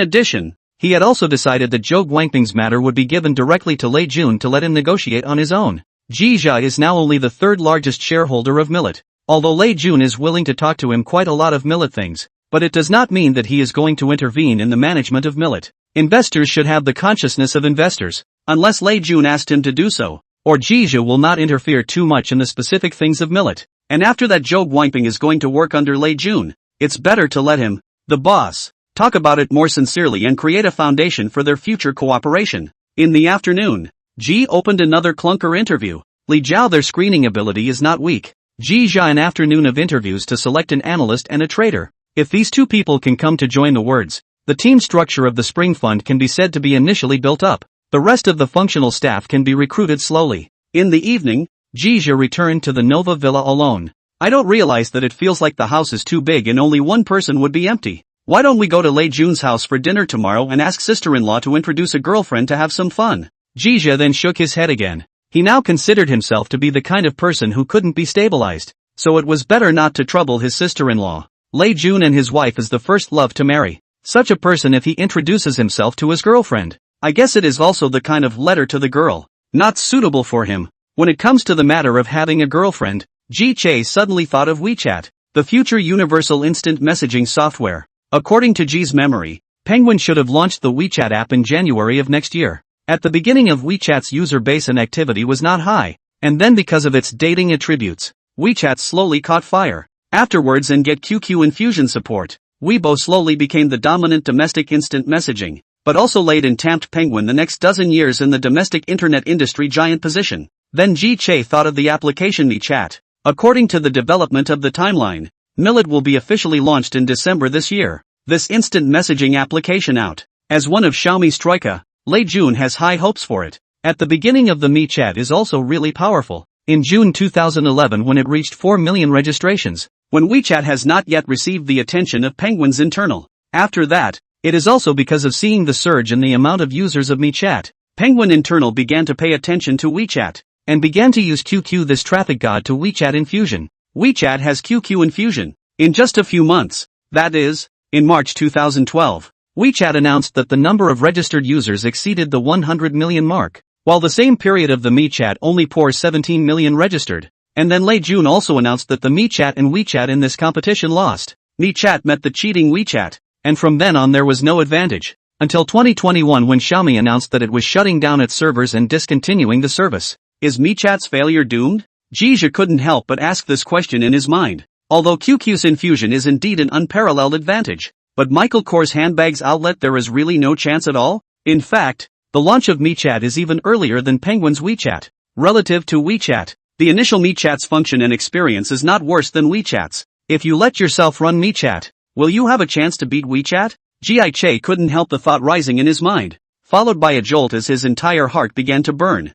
addition, he had also decided that Zhou Guangping's matter would be given directly to Lei Jun to let him negotiate on his own. Jija is now only the third largest shareholder of Millet. Although Lei Jun is willing to talk to him quite a lot of Millet things, but it does not mean that he is going to intervene in the management of Millet. Investors should have the consciousness of investors, unless Lei Jun asked him to do so, or Jija will not interfere too much in the specific things of Millet. And after that Zhou Guangping is going to work under Lei Jun, it's better to let him, the boss, talk about it more sincerely and create a foundation for their future cooperation. In the afternoon, Ji opened another clunker interview. Li Jiao, their screening ability is not weak. Jija an afternoon of interviews to select an analyst and a trader. If these two people can come to join the words, the team structure of the Spring Fund can be said to be initially built up. The rest of the functional staff can be recruited slowly. In the evening, Jija returned to the Nova Villa alone. I don't realize that it feels like the house is too big and only one person would be empty. Why don't we go to Lei Jun's house for dinner tomorrow and ask sister-in-law to introduce a girlfriend to have some fun? Jija then shook his head again. He now considered himself to be the kind of person who couldn't be stabilized, so it was better not to trouble his sister-in-law. Lei Jun and his wife is the first love to marry. Such a person if he introduces himself to his girlfriend, I guess it is also the kind of letter to the girl, not suitable for him. When it comes to the matter of having a girlfriend, Ji Che suddenly thought of WeChat, the future universal instant messaging software. According to Ji's memory, Penguin should have launched the WeChat app in January of next year. At the beginning of WeChat's user base and activity was not high, and then because of its dating attributes, WeChat slowly caught fire. Afterwards and get QQ infusion support, Weibo slowly became the dominant domestic instant messaging, but also laid and tamped Penguin the next dozen years in the domestic internet industry giant position. Then Ji Che thought of the application WeChat. According to the development of the timeline, Millet will be officially launched in December this year. This instant messaging application out. As one of Xiaomi's troika, Lei Jun has high hopes for it. At the beginning of the WeChat is also really powerful. In June 2011 when it reached 4 million registrations, when WeChat has not yet received the attention of Penguin's internal. After that, it is also because of seeing the surge in the amount of users of WeChat. Penguin internal began to pay attention to WeChat, and began to use QQ, this traffic god, to WeChat infusion. WeChat has QQ infusion. In just a few months, that is, in March 2012, WeChat announced that the number of registered users exceeded the 100 million mark, while the same period of the WeChat only poor 17 million registered. And then Lei Jun also announced that the MiChat and WeChat in this competition lost. MiChat met the cheating WeChat, and from then on there was no advantage. Until 2021 when Xiaomi announced that it was shutting down its servers and discontinuing the service. Is MiChat's failure doomed? Jia couldn't help but ask this question in his mind. Although QQ's infusion is indeed an unparalleled advantage, but Michael Kors handbags outlet there is really no chance at all? In fact, the launch of MiChat is even earlier than Penguin's WeChat. Relative to WeChat, the initial MiChat's function and experience is not worse than WeChat's. If you let yourself run MiChat, will you have a chance to beat WeChat? Jia couldn't help the thought rising in his mind, followed by a jolt as his entire heart began to burn.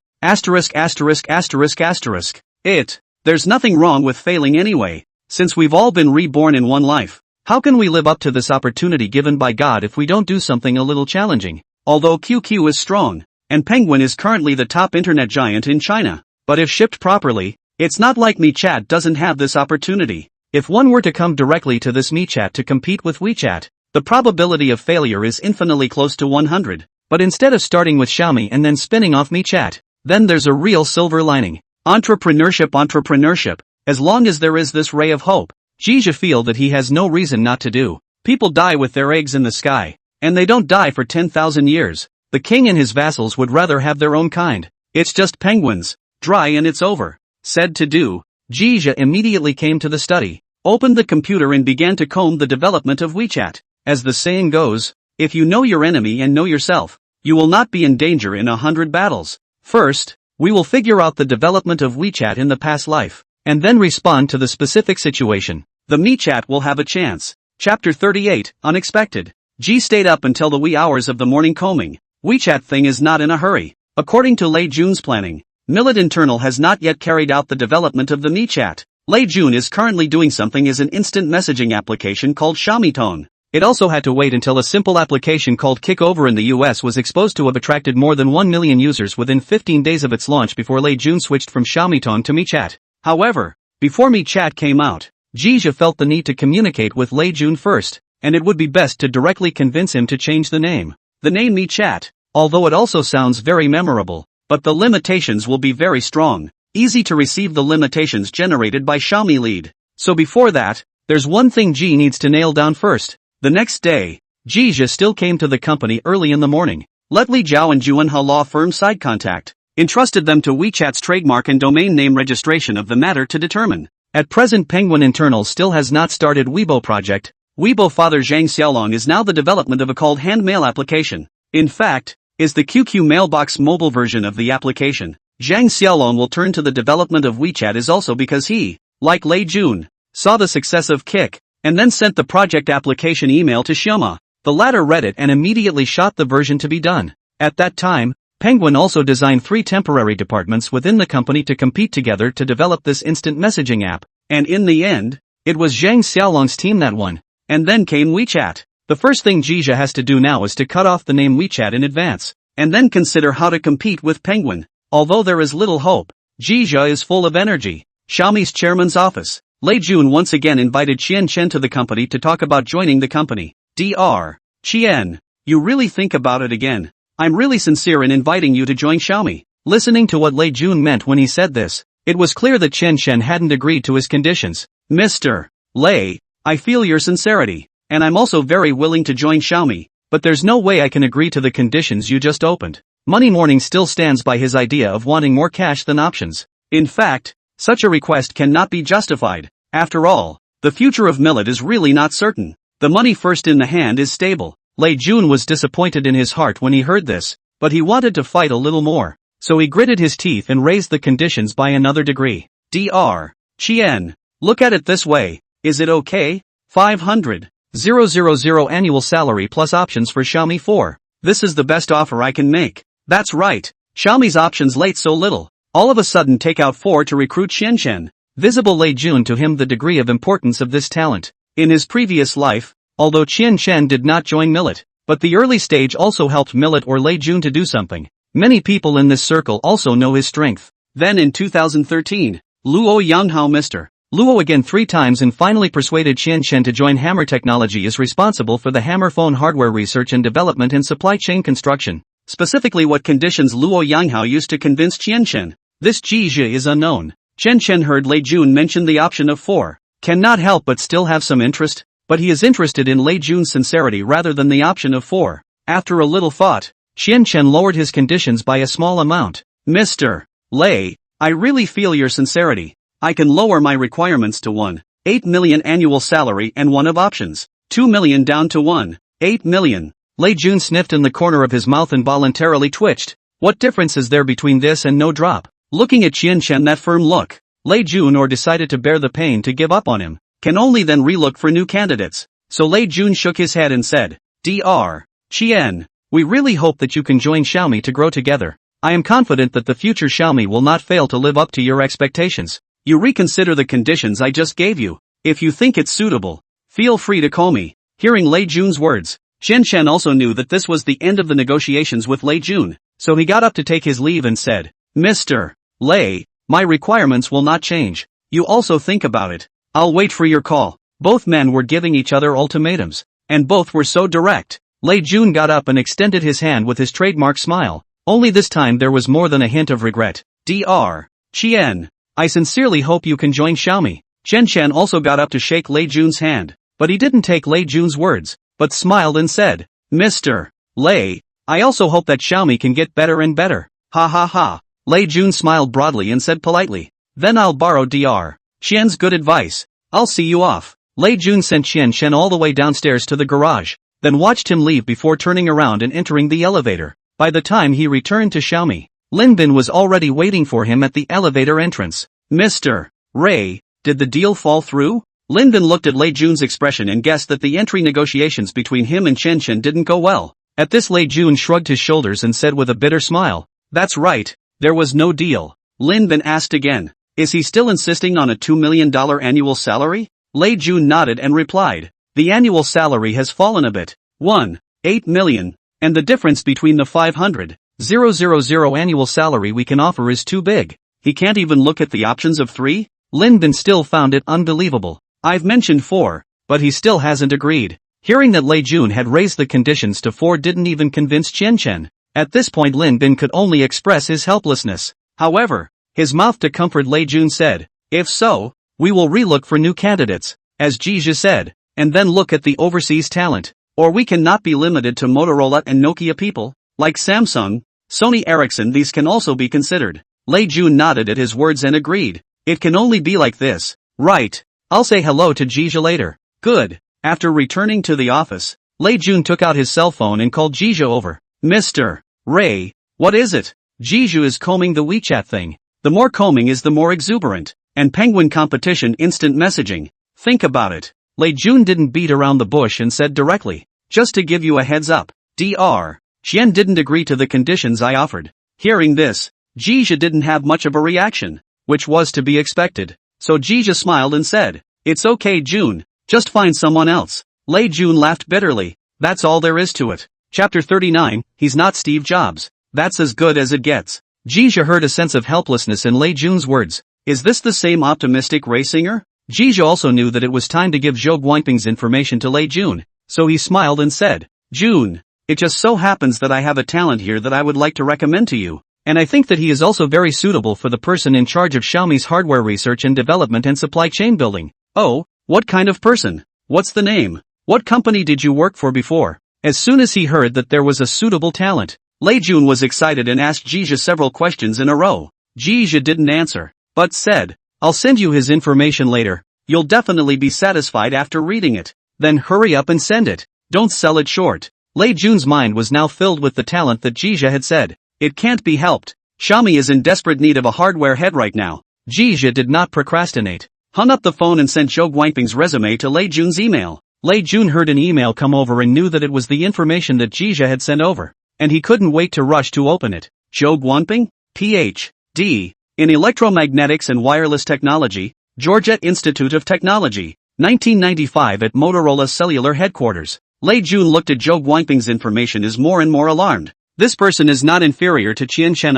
There's nothing wrong with failing anyway, since we've all been reborn in one life. How can we live up to this opportunity given by God if we don't do something a little challenging? Although QQ is strong, and Penguin is currently the top internet giant in China, but if shipped properly, it's not like MiChat doesn't have this opportunity. If one were to come directly to this MiChat to compete with WeChat, the probability of failure is infinitely close to 100. But instead of starting with Xiaomi and then spinning off MiChat, then there's a real silver lining. Entrepreneurship. As long as there is this ray of hope, Jia feel that he has no reason not to do. People die with their eggs in the sky, and they don't die for 10,000 years. The king and his vassals would rather have their own kind. It's just penguins, dry and it's over. Said to do, Jia immediately came to the study, opened the computer and began to comb the development of WeChat. As the saying goes, if you know your enemy and know yourself, you will not be in danger in 100 battles. First, we will figure out the development of WeChat in the past life, and then respond to the specific situation. The MiChat will have a chance. Chapter 38, Unexpected. G stayed up until the wee hours of the morning combing. WeChat thing is not in a hurry. According to Lei Jun's planning, Millet Internal has not yet carried out the development of the MiChat. Lei Jun is currently doing something as an instant messaging application called Xiaomi Tone. It also had to wait until a simple application called Kickover in the US was exposed to have attracted more than 1 million users within 15 days of its launch before Lei Jun switched from Xiaomi Tone to MiChat. However, before MiChat came out, Jia felt the need to communicate with Lei Jun first, and it would be best to directly convince him to change the name. The name MiChat, although it also sounds very memorable, but the limitations will be very strong. Easy to receive the limitations generated by Xiaomi lead. So before that, there's one thing Ji needs to nail down first. The next day, Jia still came to the company early in the morning. Let Li Jiao and Juanha law firm side contact, entrusted them to WeChat's trademark and domain name registration of the matter to determine. At present Penguin Internal still has not started Weibo project. Weibo father Zhang Xiaolong is now the development of a called hand mail application. In fact, is the QQ mailbox mobile version of the application. Zhang Xiaolong will turn to the development of WeChat is also because he, like Lei Jun, saw the success of Kik, and then sent the project application email to Xiaomi. The latter read it and immediately shot the version to be done. At that time, Penguin also designed 3 temporary departments within the company to compete together to develop this instant messaging app. And in the end, it was Zhang Xiaolong's team that won. And then came WeChat. The first thing Jia has to do now is to cut off the name WeChat in advance, and then consider how to compete with Penguin. Although there is little hope, Jia is full of energy. Xiaomi's chairman's office. Lei Jun once again invited Qian Chen to the company to talk about joining the company. Dr. Qian, you really think about it again. I'm really sincere in inviting you to join Xiaomi. Listening to what Lei Jun meant when he said this, it was clear that Qian Chen hadn't agreed to his conditions. Mr. Lei, I feel your sincerity, and I'm also very willing to join Xiaomi, but there's no way I can agree to the conditions you just opened. Money Morning still stands by his idea of wanting more cash than options. In fact, such a request cannot be justified. After all, the future of Millet is really not certain. The money first in the hand is stable. Lei Jun was disappointed in his heart when he heard this, but he wanted to fight a little more. So he gritted his teeth and raised the conditions by another degree. Dr. Qian, look at it this way, is it okay? 500,000 annual salary plus options for Xiaomi 4. This is the best offer I can make. That's right, Xiaomi's options late so little. All of a sudden take out 4 to recruit Qian Chen. Visible Lei Jun to him the degree of importance of this talent. In his previous life, although Qian Chen did not join Millet, but the early stage also helped Millet or Lei Jun to do something. Many people in this circle also know his strength. Then in 2013, Luo Yanghao Mr. Luo again 3 times and finally persuaded Qian Chen to join Hammer Technology is responsible for the Hammer phone hardware research and development and supply chain construction. Specifically what conditions Luo Yanghao used to convince Qian Chen. This Jia is unknown. Chen Chen heard Lei Jun mention the option of 4. Cannot help but still have some interest, but he is interested in Lei Jun's sincerity rather than the option of 4. After a little thought, Chen Chen lowered his conditions by a small amount. Mr. Lei, I really feel your sincerity. I can lower my requirements to 1.8 million annual salary and one of options. 2 million down to 1.8 million. Lei Jun sniffed in the corner of his mouth and voluntarily twitched. What difference is there between this and no drop? Looking at Chen Chen that firm look, Lei Jun or decided to bear the pain to give up on him, can only then relook for new candidates. So Lei Jun shook his head and said, Dr. Chen, we really hope that you can join Xiaomi to grow together. I am confident that the future Xiaomi will not fail to live up to your expectations. You reconsider the conditions I just gave you. If you think it's suitable, feel free to call me. Hearing Lei Jun's words, Chen Chen also knew that this was the end of the negotiations with Lei Jun, so he got up to take his leave and said, Mr. Lei, my requirements will not change. You also think about it. I'll wait for your call. Both men were giving each other ultimatums, and both were so direct. Lei Jun got up and extended his hand with his trademark smile. Only this time there was more than a hint of regret. Dr. Chen, I sincerely hope you can join Xiaomi. Chen Chen also got up to shake Lei Jun's hand, but he didn't take Lei Jun's words, but smiled and said, Mr. Lei, I also hope that Xiaomi can get better and better. Ha ha ha. Lei Jun smiled broadly and said politely, then I'll borrow Dr. Chen's good advice. I'll see you off. Lei Jun sent Chen Chen all the way downstairs to the garage, then watched him leave before turning around and entering the elevator. By the time he returned to Xiaomi, Lin Bin was already waiting for him at the elevator entrance. Mr. Ray, did the deal fall through? Lin Bin looked at Lei Jun's expression and guessed that the entry negotiations between him and Chen Chen didn't go well. At this Lei Jun shrugged his shoulders and said with a bitter smile, that's right, there was no deal. Lin Bin asked again, is he still insisting on a $2 million annual salary? Lei Jun nodded and replied, the annual salary has fallen a bit. 1.8 million. And the difference between the 500,000 annual salary we can offer is too big. He can't even look at the options of 3? Lin Bin still found it unbelievable. I've mentioned 4, but he still hasn't agreed. Hearing that Lei Jun had raised the conditions to 4 didn't even convince Chen Chen. At this point Lin Bin could only express his helplessness. However, his mouth to comfort Lei Jun said, if so, we will relook for new candidates, as Jija said, and then look at the overseas talent. Or we cannot be limited to Motorola and Nokia people, like Samsung, Sony Ericsson. These can also be considered. Lei Jun nodded at his words and agreed. It can only be like this. Right. I'll say hello to Jija later. Good. After returning to the office, Lei Jun took out his cell phone and called Jija over. Mr. Ray, what is it? Jija is combing the WeChat thing. The more combing is the more exuberant. And penguin competition instant messaging. Think about it. Lei Jun didn't beat around the bush and said directly, just to give you a heads up, Dr. Chen didn't agree to the conditions I offered. Hearing this, Jija didn't have much of a reaction, which was to be expected. So Jija smiled and said, it's okay Jun, just find someone else. Lei Jun laughed bitterly, that's all there is to it. Chapter 39, he's not Steve Jobs. That's as good as it gets. Jija heard a sense of helplessness in Lei Jun's words. Is this the same optimistic Ray singer? Jija also knew that it was time to give Zhou Guangping's information to Lei Jun, so he smiled and said, Jun, it just so happens that I have a talent here that I would like to recommend to you, and I think that he is also very suitable for the person in charge of Xiaomi's hardware research and development and supply chain building. Oh, what kind of person? What's the name? What company did you work for before? As soon as he heard that there was a suitable talent, Lei Jun was excited and asked Jija several questions in a row. Jija didn't answer, but said, I'll send you his information later. You'll definitely be satisfied after reading it. Then hurry up and send it. Don't sell it short. Lei Jun's mind was now filled with the talent that Jija had said. It can't be helped. Xiaomi is in desperate need of a hardware head right now. Jija did not procrastinate. Hung up the phone and sent Zhou Guangping's resume to Lei Jun's email. Lei Jun heard an email come over and knew that it was the information that Jija had sent over, and he couldn't wait to rush to open it. Zhou Guangping? Ph.D. in Electromagnetics and Wireless Technology, Georgette Institute of Technology, 1995 at Motorola Cellular Headquarters. Lei Jun looked at Zhou Guangping's information as more and more alarmed. This person is not inferior to Qian Chen.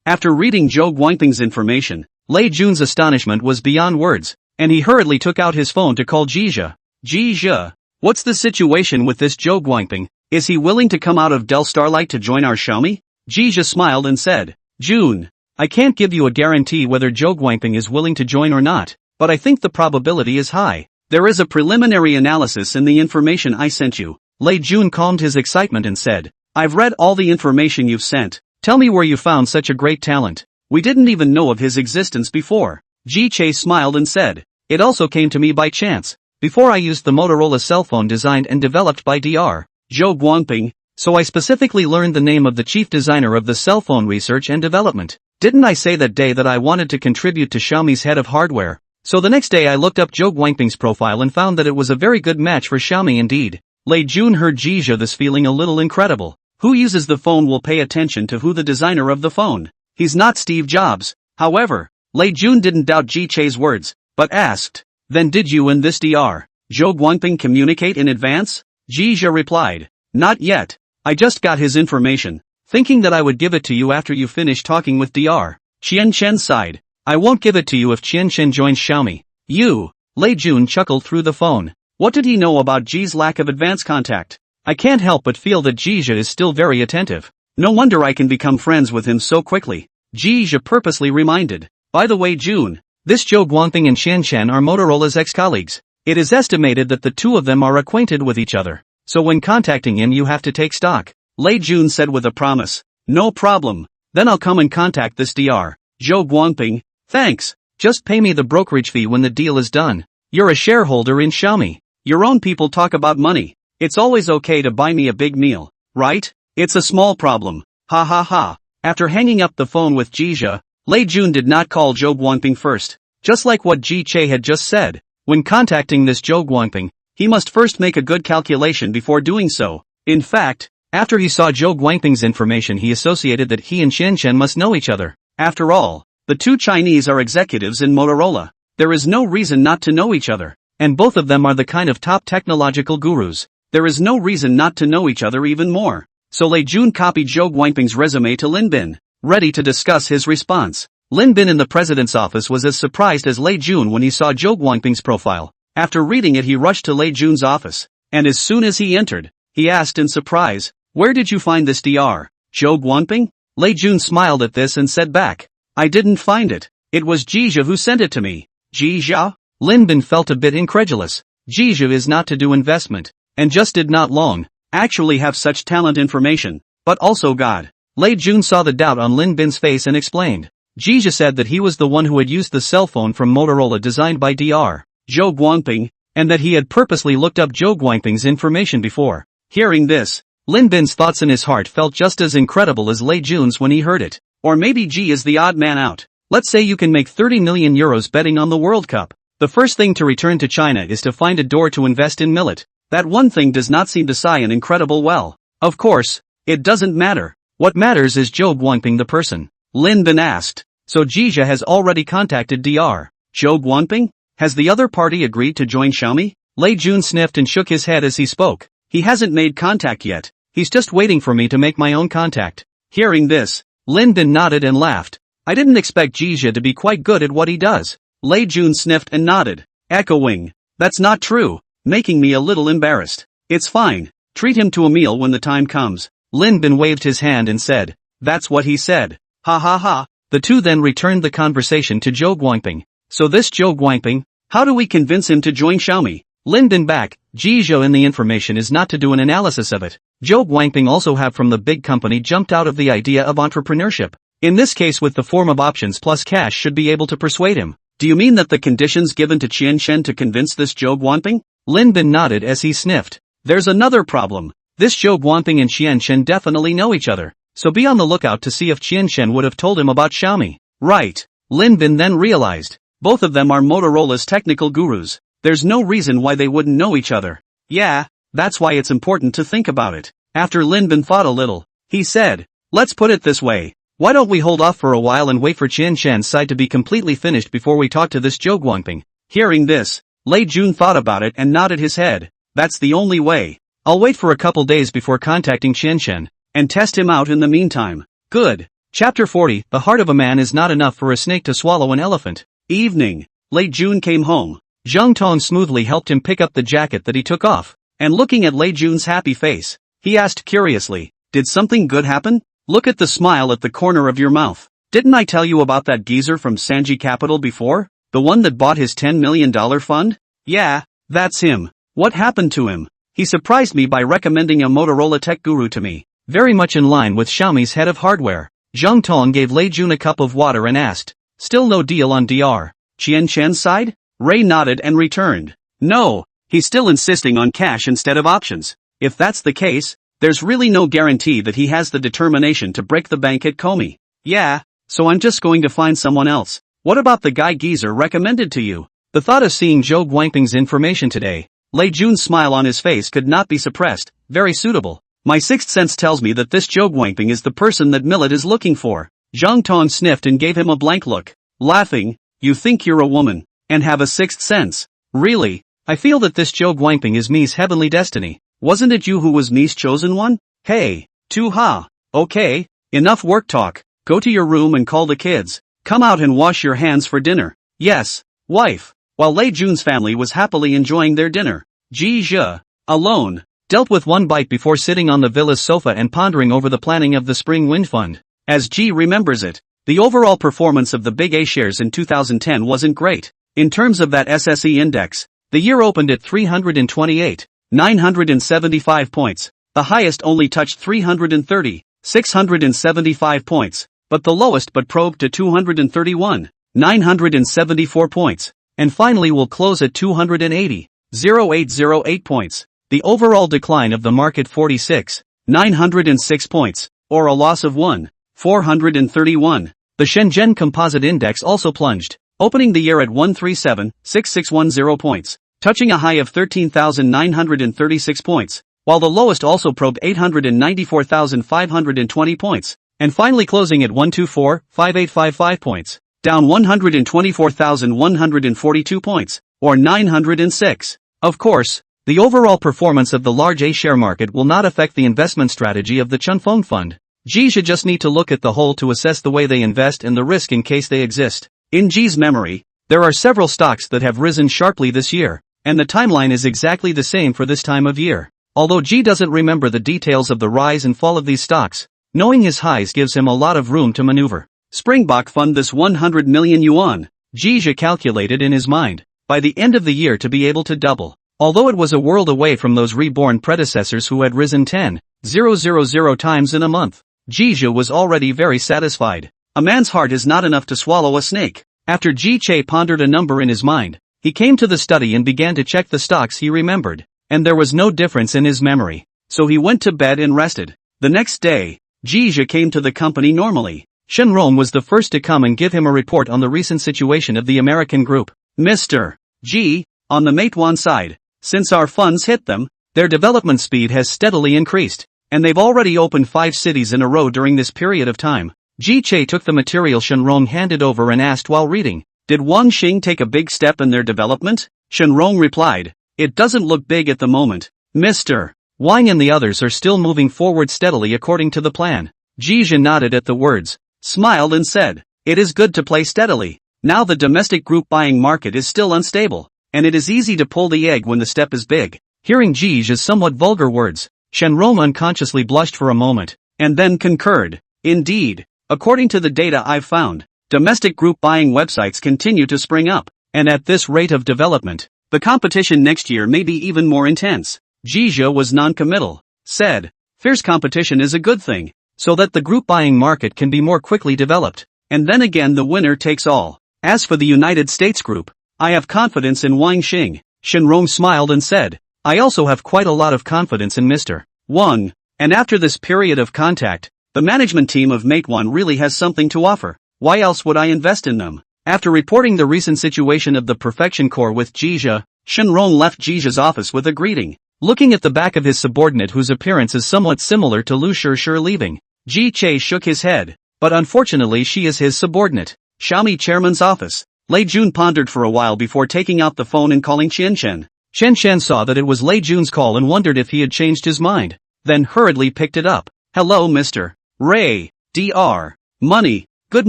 After reading Zhou Guangping's information, Lei Jun's astonishment was beyond words, and he hurriedly took out his phone to call Jija. Jija, what's the situation with this Zhou Guangping? Is he willing to come out of Dell Starlight to join our Xiaomi? Jija smiled and said, Jun, I can't give you a guarantee whether Zhou Guangping is willing to join or not, but I think the probability is high. There is a preliminary analysis in the information I sent you. Lei Jun calmed his excitement and said, I've read all the information you've sent. Tell me where you found such a great talent. We didn't even know of his existence before. Ji Che smiled and said, it also came to me by chance. Before I used the Motorola cell phone designed and developed by Dr. Zhou Guangping, so I specifically learned the name of the chief designer of the cell phone research and development. Didn't I say that day that I wanted to contribute to Xiaomi's head of hardware? So the next day I looked up Zhou Guangping's profile and found that it was a very good match for Xiaomi indeed. Lei Jun heard Jija this feeling a little incredible. Who uses the phone will pay attention to who the designer of the phone. He's not Steve Jobs. However, Lei Jun didn't doubt Ji Che's words, but asked, then did you and this Dr. Zhou Guangping communicate in advance? Jija replied, not yet. I just got his information, thinking that I would give it to you after you finish talking with Dr. Qianchen sighed. I won't give it to you if Qianchen joins Xiaomi. You. Lei Jun chuckled through the phone. What did he know about Ji's lack of advance contact? I can't help but feel that Jija is still very attentive. No wonder I can become friends with him so quickly. Jija purposely reminded. By the way Jun, this Zhou Guangping and Qianchen are Motorola's ex-colleagues. It is estimated that the two of them are acquainted with each other. So when contacting him you have to take stock. Lei Jun said with a promise. No problem. Then I'll come and contact this Dr. Zhou Guangping. Thanks. Just pay me the brokerage fee when the deal is done. You're a shareholder in Xiaomi. Your own people talk about money. It's always okay to buy me a big meal, right? It's a small problem. Ha ha ha. After hanging up the phone with Jija, Lei Jun did not call Zhou Guangping first. Just like what Ji Che had just said. When contacting this Zhou Guangping, he must first make a good calculation before doing so. In fact, after he saw Zhou Guangping's information he associated that he and Qianchen must know each other. After all, the two Chinese are executives in Motorola. There is no reason not to know each other. And both of them are the kind of top technological gurus. There is no reason not to know each other even more. So Lei Jun copied Zhou Guangping's resume to Lin Bin, ready to discuss his response. Lin Bin in the president's office was as surprised as Lei Jun when he saw Zhou Guangping's profile. After reading it he rushed to Lei Jun's office, and as soon as he entered, he asked in surprise, where did you find this Dr. Zhou Guangping? Lei Jun smiled at this and said back, I didn't find it. It was Jija who sent it to me. Jija? Lin Bin felt a bit incredulous. Jija is not to do investment, and just did not long, actually have such talent information, but also God. Lei Jun saw the doubt on Lin Bin's face and explained. Jija said that he was the one who had used the cell phone from Motorola designed by Dr. Zhou Guangping, and that he had purposely looked up Zhou Guangping's information before. Hearing this, Lin Bin's thoughts in his heart felt just as incredible as Lei Jun's when he heard it. Or maybe Ji is the odd man out. Let's say you can make 30 million euros betting on the World Cup. The first thing to return to China is to find a door to invest in millet. That one thing does not seem to sigh an incredible well. Of course, it doesn't matter. What matters is Zhou Guangping the person. Lin Bin asked. So Jija has already contacted Dr. Zhou Guangping? Has the other party agreed to join Xiaomi? Lei Jun sniffed and shook his head as he spoke. He hasn't made contact yet. He's just waiting for me to make my own contact. Hearing this, Lin Bin nodded and laughed. I didn't expect Jija to be quite good at what he does. Lei Jun sniffed and nodded, echoing, that's not true, making me a little embarrassed. It's fine, treat him to a meal when the time comes. Lin Bin waved his hand and said, that's what he said. Ha ha ha. The two then returned the conversation to Zhou Guangping. So this Zhou Guangping, how do we convince him to join Xiaomi? Lin Bin back, Jija in the information is not to do an analysis of it. Zhou Guangping also have from the big company jumped out of the idea of entrepreneurship. In this case with the form of options plus cash should be able to persuade him. Do you mean that the conditions given to Qianchen to convince this Zhou Guangping? Lin Bin nodded as he sniffed. There's another problem. This Zhou Guangping and Qianchen definitely know each other. So be on the lookout to see if Qianchen would have told him about Xiaomi. Right. Lin Bin then realized. Both of them are Motorola's technical gurus. There's no reason why they wouldn't know each other. Yeah, that's why it's important to think about it. After Lin Bin thought a little, he said, let's put it this way. Why don't we hold off for a while and wait for Qianchen's side to be completely finished before we talk to this Zhou Guangping? Hearing this, Lei Jun thought about it and nodded his head. That's the only way. I'll wait for a couple days before contacting Qianchen, and test him out in the meantime. Good. Chapter 40, The heart of a man is not enough for a snake to swallow an elephant. Evening. Lei Jun came home. Zhang Tong smoothly helped him pick up the jacket that he took off, and looking at Lei Jun's happy face, he asked curiously, did something good happen? Look at the smile at the corner of your mouth. Didn't I tell you about that geezer from Sanji Capital before? The one that bought his $10 million fund? Yeah, that's him. What happened to him? He surprised me by recommending a Motorola tech guru to me. Very much in line with Xiaomi's head of hardware. Zhang Tong gave Lei Jun a cup of water and asked, "Still no deal on Dr. Qianqian's side?" Ray nodded and returned, "No, he's still insisting on cash instead of options. If that's the case, there's really no guarantee that he has the determination to break the bank at Comey." "Yeah, so I'm just going to find someone else." "What about the guy geezer recommended to you?" The thought of seeing Zhou Guangping's information today, Lei Jun's smile on his face could not be suppressed. "Very suitable. My sixth sense tells me that this Zhou Guangping is the person that Millet is looking for." Zhang Tong sniffed and gave him a blank look, laughing. "You think you're a woman, and have a sixth sense? Really? I feel that this Zhou Guangping is me's heavenly destiny. Wasn't it you who was me's chosen one?" "Hey, tu-ha. Okay, enough work talk. Go to your room and call the kids. Come out and wash your hands for dinner." "Yes, wife." While Lei Jun's family was happily enjoying their dinner, Ji Zhe, alone, dealt with one bite before sitting on the villa's sofa and pondering over the planning of the Spring Wind Fund. As Ji remembers it, the overall performance of the Big A shares in 2010 wasn't great. In terms of that SSE index, the year opened at 328,975 points. The highest only touched 330,675 points, but the lowest probed to 231,974 points, and finally will close at 280,0808 points. The overall decline of the market 46,906 points, or a loss of 1,431. The Shenzhen Composite Index also plunged, opening the year at 137,6610 points, touching a high of 13,936 points, while the lowest also probed 894,520 points, and finally closing at 124,5855 points, down 124,142 points, or 906. Of course, the overall performance of the large A share market will not affect the investment strategy of the Chunfeng Fund. Ji should just need to look at the whole to assess the way they invest and the risk in case they exist. In Ji's memory, there are several stocks that have risen sharply this year, and the timeline is exactly the same for this time of year. Although Ji doesn't remember the details of the rise and fall of these stocks, knowing his highs gives him a lot of room to maneuver. Springbok Fund this 100 million yuan, Ji calculated in his mind, by the end of the year to be able to double. Although it was a world away from those reborn predecessors who had risen 10,000 times in a month, Ji was already very satisfied. A man's heart is not enough to swallow a snake. After Ji pondered a number in his mind, he came to the study and began to check the stocks he remembered, and there was no difference in his memory. So he went to bed and rested. The next day, Ji came to the company normally. Shenrong was the first to come and give him a report on the recent situation of the American group. "Mr. Ji, on the Meituan side, since our funds hit them, their development speed has steadily increased, and they've already opened 5 cities in a row during this period of time." Ji took the material Shenrong handed over and asked while reading, "Did Wang Xing take a big step in their development?" Shenrong replied, "It doesn't look big at the moment. Mr. Wang and the others are still moving forward steadily according to the plan." Ji nodded at the words, smiled and said, "It is good to play steadily. Now the domestic group buying market is still unstable, and it is easy to pull the egg when the step is big." Hearing Ji's somewhat vulgar words, Shenrong unconsciously blushed for a moment, and then concurred, "Indeed, according to the data I've found, domestic group buying websites continue to spring up, and at this rate of development, the competition next year may be even more intense." Ji was non-committal, said, "Fierce competition is a good thing, so that the group buying market can be more quickly developed, and then again the winner takes all. As for the United States group, I have confidence in Wang Xing." Shenrong smiled and said, "I also have quite a lot of confidence in Mr. Wang, and after this period of contact, the management team of Meituan really has something to offer. Why else would I invest in them?" After reporting the recent situation of the Perfection Corps with Ji Shenrong left Ji's office with a greeting, looking at the back of his subordinate whose appearance is somewhat similar to Lu Shishir leaving. Ji shook his head, but unfortunately she is his subordinate. Xiaomi chairman's office. Lei Jun pondered for a while before taking out the phone and calling Chen. Chen saw that it was Lei Jun's call and wondered if he had changed his mind, then hurriedly picked it up. "Hello Mr. Ray, Dr. Money, good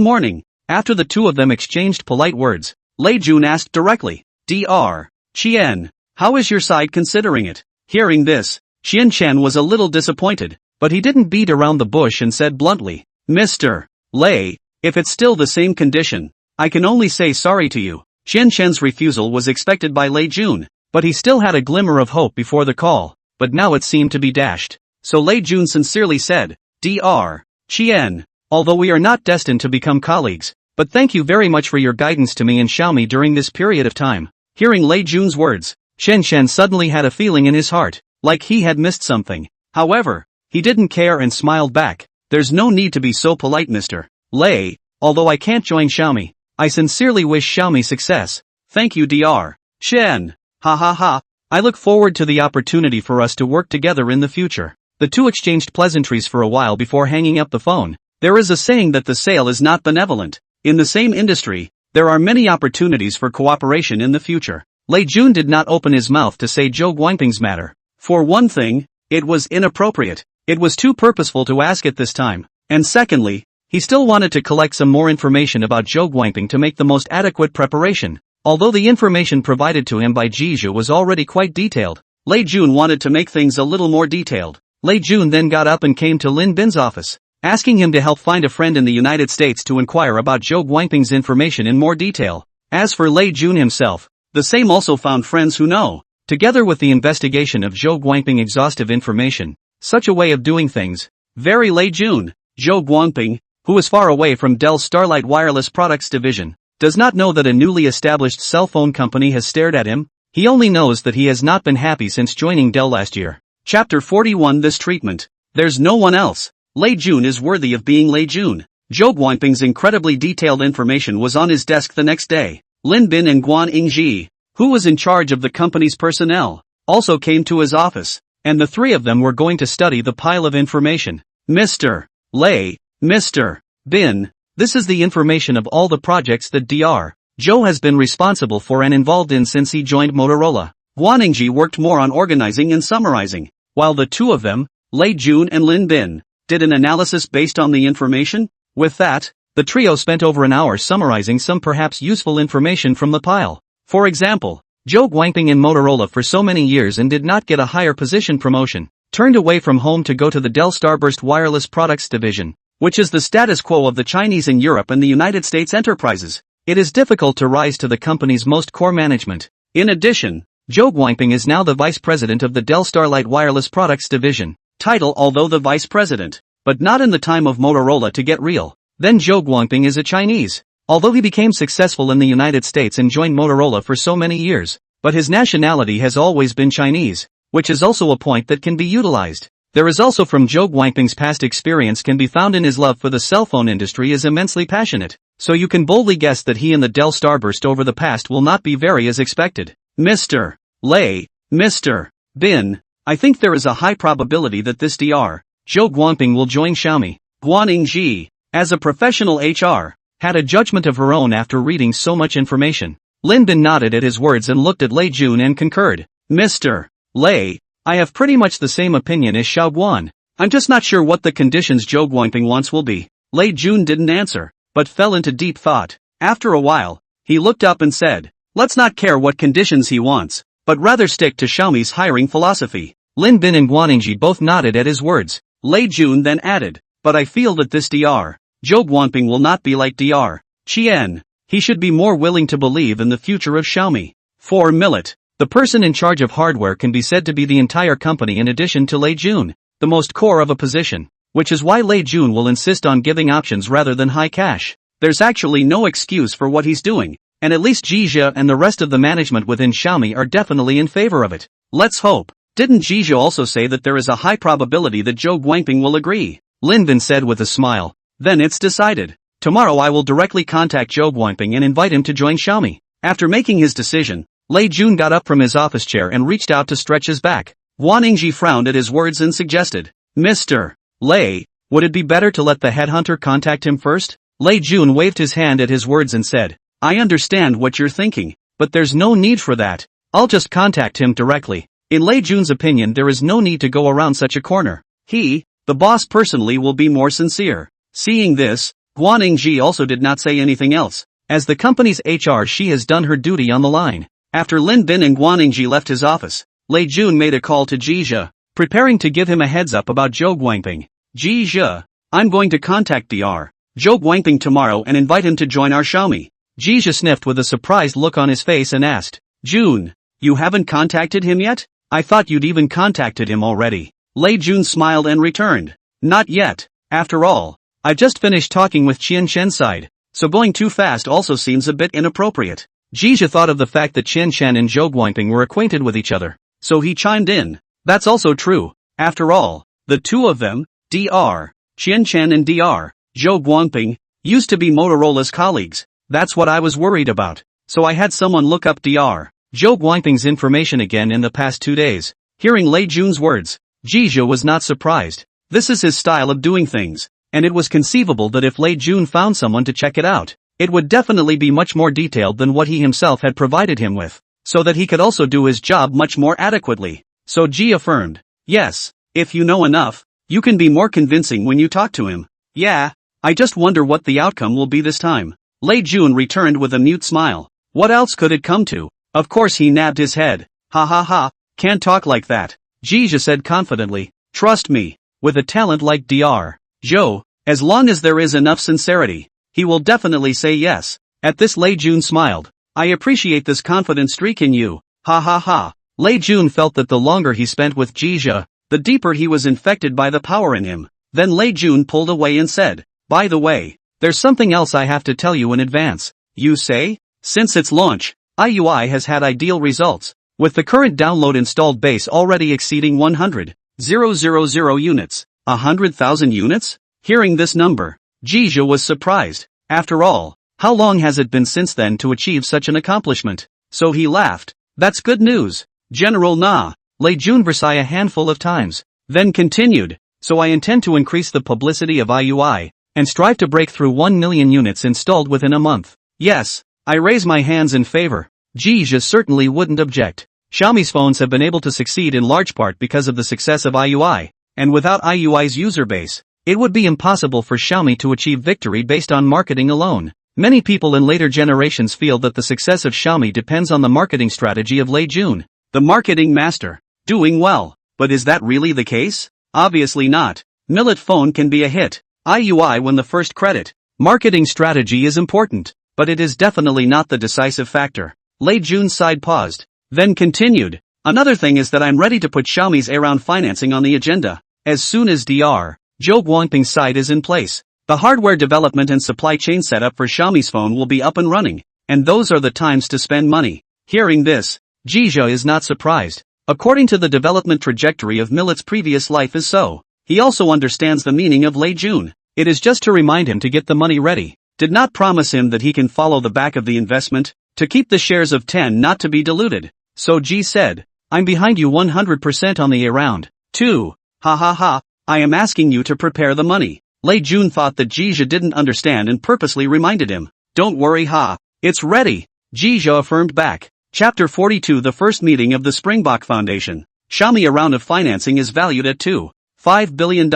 morning." After the two of them exchanged polite words, Lei Jun asked directly, "Dr. Qian, how is your side considering it?" Hearing this, Qian was a little disappointed, but he didn't beat around the bush and said bluntly, "Mr. Lei, If it's still the same condition, I can only say sorry to you. Chen Chen's refusal was expected by Lei Jun, but he still had a glimmer of hope before the call, but now it seemed to be dashed. So Lei Jun sincerely said, Dr. Chen, although we are not destined to become colleagues, but thank you very much for your guidance to me and Xiaomi during this period of time. Hearing Lei Jun's words, Chen Chen suddenly had a feeling in his heart, like he had missed something. However, he didn't care and smiled back. There's no need to be so polite, Mr. Lei. Although I can't join Xiaomi, I sincerely wish Xiaomi success. Thank you, Dr. Chen. Ha ha ha. I look forward to the opportunity for us to work together in the future. The two exchanged pleasantries for a while before hanging up the phone. There is a saying that the sale is not benevolent. In the same industry, there are many opportunities for cooperation in the future. Lei Jun did not open his mouth to say Zhou Guangping's matter. For one thing, it was inappropriate. It was too purposeful to ask it this time. And secondly, he still wanted to collect some more information about Zhou Guangping to make the most adequate preparation. Although the information provided to him by Jizhu was already quite detailed, Lei Jun wanted to make things a little more detailed. Lei Jun then got up and came to Lin Bin's office, asking him to help find a friend in the United States to inquire about Zhou Guangping's information in more detail. As for Lei Jun himself, the same also found friends who know. Together with the investigation of Zhou Guangping exhaustive information, such a way of doing things, very Lei Jun, Zhou Guangping, who is far away from Dell's Starlight Wireless Products division, does not know that a newly established cell phone company has stared at him. He only knows that he has not been happy since joining Dell last year. Chapter 41 This treatment. There's no one else. Lei Jun is worthy of being Lei Jun. Zhou Guangping's incredibly detailed information was on his desk the next day. Lin Bin and Guan Yingji, who was in charge of the company's personnel, also came to his office, and the three of them were going to study the pile of information. Mr. Lei, Mr. Bin, this is the information of all the projects that Dr. Zhou has been responsible for and involved in since he joined Motorola. Guan Yingji worked more on organizing and summarizing, while the two of them, Lei Jun and Lin Bin, did an analysis based on the information. With that, the trio spent over an hour summarizing some perhaps useful information from the pile. For example, Zhou Guangping in Motorola for so many years and did not get a higher position promotion, turned away from home to go to the Dell Starburst Wireless Products division, which is the status quo of the Chinese in Europe and the United States enterprises. It is difficult to rise to the company's most core management. In addition, Zhou Guangping is now the vice president of the Dell Starlight Wireless Products division, title although the vice president, but not in the time of Motorola to get real. Then Zhou Guangping is a Chinese. Although he became successful in the United States and joined Motorola for so many years, but his nationality has always been Chinese, which is also a point that can be utilized. There is also from Zhou Guangping's past experience can be found in his love for the cell phone industry is immensely passionate, so you can boldly guess that he and the Dell Starburst over the past will not be very as expected. Mr. Lei, Mr. Bin, I think there is a high probability that this Dr. Zhou Guangping will join Xiaomi. Guan Yingji, as a professional HR, had a judgment of her own after reading so much information. Lin Bin nodded at his words and looked at Lei Jun and concurred. Mr. Lei, I have pretty much the same opinion as Xiao Guan. I'm just not sure what the conditions Zhou Guangping wants will be. Lei Jun didn't answer, but fell into deep thought. After a while, he looked up and said, let's not care what conditions he wants, but rather stick to Xiaomi's hiring philosophy. Lin Bin and Guan Yingji both nodded at his words. Lei Jun then added, but I feel that this Dr. Zhou Guangping will not be like Dr. Chen. He should be more willing to believe in the future of Xiaomi. 4. Millet. The person in charge of hardware can be said to be the entire company in addition to Lei Jun, the most core of a position, which is why Lei Jun will insist on giving options rather than high cash. There's actually no excuse for what he's doing, and at least Jizhu and the rest of the management within Xiaomi are definitely in favor of it. Let's hope. Didn't Jizhu also say that there is a high probability that Zhou Guangping will agree? Lin Bin said with a smile. Then it's decided. Tomorrow I will directly contact Zhou Guangping and invite him to join Xiaomi. After making his decision, Lei Jun got up from his office chair and reached out to stretch his back. Guan Yingji frowned at his words and suggested, Mr. Lei, would it be better to let the headhunter contact him first? Lei Jun waved his hand at his words and said, I understand what you're thinking, but there's no need for that. I'll just contact him directly. In Lei Jun's opinion there is no need to go around such a corner. He, the boss personally will be more sincere. Seeing this, Guan Yingji also did not say anything else. As the company's HR she has done her duty on the line. After Lin Bin and Guan Yingji left his office, Lei Jun made a call to Jizhu, preparing to give him a heads up about Zhou Guangping. Jizhu, I'm going to contact Dr. Zhou Guangping tomorrow and invite him to join our Xiaomi. Jia sniffed with a surprised look on his face and asked, Jun, you haven't contacted him yet? I thought you'd even contacted him already. Lei Jun smiled and returned. Not yet. After all, I've just finished talking with Qian Shen's side, so going too fast also seems a bit inappropriate. Jia thought of the fact that Qian Shen and Zhou Guangping were acquainted with each other, so he chimed in. That's also true. After all, the two of them, Dr. Qian Shen and Dr. Zhou Guangping, used to be Motorola's colleagues. That's what I was worried about, so I had someone look up Dr. Zhou Guangping's information again in the past 2 days. Hearing Lei Jun's words, Jia was not surprised. This is his style of doing things, and it was conceivable that if Lei Jun found someone to check it out, it would definitely be much more detailed than what he himself had provided him with, so that he could also do his job much more adequately. So Jia affirmed, yes, if you know enough, you can be more convincing when you talk to him. Yeah, I just wonder what the outcome will be this time. Lei Jun returned with a mute smile. What else could it come to? Of course he nabbed his head. Ha ha ha, can't talk like that. Jia said confidently, trust me, with a talent like Dr. Zhou, as long as there is enough sincerity, he will definitely say yes. At this Lei Jun smiled. I appreciate this confident streak in you. Ha ha ha. Lei Jun felt that the longer he spent with Jia, the deeper he was infected by the power in him. Then Lei Jun pulled away and said, by the way, there's something else I have to tell you in advance. You say? Since its launch, MIUI has had ideal results, with the current download installed base already exceeding 100,000 units. 100,000 units? Hearing this number, Jia was surprised. After all, how long has it been since then to achieve such an accomplishment? So he laughed. That's good news. General Na. Lei Jun Versailles a handful of times, then continued, so I intend to increase the publicity of MIUI, and strive to break through 1 million units installed within a month. Yes, I raise my hands in favor. Jia certainly wouldn't object. Xiaomi's phones have been able to succeed in large part because of the success of MIUI, and without MIUI's user base, it would be impossible for Xiaomi to achieve victory based on marketing alone. Many people in later generations feel that the success of Xiaomi depends on the marketing strategy of Lei Jun, the marketing master. Doing well, but is that really the case? Obviously not. Millet phone can be a hit. MIUI won the first credit. Marketing strategy is important, but it is definitely not the decisive factor. Lei Jun's side paused, then continued. Another thing is that I'm ready to put Xiaomi's A-round financing on the agenda, as soon as Dr. Zhou Guangping's side is in place. The hardware development and supply chain setup for Xiaomi's phone will be up and running, and those are the times to spend money. Hearing this, Jia is not surprised. According to the development trajectory of Millet's previous life is so. He also understands the meaning of Lei Jun. It is just to remind him to get the money ready. Did not promise him that he can follow the back of the investment, to keep the shares of 10 not to be diluted. So Ji said, I'm behind you 100% on the A-round. 2. Ha ha ha, I am asking you to prepare the money. Lei Jun thought that Jia didn't understand and purposely reminded him. Don't worry ha, it's ready. Jia affirmed back. Chapter 42 The first meeting of the Springbok Foundation. Xiaomi A-round of financing is valued at $2.5 billion.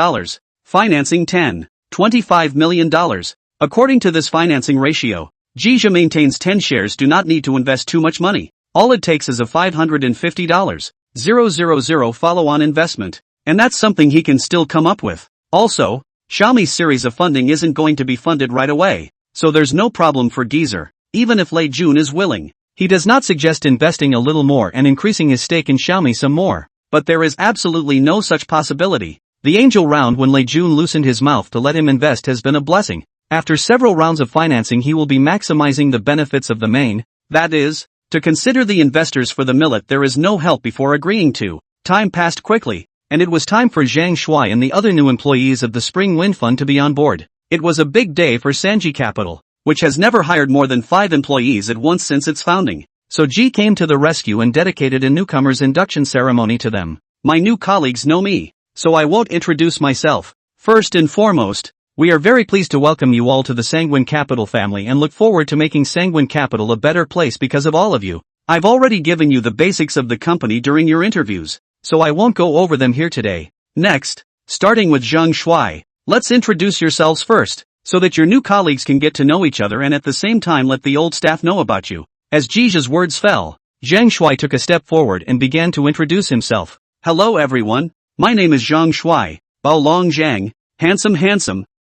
Financing $10.25 million. According to this financing ratio, Jia maintains 10 shares do not need to invest too much money. All it takes is a $550,000 follow-on investment, and that's something he can still come up with. Also, Xiaomi's series of funding isn't going to be funded right away, so there's no problem for Geezer, even if Lei Jun is willing. He does not suggest investing a little more and increasing his stake in Xiaomi some more, but there is absolutely no such possibility. The angel round when Lei Jun loosened his mouth to let him invest has been a blessing. After several rounds of financing he will be maximizing the benefits of the main, that is, to consider the investors for the millet there is no help before agreeing to. Time passed quickly, and it was time for Zhang Shuai and the other new employees of the Spring Wind Fund to be on board. It was a big day for Sanji Capital, which has never hired more than 5 employees at once since its founding. So Ji came to the rescue and dedicated a newcomer's induction ceremony to them. My new colleagues know me, so I won't introduce myself. First and foremost, we are very pleased to welcome you all to the Sanguine Capital family and look forward to making Sanguine Capital a better place because of all of you. I've already given you the basics of the company during your interviews, so I won't go over them here today. Next, starting with Zhang Shuai, let's introduce yourselves first, so that your new colleagues can get to know each other and at the same time let the old staff know about you. As Jija's words fell, Zhang Shuai took a step forward and began to introduce himself. Hello everyone, my name is Zhang Shuai, Bao Long Zhang, handsome,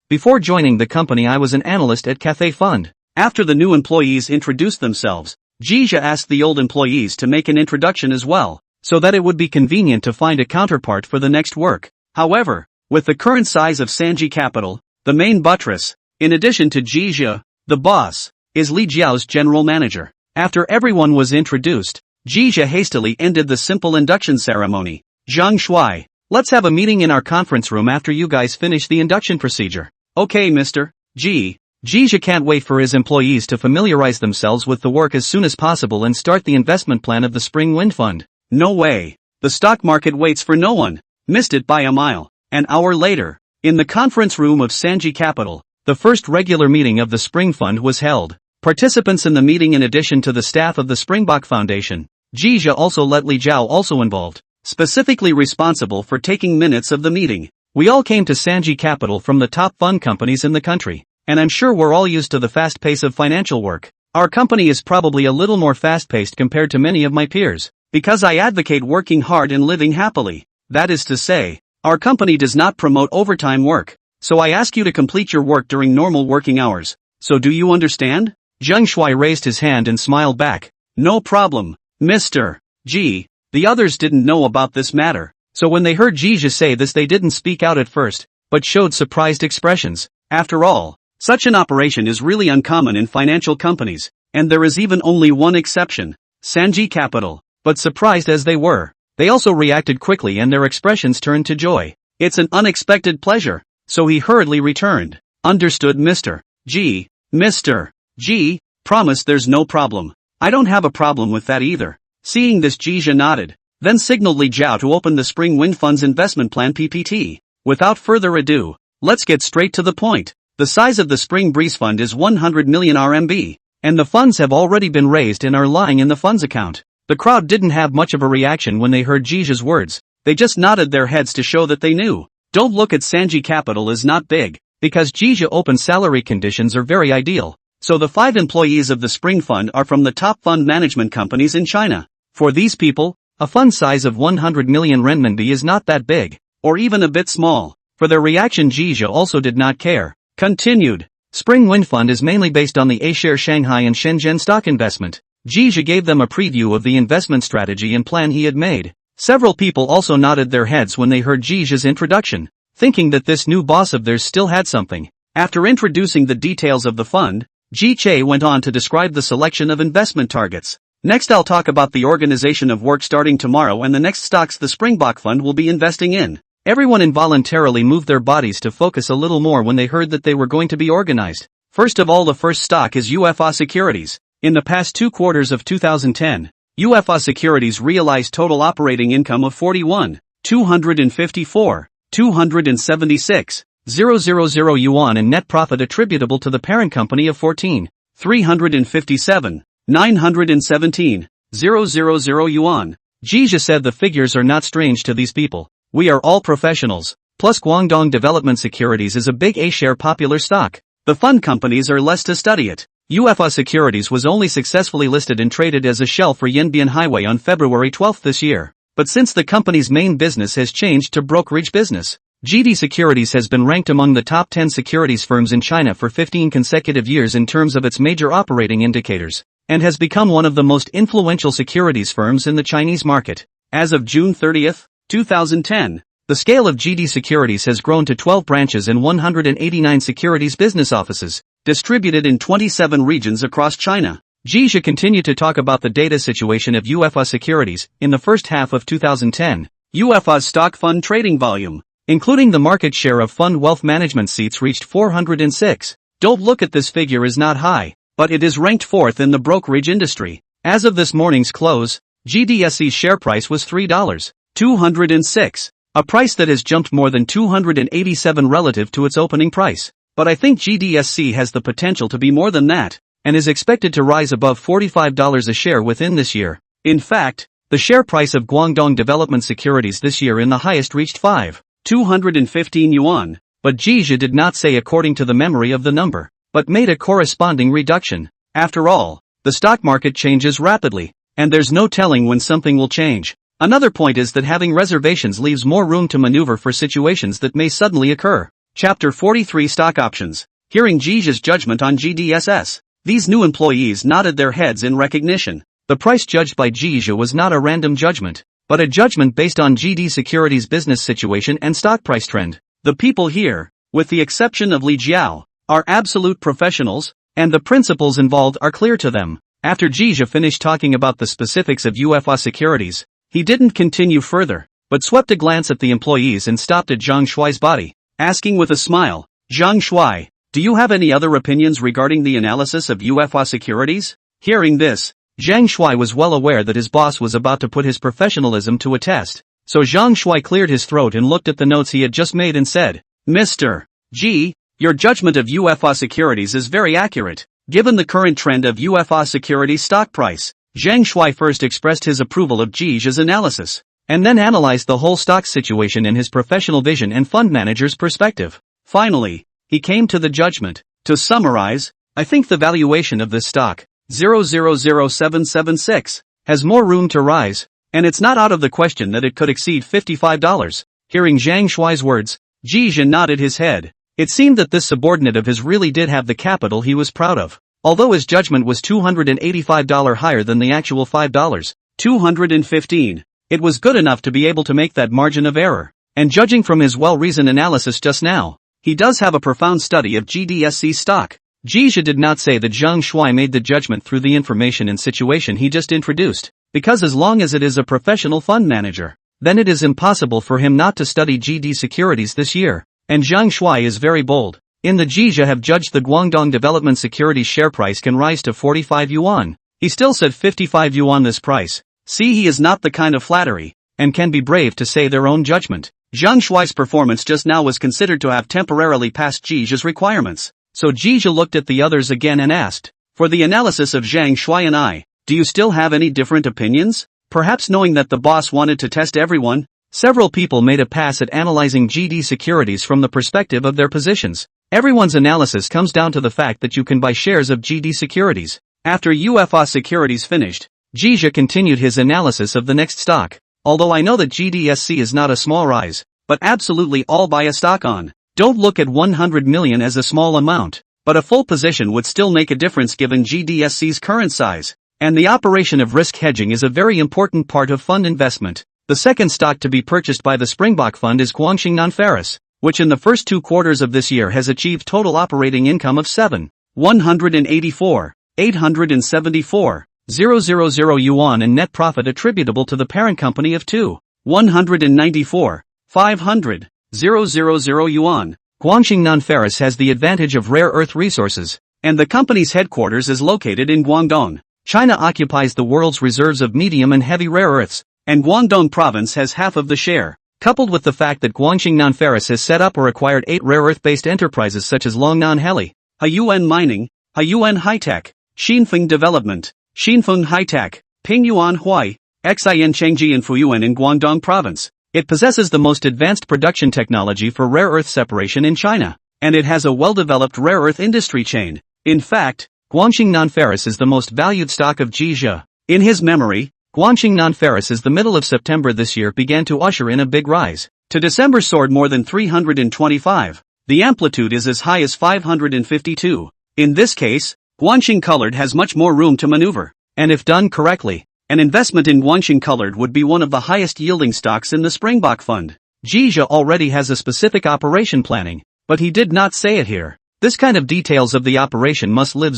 Before joining the company I was an analyst at Cathay Fund. After the new employees introduced themselves, Jia asked the old employees to make an introduction as well, so that it would be convenient to find a counterpart for the next work. However, with the current size of Sanji Capital, the main buttress, in addition to Jia, the boss, is Li Jiao's general manager. After everyone was introduced, Jia hastily ended the simple induction ceremony. Zhang Shuai, let's have a meeting in our conference room after you guys finish the induction procedure. Okay, Mr. G. Jia can't wait for his employees to familiarize themselves with the work as soon as possible and start the investment plan of the Spring Wind Fund. No way. The stock market waits for no one. Missed it by a mile. An hour later, in the conference room of Sanji Capital, the first regular meeting of the Spring Fund was held. Participants in the meeting in addition to the staff of the Springbok Foundation. Jia also let Li Jiao also involved, specifically responsible for taking minutes of the meeting. We all came to Sanji Capital from the top fund companies in the country. And I'm sure we're all used to the fast pace of financial work. Our company is probably a little more fast-paced compared to many of my peers, because I advocate working hard and living happily. That is to say, our company does not promote overtime work, so I ask you to complete your work during normal working hours. So do you understand? Zhang Shuai raised his hand and smiled back. No problem, Mr. G. The others didn't know about this matter, so when they heard Jia say this they didn't speak out at first, but showed surprised expressions. After all, such an operation is really uncommon in financial companies, and there is even only one exception, Sanji Capital. But surprised as they were, they also reacted quickly and their expressions turned to joy. It's an unexpected pleasure, so he hurriedly returned. Understood, Mr. G. Mr. G. Promise there's no problem. I don't have a problem with that either. Seeing this, Jia nodded, then signaled Li Jiao to open the Spring Wind Fund's investment plan PPT. Without further ado, let's get straight to the point. The size of the Spring Breeze Fund is 100 million RMB, and the funds have already been raised and are lying in the funds account. The crowd didn't have much of a reaction when they heard Jija's words. They just nodded their heads to show that they knew. Don't look at Sanji Capital as not big, because Jia open salary conditions are very ideal. So the 5 employees of the Spring Fund are from the top fund management companies in China. For these people, a fund size of 100 million renminbi is not that big, or even a bit small. For their reaction, Jia also did not care. Continued. Spring Wind Fund is mainly based on the A-share Shanghai and Shenzhen stock investment. Jia gave them a preview of the investment strategy and plan he had made. Several people also nodded their heads when they heard Jija's introduction, thinking that this new boss of theirs still had something. After introducing the details of the fund, Ji went on to describe the selection of investment targets. Next I'll talk about the organization of work starting tomorrow and the next stocks the Springbok Fund will be investing in. Everyone involuntarily moved their bodies to focus a little more when they heard that they were going to be organized. First of all, the first stock is UFA Securities. In the past 2 quarters of 2010, UFA Securities realized total operating income of 41,254,276,000 yuan and net profit attributable to the parent company of 14,357,917,000 yuan. Jia said the figures are not strange to these people. We are all professionals. Plus Guangdong Development Securities is a big A-share popular stock. The fund companies are less to study it. UFA Securities was only successfully listed and traded as a shell for Yanbian Highway on February 12 this year. But since the company's main business has changed to brokerage business, GD Securities has been ranked among the top 10 securities firms in China for 15 consecutive years in terms of its major operating indicators, and has become one of the most influential securities firms in the Chinese market. As of June 30, 2010, the scale of GD Securities has grown to 12 branches and 189 securities business offices, distributed in 27 regions across China. Jia continued to talk about the data situation of UFA Securities. In the first half of 2010, UFA's stock fund trading volume, including the market share of fund wealth management seats, reached 406. Don't look at this figure as not high, but it is ranked 4th in the brokerage industry. As of this morning's close, GDSC's share price was $3.206, a price that has jumped more than 287 relative to its opening price. But I think GDSC has the potential to be more than that, and is expected to rise above $45 a share within this year. In fact, the share price of Guangdong Development Securities this year in the highest reached 5,215 yuan, but Jia did not say according to the memory of the number, but made a corresponding reduction. After all, the stock market changes rapidly, and there's no telling when something will change. Another point is that having reservations leaves more room to maneuver for situations that may suddenly occur. Chapter 43 Stock Options. Hearing Jija's judgment on GDSS. These new employees nodded their heads in recognition. The price judged by Jija was not a random judgment, but a judgment based on GD Securities' business situation and stock price trend. The people here, with the exception of Li Jiao, are absolute professionals, and the principles involved are clear to them. After Jija finished talking about the specifics of UFA Securities, he didn't continue further, but swept a glance at the employees and stopped at Zhang Shuai's body, asking with a smile, "Zhang Shuai, do you have any other opinions regarding the analysis of UFA Securities?" Hearing this, Zhang Shuai was well aware that his boss was about to put his professionalism to a test, so Zhang Shuai cleared his throat and looked at the notes he had just made and said, "Mr. G, your judgment of UFA Securities is very accurate. Given the current trend of UFA Securities stock price," Zhang Shuai first expressed his approval of Jija's analysis, and then analyzed the whole stock situation in his professional vision and fund manager's perspective. Finally, he came to the judgment. To summarize, I think the valuation of this stock, 000776, has more room to rise, and it's not out of the question that it could exceed $55. Hearing Zhang Shuai's words, Jija nodded his head. It seemed that this subordinate of his really did have the capital he was proud of. Although his judgment was $285 higher than the actual $5.215, it was good enough to be able to make that margin of error. And judging from his well-reasoned analysis just now, he does have a profound study of GDSC stock. Jija did not say that Zhang Shuai made the judgment through the information and situation he just introduced, because as long as it is a professional fund manager, then it is impossible for him not to study GD Securities this year. And Zhang Shuai is very bold. In the Jija have judged the Guangdong Development Securities share price can rise to 45 yuan. He still said 55 yuan this price. See, he is not the kind of flattery, and can be brave to say their own judgment. Zhang Shuai's performance just now was considered to have temporarily passed Jija's requirements. So Jija looked at the others again and asked, "For the analysis of Zhang Shuai and I, do you still have any different opinions?" Perhaps knowing that the boss wanted to test everyone, several people made a pass at analyzing GD Securities from the perspective of their positions. Everyone's analysis comes down to the fact that you can buy shares of GD Securities. After UFA Securities finished, Jija continued his analysis of the next stock. "Although I know that GDSC is not a small rise, but absolutely all buy a stock on. Don't look at 100 million as a small amount, but a full position would still make a difference given GDSC's current size. And the operation of risk hedging is a very important part of fund investment." The second stock to be purchased by the Springbok Fund is Guangping Non-Ferrous, which in the first 2 quarters of this year has achieved total operating income of 7,184,874,000 yuan and net profit attributable to the parent company of 2,194,500,000 yuan. Guangping Non-Ferrous has the advantage of rare earth resources, and the company's headquarters is located in Guangdong. China occupies the world's reserves of medium and heavy rare earths, and Guangdong province has half of the share. Coupled with the fact that Guangping Non-Ferrous has set up or acquired 8 rare earth-based enterprises such as Longnan Heli, Haiyuan Mining, Haiyuan High-Tech, Xinfeng Development, Xinfeng High-Tech, Pingyuan Hui, Xin Chengji and Fuyuan in Guangdong province, it possesses the most advanced production technology for rare earth separation in China, and it has a well-developed rare earth industry chain. In fact, Guangping Non-Ferrous is the most valued stock of Jija. In his memory, Guangping Non-Ferrous as the middle of September this year began to usher in a big rise. To December soared more than 325. The amplitude is as high as 552. In this case, Guangping Colored has much more room to maneuver. And if done correctly, an investment in Guangping Colored would be one of the highest yielding stocks in the Springbok Fund. Jija already has a specific operation planning, but he did not say it here. This kind of details of the operation must live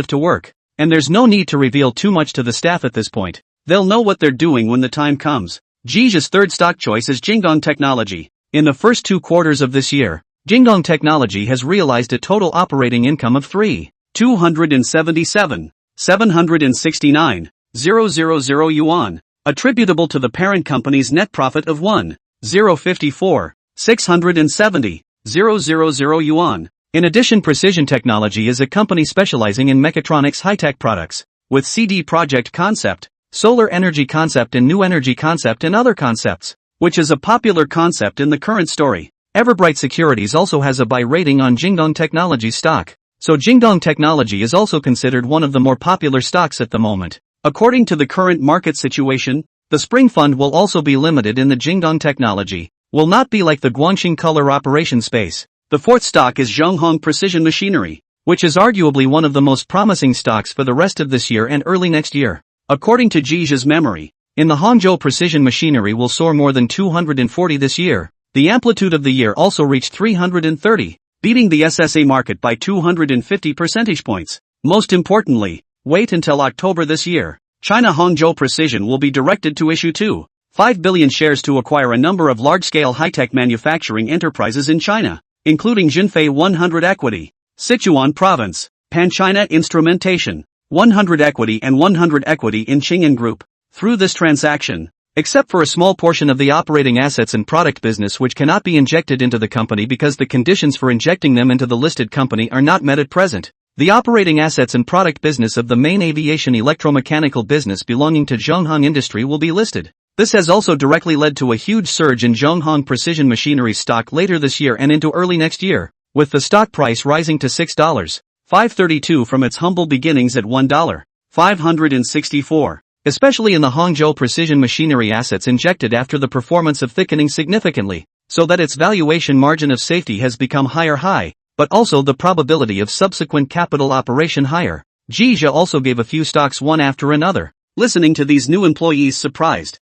to work. And there's no need to reveal too much to the staff at this point. They'll know what they're doing when the time comes. Jija's third stock choice is Jingdong Technology. In the first 2 quarters of this year, Jingdong Technology has realized a total operating income of 3,277,769,000 yuan, attributable to the parent company's net profit of 1,054,670,000 yuan. In addition, Precision Technology is a company specializing in mechatronics high-tech products, with CD Project Concept, Solar Energy Concept and New Energy Concept and other concepts, which is a popular concept in the current story. Everbright Securities also has a buy rating on Jingdong Technology stock, so Jingdong Technology is also considered one of the more popular stocks at the moment. According to the current market situation, the Spring Fund will also be limited in the Jingdong Technology, will not be like the Guangping Color operation space. The fourth stock is Zhonghong Precision Machinery, which is arguably one of the most promising stocks for the rest of this year and early next year. According to Jija's memory, in the Hangzhou Precision Machinery will soar more than 240 this year. The amplitude of the year also reached 330, beating the SSA market by 250 percentage points. Most importantly, wait until October this year. China Hangzhou Precision will be directed to issue 2.5 billion shares to acquire a number of large-scale high-tech manufacturing enterprises in China, including Jinfei 100 Equity, Sichuan Province, Pan-China Instrumentation, 100 Equity and 100 Equity in Qing'an Group. Through this transaction, except for a small portion of the operating assets and product business which cannot be injected into the company because the conditions for injecting them into the listed company are not met at present, the operating assets and product business of the main aviation electromechanical business belonging to Zhonghong Industry will be listed. This has also directly led to a huge surge in Zhonghong Precision Machinery stock later this year and into early next year, with the stock price rising to $6.532 from its humble beginnings at $1.564. Especially in the Hangzhou Precision Machinery assets injected after the performance of thickening significantly, so that its valuation margin of safety has become high, but also the probability of subsequent capital operation higher. Jija also gave a few stocks one after another. Listening to these new employees surprised,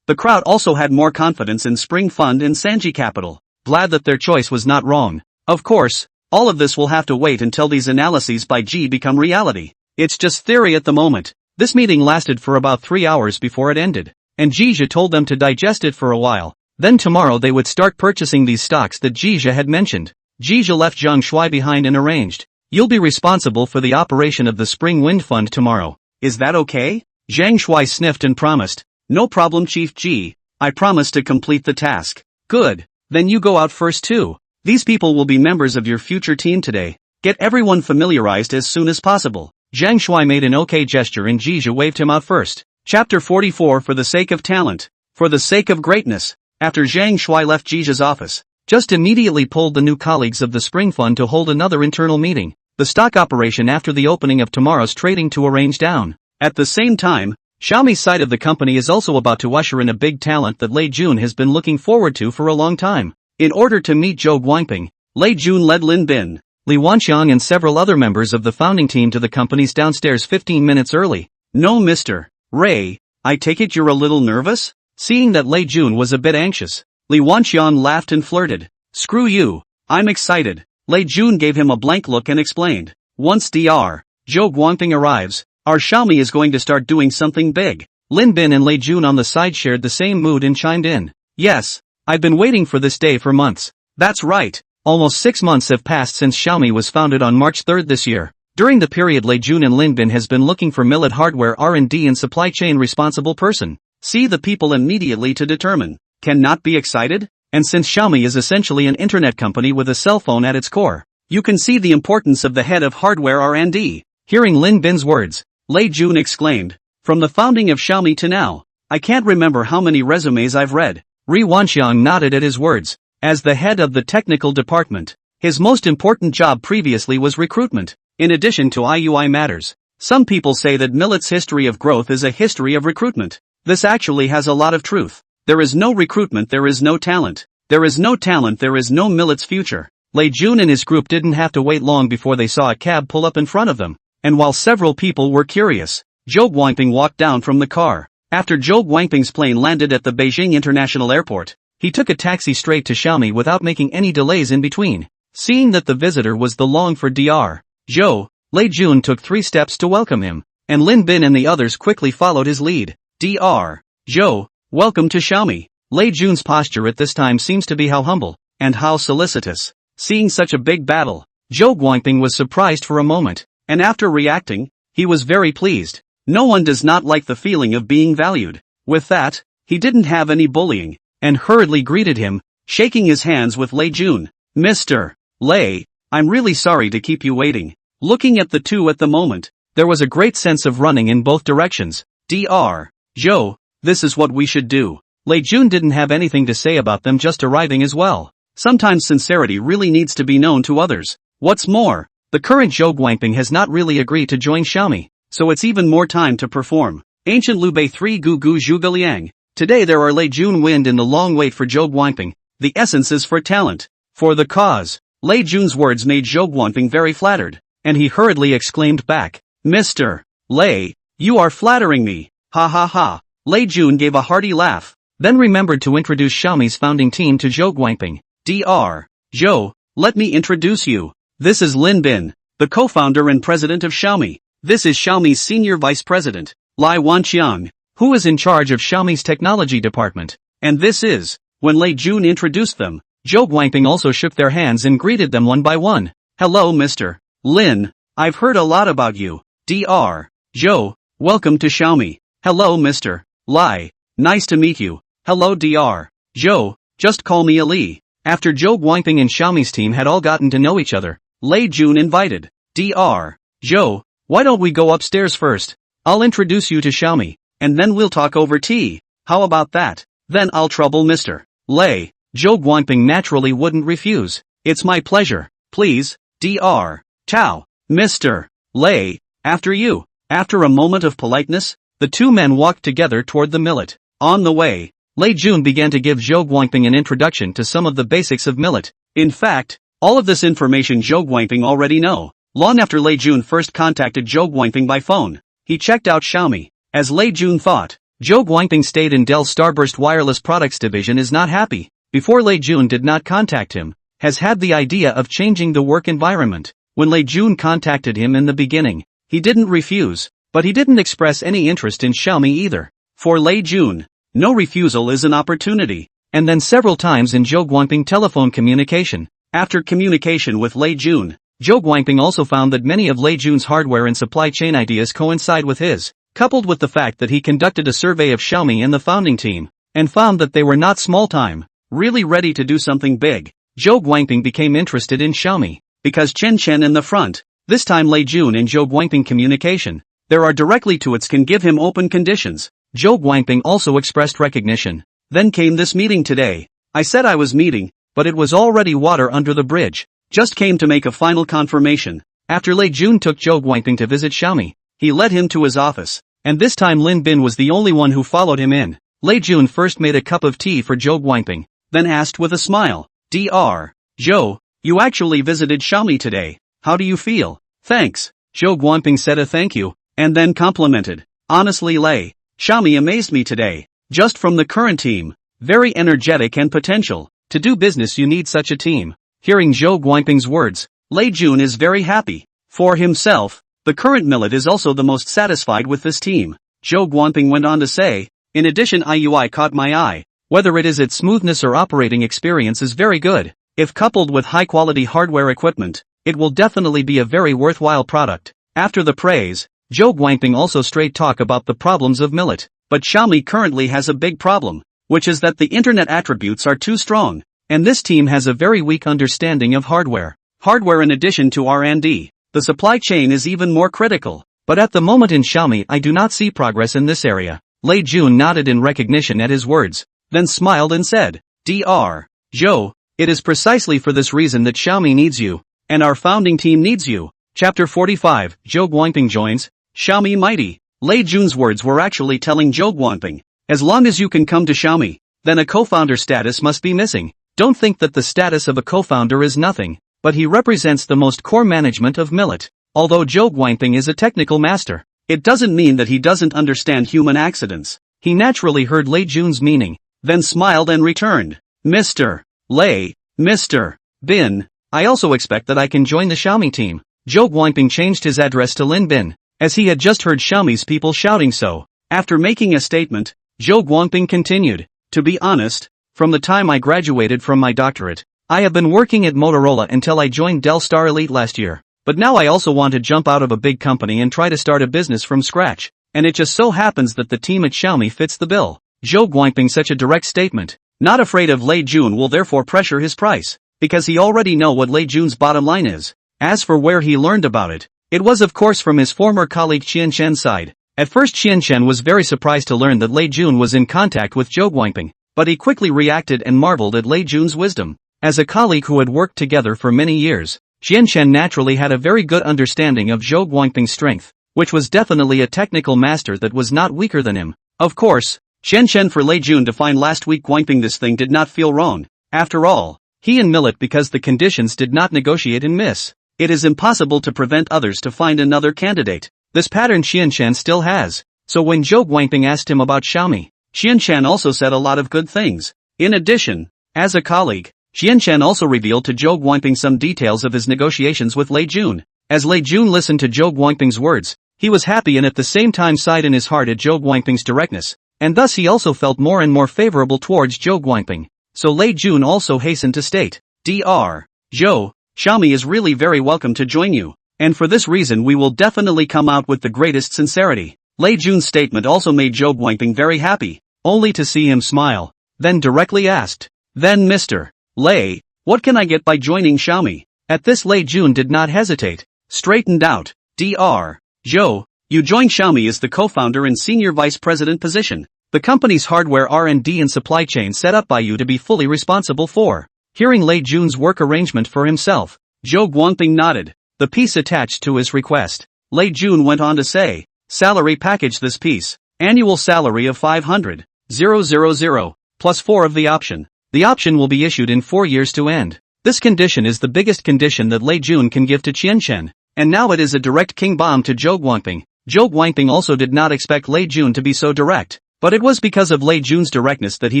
the crowd also had more confidence in Spring Fund and Sanji Capital, glad that their choice was not wrong. Of course, all of this will have to wait until these analyses by Ji become reality. It's just theory at the moment. This meeting lasted for about 3 hours before it ended, and Jija told them to digest it for a while. Then tomorrow they would start purchasing these stocks that Jija had mentioned. Jija left Zhang Shuai behind and arranged, "You'll be responsible for the operation of the Spring Wind Fund tomorrow. Is that okay?" Zhang Shuai sniffed and promised, "No problem, Chief Ji. I promise to complete the task." "Good. Then you go out first too. These people will be members of your future team today. Get everyone familiarized as soon as possible." Zhang Shuai made an okay gesture and Jija waved him out first. Chapter 44 For the sake of talent. For the sake of greatness. After Zhang Shuai left Jija's office, just immediately pulled the new colleagues of the Spring Fund to hold another internal meeting, the stock operation after the opening of tomorrow's trading to arrange down. At the same time, Xiaomi's side of the company is also about to usher in a big talent that Lei Jun has been looking forward to for a long time. In order to meet Zhou Guangping, Lei Jun led Lin Bin, Li Wanxiang and several other members of the founding team to the company's downstairs 15 minutes early. "No, Mr. Ray, I take it you're a little nervous?" Seeing that Lei Jun was a bit anxious, Li Wanxiang laughed and flirted. "Screw you, I'm excited." Lei Jun gave him a blank look and explained, "Once Dr. Zhou Guangping arrives, our Xiaomi is going to start doing something big." Lin Bin and Lei Jun on the side shared the same mood and chimed in, "Yes, I've been waiting for this day for months." That's right. Almost 6 months have passed since Xiaomi was founded on March 3 this year. During the period Lei Jun and Lin Bin has been looking for millet hardware R&D and supply chain responsible person. See the people immediately to determine. Cannot be excited? And since Xiaomi is essentially an internet company with a cell phone at its core, you can see the importance of the head of hardware R&D. Hearing Lin Bin's words, Lei Jun exclaimed, "From the founding of Xiaomi to now, I can't remember how many resumes I've read." Ri Wanxiang nodded at his words. As the head of the technical department, his most important job previously was recruitment, in addition to IUI matters. Some people say that Millet's history of growth is a history of recruitment. This actually has a lot of truth. There is no recruitment, there is no talent. There is no talent, there is no Millet's future. Lei Jun and his group didn't have to wait long before they saw a cab pull up in front of them, and while several people were curious, Zhou Guangping walked down from the car. After Zhou Guangping's plane landed at the Beijing International Airport, he took a taxi straight to Xiaomi without making any delays in between. Seeing that the visitor was the longed-for Dr. Zhou, Lei Jun took 3 steps to welcome him, and Lin Bin and the others quickly followed his lead. "Dr. Zhou, welcome to Xiaomi." Lei Jun's posture at this time seems to be how humble, and how solicitous. Seeing such a big battle, Zhou Guangping was surprised for a moment, and after reacting, he was very pleased. No one does not like the feeling of being valued. With that, he didn't have any bullying, and hurriedly greeted him, shaking his hands with Lei Jun. "Mr. Lei, I'm really sorry to keep you waiting." Looking at the two at the moment, there was a great sense of running in both directions. "Dr. Zhou, this is what we should do." Lei Jun didn't have anything to say about them just arriving as well. Sometimes sincerity really needs to be known to others. What's more, the current Zhou Guangping has not really agreed to join Xiaomi, so it's even more time to perform. Ancient Liu Bei 3 Gu Gu Zhuge Liang. Today there are Lei Jun Wind in the long wait for Zhou Guangping. The essence is for talent. For the cause. Lei Jun's words made Zhou Guangping very flattered, and he hurriedly exclaimed back, Mr. Lei, you are flattering me. Ha ha ha. Lei Jun gave a hearty laugh, then remembered to introduce Xiaomi's founding team to Zhou Guangping. Dr. Zhou, let me introduce you. This is Lin Bin, the co-founder and president of Xiaomi. This is Xiaomi's senior vice president, Lai Wanqiang, who is in charge of Xiaomi's technology department. And this is, when Lei Jun introduced them, Zhou Guangping also shook their hands and greeted them one by one. Hello Mr. Lin, I've heard a lot about you. Dr. Zhou, welcome to Xiaomi. Hello Mr. Lai, nice to meet you. Hello Dr. Zhou, just call me Ali. After Zhou Guangping and Xiaomi's team had all gotten to know each other, Lei Jun invited, Dr. Zhou, why don't we go upstairs first? I'll introduce you to Xiaomi, and then we'll talk over tea. How about that? Then I'll trouble Mr. Lei. Zhou Guangping naturally wouldn't refuse. It's my pleasure. Please, Dr. Tao. Mr. Lei, after you. After a moment of politeness, the two men walked together toward the millet. On the way, Lei Jun began to give Zhou Guangping an introduction to some of the basics of millet. In fact, all of this information Zhou Guangping already know. Long after Lei Jun first contacted Zhou Guangping by phone, he checked out Xiaomi. As Lei Jun thought, Zhou Guangping stayed in Dell's Starburst Wireless Products division is not happy. Before Lei Jun did not contact him, has had the idea of changing the work environment. When Lei Jun contacted him in the beginning, he didn't refuse, but he didn't express any interest in Xiaomi either. For Lei Jun, no refusal is an opportunity. And then several times in Zhou Guangping telephone communication. After communication with Lei Jun, Zhou Guangping also found that many of Lei Jun's hardware and supply chain ideas coincide with his, coupled with the fact that he conducted a survey of Xiaomi and the founding team, and found that they were not small-time, really ready to do something big. Zhou Guangping became interested in Xiaomi, because Chen in the front, this time Lei Jun and Zhou Guangping communication, there are directly to it can give him open conditions. Zhou Guangping also expressed recognition. Then came this meeting today. I said I was meeting, but it was already water under the bridge. Just came to make a final confirmation. After Lei Jun took Zhou Guangping to visit Xiaomi, he led him to his office, and this time Lin Bin was the only one who followed him in. Lei Jun first made a cup of tea for Zhou Guangping, then asked with a smile, Dr. Zhou, you actually visited Xiaomi today. How do you feel? Thanks. Zhou Guangping said a thank you, and then complimented. Honestly Lei, Xiaomi amazed me today. Just from the current team, very energetic and potential. To do business you need such a team. Hearing Zhou Guangping's words, Lei Jun is very happy. For himself, the current millet is also the most satisfied with this team. Zhou Guangping went on to say, in addition MIUI caught my eye. Whether it is its smoothness or operating experience is very good. If coupled with high-quality hardware equipment, it will definitely be a very worthwhile product. After the praise, Zhou Guangping also straight talk about the problems of millet. But Xiaomi currently has a big problem, which is that the internet attributes are too strong, and this team has a very weak understanding of hardware. Hardware in addition to R&D, the supply chain is even more critical. But at the moment in Xiaomi I do not see progress in this area. Lei Jun nodded in recognition at his words, then smiled and said, Dr. Zhou, it is precisely for this reason that Xiaomi needs you, and our founding team needs you. Chapter 45, Zhou Guangping joins, Xiaomi mighty. Lei Jun's words were actually telling Zhou Guangping, as long as you can come to Xiaomi, then a co-founder status must be missing. Don't think that the status of a co-founder is nothing, but he represents the most core management of millet. Although Zhou Guangping is a technical master, it doesn't mean that he doesn't understand human accidents. He naturally heard Lei Jun's meaning, then smiled and returned. Mr. Lei, Mr. Bin, I also expect that I can join the Xiaomi team. Zhou Guangping changed his address to Lin Bin, as he had just heard Xiaomi's people shouting so. After making a statement, Zhou Guangping continued, to be honest, from the time I graduated from my doctorate, I have been working at Motorola until I joined Dell Star Elite last year. But now I also want to jump out of a big company and try to start a business from scratch, and it just so happens that the team at Xiaomi fits the bill. Zhou Guangping such a direct statement, not afraid of Lei Jun will therefore pressure his price, because he already know what Lei Jun's bottom line is. As for where he learned about it, it was of course from his former colleague Qianshen's side. At first Qianshen was very surprised to learn that Lei Jun was in contact with Zhou Guangping, but he quickly reacted and marveled at Lei Jun's wisdom. As a colleague who had worked together for many years, Qianshen naturally had a very good understanding of Zhou Guangping's strength, which was definitely a technical master that was not weaker than him. Of course, Qianshen for Lei Jun to find last week Guangping this thing did not feel wrong. After all, He and Millet because the conditions did not negotiate and miss. It is impossible to prevent others to find another candidate. This pattern Xianshan still has. So when Zhou Guangping asked him about Xiaomi, Xianshan also said a lot of good things. In addition, as a colleague, Xianshan also revealed to Zhou Guangping some details of his negotiations with Lei Jun. As Lei Jun listened to Zhou Guangping's words, he was happy and at the same time sighed in his heart at Zhou Guangping's directness, and thus he also felt more and more favorable towards Zhou Guangping. So Lei Jun also hastened to state, Dr. Zhou, Xiaomi is really very welcome to join you, and for this reason we will definitely come out with the greatest sincerity. Lei Jun's statement also made Zhou Guangping very happy, only to see him smile, then directly asked, then Mr. Lei, what can I get by joining Xiaomi? At this Lei Jun did not hesitate, straightened out, Dr. Zhou, you join Xiaomi as the co-founder and senior vice president position. The company's hardware R&D and supply chain set up by you to be fully responsible for. Hearing Lei Jun's work arrangement for himself, Zhou Guangping nodded, the piece attached to his request. Lei Jun went on to say, salary package this piece, annual salary of 500,000, plus 4 of the option. The option will be issued in 4 years to end. This condition is the biggest condition that Lei Jun can give to Qianshen, and now it is a direct king bomb to Zhou Guangping. Zhou Guangping also did not expect Lei Jun to be so direct. But it was because of Lei Jun's directness that he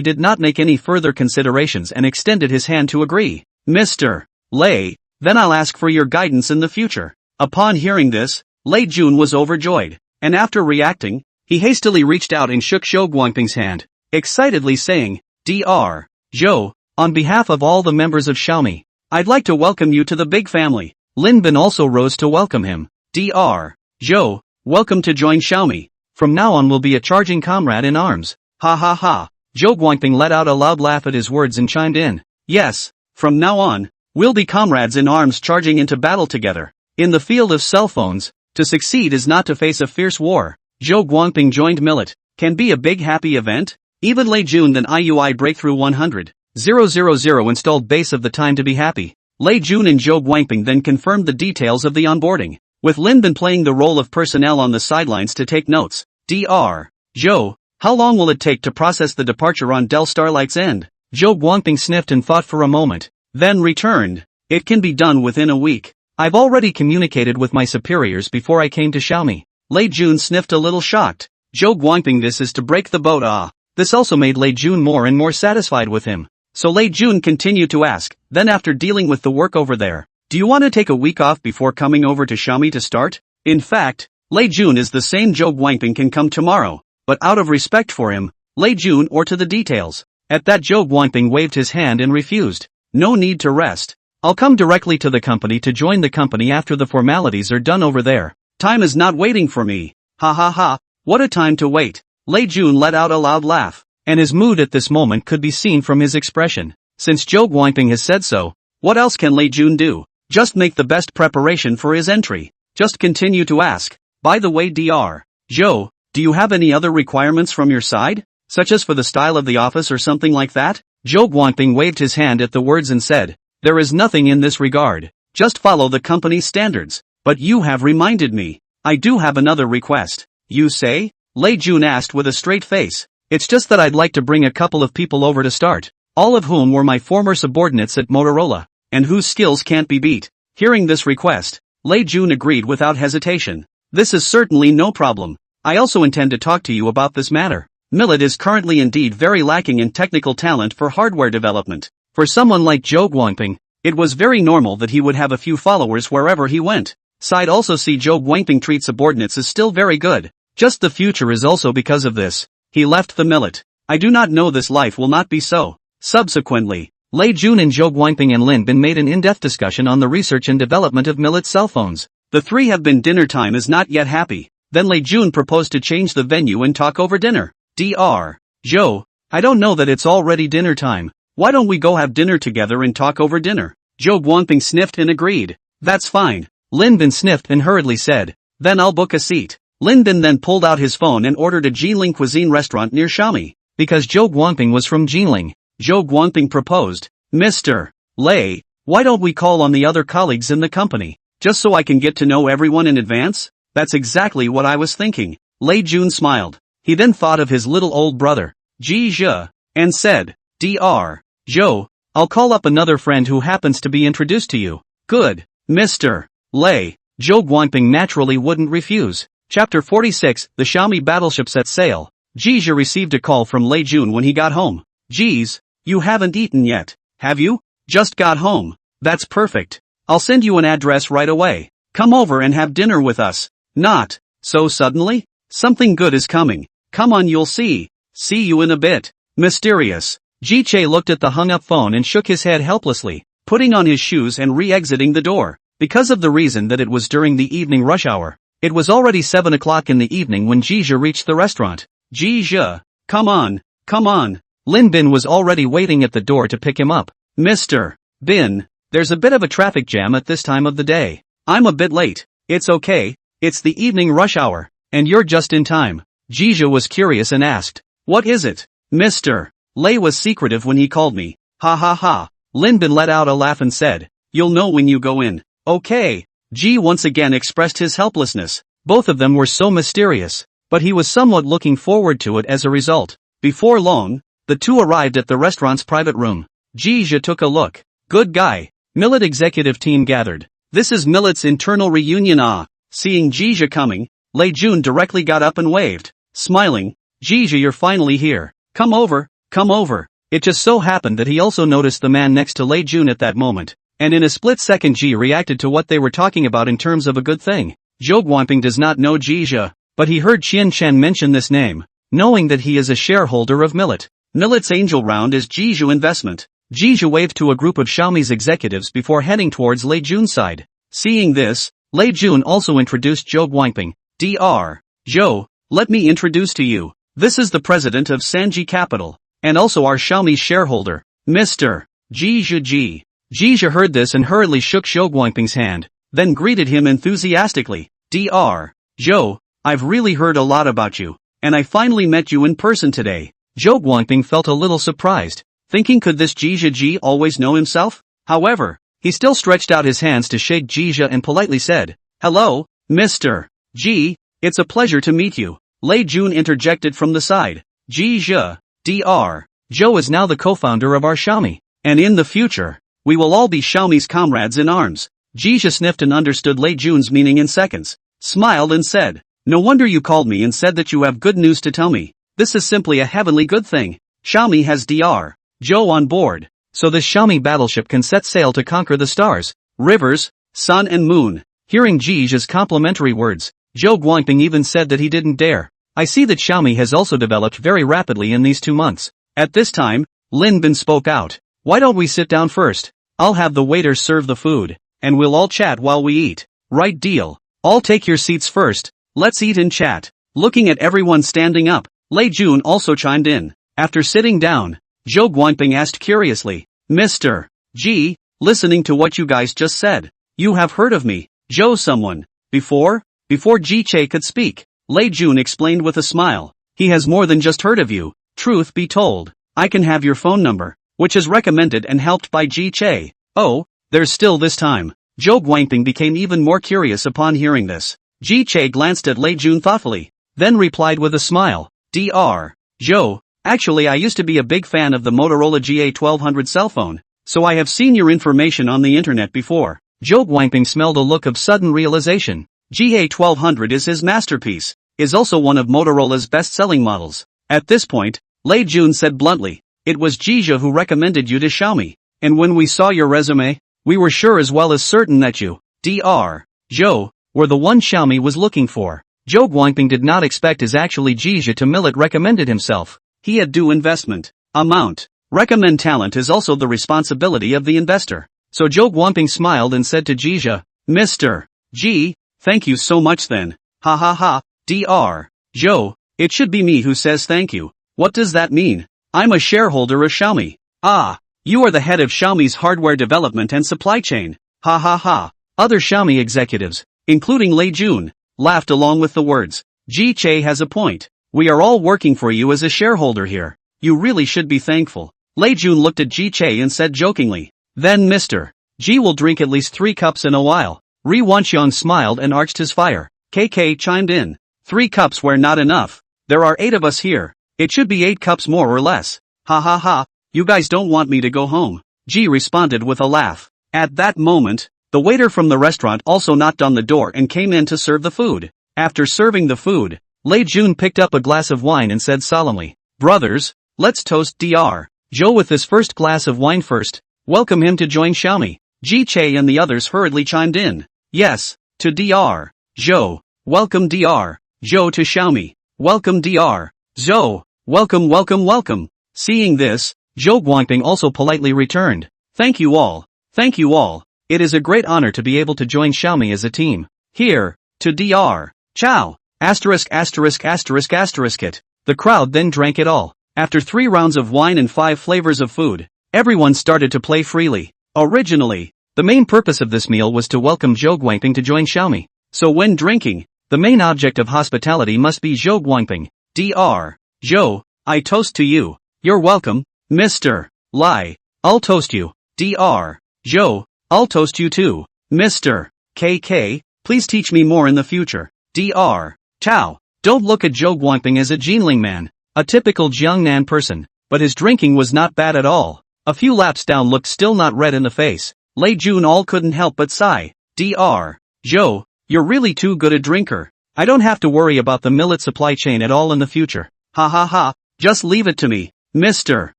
did not make any further considerations and extended his hand to agree. Mr. Lei, then I'll ask for your guidance in the future. Upon hearing this, Lei Jun was overjoyed, and after reacting, he hastily reached out and shook Zhou Guangping's hand, excitedly saying, Dr. Zhou, on behalf of all the members of Xiaomi, I'd like to welcome you to the big family. Lin Bin also rose to welcome him. Dr. Zhou, welcome to join Xiaomi. From now on we'll be a charging comrade in arms. Ha ha ha. Zhou Guangping let out a loud laugh at his words and chimed in. Yes, from now on, we'll be comrades in arms charging into battle together. In the field of cell phones, to succeed is not to face a fierce war. Zhou Guangping joined Millet. Can be a big happy event? Even Lei Jun then MIUI breakthrough 100,000 installed base of the time to be happy. Lei Jun and Zhou Guangping then confirmed the details of the onboarding, with Lin Bin playing the role of personnel on the sidelines to take notes. Dr. Zhou, how long will it take to process the departure on Del Starlight's end? Zhou Guangping sniffed and thought for a moment, then returned. It can be done within a week. I've already communicated with my superiors before I came to Xiaomi. Lei Jun sniffed a little shocked. Zhou Guangping, this is to break the boat. This also made Lei Jun more and more satisfied with him. So Lei Jun continued to ask, then after dealing with the work over there, do you want to take a week off before coming over to Xiaomi to start? In fact, Lei Jun is the same. Zhou Guangping can come tomorrow, but out of respect for him, Lei Jun or to the details. At that Zhou Guangping waved his hand and refused. No need to rest. I'll come directly to the company to join the company after the formalities are done over there. Time is not waiting for me. Ha ha ha, what a time to wait. Lei Jun let out a loud laugh, and his mood at this moment could be seen from his expression. Since Zhou Guangping has said so, what else can Lei Jun do? Just make the best preparation for his entry. Just continue to ask. By the way, Dr. Zhou, do you have any other requirements from your side? Such as for the style of the office or something like that? Zhou Guangping waved his hand at the words and said, there is nothing in this regard. Just follow the company's standards. But you have reminded me. I do have another request. You say? Lei Jun asked with a straight face. It's just that I'd like to bring a couple of people over to start, all of whom were my former subordinates at Motorola, and whose skills can't be beat. Hearing this request, Lei Jun agreed without hesitation. This is certainly no problem. I also intend to talk to you about this matter. Millet is currently indeed very lacking in technical talent for hardware development. For someone like Zhou Guangping, it was very normal that he would have a few followers wherever he went. Side also see Zhou Guangping treat subordinates is still very good. Just the future is also because of this. He left the Millet. I do not know this life will not be so. Subsequently, Lei Jun and Zhou Guangping and Lin Bin made an in-depth discussion on the research and development of Millet cell phones. The three have been dinner time is not yet happy. Then Lei Jun proposed to change the venue and talk over dinner. Dr. Zhou, I don't know that it's already dinner time. Why don't we go have dinner together and talk over dinner? Zhou Guangping sniffed and agreed. That's fine. Lin Bin sniffed and hurriedly said, then I'll book a seat. Lin Bin then pulled out his phone and ordered a Jinling cuisine restaurant near Xiaomi. Because Zhou Guangping was from Jinling, Zhou Guangping proposed, Mr. Lei, why don't we call on the other colleagues in the company, just so I can get to know everyone in advance? That's exactly what I was thinking. Lei Jun smiled. He then thought of his little old brother, Ji Zhe, and said, Dr. Zhou, I'll call up another friend who happens to be introduced to you. Good. Mr. Lei. Zhou Guangping naturally wouldn't refuse. Chapter 46, The Xiaomi Battleship Sets Sail. Jizha received a call from Lei Jun when he got home. Geez, you haven't eaten yet, have you? Just got home. That's perfect. I'll send you an address right away. Come over and have dinner with us. Not so suddenly? Something good is coming. Come on, you'll see. See you in a bit. Mysterious. Ji-Che looked at the hung-up phone and shook his head helplessly, putting on his shoes and re-exiting the door. Because of the reason that it was during the evening rush hour, it was already 7 o'clock in the evening when Jizha reached the restaurant. Jizha, come on, come on. Lin Bin was already waiting at the door to pick him up. Mr. Bin, there's a bit of a traffic jam at this time of the day. I'm a bit late. It's okay, it's the evening rush hour, and you're just in time. Jizha was curious and asked, what is it? Mr. Lei was secretive when he called me. Ha ha ha. Lin Bin let out a laugh and said, you'll know when you go in. Okay. Ji once again expressed his helplessness. Both of them were so mysterious, but he was somewhat looking forward to it as a result. Before long, the two arrived at the restaurant's private room. Jizha took a look. Good guy. Millet executive team gathered. This is Millet's internal reunion. Seeing Jizha coming, Lei Jun directly got up and waved, smiling. Jizha, you're finally here. Come over, come over. It just so happened that he also noticed the man next to Lei Jun at that moment, and in a split second Ji reacted to what they were talking about in terms of a good thing. Zhou Guangping does not know Jizha, but he heard Qian Chen mention this name, knowing that he is a shareholder of Millet. Millet's angel round is Jizha investment. Jizha waved to a group of Xiaomi's executives before heading towards Lei Jun's side. Seeing this, Lei Jun also introduced Zhou Guangping. Dr. Zhou, let me introduce to you. This is the president of Sanji Capital, and also our Xiaomi shareholder, Mr. Jizha Ji. Jizha heard this and hurriedly shook Zhou Guangping's hand, then greeted him enthusiastically. Dr. Zhou, I've really heard a lot about you, and I finally met you in person today. Zhou Guangping felt a little surprised, thinking could this Jizha Ji always know himself? However, he still stretched out his hands to shake Jizha and politely said, hello, Mr. Ji, it's a pleasure to meet you. Lei Jun interjected from the side. Jizha, Dr. Zhou is now the co-founder of our Xiaomi, and in the future, we will all be Xiaomi's comrades in arms. Jizha sniffed and understood Lei Jun's meaning in seconds, smiled and said, no wonder you called me and said that you have good news to tell me. This is simply a heavenly good thing. Xiaomi has Dr. Zhou on board, so this Xiaomi battleship can set sail to conquer the stars, rivers, sun and moon. Hearing Jizha's complimentary words, Zhou Guangping even said that he didn't dare. I see that Xiaomi has also developed very rapidly in these 2 months. At this time, Lin Bin spoke out. Why don't we sit down first? I'll have the waiter serve the food, and we'll all chat while we eat. Right deal. All take your seats first. Let's eat and chat. Looking at everyone standing up, Lei Jun also chimed in. After sitting down, Zhou Guangping asked curiously, Mr. Ji, listening to what you guys just said, you have heard of me, Zhou someone, before? Before Ji-Che could speak, Lei Jun explained with a smile. He has more than just heard of you. Truth be told, I can have your phone number, which is recommended and helped by Ji-Che. Oh, there's still this time. Zhou Guangping became even more curious upon hearing this. Ji-Che glanced at Lei Jun thoughtfully, then replied with a smile. Dr. Zhou, actually I used to be a big fan of the Motorola GA1200 cell phone, so I have seen your information on the internet before. Zhou Guangping smelled a look of sudden realization. GA1200 is his masterpiece, is also one of Motorola's best-selling models. At this point, Lei Jun said bluntly, it was Jizha who recommended you to Xiaomi, and when we saw your resume, we were sure as well as certain that you, Dr. Zhou, were the one Xiaomi was looking for. Zhou Guangping did not expect as actually Jizha to Millet recommended himself. He had due investment amount. Recommend talent is also the responsibility of the investor. So Zhou Guangping smiled and said to Jizha, Mr. Ji, thank you so much then. Ha ha ha, Dr. Zhou, it should be me who says thank you. What does that mean? I'm a shareholder of Xiaomi. Ah, you are the head of Xiaomi's hardware development and supply chain. Ha ha ha. Other Xiaomi executives, including Lei Jun, laughed along with the words. Ji-Che has a point. We are all working for you as a shareholder here. You really should be thankful. Lei Jun looked at Ji-Che and said jokingly. Then Mr. Ji will drink at least 3 cups in a while. Ri Wanxiang smiled and arched his fire. KK chimed in. 3 cups were not enough. There are 8 of us here. It should be 8 cups more or less. Ha ha ha, you guys don't want me to go home. Ji responded with a laugh. At that moment, the waiter from the restaurant also knocked on the door and came in to serve the food. After serving the food, Lei Jun picked up a glass of wine and said solemnly, "Brothers, let's toast Dr. Zhou with this first glass of wine first. Welcome him to join Xiaomi." Ji Che and the others hurriedly chimed in. "Yes, to Dr. Zhou. Welcome Dr. Zhou to Xiaomi. Welcome Dr. Zhou. Welcome, welcome, welcome." Seeing this, Zhou Guangping also politely returned. "Thank you all. Thank you all. It is a great honor to be able to join Xiaomi as a team. Here, to Dr. Chow. Asterisk asterisk asterisk asterisk it." The crowd then drank it all. After 3 rounds of wine and 5 flavors of food, everyone started to play freely. Originally, the main purpose of this meal was to welcome Zhou Guangping to join Xiaomi. So when drinking, the main object of hospitality must be Zhou Guangping. Dr. Zhou, I toast to you. You're welcome. Mr. Lai, I'll toast you. Dr. Zhou, I'll toast you too. Mr. KK, please teach me more in the future. Dr. Chow, don't look at Zhou Guangping as a Jinling man, a typical Jiangnan person, but his drinking was not bad at all. A few laps down looked still not red in the face. Lei Jun all couldn't help but sigh. Dr. Zhou, you're really too good a drinker. I don't have to worry about the millet supply chain at all in the future. Ha ha ha, just leave it to me. Mr.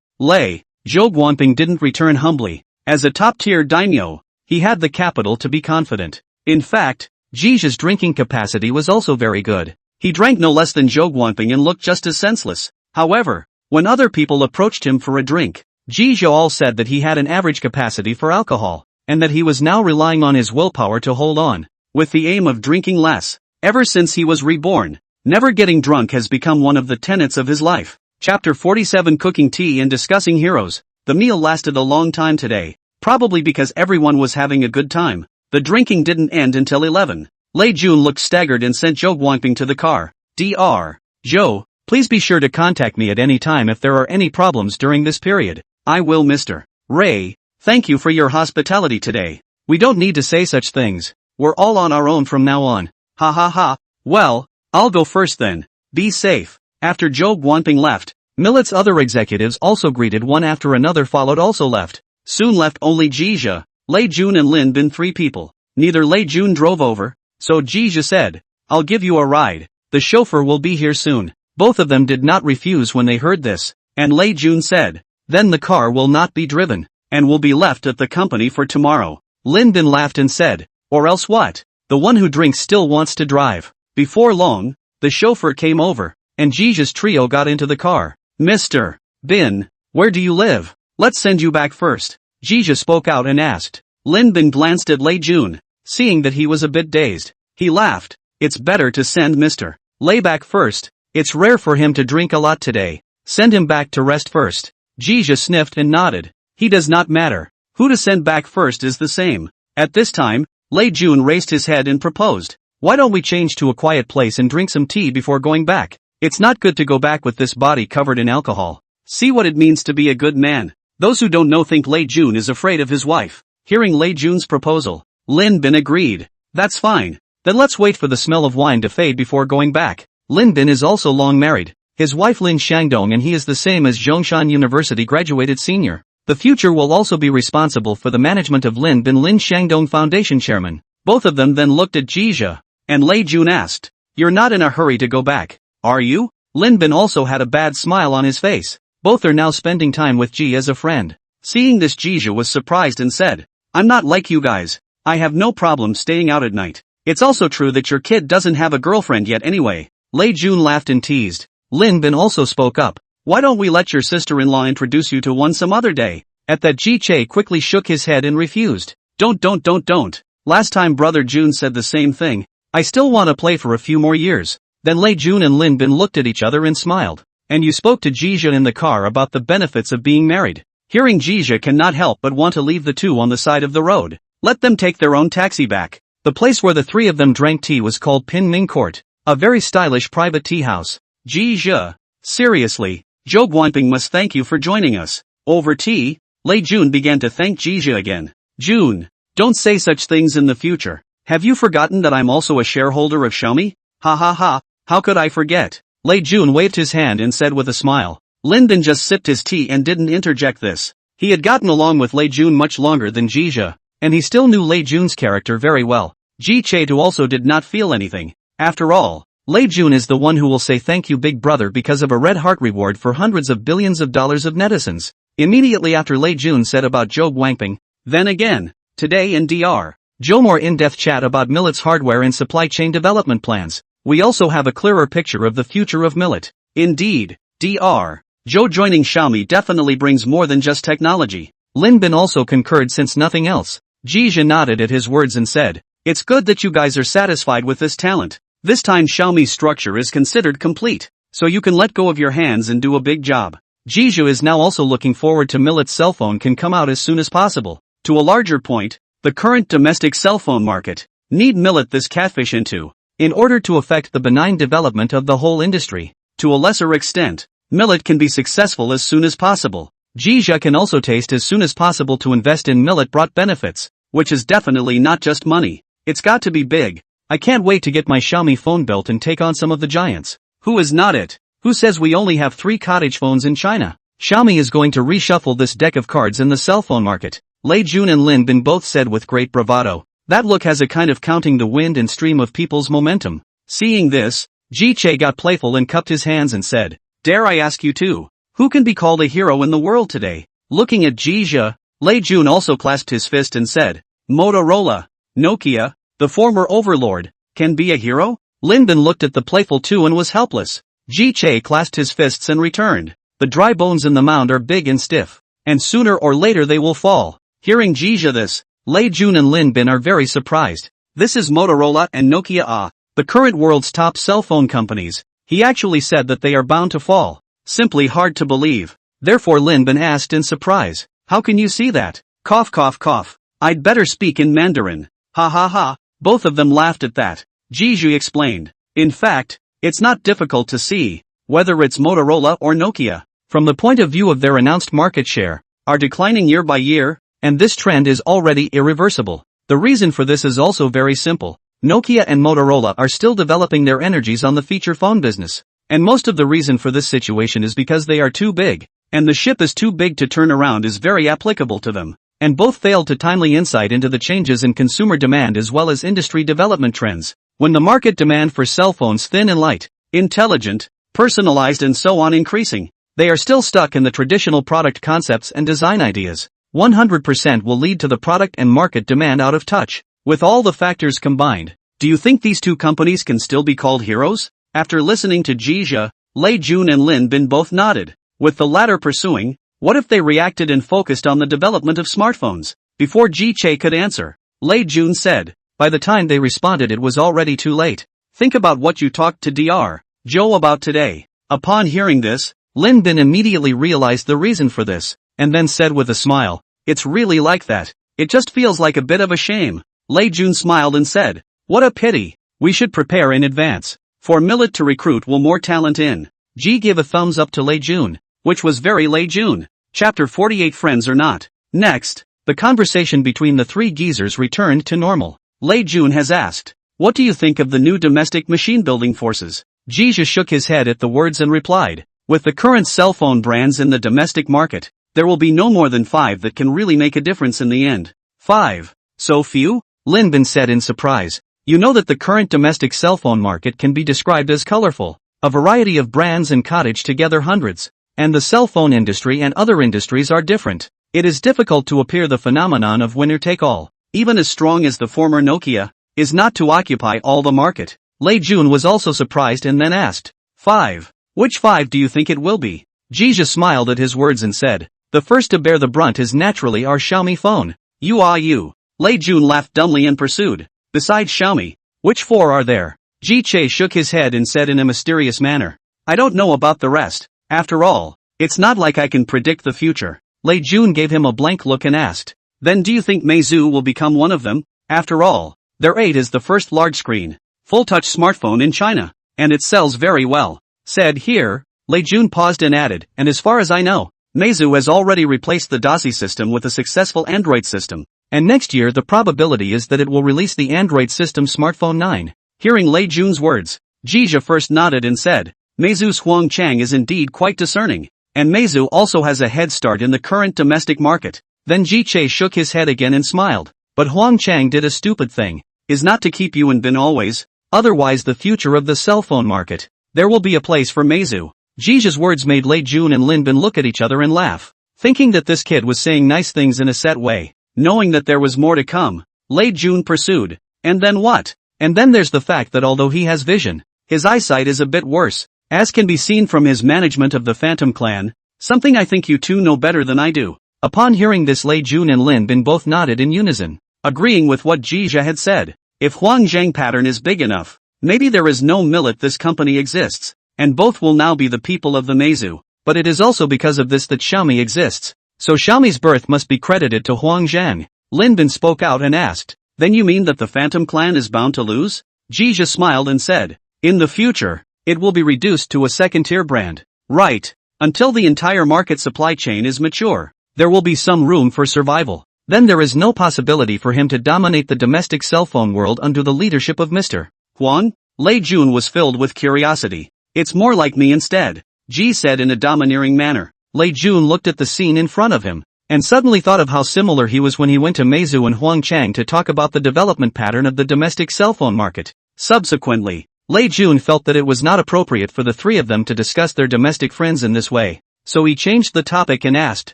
Lei. Zhou Guangping didn't return humbly. As a top-tier daimyo, he had the capital to be confident. In fact, Ji's drinking capacity was also very good. He drank no less than Zhou Guangping and looked just as senseless. However, when other people approached him for a drink, Ji all said that he had an average capacity for alcohol, and that he was now relying on his willpower to hold on, with the aim of drinking less. Ever since he was reborn, never getting drunk has become one of the tenets of his life. Chapter 47 Cooking Tea and Discussing Heroes. The meal lasted a long time today, probably because everyone was having a good time. The drinking didn't end until 11. Lei Jun looked staggered and sent Zhou Guangping to the car. Dr. Zhou, please be sure to contact me at any time if there are any problems during this period. I will, Mr. Ray. Thank you for your hospitality today. We don't need to say such things. We're all on our own from now on. Ha ha ha. Well, I'll go first then. Be safe. After Zhou Guangping left, Millet's other executives also greeted one after another followed also left. Soon left only Jizha, Lei Jun and Lin Bin 3 people. Neither Lei Jun drove over, so Jizha said, "I'll give you a ride. The chauffeur will be here soon." Both of them did not refuse when they heard this, and Lei Jun said, "Then the car will not be driven, and will be left at the company for tomorrow." Lin Bin laughed and said, "Or else what? The one who drinks still wants to drive." Before long, the chauffeur came over, and Jizha's trio got into the car. "Mr. Bin, where do you live? Let's send you back first." Jizha spoke out and asked. Lin Bin glanced at Lei Jun, seeing that he was a bit dazed. He laughed. "It's better to send Mr. Lei back first. It's rare for him to drink a lot today. Send him back to rest first." Jizha sniffed and nodded. He does not matter. Who to send back first is the same. At this time, Lei Jun raised his head and proposed, "Why don't we change to a quiet place and drink some tea before going back? It's not good to go back with this body covered in alcohol. See what it means to be a good man." Those who don't know think Lei Jun is afraid of his wife. Hearing Lei Jun's proposal, Lin Bin agreed. "That's fine. Then let's wait for the smell of wine to fade before going back." Lin Bin is also long married. His wife Lin Shangdong and he is the same as Zhongshan University graduated senior. The future will also be responsible for the management of Lin Bin Lin Shangdong Foundation chairman. Both of them then looked at Jizha, and Lei Jun asked, "You're not in a hurry to go back, are you?" Lin Bin also had a bad smile on his face. Both are now spending time with Ji as a friend. Seeing this, Jizha was surprised and said, "I'm not like you guys. I have no problem staying out at night. It's also true that your kid doesn't have a girlfriend yet anyway." Lei Jun laughed and teased. Lin Bin also spoke up. "Why don't we let your sister-in-law introduce you to one some other day?" At that, Ji Che quickly shook his head and refused. Don't. Last time Brother Jun said the same thing. I still want to play for a few more years." Then Lei Jun and Lin Bin looked at each other and smiled. "And you spoke to Jizha in the car about the benefits of being married." Hearing Jizha cannot help but want to leave the two on the side of the road. Let them take their own taxi back. The place where the three of them drank tea was called Pin Ming Court, a very stylish private tea house. Jizha, seriously, Zhou Guangping must thank you for joining us. Over tea, Lei Jun began to thank Jizha again. "Jun, don't say such things in the future. Have you forgotten that I'm also a shareholder of Xiaomi? Ha ha ha, how could I forget?" Lei Jun waved his hand and said with a smile. Lin Bin just sipped his tea and didn't interject this. He had gotten along with Lei Jun much longer than Jia, and he still knew Lei Jun's character very well. Ji Che-tu also did not feel anything. After all, Lei Jun is the one who will say thank you big brother because of a red heart reward for hundreds of billions of dollars of netizens. Immediately after Lei Jun said about Joe Guangping, then again, today in Dr. Joe more in-depth chat about Millet's hardware and supply chain development plans. We also have a clearer picture of the future of Millet. Indeed, Dr. Joe joining Xiaomi definitely brings more than just technology. Lin Bin also concurred since nothing else. Jia nodded at his words and said, it's good that you guys are satisfied with this talent. This time Xiaomi's structure is considered complete, so you can let go of your hands and do a big job. Jia is now also looking forward to Millet's cell phone can come out as soon as possible. To a larger point, the current domestic cell phone market need Millet this catfish into, in order to affect the benign development of the whole industry. To a lesser extent, Millet can be successful as soon as possible. Jia can also taste as soon as possible to invest in Millet brought benefits, which is definitely not just money. It's got to be big. I can't wait to get my Xiaomi phone built and take on some of the giants. Who is not it? Who says we only have 3 cottage phones in China? Xiaomi is going to reshuffle this deck of cards in the cell phone market. Lei Jun and Lin Bin both said with great bravado. That look has a kind of counting the wind and stream of people's momentum. Seeing this, Ji Che got playful and cupped his hands and said, dare I ask you too, who can be called a hero in the world today? Looking at Jia, Lei Jun also clasped his fist and said, Motorola, Nokia, the former overlord, can be a hero? Lin Bin looked at the playful two and was helpless. Ji Che clasped his fists and returned. The dry bones in the mound are big and stiff, and sooner or later they will fall. Hearing Jia this, Lei Jun and Lin Bin are very surprised. This is Motorola and Nokia, the current world's top cell phone companies. He actually said that they are bound to fall. Simply hard to believe. Therefore Lin Bin asked in surprise, how can you see that? Cough cough cough. I'd better speak in Mandarin. Ha ha ha. Both of them laughed at that. Jiju explained. In fact, it's not difficult to see, whether it's Motorola or Nokia, from the point of view of their announced market share, are declining year by year, and this trend is already irreversible. The reason for this is also very simple. Nokia and Motorola are still developing their energies on the feature phone business, and most of the reason for this situation is because they are too big, and the ship is too big to turn around is very applicable to them. And both failed to timely insight into the changes in consumer demand as well as industry development trends. When the market demand for cell phones thin and light, intelligent, personalized and so on increasing, they are still stuck in the traditional product concepts and design ideas. 100% will lead to the product and market demand out of touch. With all the factors combined, do you think these two companies can still be called heroes? After listening to Jia, Lei Jun and Lin Bin both nodded, with the latter pursuing, what if they reacted and focused on the development of smartphones? Before Ji Che could answer, Lei Jun said, by the time they responded it was already too late. Think about what you talked to Dr. Joe about today. Upon hearing this, Lin Bin immediately realized the reason for this, and then said with a smile, it's really like that. It just feels like a bit of a shame. Lei Jun smiled and said, what a pity. We should prepare in advance. For Millet to recruit will more talent in. Ji gave a thumbs up to Lei Jun, which was very Lei Jun. Chapter 48 Friends or Not. Next, the conversation between the three geezers returned to normal. Lei Jun has asked, what do you think of the new domestic machine building forces? Jia shook his head at the words and replied, with the current cell phone brands in the domestic market, there will be no more than 5 that can really make a difference in the end. 5. So few? Lin Bin said in surprise. You know that the current domestic cell phone market can be described as colorful. A variety of brands and cottage together hundreds. And the cell phone industry and other industries are different. It is difficult to appear the phenomenon of winner take all, even as strong as the former Nokia, is not to occupy all the market. Lei Jun was also surprised and then asked, 5. Which 5 do you think it will be? Jia smiled at his words and said, the first to bear the brunt is naturally our Xiaomi phone. You. Lei Jun laughed dumbly and pursued, besides Xiaomi, which 4 are there? Ji Che shook his head and said in a mysterious manner, I don't know about the rest. After all, it's not like I can predict the future. Lei Jun gave him a blank look and asked, then do you think Meizu will become one of them? After all, their 8 is the first large-screen, full-touch smartphone in China, and it sells very well. Said here, Lei Jun paused and added, and as far as I know, Meizu has already replaced the DASI system with a successful Android system, and next year the probability is that it will release the Android system smartphone 9. Hearing Lei Jun's words, Jia first nodded and said, Meizu's Huang Chang is indeed quite discerning. and Meizu also has a head start in the current domestic market. Then Ji shook his head again and smiled. But Huang Chang did a stupid thing, is not to keep you in bin always, otherwise the future of the cell phone market. There will be a place for Meizu. Ji's words made Lei Jun and Lin Bin look at each other and laugh, thinking that this kid was saying nice things in a set way. Knowing that there was more to come, Lei Jun pursued, and then what? And then there's the fact that although he has vision, his eyesight is a bit worse, as can be seen from his management of the Phantom Clan, something I think you two know better than I do. Upon hearing this, Lei Jun and Lin Bin both nodded in unison, agreeing with what Ji had said. If Huang Zhang pattern is big enough, maybe there is no millet this company exists, and both will now be the people of the Meizu. But it is also because of this that Xiaomi exists, so Xiaomi's birth must be credited to Huang Zhang. Lin Bin spoke out and asked, then you mean that the Phantom Clan is bound to lose? Ji smiled and said, in the future, it will be reduced to a second-tier brand. Right. Until the entire market supply chain is mature, there will be some room for survival. Then there is no possibility for him to dominate the domestic cell phone world under the leadership of Mr. Huang? Lei Jun was filled with curiosity. It's more like me instead, Ji said in a domineering manner. Lei Jun looked at the scene in front of him, and suddenly thought of how similar he was when he went to Meizu and Huang Chang to talk about the development pattern of the domestic cell phone market. Subsequently, Lei Jun felt that it was not appropriate for the three of them to discuss their domestic friends in this way, so he changed the topic and asked,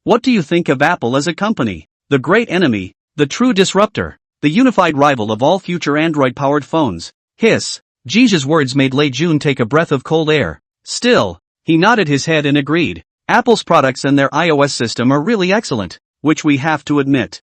what do you think of Apple as a company? The great enemy, the true disruptor, the unified rival of all future Android-powered phones. Hiss. Ji's words made Lei Jun take a breath of cold air. Still, he nodded his head and agreed. Apple's products and their iOS system are really excellent, which we have to admit.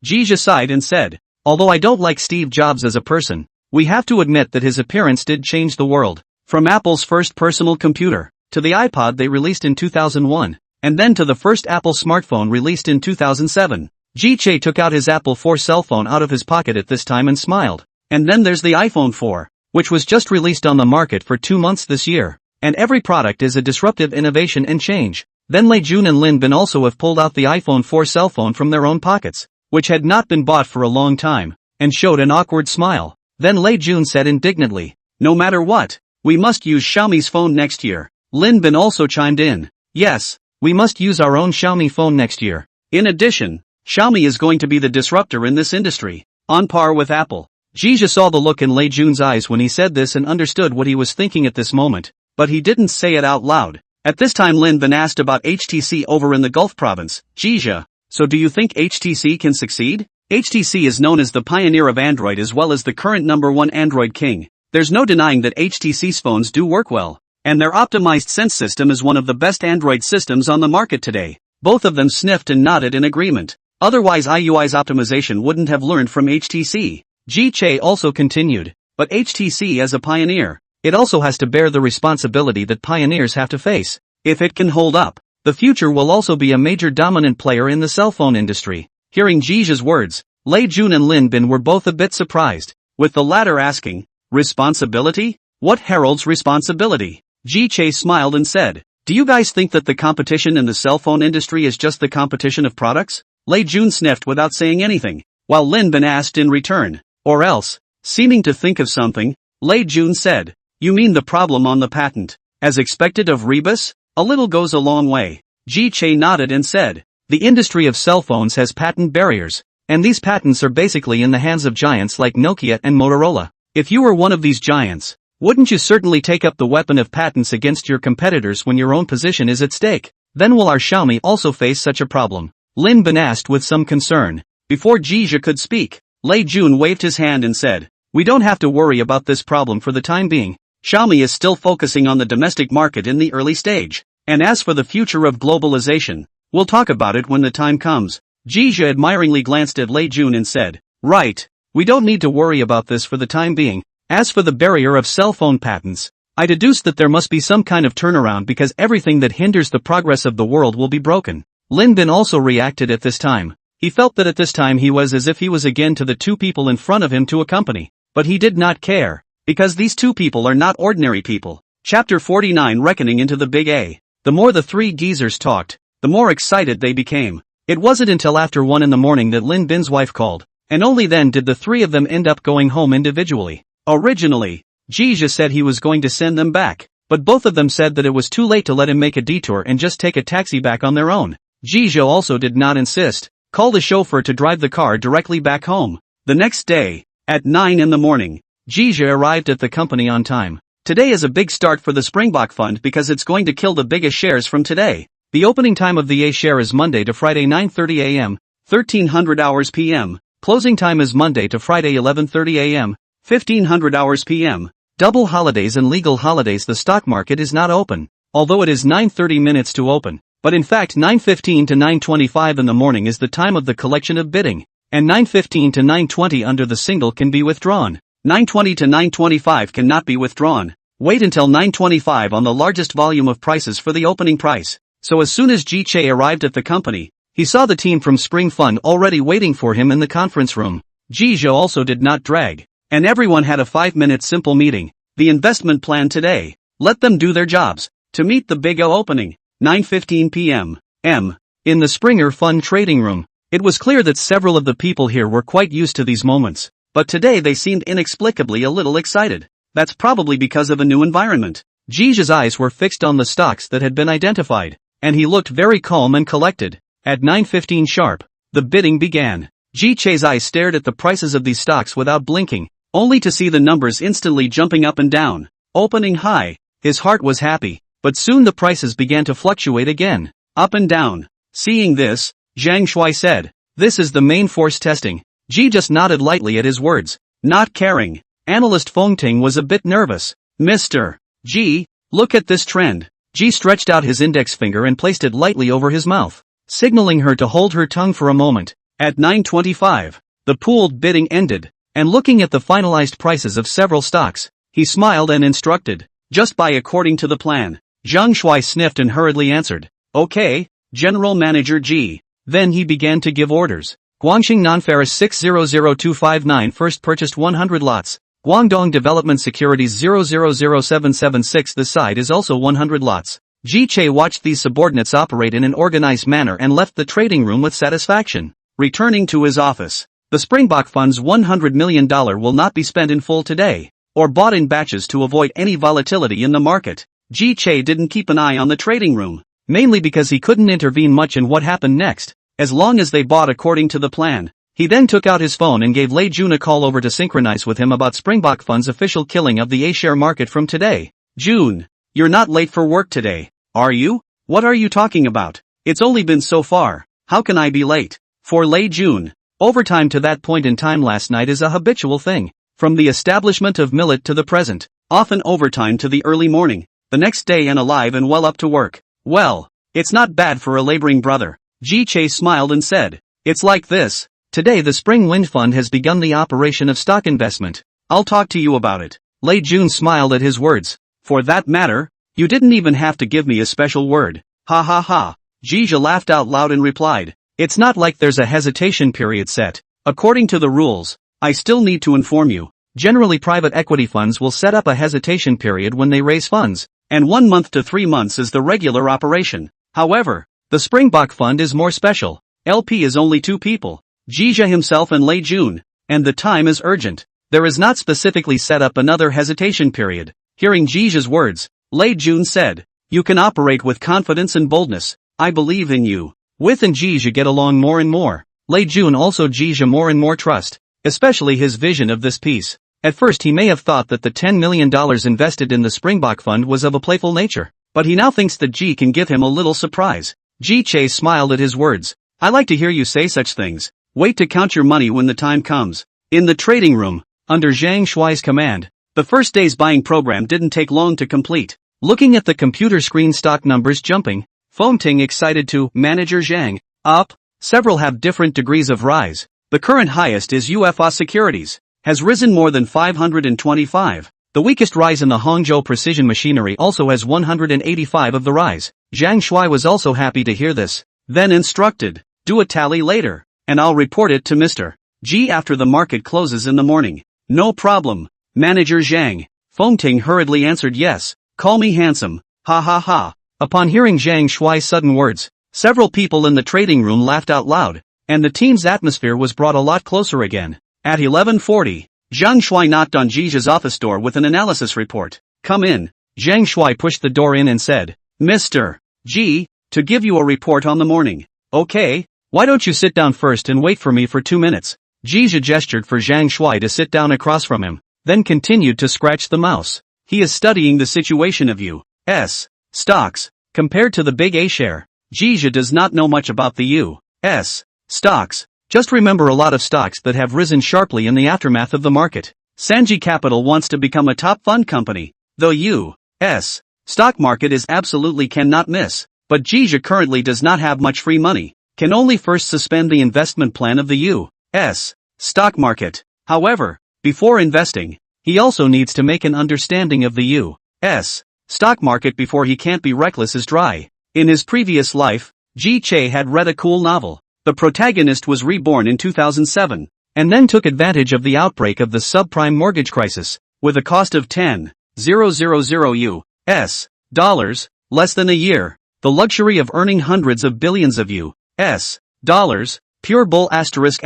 Ji sighed and said, although I don't like Steve Jobs as a person, we have to admit that his appearance did change the world. From Apple's first personal computer, to the iPod they released in 2001, and then to the first Apple smartphone released in 2007. Ji took out his Apple IV cell phone out of his pocket at this time and smiled. And then there's the iPhone 4, which was just released on the market for 2 months this year. And every product is a disruptive innovation and change. Then Lei Jun and Lin Bin also have pulled out the iPhone 4 cell phone from their own pockets, which had not been bought for a long time, and showed an awkward smile. Then Lei Jun said indignantly, no matter what, we must use Xiaomi's phone next year. Lin Bin also chimed in, yes, we must use our own Xiaomi phone next year. In addition, Xiaomi is going to be the disruptor in this industry, on par with Apple. Ji saw the look in Lei Jun's eyes when he said this and understood what he was thinking at this moment, but he didn't say it out loud. At this time Lin Bin asked about HTC over in the Gulf province. Ji, so do you think HTC can succeed? HTC is known as the pioneer of Android as well as the current #1 Android king. There's no denying that HTC's phones do work well, and their optimized Sense system is one of the best Android systems on the market today. Both of them sniffed and nodded in agreement. Otherwise MIUI's optimization wouldn't have learned from HTC. Ji also continued, but HTC as a pioneer, it also has to bear the responsibility that pioneers have to face. If it can hold up, the future will also be a major dominant player in the cell phone industry. Hearing Ji's words, Lei Jun and Lin Bin were both a bit surprised, with the latter asking, responsibility? What heralds responsibility? Ji smiled and said, do you guys think that the competition in the cell phone industry is just the competition of products? Lei Jun sniffed without saying anything, while Lin Bin asked in return, or else, seeming to think of something, Lei Jun said, you mean the problem on the patent, as expected of Rebus? A little goes a long way. Ji nodded and said, the industry of cell phones has patent barriers, and these patents are basically in the hands of giants like Nokia and Motorola. If you were one of these giants, wouldn't you certainly take up the weapon of patents against your competitors when your own position is at stake? Then will our Xiaomi also face such a problem? Lin Bin asked with some concern. Before Ji could speak, Lei Jun waved his hand and said, we don't have to worry about this problem for the time being. Xiaomi is still focusing on the domestic market in the early stage. And as for the future of globalization, we'll talk about it when the time comes. Ji admiringly glanced at Lei Jun and said, right, we don't need to worry about this for the time being. As for the barrier of cell phone patents, I deduce that there must be some kind of turnaround because everything that hinders the progress of the world will be broken. Lin Bin also reacted at this time. He felt that at this time he was as if he was again to the two people in front of him to a company, but he did not care, because these two people are not ordinary people. Chapter 49 Reckoning into the Big A. The more the three geezers talked, the more excited they became. It wasn't until after 1 in the morning that Lin Bin's wife called, and only then did the three of them end up going home individually. Originally, Ji said he was going to send them back, but both of them said that it was too late to let him make a detour and just take a taxi back on their own. Jizha also did not insist, called a chauffeur to drive the car directly back home. The next day, at 9 in the morning, Jizha arrived at the company on time. Today is a big start for the Springbok Fund because it's going to kill the biggest shares from today. The opening time of the A share is Monday to Friday 9:30 a.m., 1300 hours p.m. Closing time is Monday to Friday 11:30 a.m., 1500 hours p.m. Double holidays and legal holidays. The stock market is not open, although it is 9:30 minutes to open. But in fact 9:15 to 9:25 in the morning is the time of the collection of bidding, and 9:15 to 9:20 under the single can be withdrawn. 9:20 to 9:25 cannot be withdrawn. Wait until 9:25 on the largest volume of prices for the opening price. So as soon as Ji-che arrived at the company, he saw the team from Spring Fund already waiting for him in the conference room. Ji-jo also did not drag, and everyone had a 5-minute simple meeting. The investment plan today. Let them do their jobs. To meet the big O opening. 9:15 p.m. In the Springer Fund trading room. It was clear that several of the people here were quite used to these moments. But today they seemed inexplicably a little excited. That's probably because of a new environment. Jija's eyes were fixed on the stocks that had been identified, and he looked very calm and collected. At 9:15 sharp, the bidding began. Ji-che's eyes stared at the prices of these stocks without blinking, only to see the numbers instantly jumping up and down. Opening high, his heart was happy, but soon the prices began to fluctuate again, up and down. Seeing this, Zhang Shuai said, "This is the main force testing." Ji just nodded lightly at his words, not caring. Analyst Feng Ting was a bit nervous. "Mr. Ji, look at this trend." Ji stretched out his index finger and placed it lightly over his mouth, signaling her to hold her tongue for a moment. At 9:25, the pooled bidding ended, and looking at the finalized prices of several stocks, he smiled and instructed, "Just buy according to the plan." Zhang Shuai sniffed and hurriedly answered, "Okay, General Manager Ji." Then he began to give orders. Guangxing Nonferrous 600259 first purchased 100 lots. Guangdong Development Securities 000776 this side is also 100 lots. Ji-che watched these subordinates operate in an organized manner and left the trading room with satisfaction. Returning to his office, the Springbok Fund's $100 million will not be spent in full today, or bought in batches to avoid any volatility in the market. Ji-che didn't keep an eye on the trading room, mainly because he couldn't intervene much in what happened next, as long as they bought according to the plan. He then took out his phone and gave Lei Jun a call over to synchronize with him about Springbok Fund's official killing of the A-share market from today. "Jun, you're not late for work today, are you? What are you talking about? It's only been so far, how can I be late?" For Lei Jun, overtime to that point in time last night is a habitual thing. From the establishment of millet to the present, often overtime to the early morning, the next day and alive and well up to work. Well, it's not bad for a laboring brother. Ji-che smiled and said, "It's like this. Today the Spring Wind Fund has begun the operation of stock investment. I'll talk to you about it." Lei Jun smiled at his words. "For that matter, you didn't even have to give me a special word." Ha ha ha. Jija laughed out loud and replied, "It's not like there's a hesitation period set. According to the rules, I still need to inform you. Generally private equity funds will set up a hesitation period when they raise funds, and 1 month to 3 months is the regular operation. However, the Springbok Fund is more special. LP is only 2 people, Jija himself and Lei Jun, and the time is urgent. There is not specifically set up another hesitation period." Hearing Jija's words, Lei Jun said, "You can operate with confidence and boldness. I believe in you." With and Jija get along more and more. Lei Jun also Jija more and more trust, especially his vision of this piece. At first he may have thought that the $10 million invested in the Springbok Fund was of a playful nature, but he now thinks that Ji can give him a little surprise. Ji-che smiled at his words. "I like to hear you say such things. Wait to count your money when the time comes." In the trading room, under Zhang Shuai's command, the first day's buying program didn't take long to complete. Looking at the computer screen stock numbers jumping, Feng Ting excited to, "Manager Zhang, up." Several have different degrees of rise. The current highest is UFA Securities, has risen more than 525. The weakest rise in the Hangzhou Precision Machinery also has 185 of the rise. Zhang Shuai was also happy to hear this, then instructed, "Do a tally later, and I'll report it to Mr. Ji after the market closes in the morning." "No problem, Manager Zhang." Feng Ting hurriedly answered, "Yes, call me handsome." Ha ha ha. Upon hearing Zhang Shuai's sudden words, several people in the trading room laughed out loud, and the team's atmosphere was brought a lot closer again. At 11:40, Zhang Shuai knocked on Jija's office door with an analysis report. "Come in, Zhang Shuai pushed the door in and said, Mr. G, to give you a report on the morning. Okay, why don't you sit down first and wait for me for 2 minutes? Jia gestured for Zhang Shuai to sit down across from him, then continued to scratch the mouse. He is studying the situation of U.S. stocks, compared to the big A share. Jia does not know much about the U.S. stocks. Just remember a lot of stocks that have risen sharply in the aftermath of the market. Sanji Capital wants to become a top fund company. The U.S. stock market is absolutely cannot miss. But Jia currently does not have much free money, can only first suspend the investment plan of the U.S. stock market. However, before investing, he also needs to make an understanding of the U.S. stock market before he can't be reckless as dry. In his previous life, Ji Che had read a cool novel. The protagonist was reborn in 2007, and then took advantage of the outbreak of the subprime mortgage crisis, with a cost of $10,000 U.S. dollars, less than a year. The luxury of earning hundreds of billions of U.S. dollars, pure bull asterisk.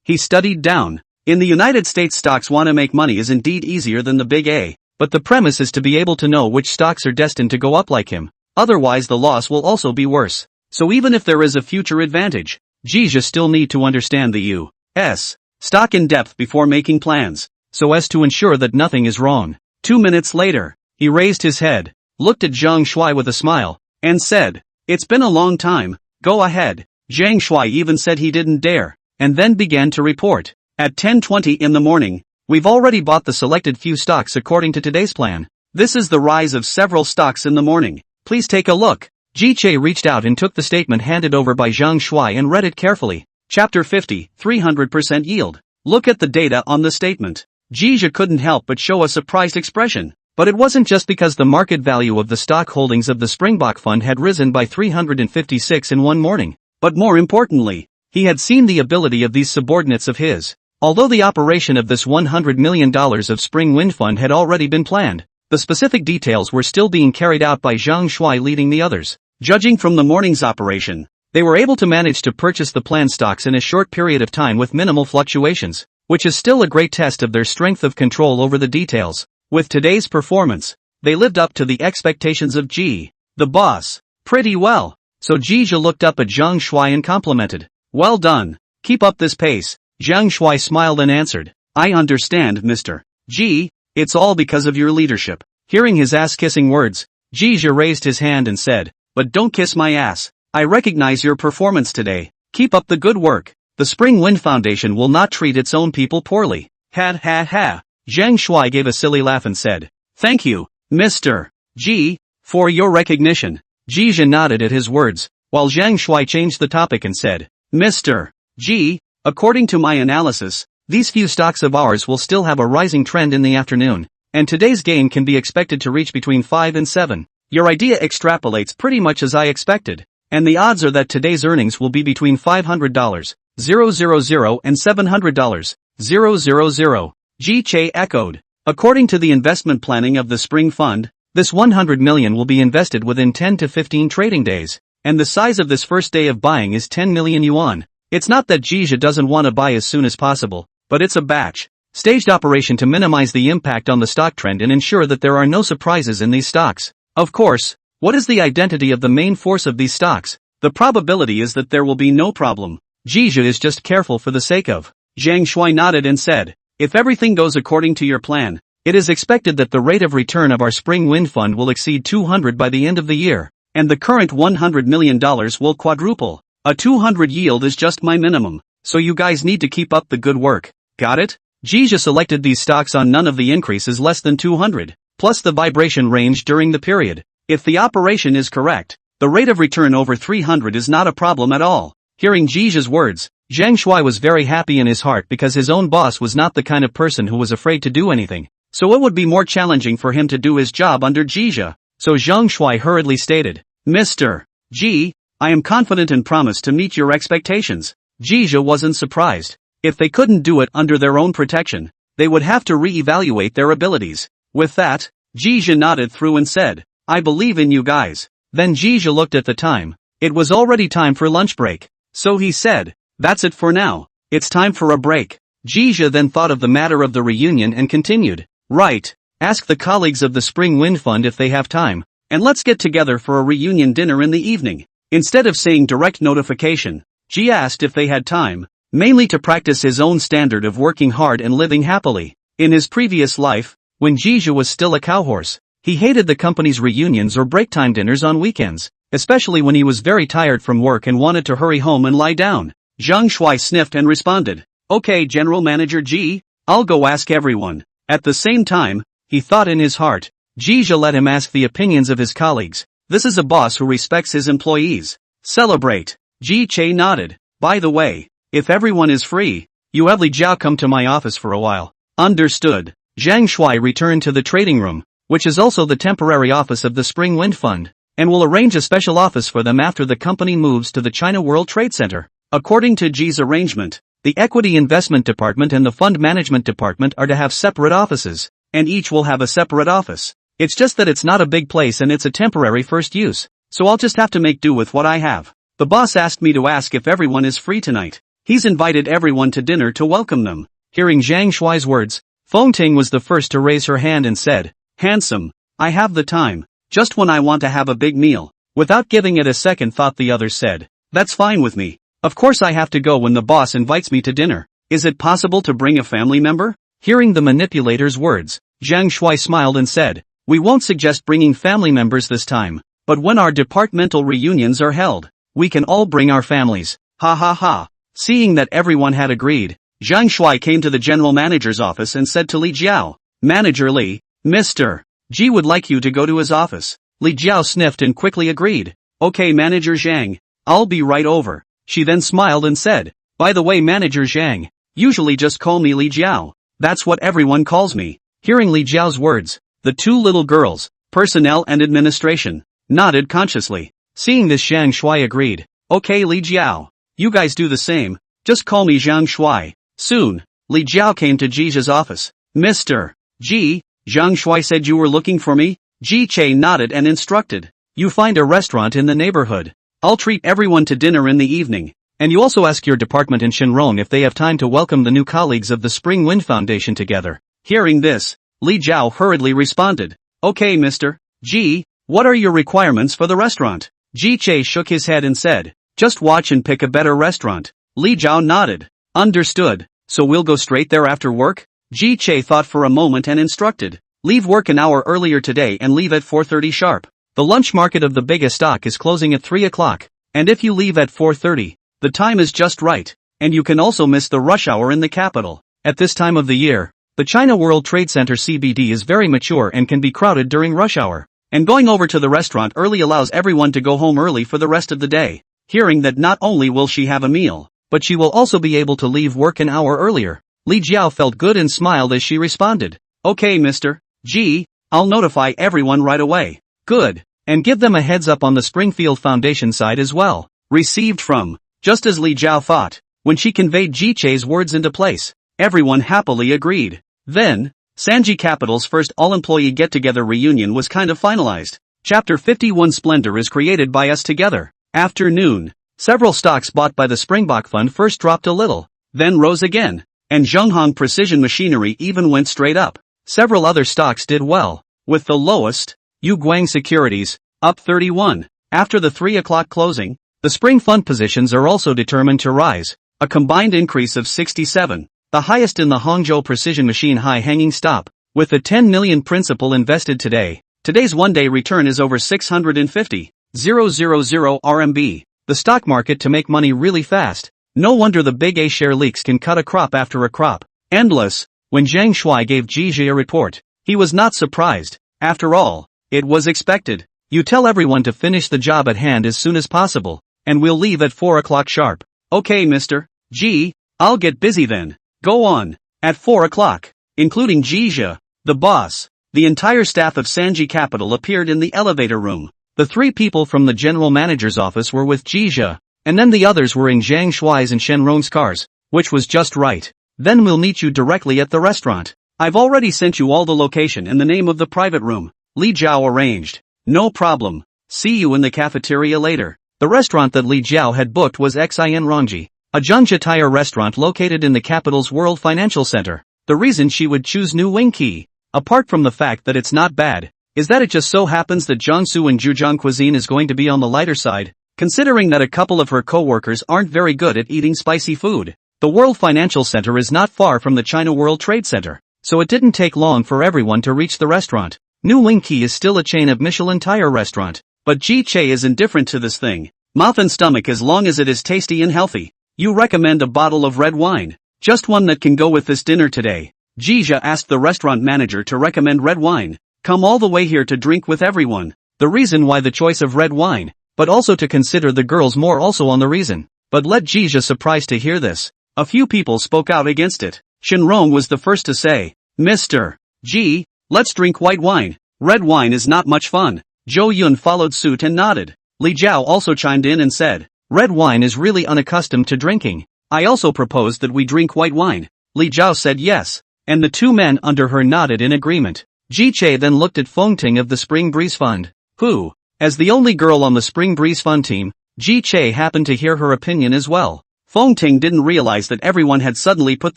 He studied down. In the United States, stocks want to make money is indeed easier than the big A, but the premise is to be able to know which stocks are destined to go up like him. Otherwise the loss will also be worse. So even if there is a future advantage, Jia still need to understand the U.S. stock in depth before making plans, so as to ensure that nothing is wrong. 2 minutes later, he raised his head, looked at Zhang Shuai with a smile, and said, It's been a long time, go ahead. Zhang Shuai even said he didn't dare, and then began to report. At 10:20 in the morning, we've already bought the selected few stocks according to today's plan. This is the rise of several stocks in the morning. Please take a look. Ji Che reached out and took the statement handed over by Zhang Shuai and read it carefully. Chapter 50, 300% yield. Look at the data on the statement. Jia couldn't help but show a surprised expression. But it wasn't just because the market value of the stock holdings of the Springbok Fund had risen by 356 in one morning. But more importantly, he had seen the ability of these subordinates of his. Although the operation of this $100 million of Spring Wind Fund had already been planned, the specific details were still being carried out by Zhang Shuai leading the others. Judging from the morning's operation, they were able to manage to purchase the planned stocks in a short period of time with minimal fluctuations, which is still a great test of their strength of control over the details. With today's performance, they lived up to the expectations of G, the boss, pretty well. So Jia looked up at Zhang Shuai and complimented. Well done. Keep up this pace. Zhang Shuai smiled and answered. I understand, Mr. G. It's all because of your leadership. Hearing his ass-kissing words, Jia raised his hand and said, But don't kiss my ass. I recognize your performance today. Keep up the good work. The Spring Wind Foundation will not treat its own people poorly. Ha ha ha. Zhang Shuai gave a silly laugh and said, Thank you, Mr. G, for your recognition. Jia nodded at his words, while Zhang Shuai changed the topic and said, Mr. G, according to my analysis, these few stocks of ours will still have a rising trend in the afternoon, and today's gain can be expected to reach between 5 and 7. Your idea extrapolates pretty much as I expected, and the odds are that today's earnings will be between $500, 000 and $700, 000. Ji Che echoed. According to the investment planning of the Spring Fund, this 100 million will be invested within 10 to 15 trading days, and the size of this first day of buying is 10 million yuan. It's not that Jia doesn't want to buy as soon as possible, but it's a batch, staged operation to minimize the impact on the stock trend and ensure that there are no surprises in these stocks. Of course, what is the identity of the main force of these stocks? The probability is that there will be no problem. Jia is just careful for the sake of. Zhang Shuai nodded and said, If everything goes according to your plan, it is expected that the rate of return of our Spring Wind Fund will exceed 200 by the end of the year, and the current $100 million will quadruple. A 200 yield is just my minimum, so you guys need to keep up the good work. Got it? Jia selected these stocks on none of the increases less than 200, plus the vibration range during the period. If the operation is correct, the rate of return over 300 is not a problem at all. Hearing Jia's words, Zhang Shuai was very happy in his heart because his own boss was not the kind of person who was afraid to do anything, so it would be more challenging for him to do his job under Jia. So Zhang Shuai hurriedly stated, Mr. G, I am confident and promise to meet your expectations. Jia wasn't surprised. If they couldn't do it under their own protection, they would have to re-evaluate their abilities. With that, Jia nodded through and said, I believe in you guys. Then Jia looked at the time. It was already time for lunch break. So he said, That's it for now. It's time for a break. Jia then thought of the matter of the reunion and continued, Right, Ask the colleagues of the Spring Wind Fund if they have time, and let's get together for a reunion dinner in the evening. Instead of saying direct notification, Ji asked if they had time, mainly to practice his own standard of working hard and living happily. In his previous life, when Jija was still a cowhorse, he hated the company's reunions or break time dinners on weekends, especially when he was very tired from work and wanted to hurry home and lie down. Zhang Shuai sniffed and responded, "Okay, General Manager Ji, I'll go ask everyone." At the same time, he thought in his heart, Jija let him ask the opinions of his colleagues. This is a boss who respects his employees. Celebrate. Ji Che nodded. By the way, if everyone is free, you have Li Jiao come to my office for a while. Understood. Zhang Shuai returned to the trading room, which is also the temporary office of the Spring Wind Fund, and will arrange a special office for them after the company moves to the China World Trade Center. According to Ji's arrangement, the Equity Investment Department and the Fund Management Department are to have separate offices, and each will have a separate office. It's just that it's not a big place and it's a temporary first use, so I'll just have to make do with what I have. The boss asked me to ask if everyone is free tonight. He's invited everyone to dinner to welcome them. Hearing Zhang Shuai's words, Feng Ting was the first to raise her hand and said, "Handsome, I have the time, just when I want to have a big meal." Without giving it a second thought, the others said, "That's fine with me. Of course I have to go when the boss invites me to dinner. Is it possible to bring a family member?" Hearing the manipulator's words, Zhang Shuai smiled and said, "We won't suggest bringing family members this time, but when our departmental reunions are held, we can all bring our families." Ha ha ha. Seeing that everyone had agreed, Zhang Shuai came to the general manager's office and said to Li Jiao, "Manager Li, Mr. Ji would like you to go to his office." Li Jiao sniffed and quickly agreed. "Okay, Manager Zhang, I'll be right over." She then smiled and said, "By the way, Manager Zhang, usually just call me Li Jiao. That's what everyone calls me." Hearing Li Jiao's words, the two little girls, personnel and administration, nodded consciously. Seeing this, Zhang Shuai agreed. "Okay, Li Jiao, you guys do the same, just call me Zhang Shuai." Soon, Li Jiao came to Ji's office. "Mr. Ji, Zhang Shuai said you were looking for me?" Ji Che nodded and instructed, "You find a restaurant in the neighborhood. I'll treat everyone to dinner in the evening, and you also ask your department in Shenrong if they have time to welcome the new colleagues of the Spring Wind Foundation together." Hearing this, Li Jiao hurriedly responded, "Okay, Mr. Ji, what are your requirements for the restaurant?" Ji Che shook his head and said, "Just watch and pick a better restaurant." Li Jiao nodded. "Understood, so we'll go straight there after work?" Ji Che thought for a moment and instructed, "Leave work an hour earlier today and leave at 4:30 sharp. The lunch market of the biggest stock is closing at 3 o'clock, and if you leave at 4:30, the time is just right, and you can also miss the rush hour in the capital." At this time of the year, the China World Trade Center CBD is very mature and can be crowded during rush hour, and going over to the restaurant early allows everyone to go home early for the rest of the day. Hearing that not only will she have a meal, but she will also be able to leave work an hour earlier, Li Jiao felt good and smiled as she responded, "Okay, Mr. Ji, I'll notify everyone right away." "Good, and give them a heads up on the Springfield Foundation side as well." Received from, just as Li Jiao thought, when she conveyed Ji Che's words into place, everyone happily agreed. Then, Sanji Capital's first all-employee get-together reunion was kind of finalized. Chapter 51 Splendor is created by us together. Afternoon. Several stocks bought by the Springbok Fund first dropped a little, then rose again, and Zhonghong Precision Machinery even went straight up. Several other stocks did well, with the lowest, Guang Securities, up 31. After the 3 o'clock closing, the Spring Fund positions are also determined to rise, a combined increase of 67, the highest in the Hangzhou Precision Machine high-hanging stop. With the 10 million principal invested today, today's one-day return is over 650,000 RMB. The stock market to make money really fast. No wonder the big A-share leaks can cut a crop after a crop. Endless. When Zhang Shuai gave Ji a report, he was not surprised. After all, it was expected. "You tell everyone to finish the job at hand as soon as possible, and we'll leave at 4 o'clock sharp." "Okay, Mr. Ji, I'll get busy then." "Go on." At 4 o'clock, including Jija, the boss, the entire staff of Sanji Capital appeared in the elevator room. The 3 people from the general manager's office were with Jija, and then the others were in Zhang Shuai's and Shenrong's cars, which was just right. "Then we'll meet you directly at the restaurant. I've already sent you all the location and the name of the private room." Li Jiao arranged. "No problem. See you in the cafeteria later." The restaurant that Li Jiao had booked was Xin Rongji, a Zhangjiatire restaurant located in the capital's World Financial Center. The reason she would choose New Wing Key, apart from the fact that it's not bad, is that it just so happens that Jiangsu and Zhejiang cuisine is going to be on the lighter side, considering that a couple of her co-workers aren't very good at eating spicy food. The World Financial Center is not far from the China World Trade Center, so it didn't take long for everyone to reach the restaurant. New Lingqi is still a chain of Michelin tire restaurant, but Ji Che is indifferent to this thing. Mouth and stomach as long as it is tasty and healthy. You recommend a bottle of red wine. Just one that can go with this dinner today. Jija asked the restaurant manager to recommend red wine. Come all the way here to drink with everyone. The reason why the choice of red wine, but also to consider the girls more also on the reason. But let Jija surprised to hear this. A few people spoke out against it. Shenrong was the first to say, Mr. Ji, let's drink white wine. Red wine is not much fun. Zhou Yun followed suit and nodded. Li Jiao also chimed in and said, red wine is really unaccustomed to drinking. I also proposed that we drink white wine. Li Jiao said yes, and the two men under her nodded in agreement. Ji Che then looked at Feng Ting of the Spring Breeze Fund, who, as the only girl on the Spring Breeze Fund team, Ji Che happened to hear her opinion as well. Feng Ting didn't realize that everyone had suddenly put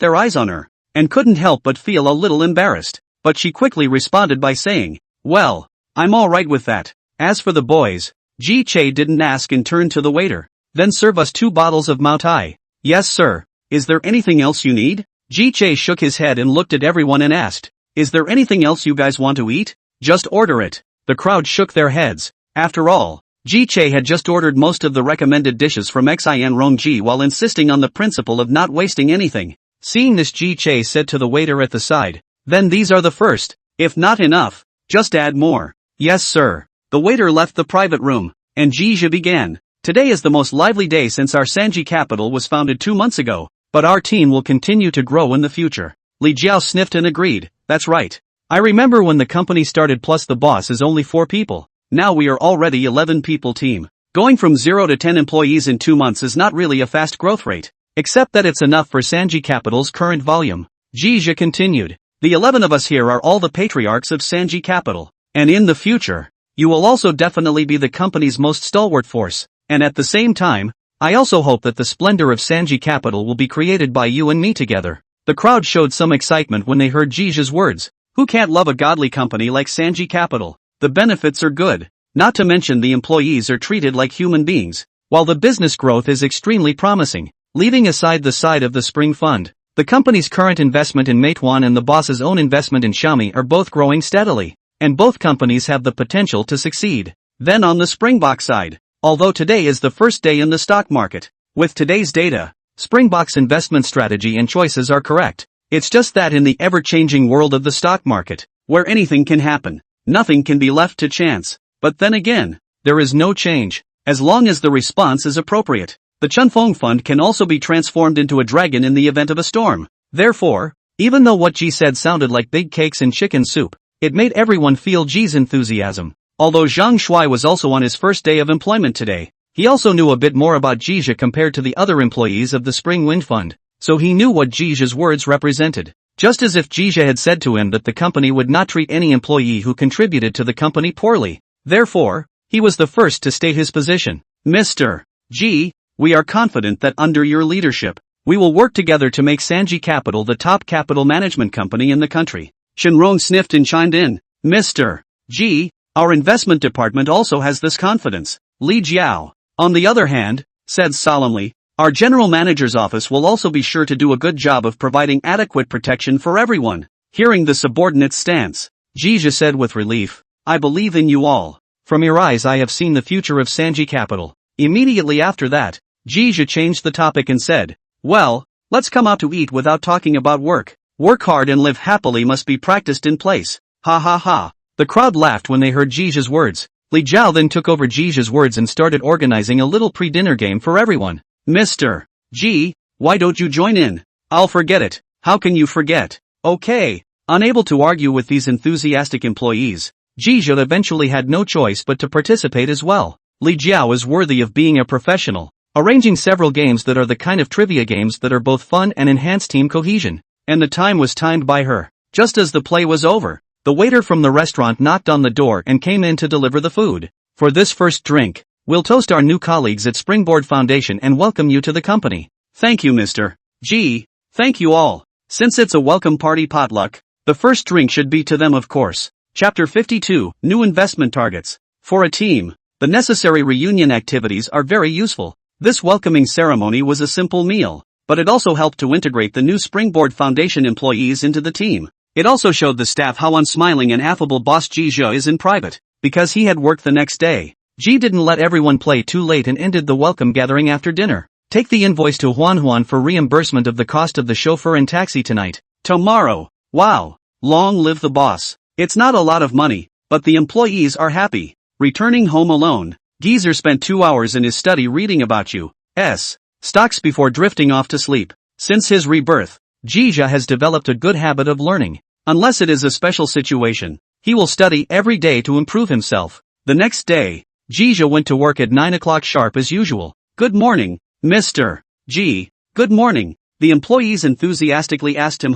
their eyes on her, and couldn't help but feel a little embarrassed, but she quickly responded by saying, well, I'm alright with that. As for the boys, Ji Che didn't ask and turned to the waiter. Then serve us 2 bottles of Maotai. Yes sir. Is there anything else you need? Ji Che shook his head and looked at everyone and asked, is there anything else you guys want to eat? Just order it. The crowd shook their heads. After all, Ji Che had just ordered most of the recommended dishes from Xin Rongji while insisting on the principle of not wasting anything. Seeing this, Ji Che said to the waiter at the side, then these are the first. If not enough, just add more. Yes sir. The waiter left the private room, and Jija began. Today is the most lively day since our Sanji Capital was founded 2 months ago, but our team will continue to grow in the future. Li Jiao sniffed and agreed, that's right. I remember when the company started plus the boss is only 4 people. Now we are already 11 people team. Going from 0 to 10 employees in 2 months is not really a fast growth rate, except that it's enough for Sanji Capital's current volume. Jija continued, the 11 of us here are all the patriarchs of Sanji Capital, and in the future, you will also definitely be the company's most stalwart force, and at the same time, I also hope that the splendor of Sanji Capital will be created by you and me together. The crowd showed some excitement when they heard Jija's words. Who can't love a godly company like Sanji Capital? The benefits are good, not to mention the employees are treated like human beings, while the business growth is extremely promising. Leaving aside the side of the Spring Fund, the company's current investment in Meituan and the boss's own investment in Xiaomi are both growing steadily, and both companies have the potential to succeed. Then on the Springbok side, although today is the first day in the stock market, with today's data, Springbok's investment strategy and choices are correct. It's just that in the ever-changing world of the stock market, where anything can happen, nothing can be left to chance. But then again, there is no change, as long as the response is appropriate. The Chunfeng Fund can also be transformed into a dragon in the event of a storm. Therefore, even though what Ji said sounded like big cakes and chicken soup, it made everyone feel Ji's enthusiasm. Although Zhang Shuai was also on his first day of employment today, he also knew a bit more about Jija compared to the other employees of the Spring Wind Fund, so he knew what Jija's words represented. Just as if Jija had said to him that the company would not treat any employee who contributed to the company poorly. Therefore, he was the first to state his position. Mr. Ji, we are confident that under your leadership, we will work together to make Sanji Capital the top capital management company in the country. Shenrong sniffed and chimed in. Mr. Ji, our investment department also has this confidence. Li Jiao, on the other hand, said solemnly, our general manager's office will also be sure to do a good job of providing adequate protection for everyone. Hearing the subordinate's stance, Jija said with relief, I believe in you all. From your eyes I have seen the future of Sanji Capital. Immediately after that, Jija changed the topic and said, well, let's come out to eat without talking about work. Work hard and live happily must be practiced in place. Ha ha ha. The crowd laughed when they heard Jija's words. Li Jiao then took over Jija's words and started organizing a little pre-dinner game for everyone. Mr. Ji, why don't you join in? I'll forget it. How can you forget? Okay. Unable to argue with these enthusiastic employees, Jija eventually had no choice but to participate as well. Li Jiao is worthy of being a professional, arranging several games that are the kind of trivia games that are both fun and enhance team cohesion. And the time was timed by her. Just as the play was over, the waiter from the restaurant knocked on the door and came in to deliver the food. For this first drink, we'll toast our new colleagues at Springboard Foundation and welcome you to the company. Thank you, Mr. Ji. Thank you all. Since it's a welcome party potluck, The first drink should be to them, of course. Chapter 52, New Investment Targets. For a team, the necessary reunion activities are very useful. This welcoming ceremony was a simple meal, but it also helped to integrate the new Springboard Foundation employees into the team. It also showed the staff how unsmiling and affable boss Ji is in private, because he had work the next day. Ji didn't let everyone play too late and ended the welcome gathering after dinner. Take the invoice to Huan for reimbursement of the cost of the chauffeur and taxi tonight. Tomorrow. Wow. Long live the boss. It's not a lot of money, but the employees are happy. Returning home alone, Geezer spent 2 hours in his study reading about U.S. stocks before drifting off to sleep. Since his rebirth, Jija has developed a good habit of learning. Unless it is a special situation, he will study every day to improve himself. The next day, Jija went to work at 9 o'clock sharp as usual. Good morning, Mr. G. Good morning, the employees enthusiastically asked him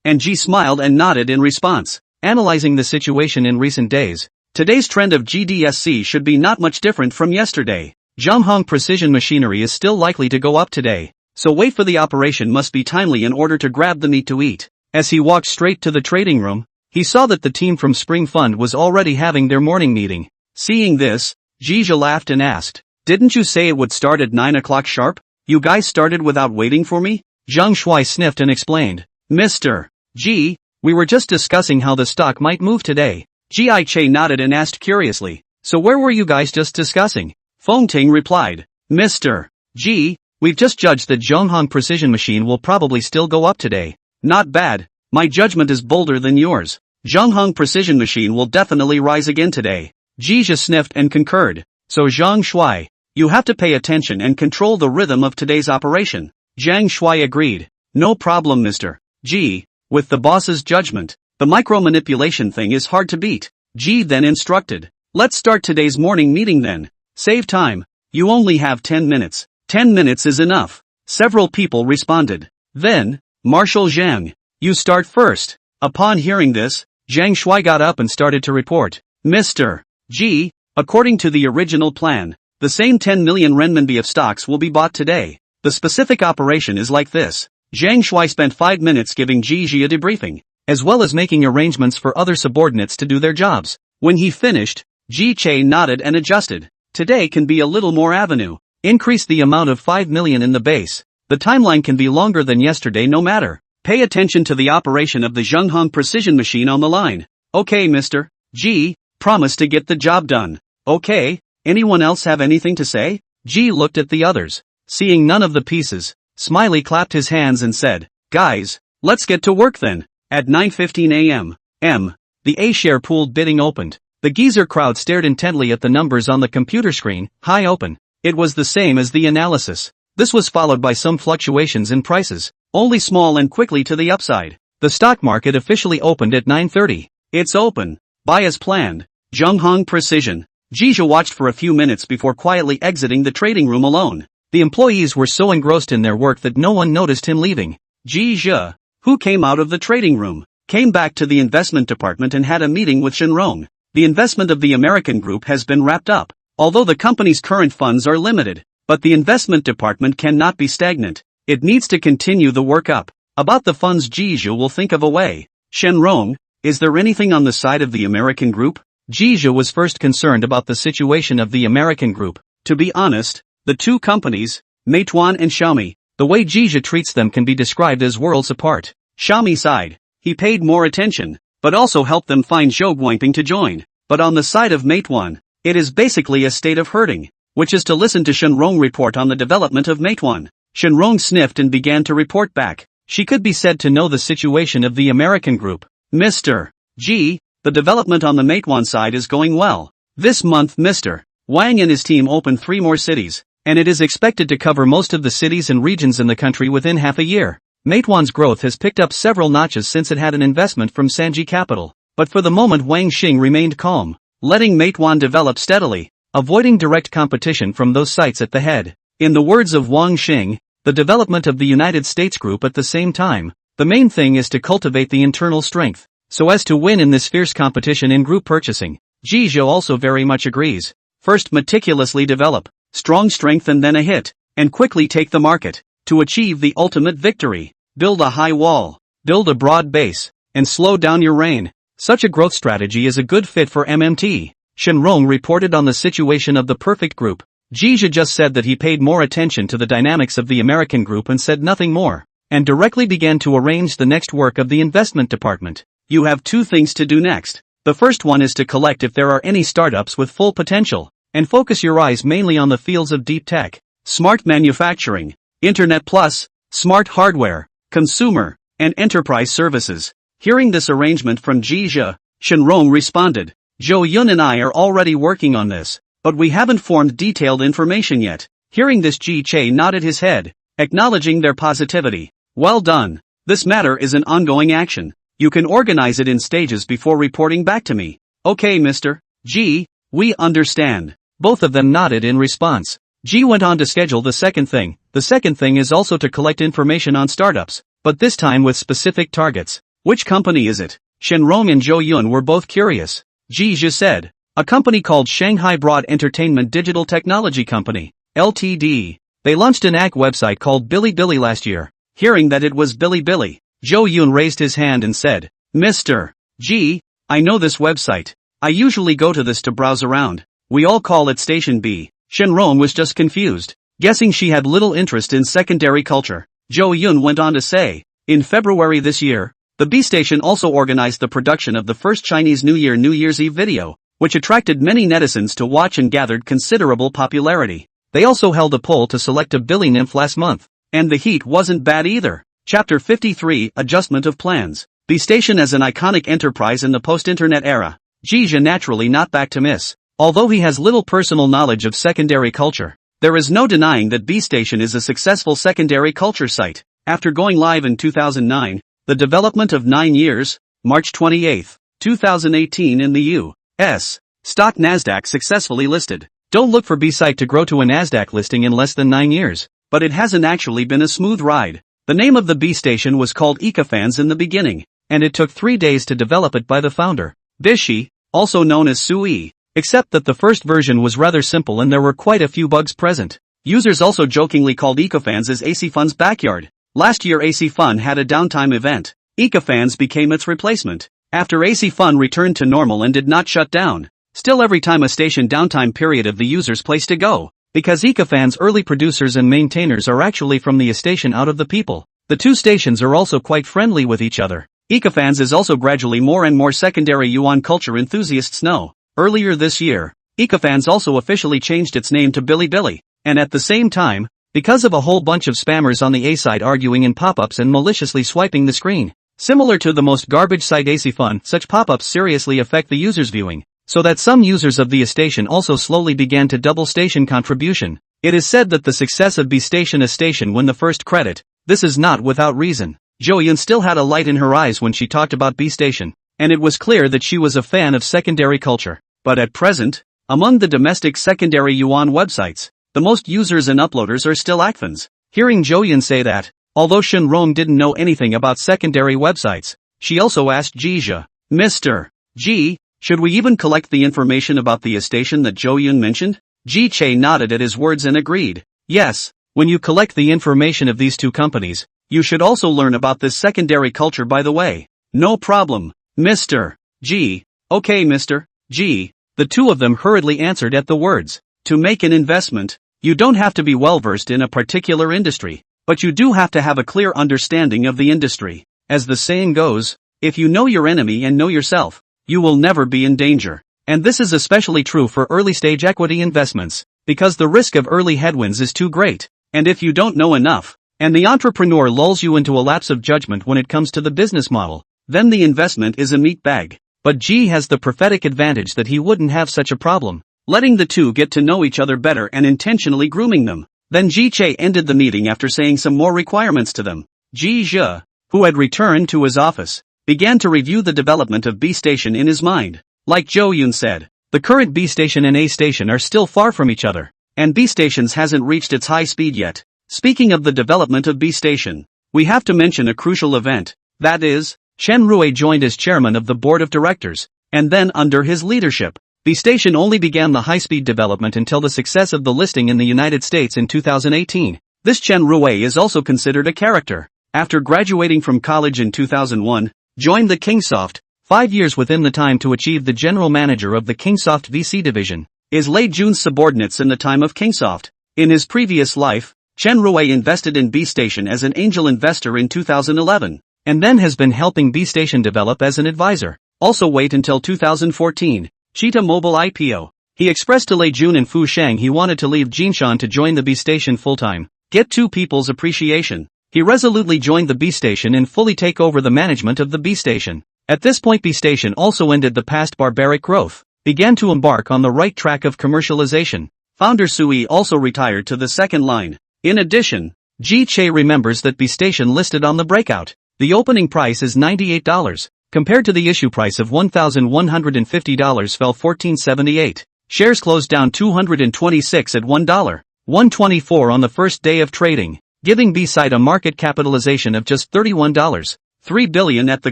and G smiled and nodded in response. Analyzing the situation in recent days, today's trend of GDSC should be not much different from yesterday. Zhonghong Precision Machinery is still likely to go up today, so wait for the operation must be timely in order to grab the meat to eat. As he walked straight to the trading room, he saw that the team from Spring Fund was already having their morning meeting. Seeing this, Jija laughed and asked, "Didn't you say it would start at 9 o'clock sharp? You guys started without waiting for me?" Zhang Shuai sniffed and explained, "Mr. G, we were just discussing how the stock might move today." Ji Che nodded and asked curiously, "So where were you guys just discussing?" Feng Ting replied, "Mr. G, we've just judged that Zhonghong Precision Machine will probably still go up today." "Not bad, my judgment is bolder than yours. Zhonghong Precision Machine will definitely rise again today." Jija sniffed and concurred, "So Zhang Shuai, you have to pay attention and control the rhythm of today's operation." Zhang Shuai agreed, "No problem Mr. G, with the boss's judgment. The micro-manipulation thing is hard to beat." Ji then instructed, "Let's start today's morning meeting then. Save time, you only have 10 minutes. 10 minutes is enough." Several people responded. Then, Marshal Zhang, you start first. Upon hearing this, Zhang Shuai got up and started to report. "Mr. G, according to the original plan, the same 10 million renminbi of stocks will be bought today. The specific operation is like this." Zhang Shuai spent 5 minutes giving Ji a debriefing, as well as making arrangements for other subordinates to do their jobs. When he finished, Ji Che nodded and adjusted. "Today can be a little more avenue. Increase the amount of 5 million in the base. The timeline can be longer than yesterday no matter. Pay attention to the operation of the Zhonghong Precision Machine on the line." "Okay Mr. G, promise to get the job done." "Okay, anyone else have anything to say?" Ji looked at the others. Seeing none of the pieces, Smiley clapped his hands and said, "Guys, let's get to work then." At 9:15 a.m., the A-share pooled bidding opened. The geezer crowd stared intently at the numbers on the computer screen. High open. It was the same as the analysis. This was followed by some fluctuations in prices, only small and quickly to the upside. The stock market officially opened at 9:30. "It's open. Buy as planned." Zhonghong Precision. Jija watched for a few minutes before quietly exiting the trading room alone. The employees were so engrossed in their work that no one noticed him leaving. Jija, who came out of the trading room, came back to the investment department and had a meeting with Shenrong. The investment of the American Group has been wrapped up, although the company's current funds are limited. But the investment department cannot be stagnant. It needs to continue the work up. About the funds, Jija will think of a way. Shenrong, is there anything on the side of the American Group? Jija was first concerned about the situation of the American Group. To be honest, the two companies, Meituan and Xiaomi, the way Jija treats them can be described as worlds apart. Xiaomi side, he paid more attention, but also helped them find Zhou Guangping to join. But on the side of Meituan, it is basically a state of herding, which is to listen to Shenrong report on the development of Meituan. Shenrong sniffed and began to report back. She could be said to know the situation of the American Group. "Mr. G, the development on the Meituan side is going well. This month Mr. Wang and his team opened 3 more cities, and it is expected to cover most of the cities and regions in the country within half a year. Meituan's growth has picked up several notches since it had an investment from Sanji Capital. But for the moment Wang Xing remained calm, letting Meituan develop steadily, avoiding direct competition from those sites at the head. In the words of Wang Xing, the development of the United States Group at the same time, the main thing is to cultivate the internal strength, so as to win in this fierce competition in group purchasing. Jizhou also very much agrees. First meticulously develop strong strength and then a hit, and quickly take the market, to achieve the ultimate victory. Build a high wall. Build a broad base. and slow down your reign. Such a growth strategy is a good fit for MMT. Shenrong reported on the situation of the perfect group. Jizha just said that he paid more attention to the dynamics of the American group and said nothing more, and directly began to arrange the next work of the investment department. You have two things to do next. The first one is to collect if there are any startups with full potential, and focus your eyes mainly on the fields of deep tech, smart manufacturing, Internet Plus, smart hardware, consumer, and enterprise services. Hearing this arrangement from Jizha, Shenrong responded, Zhou Yun and I are already working on this, but we haven't formed detailed information yet. Hearing this, Ji Che nodded his head, acknowledging their positivity. Well done. This matter is an ongoing action. You can organize it in stages before reporting back to me. Okay, Mr. G, we understand. Both of them nodded in response. G went on to schedule the second thing. The second thing is also to collect information on startups, but this time with specific targets. Which company is it? Shenrong and Zhou Yun were both curious. Ji Zhe said, a company called Shanghai Broad Entertainment Digital Technology Company, Ltd. They launched an AG website called Bilibili last year. Hearing that it was Bilibili, Zhou Yun raised his hand and said, Mr. G, I know this website. I usually go to this to browse around. We all call it Station B. Shenrong was just confused, guessing she had little interest in secondary culture. Zhou Yun went on to say, in February this year, the B Station also organized the production of the first Chinese New Year's Eve video, which attracted many netizens to watch and gathered considerable popularity. They also held a poll to select a Billy nymph last month, and the heat wasn't bad either. Chapter 53, Adjustment of Plans. B Station as an iconic enterprise in the post-internet era. Jizha naturally not back to miss. Although he has little personal knowledge of secondary culture, there is no denying that B Station is a successful secondary culture site. After going live in 2009, the development of 9 years, March 28, 2018 in the U.S. stock Nasdaq successfully listed. Don't look for B-Site to grow to a Nasdaq listing in less than 9 years, but it hasn't actually been a smooth ride. The name of the B Station was called Ecofans in the beginning, and it took 3 days to develop it by the founder, Bishi, also known as Sui, except that the first version was rather simple and there were quite a few bugs present. Users also jokingly called Ecofans as AC Fun's backyard. Last year AC Fun had a downtime event. Ecofans became its replacement. After AC Fun returned to normal and did not shut down. Still every time a station downtime period of the user's place to go. Because Ecofans' early producers and maintainers are actually from the station out of the people. The two stations are also quite friendly with each other. Ecofans is also gradually more and more secondary yuan culture enthusiasts know. Earlier this year, Ecofans also officially changed its name to Bilibili, and at the same time, because of a whole bunch of spammers on the A side arguing in pop-ups and maliciously swiping the screen. Similar to the most garbage site AC Fun, such pop-ups seriously affect the user's viewing, so that some users of the station also slowly began to double station contribution. It is said that the success of B Station a station won the first credit. This is not without reason. Zhou Yun still had a light in her eyes when she talked about B Station, and it was clear that she was a fan of secondary culture. But at present, among the domestic secondary yuan websites, the most users and uploaders are still Akfans. Hearing Zhou Yun say that, although Shenrong didn't know anything about secondary websites, she also asked Jizha, Mr. G, should we even collect the information about the station that Zhou Yun mentioned? Ji Che nodded at his words and agreed. Yes, when you collect the information of these two companies, you should also learn about this secondary culture by the way. No problem, Mr. G. Okay, Mr. G. The two of them hurriedly answered at the words. To make an investment, you don't have to be well-versed in a particular industry, but you do have to have a clear understanding of the industry. As the saying goes, if you know your enemy and know yourself, you will never be in danger. And this is especially true for early-stage equity investments, because the risk of early headwinds is too great. And if you don't know enough, and the entrepreneur lulls you into a lapse of judgment when it comes to the business model, then the investment is a meat bag. But G has the prophetic advantage that he wouldn't have such a problem, letting the two get to know each other better and intentionally grooming them. Then Ji Che ended the meeting after saying some more requirements to them. Ji Zhe, who had returned to his office, began to review the development of B Station in his mind. Like Zhou Yun said, the current B Station and A Station are still far from each other, and B Stations hasn't reached its high speed yet. Speaking of the development of B Station, we have to mention a crucial event, that is, Chen Rui joined as chairman of the board of directors, and then under his leadership, B Station only began the high-speed development until the success of the listing in the United States in 2018. This Chen Rui is also considered a character. After graduating from college in 2001, joined the Kingsoft, 5 years within the time to achieve the general manager of the Kingsoft VC division, is Lei Jun's subordinates in the time of Kingsoft. In his previous life, Chen Rui invested in B-Station as an angel investor in 2011, and then has been helping B-Station develop as an advisor. Also wait until 2014, Cheetah Mobile IPO. He expressed to Lei Jun and Fu Shang he wanted to leave Jinshan to join the B-Station full-time. Get two people's appreciation. He resolutely joined the B-Station and fully take over the management of the B-Station. At this point B-Station also ended the past barbaric growth, began to embark on the right track of commercialization. Founder Sui also retired to the second line. In addition, Ji Che remembers that B-Station listed on the breakout. The opening price is $98. Compared to the issue price of $1,150 fell $14.78. Shares closed down 226 at $1.124 on the first day of trading, giving B-Site a market capitalization of just $31.3 billion at the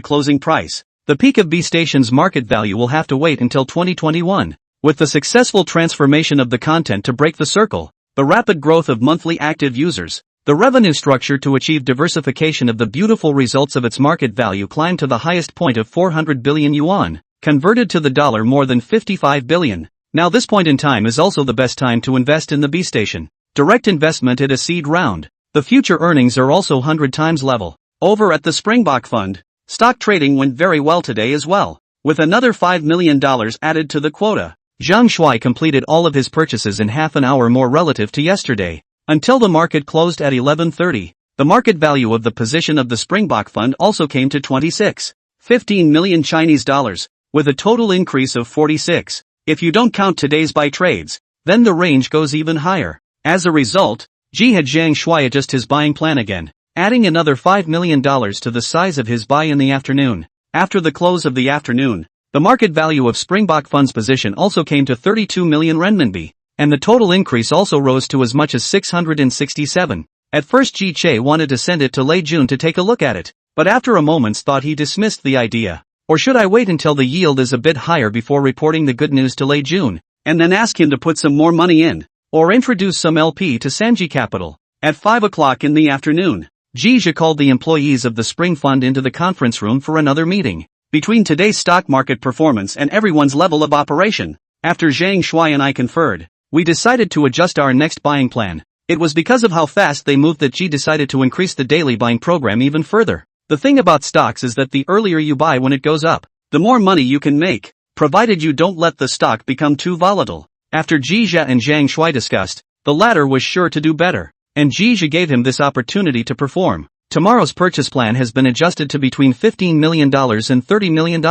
closing price. The peak of B-Station's market value will have to wait until 2021. With the successful transformation of the content to break the circle, the rapid growth of monthly active users, the revenue structure to achieve diversification of the beautiful results of its market value climbed to the highest point of 400 billion yuan, converted to the dollar more than 55 billion. Now this point in time is also the best time to invest in the B-Station. Direct investment at a seed round. The future earnings are also 100 times level. Over at the Springbok Fund, stock trading went very well today as well, with another $5 million added to the quota. Zhang Shuai completed all of his purchases in half an hour more relative to yesterday. Until the market closed at 11:30, the market value of the position of the Springbok Fund also came to 26.15 million Chinese dollars, with a total increase of 46. If you don't count today's buy trades, then the range goes even higher. As a result, Ji had Zhang Shuai adjust his buying plan again, adding another $5 million to the size of his buy in the afternoon. After the close of the afternoon, the market value of Springbok Fund's position also came to 32 million renminbi, and the total increase also rose to as much as 667. At first Ji Che wanted to send it to Lei Jun to take a look at it, but after a moment's thought he dismissed the idea. Or should I wait until the yield is a bit higher before reporting the good news to Lei Jun, and then ask him to put some more money in, or introduce some LP to Sanji Capital? At 5 o'clock in the afternoon, Ji Che called the employees of the Spring Fund into the conference room for another meeting. Between today's stock market performance and everyone's level of operation, after Zhang Shuai and I conferred, we decided to adjust our next buying plan. It was because of how fast they moved that Ji decided to increase the daily buying program even further. The thing about stocks is that the earlier you buy when it goes up, the more money you can make, provided you don't let the stock become too volatile. After Ji Che and Zhang Shuai discussed, the latter was sure to do better, and Ji Che gave him this opportunity to perform. Tomorrow's purchase plan has been adjusted to between $15 million and $30 million,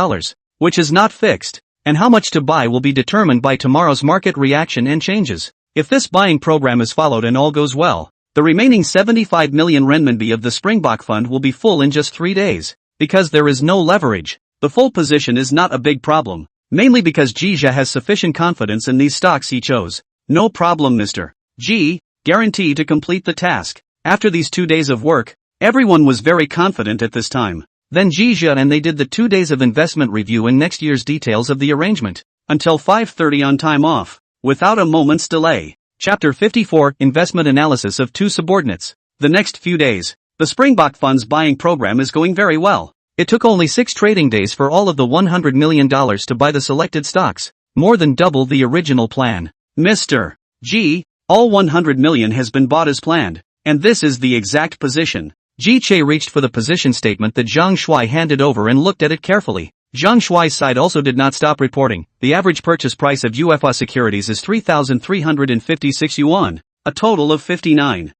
which is not fixed, and how much to buy will be determined by tomorrow's market reaction and changes. If this buying program is followed and all goes well, the remaining 75 million renminbi of the Springbok Fund will be full in just 3 days. Because there is no leverage, the full position is not a big problem, mainly because Ji Che has sufficient confidence in these stocks he chose. No problem, Mr. Ji, guarantee to complete the task. After these 2 days of work, everyone was very confident at this time. Then Ji Che and they did the 2 days of investment review and next year's details of the arrangement, until 5:30 on time off, without a moment's delay. Chapter 54, Investment Analysis of Two Subordinates. The next few days, the Springbok Fund's buying program is going very well. It took only 6 trading days for all of the $100 million to buy the selected stocks, more than double the original plan. Mr. Ji, all 100 million has been bought as planned, and this is the exact position. Ji Che reached for the position statement that Zhang Shuai handed over and looked at it carefully. Zhang Shuai's side also did not stop reporting. The average purchase price of UFA securities is 3,356 yuan, a total of 59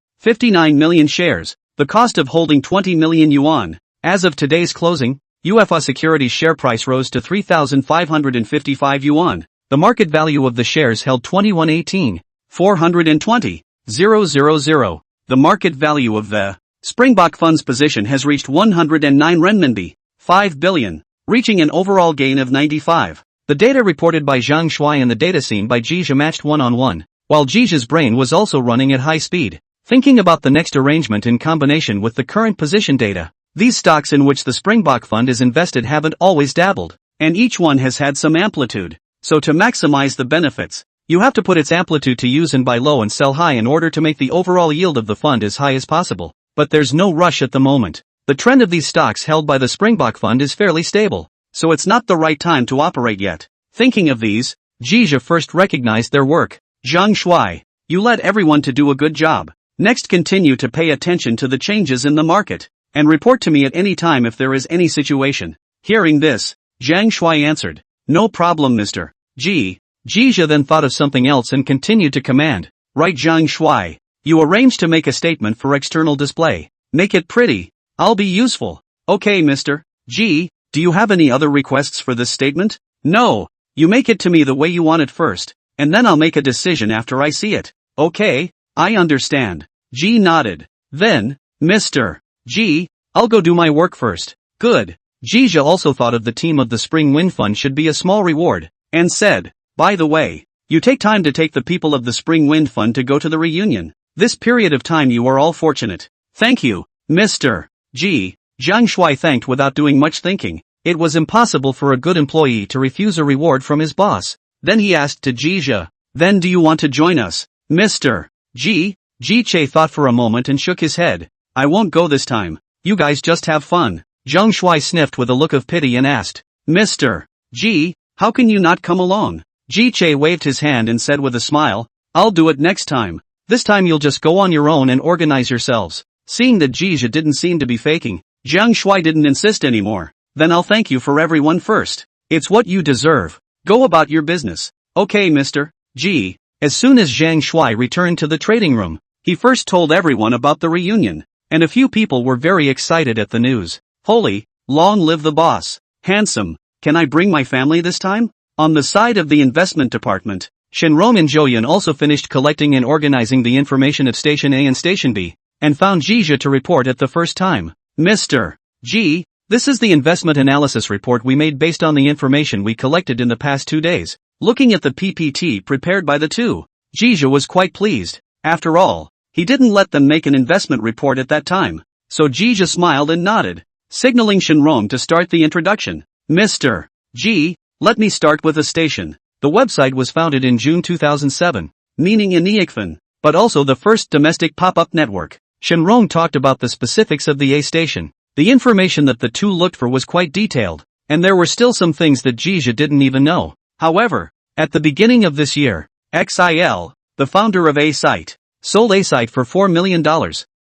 million shares, the cost of holding 20 million yuan. As of today's closing, UFA securities share price rose to 3,555 yuan. The market value of the shares held 21,420,000. The market value of the Springbok Fund's position has reached 109 renminbi, 5 billion. Reaching an overall gain of 95. The data reported by Zhang Shuai and the data seen by Ji Che matched one-on-one, while Ji Che's brain was also running at high speed, thinking about the next arrangement in combination with the current position data. These stocks in which the Springbok Fund is invested haven't always dabbled, and each one has had some amplitude. So to maximize the benefits, you have to put its amplitude to use and buy low and sell high in order to make the overall yield of the fund as high as possible. But there's no rush at the moment. The trend of these stocks held by the Springbok Fund is fairly stable, so it's not the right time to operate yet. Thinking of these, Jia first recognized their work. Zhang Shuai, you led everyone to do a good job. Next, continue to pay attention to the changes in the market, and report to me at any time if there is any situation. Hearing this, Zhang Shuai answered, no problem, Mr. G. Jia then thought of something else and continued to command, right, Zhang Shuai, you arrange to make a statement for external display. Make it pretty. I'll be useful. Okay, Mr. G. Do you have any other requests for this statement? No. You make it to me the way you want it first, and then I'll make a decision after I see it. Okay, I understand. G nodded. Then, Mr. G, I'll go do my work first. Good. Jia also thought of the team of the Spring Wind Fund should be a small reward, and said, by the way, you take time to take the people of the Spring Wind Fund to go to the reunion. This period of time you are all fortunate. Thank you, Mr. G. Zhang Shuai thanked without doing much thinking. It was impossible for a good employee to refuse a reward from his boss. Then he asked to Jia, then do you want to join us, Mr. G? Jia thought for a moment and shook his head. I won't go this time. You guys just have fun. Zhang Shuai sniffed with a look of pity and asked, Mr. G, how can you not come along? Jia waved his hand and said with a smile, I'll do it next time. This time you'll just go on your own and organize yourselves. Seeing that Jia didn't seem to be faking, Zhang Shuai didn't insist anymore. Then I'll thank you for everyone first. It's what you deserve. Go about your business. Okay, Mr. G. As soon as Zhang Shuai returned to the trading room, he first told everyone about the reunion, and a few people were very excited at the news. Holy, long live the boss. Handsome, can I bring my family this time? On the side of the investment department, Shenrong and Zhouyan also finished collecting and organizing the information of Station A and Station B, and found Jia to report at the first time. Mr. G, this is the investment analysis report we made based on the information we collected in the past 2 days. Looking at the PPT prepared by the two, Jia was quite pleased. After all, he didn't let them make an investment report at that time, so Jia smiled and nodded, signaling Shenrong to start the introduction. Mr. G, let me start with a station. The website was founded in June 2007, meaning Iniikfan, but also the first domestic pop-up network. Shenrong talked about the specifics of the A station. The information that the two looked for was quite detailed, and there were still some things that Jia didn't even know. However, at the beginning of this year, XIL, the founder of A-Site, sold A-Site for $4 million,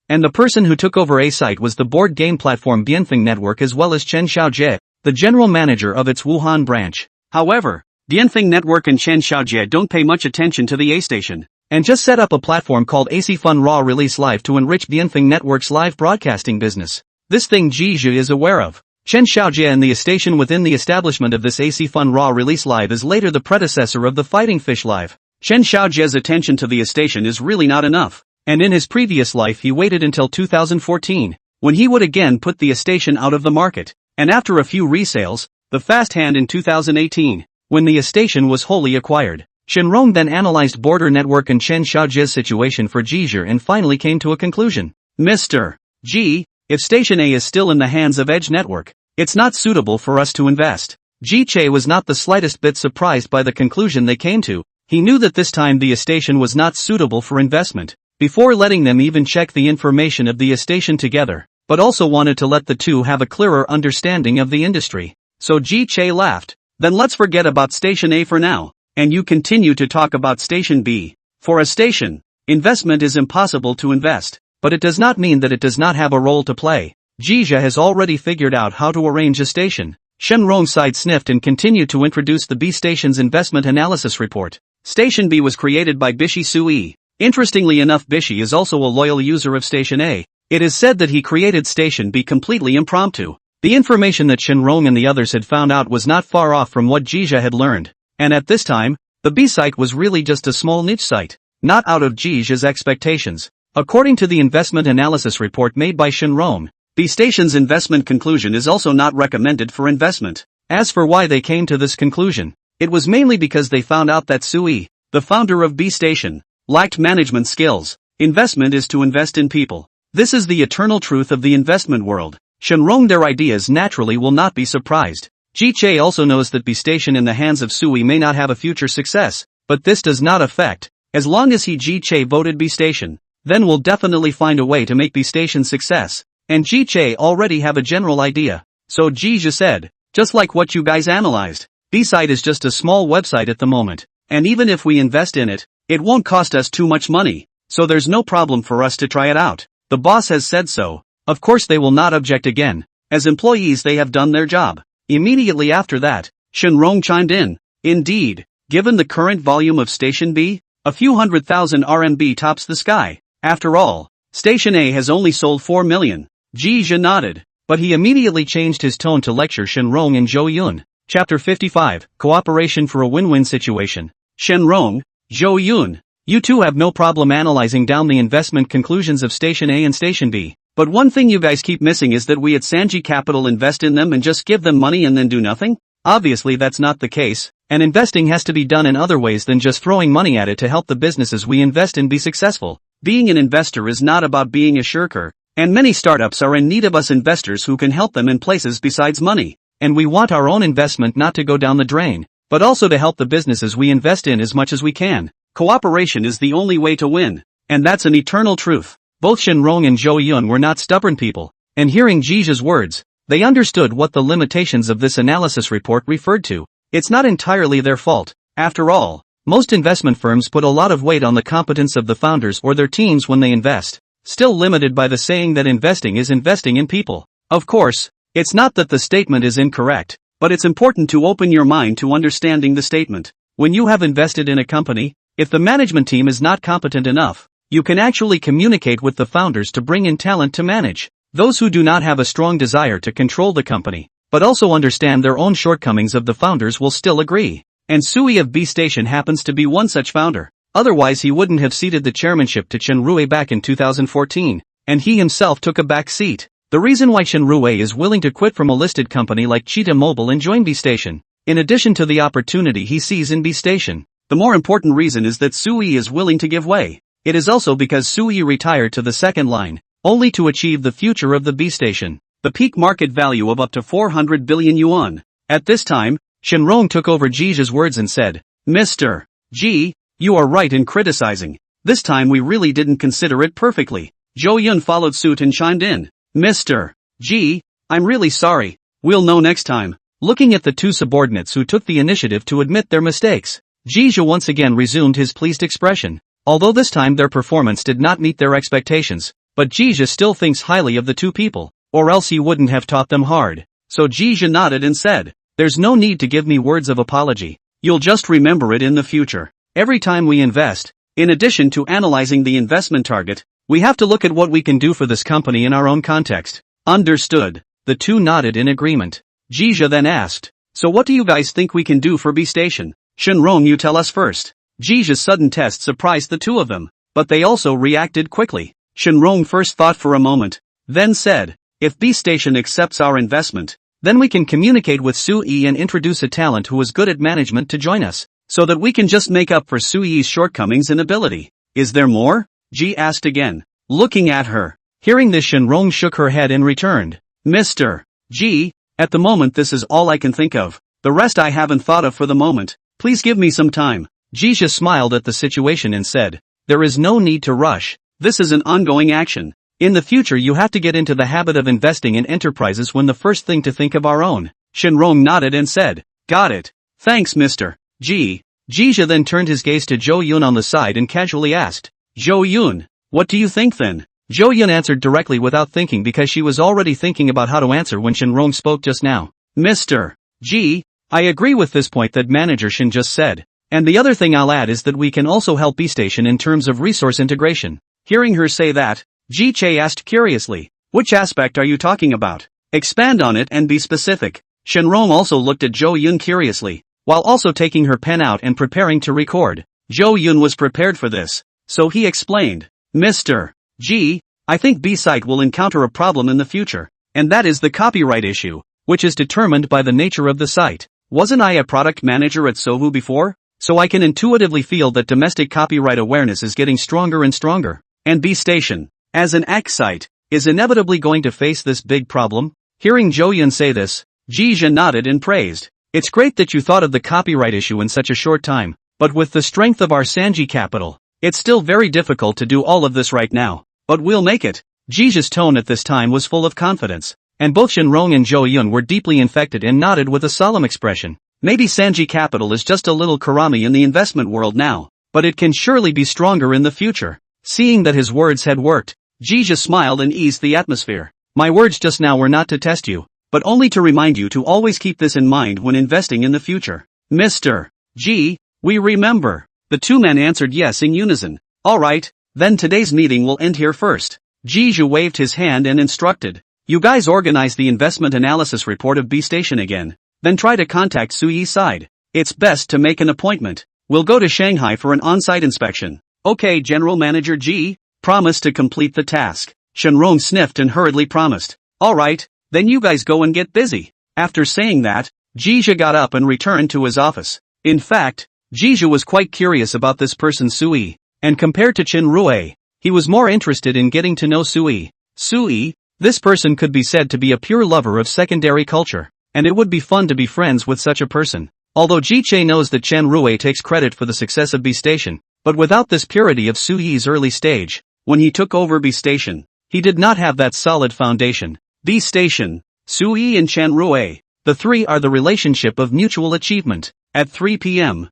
and the person who took over A-Site was the board game platform Bianfeng Network as well as Chen Xiaojie, the general manager of its Wuhan branch. However, Bianfeng Network and Chen Xiaojie don't pay much attention to the A-Station, and just set up a platform called AC Fun Raw Release Live to enrich Bianfeng Network's live broadcasting business. This thing Jia is aware of. Chen Xiaojie and the station within the establishment of this AC Fun Raw Release Live is later the predecessor of the Fighting Fish Live. Chen Xiaojie's attention to the station is really not enough, and in his previous life he waited until 2014, when he would again put the station out of the market, and after a few resales, the fast hand in 2018, when the station was wholly acquired. Shenrong then analyzed Border Network and Chen Xiaojie's situation for Jia and finally came to a conclusion. Mr. G, if Station A is still in the hands of Edge Network, it's not suitable for us to invest. Jia was not the slightest bit surprised by the conclusion they came to. He knew that this time the station was not suitable for investment, before letting them even check the information of the station together, but also wanted to let the two have a clearer understanding of the industry. So Jia laughed. Then let's forget about Station A for now, and you continue to talk about Station B. For a station, investment is impossible to invest, but it does not mean that it does not have a role to play. Jia has already figured out how to arrange a station. Shenrong side sniffed and continued to introduce the B station's investment analysis report. Station B was created by Bishi Sui. Interestingly enough, Bishi is also a loyal user of Station A. It is said that he created Station B completely impromptu. The information that Shenrong and the others had found out was not far off from what Jia had learned, and at this time, the B site was really just a small niche site, not out of Jia's expectations. According to the investment analysis report made by Shenrong, B Station's investment conclusion is also not recommended for investment. As for why they came to this conclusion, it was mainly because they found out that Sui, the founder of B Station, lacked management skills. Investment is to invest in people. This is the eternal truth of the investment world. Shenrong their ideas naturally will not be surprised. Jia also knows that B Station in the hands of Sui may not have a future success, but this does not affect. As long as Jia voted B Station, then we'll definitely find a way to make B Station success. and Ji already have a general idea. So Ji said, just like what you guys analyzed, B-site is just a small website at the moment, and even if we invest in it, it won't cost us too much money, so there's no problem for us to try it out. The boss has said so. Of course they will not object again. As employees they have done their job. Immediately after that, Shenrong chimed in. Indeed, given the current volume of Station B, a few 100,000 RMB tops the sky. After all, Station A has only sold 4 million. Ji nodded, but he immediately changed his tone to lecture Shenrong and Zhou Yun. Chapter 55, Cooperation for a Win-Win Situation. Shenrong, Zhou Yun, you two have no problem analyzing down the investment conclusions of Station A and Station B. But one thing you guys keep missing is that we at Sanji Capital invest in them and just give them money and then do nothing? Obviously that's not the case, and investing has to be done in other ways than just throwing money at it to help the businesses we invest in be successful. Being an investor is not about being a shirker, and many startups are in need of us investors who can help them in places besides money, and we want our own investment not to go down the drain, but also to help the businesses we invest in as much as we can. Cooperation is the only way to win, and that's an eternal truth. Both Shenrong and Zhou Yun were not stubborn people, and hearing Ji's words, they understood what the limitations of this analysis report referred to. It's not entirely their fault. After all, most investment firms put a lot of weight on the competence of the founders or their teams when they invest, still limited by the saying that investing is investing in people. Of course, it's not that the statement is incorrect, but it's important to open your mind to understanding the statement. When you have invested in a company, if the management team is not competent enough, you can actually communicate with the founders to bring in talent to manage. Those who do not have a strong desire to control the company, but also understand their own shortcomings of the founders will still agree. And Sui of B Station happens to be one such founder. Otherwise he wouldn't have ceded the chairmanship to Chen Rui back in 2014, and he himself took a back seat. The reason why Chen Rui is willing to quit from a listed company like Cheetah Mobile and join B Station, in addition to the opportunity he sees in B Station, the more important reason is that Sui is willing to give way. It is also because Sui retired to the second line, only to achieve the future of the B Station, the peak market value of up to 400 billion yuan. At this time, Shenrong took over Ji's words and said, Mr. Ji, you are right in criticizing. This time we really didn't consider it perfectly. Zhou Yun followed suit and chimed in. Mr. Ji, I'm really sorry. We'll know next time. Looking at the two subordinates who took the initiative to admit their mistakes, Ji once again resumed his pleased expression. Although this time their performance did not meet their expectations, but Ji still thinks highly of the two people, or else he wouldn't have taught them hard. So Ji nodded and said, there's no need to give me words of apology. You'll just remember it in the future. Every time we invest, in addition to analyzing the investment target, we have to look at what we can do for this company in our own context. Understood. The two nodded in agreement. Ji then asked, so what do you guys think we can do for B Station? Shenrong, you tell us first. Ji's sudden test surprised the two of them, but they also reacted quickly. Shenrong first thought for a moment, then said, if B Station accepts our investment, then we can communicate with Sui and introduce a talent who is good at management to join us, so that we can just make up for Sui's shortcomings and ability. Is there more? Ji asked again, looking at her. Hearing this, Shenrong shook her head and returned, Mr. Ji, at the moment this is all I can think of. The rest I haven't thought of for the moment. Please give me some time. Ji smiled at the situation and said, there is no need to rush. This is an ongoing action. In the future you have to get into the habit of investing in enterprises when the first thing to think of our own. Shenrong nodded and said, got it. Thanks Mr. Ji. Ji then turned his gaze to Zhou Yun on the side and casually asked, Zhou Yun, what do you think then? Zhou Yun answered directly without thinking because she was already thinking about how to answer when Shenrong spoke just now. Mr. Ji, I agree with this point that Manager Shen just said. And the other thing I'll add is that we can also help B Station in terms of resource integration. Hearing her say that, Ji asked curiously, which aspect are you talking about? Expand on it and be specific. Shenrong also looked at Zhou Yun curiously, while also taking her pen out and preparing to record. Zhou Yun was prepared for this, so he explained, Mr. Ji, I think B-site will encounter a problem in the future, and that is the copyright issue, which is determined by the nature of the site. Wasn't I a product manager at Sohu before? So I can intuitively feel that domestic copyright awareness is getting stronger and stronger, and B Station, as an ACK site, is inevitably going to face this big problem. Hearing Zhou Yun say this, Ji nodded and praised. It's great that you thought of the copyright issue in such a short time, but with the strength of our Sanji Capital, it's still very difficult to do all of this right now, but we'll make it. Jija's tone at this time was full of confidence, and both Shenrong and Zhou Yun were deeply infected and nodded with a solemn expression. Maybe Sanji Capital is just a little karami in the investment world now, but it can surely be stronger in the future. Seeing that his words had worked, Jija smiled and eased the atmosphere. My words just now were not to test you, but only to remind you to always keep this in mind when investing in the future. Mr. G, we remember. The two men answered yes in unison. Alright, then today's meeting will end here first. Jija waved his hand and instructed. You guys organize the investment analysis report of B Station again, then try to contact Suyi's side. It's best to make an appointment. We'll go to Shanghai for an on-site inspection. Okay, General Manager G, promise to complete the task. Shenrong sniffed and hurriedly promised. Alright, then you guys go and get busy. After saying that, Jija got up and returned to his office. In fact, Jija was quite curious about this person Suyi, and compared to Chen Rui, he was more interested in getting to know Suyi. Suyi, this person could be said to be a pure lover of secondary culture, and it would be fun to be friends with such a person. Although Jiche knows that Chen Rui takes credit for the success of B Station, but without this purity of Suyi's early stage, when he took over B Station, he did not have that solid foundation. B Station, Suyi and Chen Rui, the three are the relationship of mutual achievement. At 3 p.m.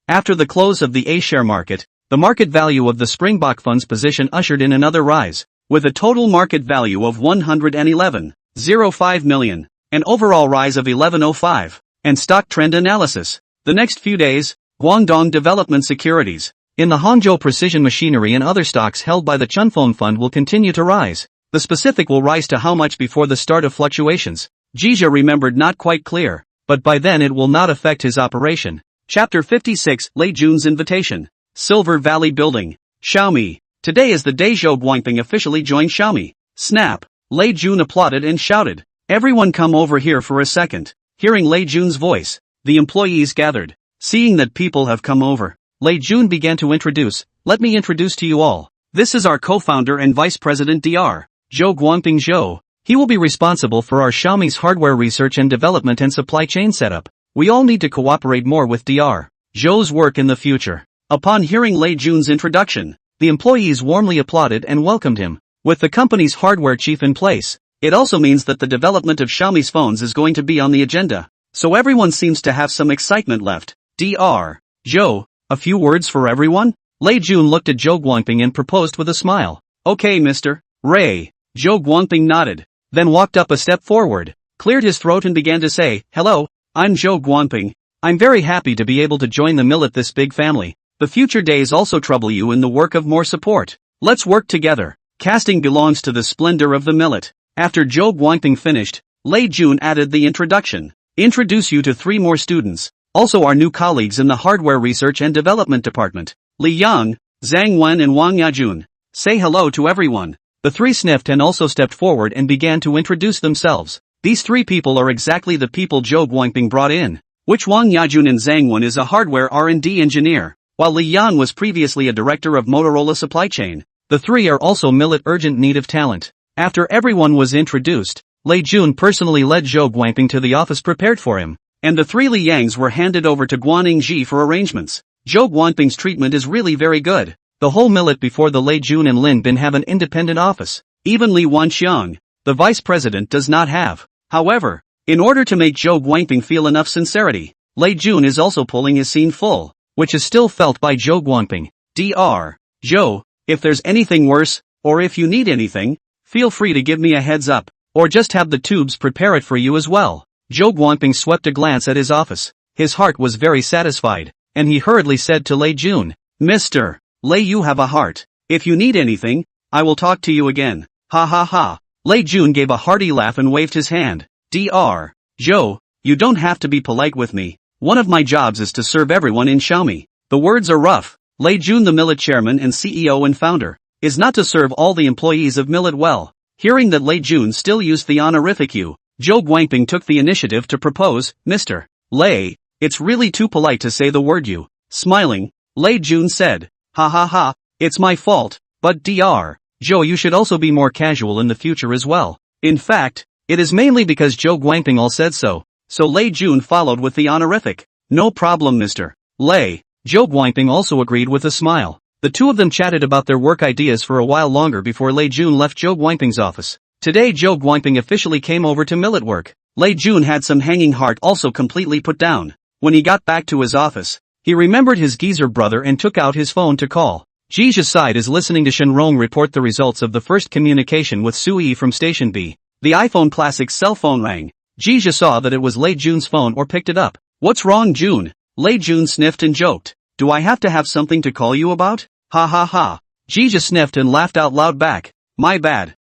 After the close of the A-share market, the market value of the Springbok Fund's position ushered in another rise, with a total market value of 111.05 million, an overall rise of 11.05, and stock trend analysis. The next few days, Guangdong Development Securities, in the Hangzhou Precision Machinery and other stocks held by the Chunfeng Fund will continue to rise. The specific will rise to how much before the start of fluctuations. Jija remembered not quite clear, but by then it will not affect his operation. Chapter 56, Lei Jun's Invitation. Silver Valley Building. Xiaomi. Today is the day Zhou Guangping officially joined Xiaomi. Snap. Lei Jun applauded and shouted. Everyone come over here for a second. Hearing Lei Jun's voice, the employees gathered. Seeing that people have come over, Lei Jun began to introduce. Let me introduce to you all. This is our co-founder and vice president Dr. Zhou Guangping Zhou. He will be responsible for our Xiaomi's hardware research and development and supply chain setup. We all need to cooperate more with Dr. Zhou's work in the future. Upon hearing Lei Jun's introduction, the employees warmly applauded and welcomed him. With the company's hardware chief in place, it also means that the development of Xiaomi's phones is going to be on the agenda. So everyone seems to have some excitement left. Dr. Zhou, a few words for everyone? Lei Jun looked at Zhou Guangping and proposed with a smile. Okay, Mr. Ray. Zhou Guangping nodded, then walked up a step forward, cleared his throat and began to say, Hello, I'm Zhou Guangping. I'm very happy to be able to join the millet this big family. The future days also trouble you in the work of more support. Let's work together. Casting belongs to the splendor of the millet. After Zhou Guangping finished, Lei Jun added the introduction. Introduce you to three more students, also our new colleagues in the Hardware Research and Development Department. Li Yang, Zhang Wen and Wang Yajun. Say hello to everyone. The three sniffed and also stepped forward and began to introduce themselves. These three people are exactly the people Zhou Guangping brought in, which Wang Yajun and Zhang Wen is a hardware R&D engineer, while Li Yan was previously a director of Motorola supply chain. The three are also millet urgent need of talent. After everyone was introduced, Lei Jun personally led Zhou Guangping to the office prepared for him, and the three Li Yangs were handed over to Guaning Ji for arrangements. Zhou Guangping's treatment is really very good. The whole millet before the Lei Jun and Lin Bin have an independent office. Even Li Wanxiang, the vice president, does not have. However, in order to make Zhou Guangping feel enough sincerity, Lei Jun is also pulling his scene full, which is still felt by Zhou Guangping. Dr. Zhou, if there's anything worse, or if you need anything, feel free to give me a heads up, or just have the tubes prepare it for you as well. Zhou Guangping swept a glance at his office. His heart was very satisfied, and he hurriedly said to Lei Jun, Mr. Lei, you have a heart. If you need anything, I will talk to you again. Ha ha ha. Lei Jun gave a hearty laugh and waved his hand. Dr. Zhou, you don't have to be polite with me. One of my jobs is to serve everyone in Xiaomi. The words are rough. Lei Jun, the millet chairman and CEO and founder, is not to serve all the employees of millet well. Hearing that Lei Jun still used the honorific you, Zhou Guangping took the initiative to propose, Mr. Lei, it's really too polite to say the word you. Smiling, Lei Jun said, Ha ha ha, it's my fault, but Dr. Zhou, you should also be more casual in the future as well. In fact, it is mainly because Zhou Guangping all said so. So Lei Jun followed with the honorific. No problem, Mr. Lei. Zhou Guangping also agreed with a smile. The two of them chatted about their work ideas for a while longer before Lei Jun left Zhou Guangping's office. Today Zhou Guangping officially came over to millet work. Lei Jun had some hanging heart also completely put down. When he got back to his office, he remembered his geezer brother and took out his phone to call. Jija's side is listening to Shenrong report the results of the first communication with Sui from Station B. The iPhone Classic's cell phone rang. Jija saw that it was Lei Jun's phone or picked it up. "What's wrong, Jun?" Lei Jun sniffed and joked. "Do I have to have something to call you about?" "Ha ha ha." Jija sniffed and laughed out loud back. My bad.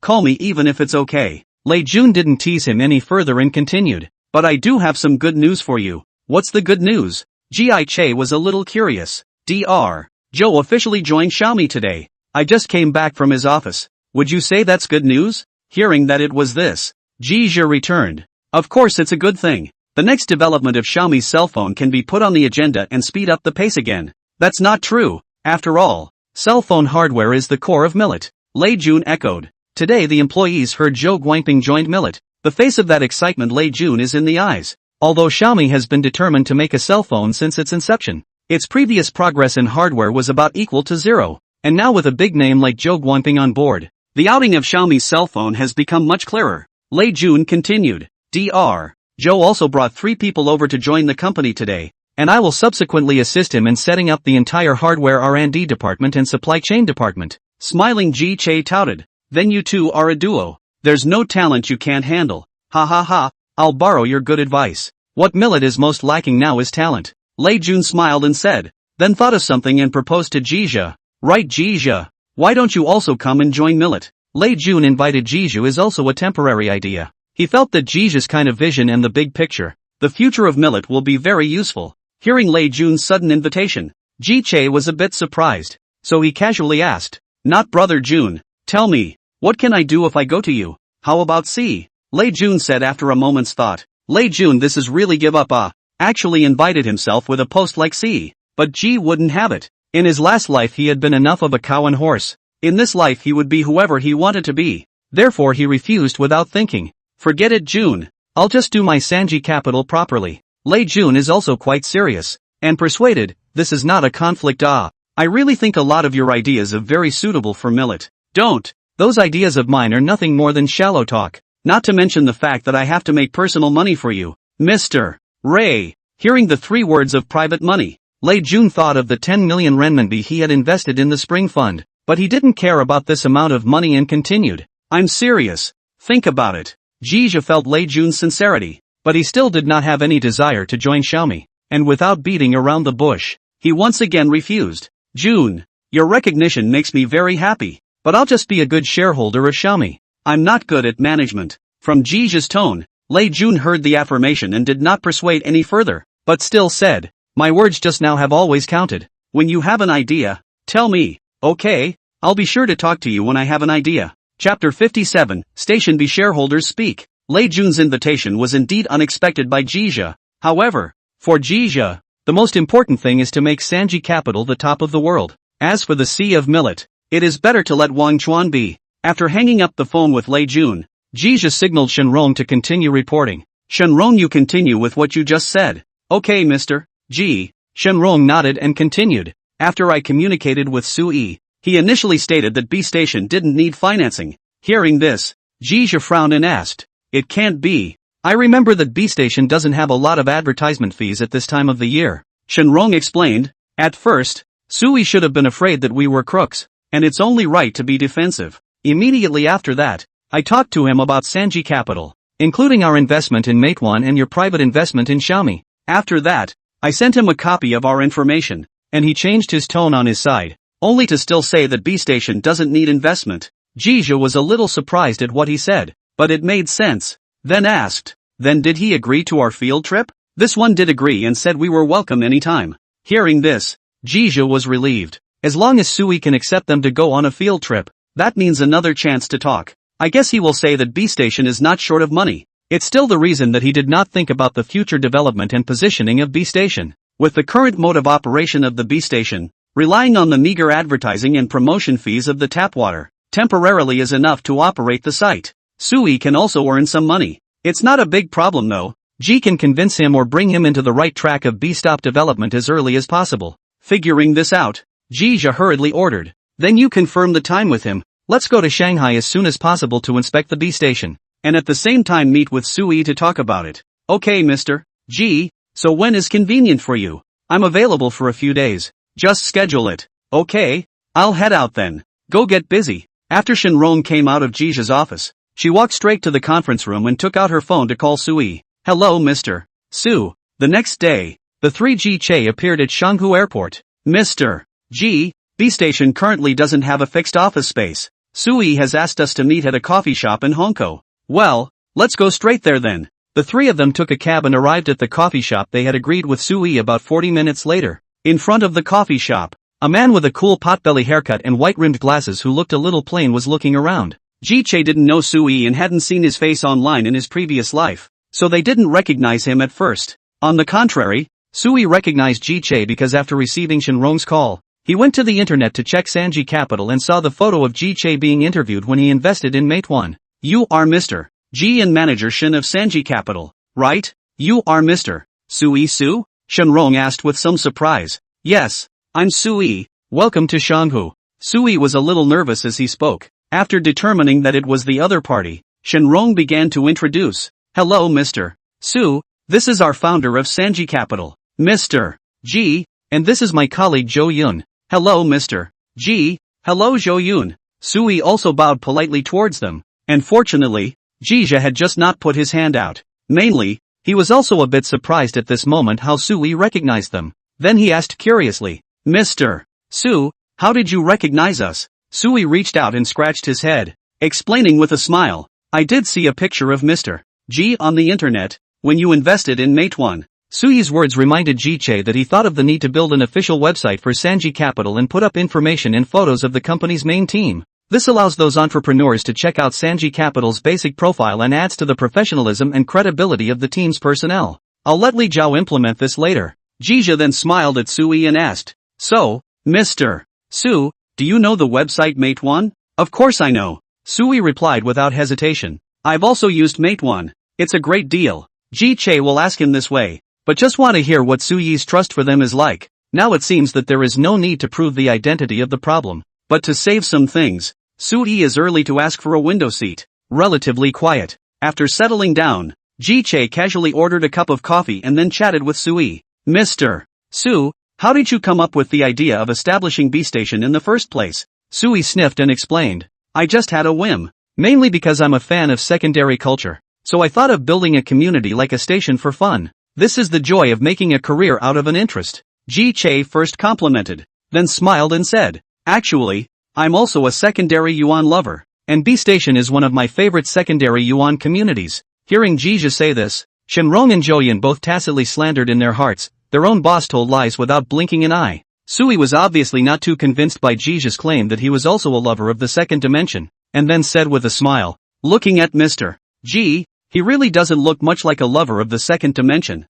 Call me even if it's okay." Lei Jun didn't tease him any further and continued. "But I do have some good news for you." "What's the good news?" Ji Che was a little curious. Dr. Joe officially joined Xiaomi today. I just came back from his office. Would you say that's good news? Hearing that it was this, Jija returned. Of course it's a good thing. The next development of Xiaomi's cell phone can be put on the agenda and speed up the pace again. That's not true. After all, cell phone hardware is the core of Millet. Lei Jun echoed. Today the employees heard Zhou Guangping joined Millet. The face of that excitement Lei Jun is in the eyes. Although Xiaomi has been determined to make a cell phone since its inception, its previous progress in hardware was about equal to zero. And now with a big name like Zhou Guangping on board, the outing of Xiaomi's cell phone has become much clearer. Lei Jun continued. Dr. Joe also brought 3 people over to join the company today, and I will subsequently assist him in setting up the entire hardware R&D department and supply chain department. Smiling Ji Che touted. Then you two are a duo. There's no talent you can't handle. Ha ha ha, I'll borrow your good advice. What Millet is most lacking now is talent. Lei Jun smiled and said, then thought of something and proposed to Jija. Right Jija. Why don't you also come and join Millet? Lei Jun invited Jiju is also a temporary idea. He felt that Jija's kind of vision and the big picture, the future of Millet will be very useful. Hearing Lei Jun's sudden invitation, Ji Che was a bit surprised, so he casually asked, not Brother Jun, tell me, what can I do if I go to you? How about C? Lei Jun said after a moment's thought. Lei Jun this is really give up actually invited himself with a post like C, but Ji wouldn't have it. In his last life he had been enough of a cow and horse. In this life he would be whoever he wanted to be. Therefore he refused without thinking. Forget it Jun. I'll just do my Sanji Capital properly. Lei Jun is also quite serious, and persuaded, this is not a conflict I really think a lot of your ideas are very suitable for Millet. Don't. Those ideas of mine are nothing more than shallow talk. Not to mention the fact that I have to make personal money for you, Mr. Ray. Hearing the 3 words of private money, Lei Jun thought of the 10 million renminbi he had invested in the spring fund, but he didn't care about this amount of money and continued. I'm serious. Think about it. Jija felt Lei Jun's sincerity, but he still did not have any desire to join Xiaomi, and without beating around the bush, he once again refused. Jun, your recognition makes me very happy, but I'll just be a good shareholder of Xiaomi. I'm not good at management. From Jija's tone, Lei Jun heard the affirmation and did not persuade any further, but still said, my words just now have always counted. When you have an idea, tell me. Okay, I'll be sure to talk to you when I have an idea. Chapter 57, Station B shareholders speak. Lei Jun's invitation was indeed unexpected by Jija. However, for Jija, the most important thing is to make Sanji Capital the top of the world. As for the Sea of Millet, it is better to let Wang Chuan be. After hanging up the phone with Lei Jun, Jija signaled Shenrong to continue reporting. Shenrong, you continue with what you just said. Okay, Mr. G. Shenrong nodded and continued. After I communicated with Sui, he initially stated that B Station didn't need financing. Hearing this, Jija frowned and asked, it can't be. I remember that B Station doesn't have a lot of advertisement fees at this time of the year. Shenrong explained, at first, Sui should have been afraid that we were crooks, and it's only right to be defensive. Immediately after that, I talked to him about Sanji Capital, including our investment in Meituan and your private investment in Xiaomi. After that, I sent him a copy of our information, and he changed his tone on his side, only to still say that B Station doesn't need investment. Jija was a little surprised at what he said, but it made sense. Then asked, then did he agree to our field trip? This one did agree and said we were welcome anytime. Hearing this, Jija was relieved. As long as Sui can accept them to go on a field trip, that means another chance to talk. I guess he will say that B Station is not short of money. It's still the reason that he did not think about the future development and positioning of B Station. With the current mode of operation of the B Station, relying on the meager advertising and promotion fees of the tap water, temporarily is enough to operate the site. Sui can also earn some money. It's not a big problem though. G can convince him or bring him into the right track of B-stop development as early as possible. Figuring this out, Jia hurriedly ordered. Then you confirm the time with him. Let's go to Shanghai as soon as possible to inspect the B station. And at the same time meet with Sui to talk about it. Okay, Mr. G. So when is convenient for you? I'm available for a few days. Just schedule it. Okay. I'll head out then. Go get busy. After Shenrong came out of Jija's office, she walked straight to the conference room and took out her phone to call Sui. Hello, Mr. Su. The next day, the 3G Che appeared at Shanghu Airport. Mr. G. B station currently doesn't have a fixed office space. Sui has asked us to meet at a coffee shop in Hongkou. Well, let's go straight there then. The three of them took a cab and arrived at the coffee shop they had agreed with Sui about 40 minutes later. In front of the coffee shop, a man with a cool potbelly haircut and white-rimmed glasses who looked a little plain was looking around. Ji Che didn't know Sui and hadn't seen his face online in his previous life, so they didn't recognize him at first. On the contrary, Sui recognized Ji Che because after receiving Shenrong's call, he went to the internet to check Sanji Capital and saw the photo of Ji Che being interviewed when he invested in Meituan. You are Mr. Ji and Manager Shen of Sanji Capital, right? You are Mr. Sui Su? Shenrong asked with some surprise. Yes, I'm Sui. Welcome to Shanghu. Sui was a little nervous as he spoke. After determining that it was the other party, Shenrong began to introduce. Hello, Mr. Su. This is our founder of Sanji Capital, Mr. Ji, and this is my colleague Zhou Yun. Hello, Mr. Ji. Hello, Zhou Yun. Sui also bowed politely towards them, and fortunately, Jia had just not put his hand out. Mainly, he was also a bit surprised at this moment how Sui recognized them. Then he asked curiously, Mr. Su, how did you recognize us? Sui reached out and scratched his head, explaining with a smile, I did see a picture of Mr. Ji on the internet, when you invested in Meituan. Sui's words reminded Ji Che that he thought of the need to build an official website for Sanji Capital and put up information and photos of the company's main team. This allows those entrepreneurs to check out Sanji Capital's basic profile and adds to the professionalism and credibility of the team's personnel. I'll let Li Jiao implement this later. Jia then smiled at Sui and asked, So, Mr. Su, do you know the website Meituan? Of course I know. Sui replied without hesitation. I've also used Meituan. It's a great deal. Ji Che will ask him this way, but just want to hear what Sui's trust for them is like. Now it seems that there is no need to prove the identity of the problem, but to save some things, Sui is early to ask for a window seat. Relatively quiet. After settling down, Ji Che casually ordered a cup of coffee and then chatted with Sui. Mr. Su, how did you come up with the idea of establishing B Station in the first place? Sui sniffed and explained. I just had a whim. Mainly because I'm a fan of secondary culture. So I thought of building a community like a station for fun. This is the joy of making a career out of an interest. Ji Che first complimented, then smiled and said, Actually, I'm also a secondary yuan lover, and B Station is one of my favorite secondary yuan communities. Hearing Jia say this, Shenrong and Zhouyin both tacitly slandered in their hearts, their own boss told lies without blinking an eye. Sui was obviously not too convinced by Jija's claim that he was also a lover of the second dimension, and then said with a smile, looking at Mr. Ji, he really doesn't look much like a lover of the second dimension.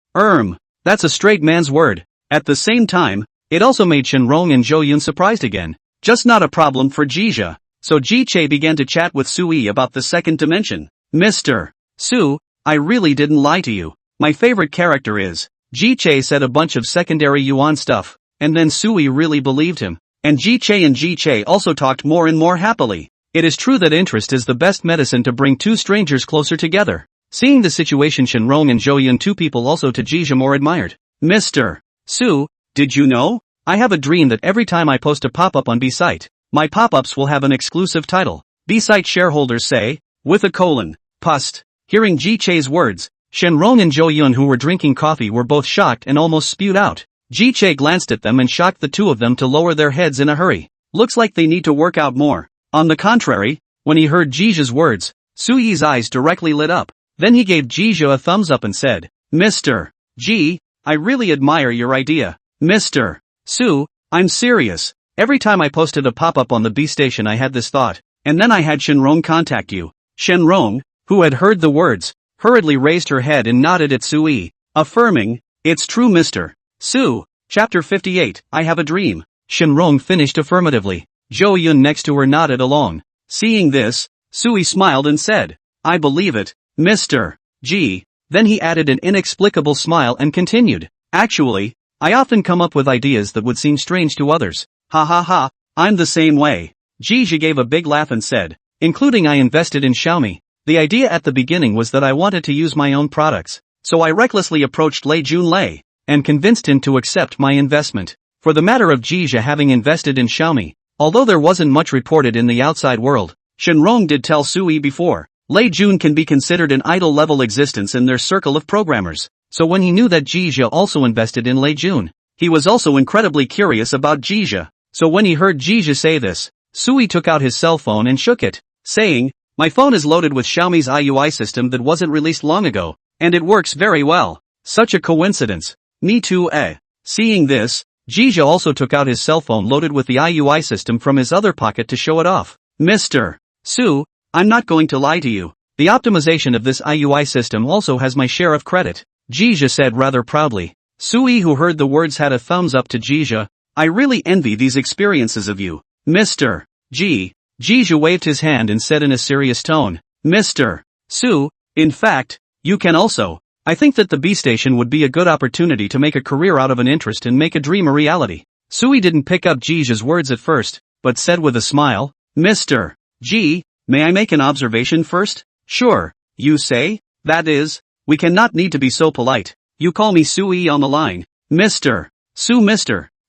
That's a straight man's word. At the same time, it also made Shenrong and Zhouyin surprised again. Just not a problem for Jia. So Ji Che began to chat with Sui about the second dimension. Mr. Su, I really didn't lie to you. My favorite character is. Ji Che said a bunch of secondary yuan stuff, and then Sui really believed him. And Ji Che also talked more and more happily. It is true that interest is the best medicine to bring two strangers closer together. Seeing the situation, Shenrong and Zhouyin, two people also to Jia more admired. Mr. Su, did you know? I have a dream that every time I post a pop-up on B-Site, my pop-ups will have an exclusive title. B-Site shareholders say, with a colon, pust. Hearing Ji Che's words, Shenrong and Zhouyin, who were drinking coffee, were both shocked and almost spewed out. Ji Che glanced at them and shocked the two of them to lower their heads in a hurry. Looks like they need to work out more. On the contrary, when he heard Jija's words, Sui's eyes directly lit up. Then he gave Jia a thumbs up and said, Mr. Ji, I really admire your idea. Mr. Su, I'm serious. Every time I posted a pop-up on the B Station I had this thought, and then I had Shenrong contact you. Shenrong, who had heard the words, hurriedly raised her head and nodded at Sui, affirming, It's true, Mr. Su. Chapter 58, I Have a Dream. Shenrong finished affirmatively. Zhouyin next to her nodded along. Seeing this, Sui smiled and said, I believe it, Mr. Ji. Then he added an inexplicable smile and continued, Actually, I often come up with ideas that would seem strange to others. Ha ha ha, I'm the same way. Jizha gave a big laugh and said, including I invested in Xiaomi. The idea at the beginning was that I wanted to use my own products, so I recklessly approached Lei Jun and convinced him to accept my investment. For the matter of Jizha having invested in Xiaomi, although there wasn't much reported in the outside world, Shenrong did tell Sui before. Lei Jun can be considered an idol-level existence in their circle of programmers, so when he knew that Jizha also invested in Lei Jun, he was also incredibly curious about Jizha. So when he heard Jizha say this, Sui took out his cell phone and shook it, saying, my phone is loaded with Xiaomi's MIUI system that wasn't released long ago, and it works very well. Such a coincidence. Me too, eh? Seeing this, Jizha also took out his cell phone loaded with the MIUI system from his other pocket to show it off. Mr. Su, I'm not going to lie to you. The optimization of this MIUI system also has my share of credit, Jizha said rather proudly. Sui, who heard the words, had a thumbs up to Jizha. I really envy these experiences of you, Mr. G. Jizha waved his hand and said in a serious tone, Mr. Su, in fact, you can also. I think that the B station would be a good opportunity to make a career out of an interest and make a dream a reality. Sui didn't pick up Jizha's words at first, but said with a smile, Mr. G, may I make an observation first? Sure, you say? That is, we cannot need to be so polite. You call me Sui on the line. Mr.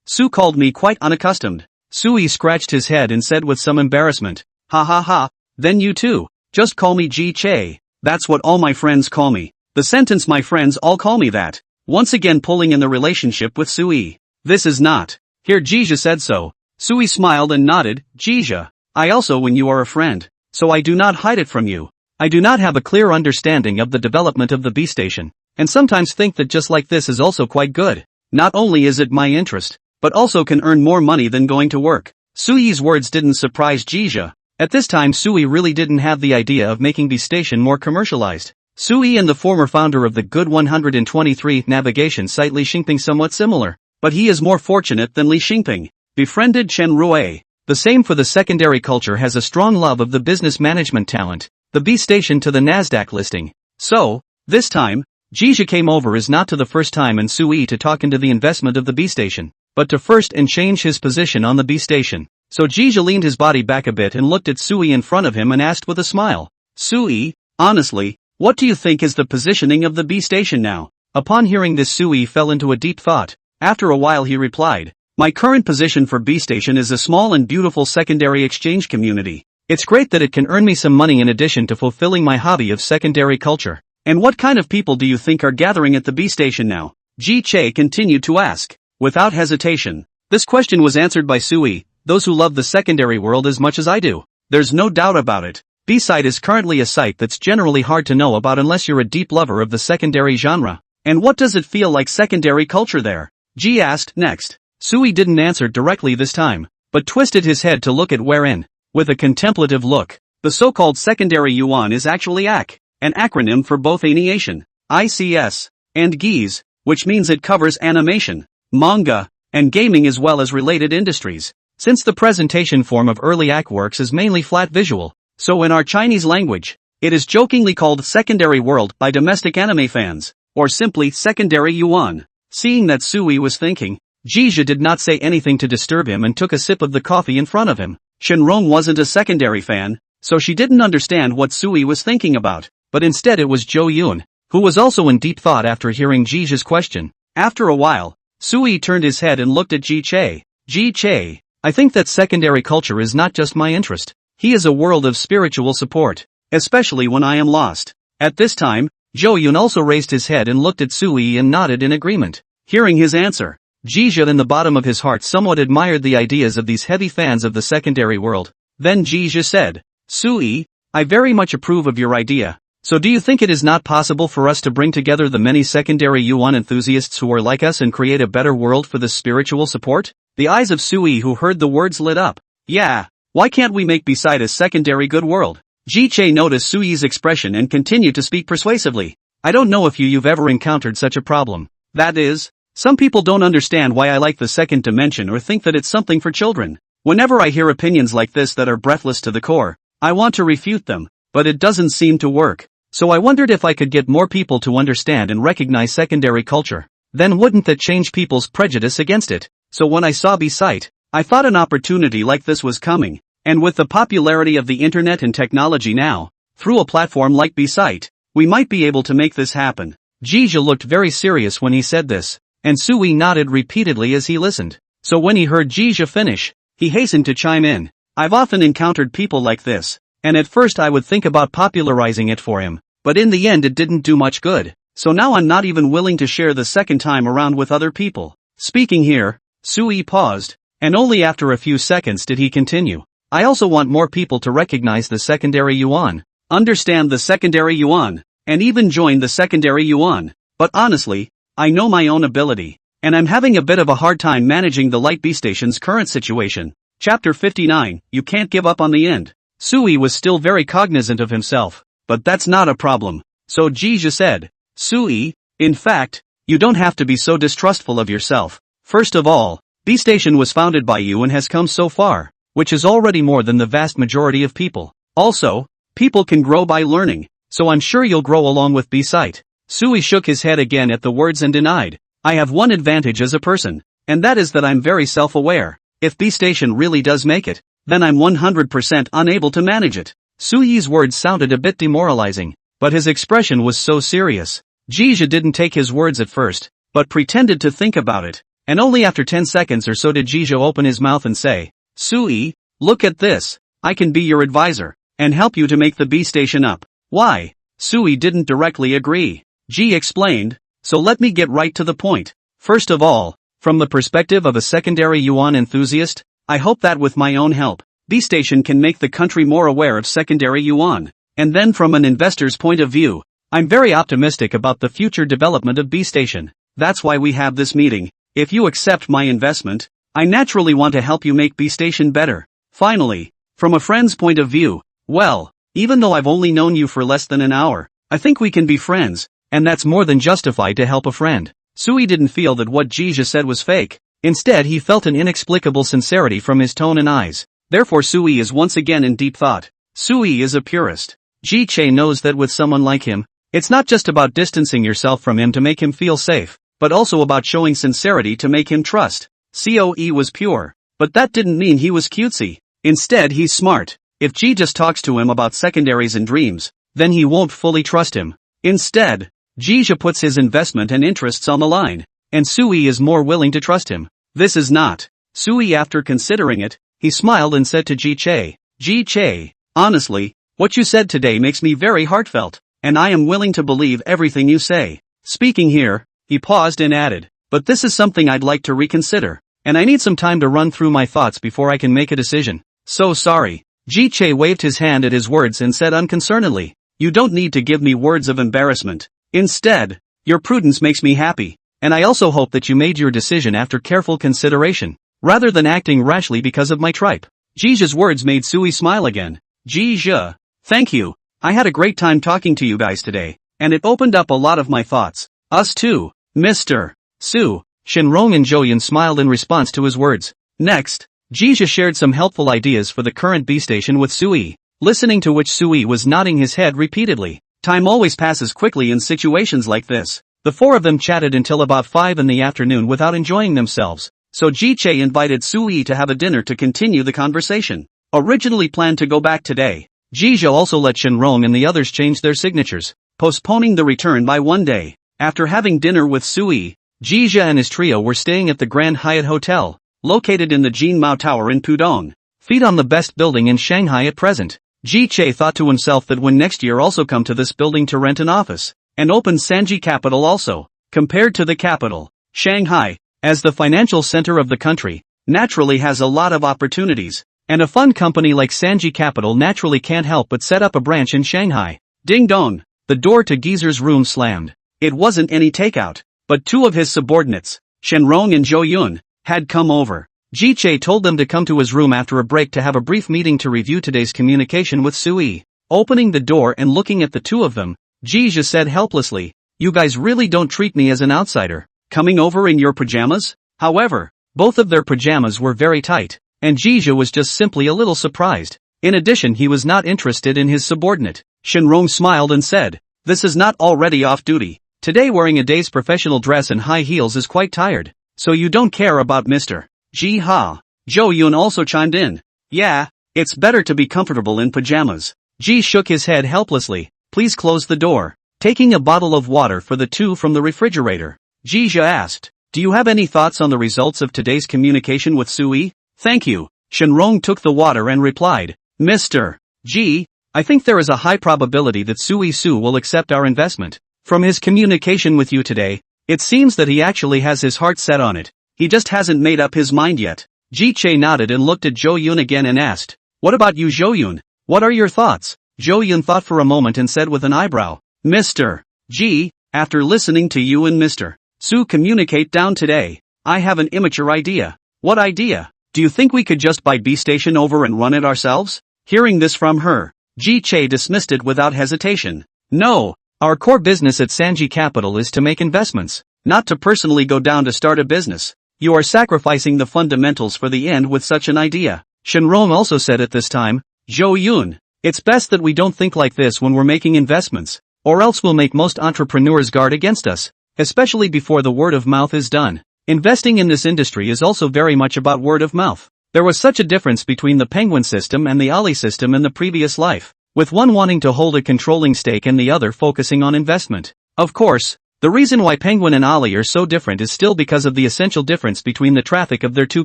Su called me quite unaccustomed. Sui scratched his head and said with some embarrassment, ha ha ha, then you too, just call me Ji Che. That's what all my friends call me. The sentence my friends all call me that. Once again pulling in the relationship with Sui. This is not. Here Jizha said so. Sui smiled and nodded, Jizha. I also when you are a friend, so I do not hide it from you. I do not have a clear understanding of the development of the B station, and sometimes think that just like this is also quite good. Not only is it my interest, but also can earn more money than going to work. Sui's words didn't surprise Jizha. At this time Sui really didn't have the idea of making B station more commercialized. Sui and the former founder of the Good 123 navigation site Li Xingping somewhat similar, but he is more fortunate than Li Xingping. Befriended Chen Rui. The same for the secondary culture has a strong love of the business management talent, the B station to the Nasdaq listing. So, this time, Jizha came over is not to the first time in Sui to talk into the investment of the B station, but to first and change his position on the B station. So Jizha leaned his body back a bit and looked at Sui in front of him and asked with a smile, Sui, honestly, what do you think is the positioning of the B station now? Upon hearing this Sui fell into a deep thought. After a while he replied, my current position for B station is a small and beautiful secondary exchange community. It's great that it can earn me some money in addition to fulfilling my hobby of secondary culture. And what kind of people do you think are gathering at the B station now? Ji Che continued to ask. Without hesitation. This question was answered by Sui, those who love the secondary world as much as I do. There's no doubt about it. B-site is currently a site that's generally hard to know about unless you're a deep lover of the secondary genre. And what does it feel like secondary culture there? Ji asked next. Sui didn't answer directly this time, but twisted his head to look at wherein. With a contemplative look. The so-called secondary yuan is actually AC, an acronym for both animation, ICS, and GIS, which means it covers animation, manga, and gaming as well as related industries. Since the presentation form of early AC works is mainly flat visual, so in our Chinese language, it is jokingly called secondary world by domestic anime fans, or simply secondary yuan. Seeing that Sui was thinking, Jizha did not say anything to disturb him and took a sip of the coffee in front of him. Shenrong wasn't a secondary fan, so she didn't understand what Sui was thinking about, but instead it was Zhou Yun, who was also in deep thought after hearing Jizha's question. After a while, Sui turned his head and looked at Ji Che. Ji Che, I think that secondary culture is not just my interest. He is a world of spiritual support, especially when I am lost. At this time, Zhou Yun also raised his head and looked at Sui and nodded in agreement. Hearing his answer, Jizha in the bottom of his heart somewhat admired the ideas of these heavy fans of the secondary world. Then Jizha said, Sui, I very much approve of your idea. So do you think it is not possible for us to bring together the many secondary yuan enthusiasts who are like us and create a better world for the spiritual support? The eyes of Sui who heard the words lit up. Yeah, why can't we make beside a secondary good world? Ji Che noticed Sui's expression and continued to speak persuasively. I don't know if you've ever encountered such a problem. That is, some people don't understand why I like the second dimension or think that it's something for children. Whenever I hear opinions like this that are breathless to the core, I want to refute them, but it doesn't seem to work. So I wondered if I could get more people to understand and recognize secondary culture. Then wouldn't that change people's prejudice against it? So when I saw B-site, I thought an opportunity like this was coming, and with the popularity of the internet and technology now, through a platform like Bsite, we might be able to make this happen. Jija looked very serious when he said this, and Sui nodded repeatedly as he listened. So when he heard Jija finish, he hastened to chime in. I've often encountered people like this, and at first I would think about popularizing it for him, but in the end it didn't do much good, so now I'm not even willing to share the second time around with other people. Speaking here, Sui paused, and only after a few seconds did he continue. I also want more people to recognize the secondary yuan, understand the secondary yuan, and even join the secondary yuan. But honestly, I know my own ability, and I'm having a bit of a hard time managing the Light B Station's current situation. Chapter 59, You Can't Give Up on the End. Sui was still very cognizant of himself, but that's not a problem. So Jija said, Sui, in fact, you don't have to be so distrustful of yourself. First of all, B Station was founded by you and has come so far, which is already more than the vast majority of people. Also, people can grow by learning, so I'm sure you'll grow along with Bsite. Sui shook his head again at the words and denied, I have one advantage as a person, and that is that I'm very self-aware. If B Station really does make it, then I'm 100% unable to manage it. Sui's words sounded a bit demoralizing, but his expression was so serious. Jija didn't take his words at first, but pretended to think about it, and only after 10 seconds or so did Jija open his mouth and say, Sui, look at this, I can be your advisor, and help you to make the B Station up. Why? Sui didn't directly agree. Ji explained, so let me get right to the point. First of all, from the perspective of a secondary yuan enthusiast, I hope that with my own help, B Station can make the country more aware of secondary yuan. And then from an investor's point of view, I'm very optimistic about the future development of B Station. That's why we have this meeting. If you accept my investment, I naturally want to help you make B Station better. Finally, from a friend's point of view, well, even though I've only known you for less than an hour, I think we can be friends, and that's more than justified to help a friend. Sui didn't feel that what Jija said was fake. Instead he felt an inexplicable sincerity from his tone and eyes. Therefore Sui is once again in deep thought. Sui is a purist. Ji Che knows that with someone like him, it's not just about distancing yourself from him to make him feel safe, but also about showing sincerity to make him trust. COE was pure, but that didn't mean he was cutesy. Instead he's smart. If Ji just talks to him about secondaries and dreams, then he won't fully trust him. Instead, Jija puts his investment and interests on the line, and Sui is more willing to trust him. This is not. Sui, after considering it, he smiled and said to Ji Che, honestly, what you said today makes me very heartfelt, and I am willing to believe everything you say. Speaking here, he paused and added, but this is something I'd like to reconsider, and I need some time to run through my thoughts before I can make a decision. So sorry. Ji Che waved his hand at his words and said unconcernedly, you don't need to give me words of embarrassment. Instead, your prudence makes me happy, and I also hope that you made your decision after careful consideration, rather than acting rashly because of my tripe. Jija's words made Sui smile again. Jija, thank you. I had a great time talking to you guys today, and it opened up a lot of my thoughts. Us too, Mr. Su. Shenrong and Zhouyan smiled in response to his words. Next, Jija shared some helpful ideas for the current B Station with Sui, listening to which Sui was nodding his head repeatedly. Time always passes quickly in situations like this. The four of them chatted until about 5 in the afternoon without enjoying themselves, so Ji Che invited Sui to have a dinner to continue the conversation. Originally planned to go back today, Jija also let Shenrong and the others change their signatures, postponing the return by one day. After having dinner with Sui, Jija and his trio were staying at the Grand Hyatt Hotel, located in the Jinmao Tower in Pudong, feet on the best building in Shanghai at present. Ji Che thought to himself that when next year also come to this building to rent an office, and open Sanji Capital also. Compared to the capital, Shanghai, as the financial center of the country, naturally has a lot of opportunities, and a fund company like Sanji Capital naturally can't help but set up a branch in Shanghai. Ding dong, the door to Geezer's room slammed. It wasn't any takeout, but two of his subordinates, Shenrong and Zhouyan, had come over. Ji Che told them to come to his room after a break to have a brief meeting to review today's communication with Sui. Opening the door and looking at the two of them, Jija said helplessly, you guys really don't treat me as an outsider, coming over in your pajamas? However, both of their pajamas were very tight, and Jija was just simply a little surprised. In addition, he was not interested in his subordinate. Shenrong smiled and said, this is not already off duty. Today wearing a day's professional dress and high heels is quite tired, so you don't care about Mr. Ji Ha. Zhou Yun also chimed in. Yeah, it's better to be comfortable in pajamas. Ji shook his head helplessly. Please close the door. Taking a bottle of water for the two from the refrigerator, Jija asked, do you have any thoughts on the results of today's communication with Sui? Thank you. Shenrong took the water and replied, Mr. Ji, I think there is a high probability that Sui Su will accept our investment. From his communication with you today, it seems that he actually has his heart set on it. He just hasn't made up his mind yet. Ji Che nodded and looked at Zhou Yun again and asked, what about you, Zhou Yun? What are your thoughts? Zhou Yun thought for a moment and said with an eyebrow, Mr. Ji, after listening to you and Mr. Su communicate down today, I have an immature idea. What idea? Do you think we could just buy B Station over and run it ourselves? Hearing this from her, Ji Che dismissed it without hesitation. No, our core business at Sanji Capital is to make investments, not to personally go down to start a business. You are sacrificing the fundamentals for the end with such an idea. Shenrong also said at this time, Zhou Yun, it's best that we don't think like this when we're making investments, or else we'll make most entrepreneurs guard against us, especially before the word of mouth is done. Investing in this industry is also very much about word of mouth. There was such a difference between the Penguin system and the Ali system in the previous life, with one wanting to hold a controlling stake and the other focusing on investment. Of course, the reason why Penguin and Ali are so different is still because of the essential difference between the traffic of their two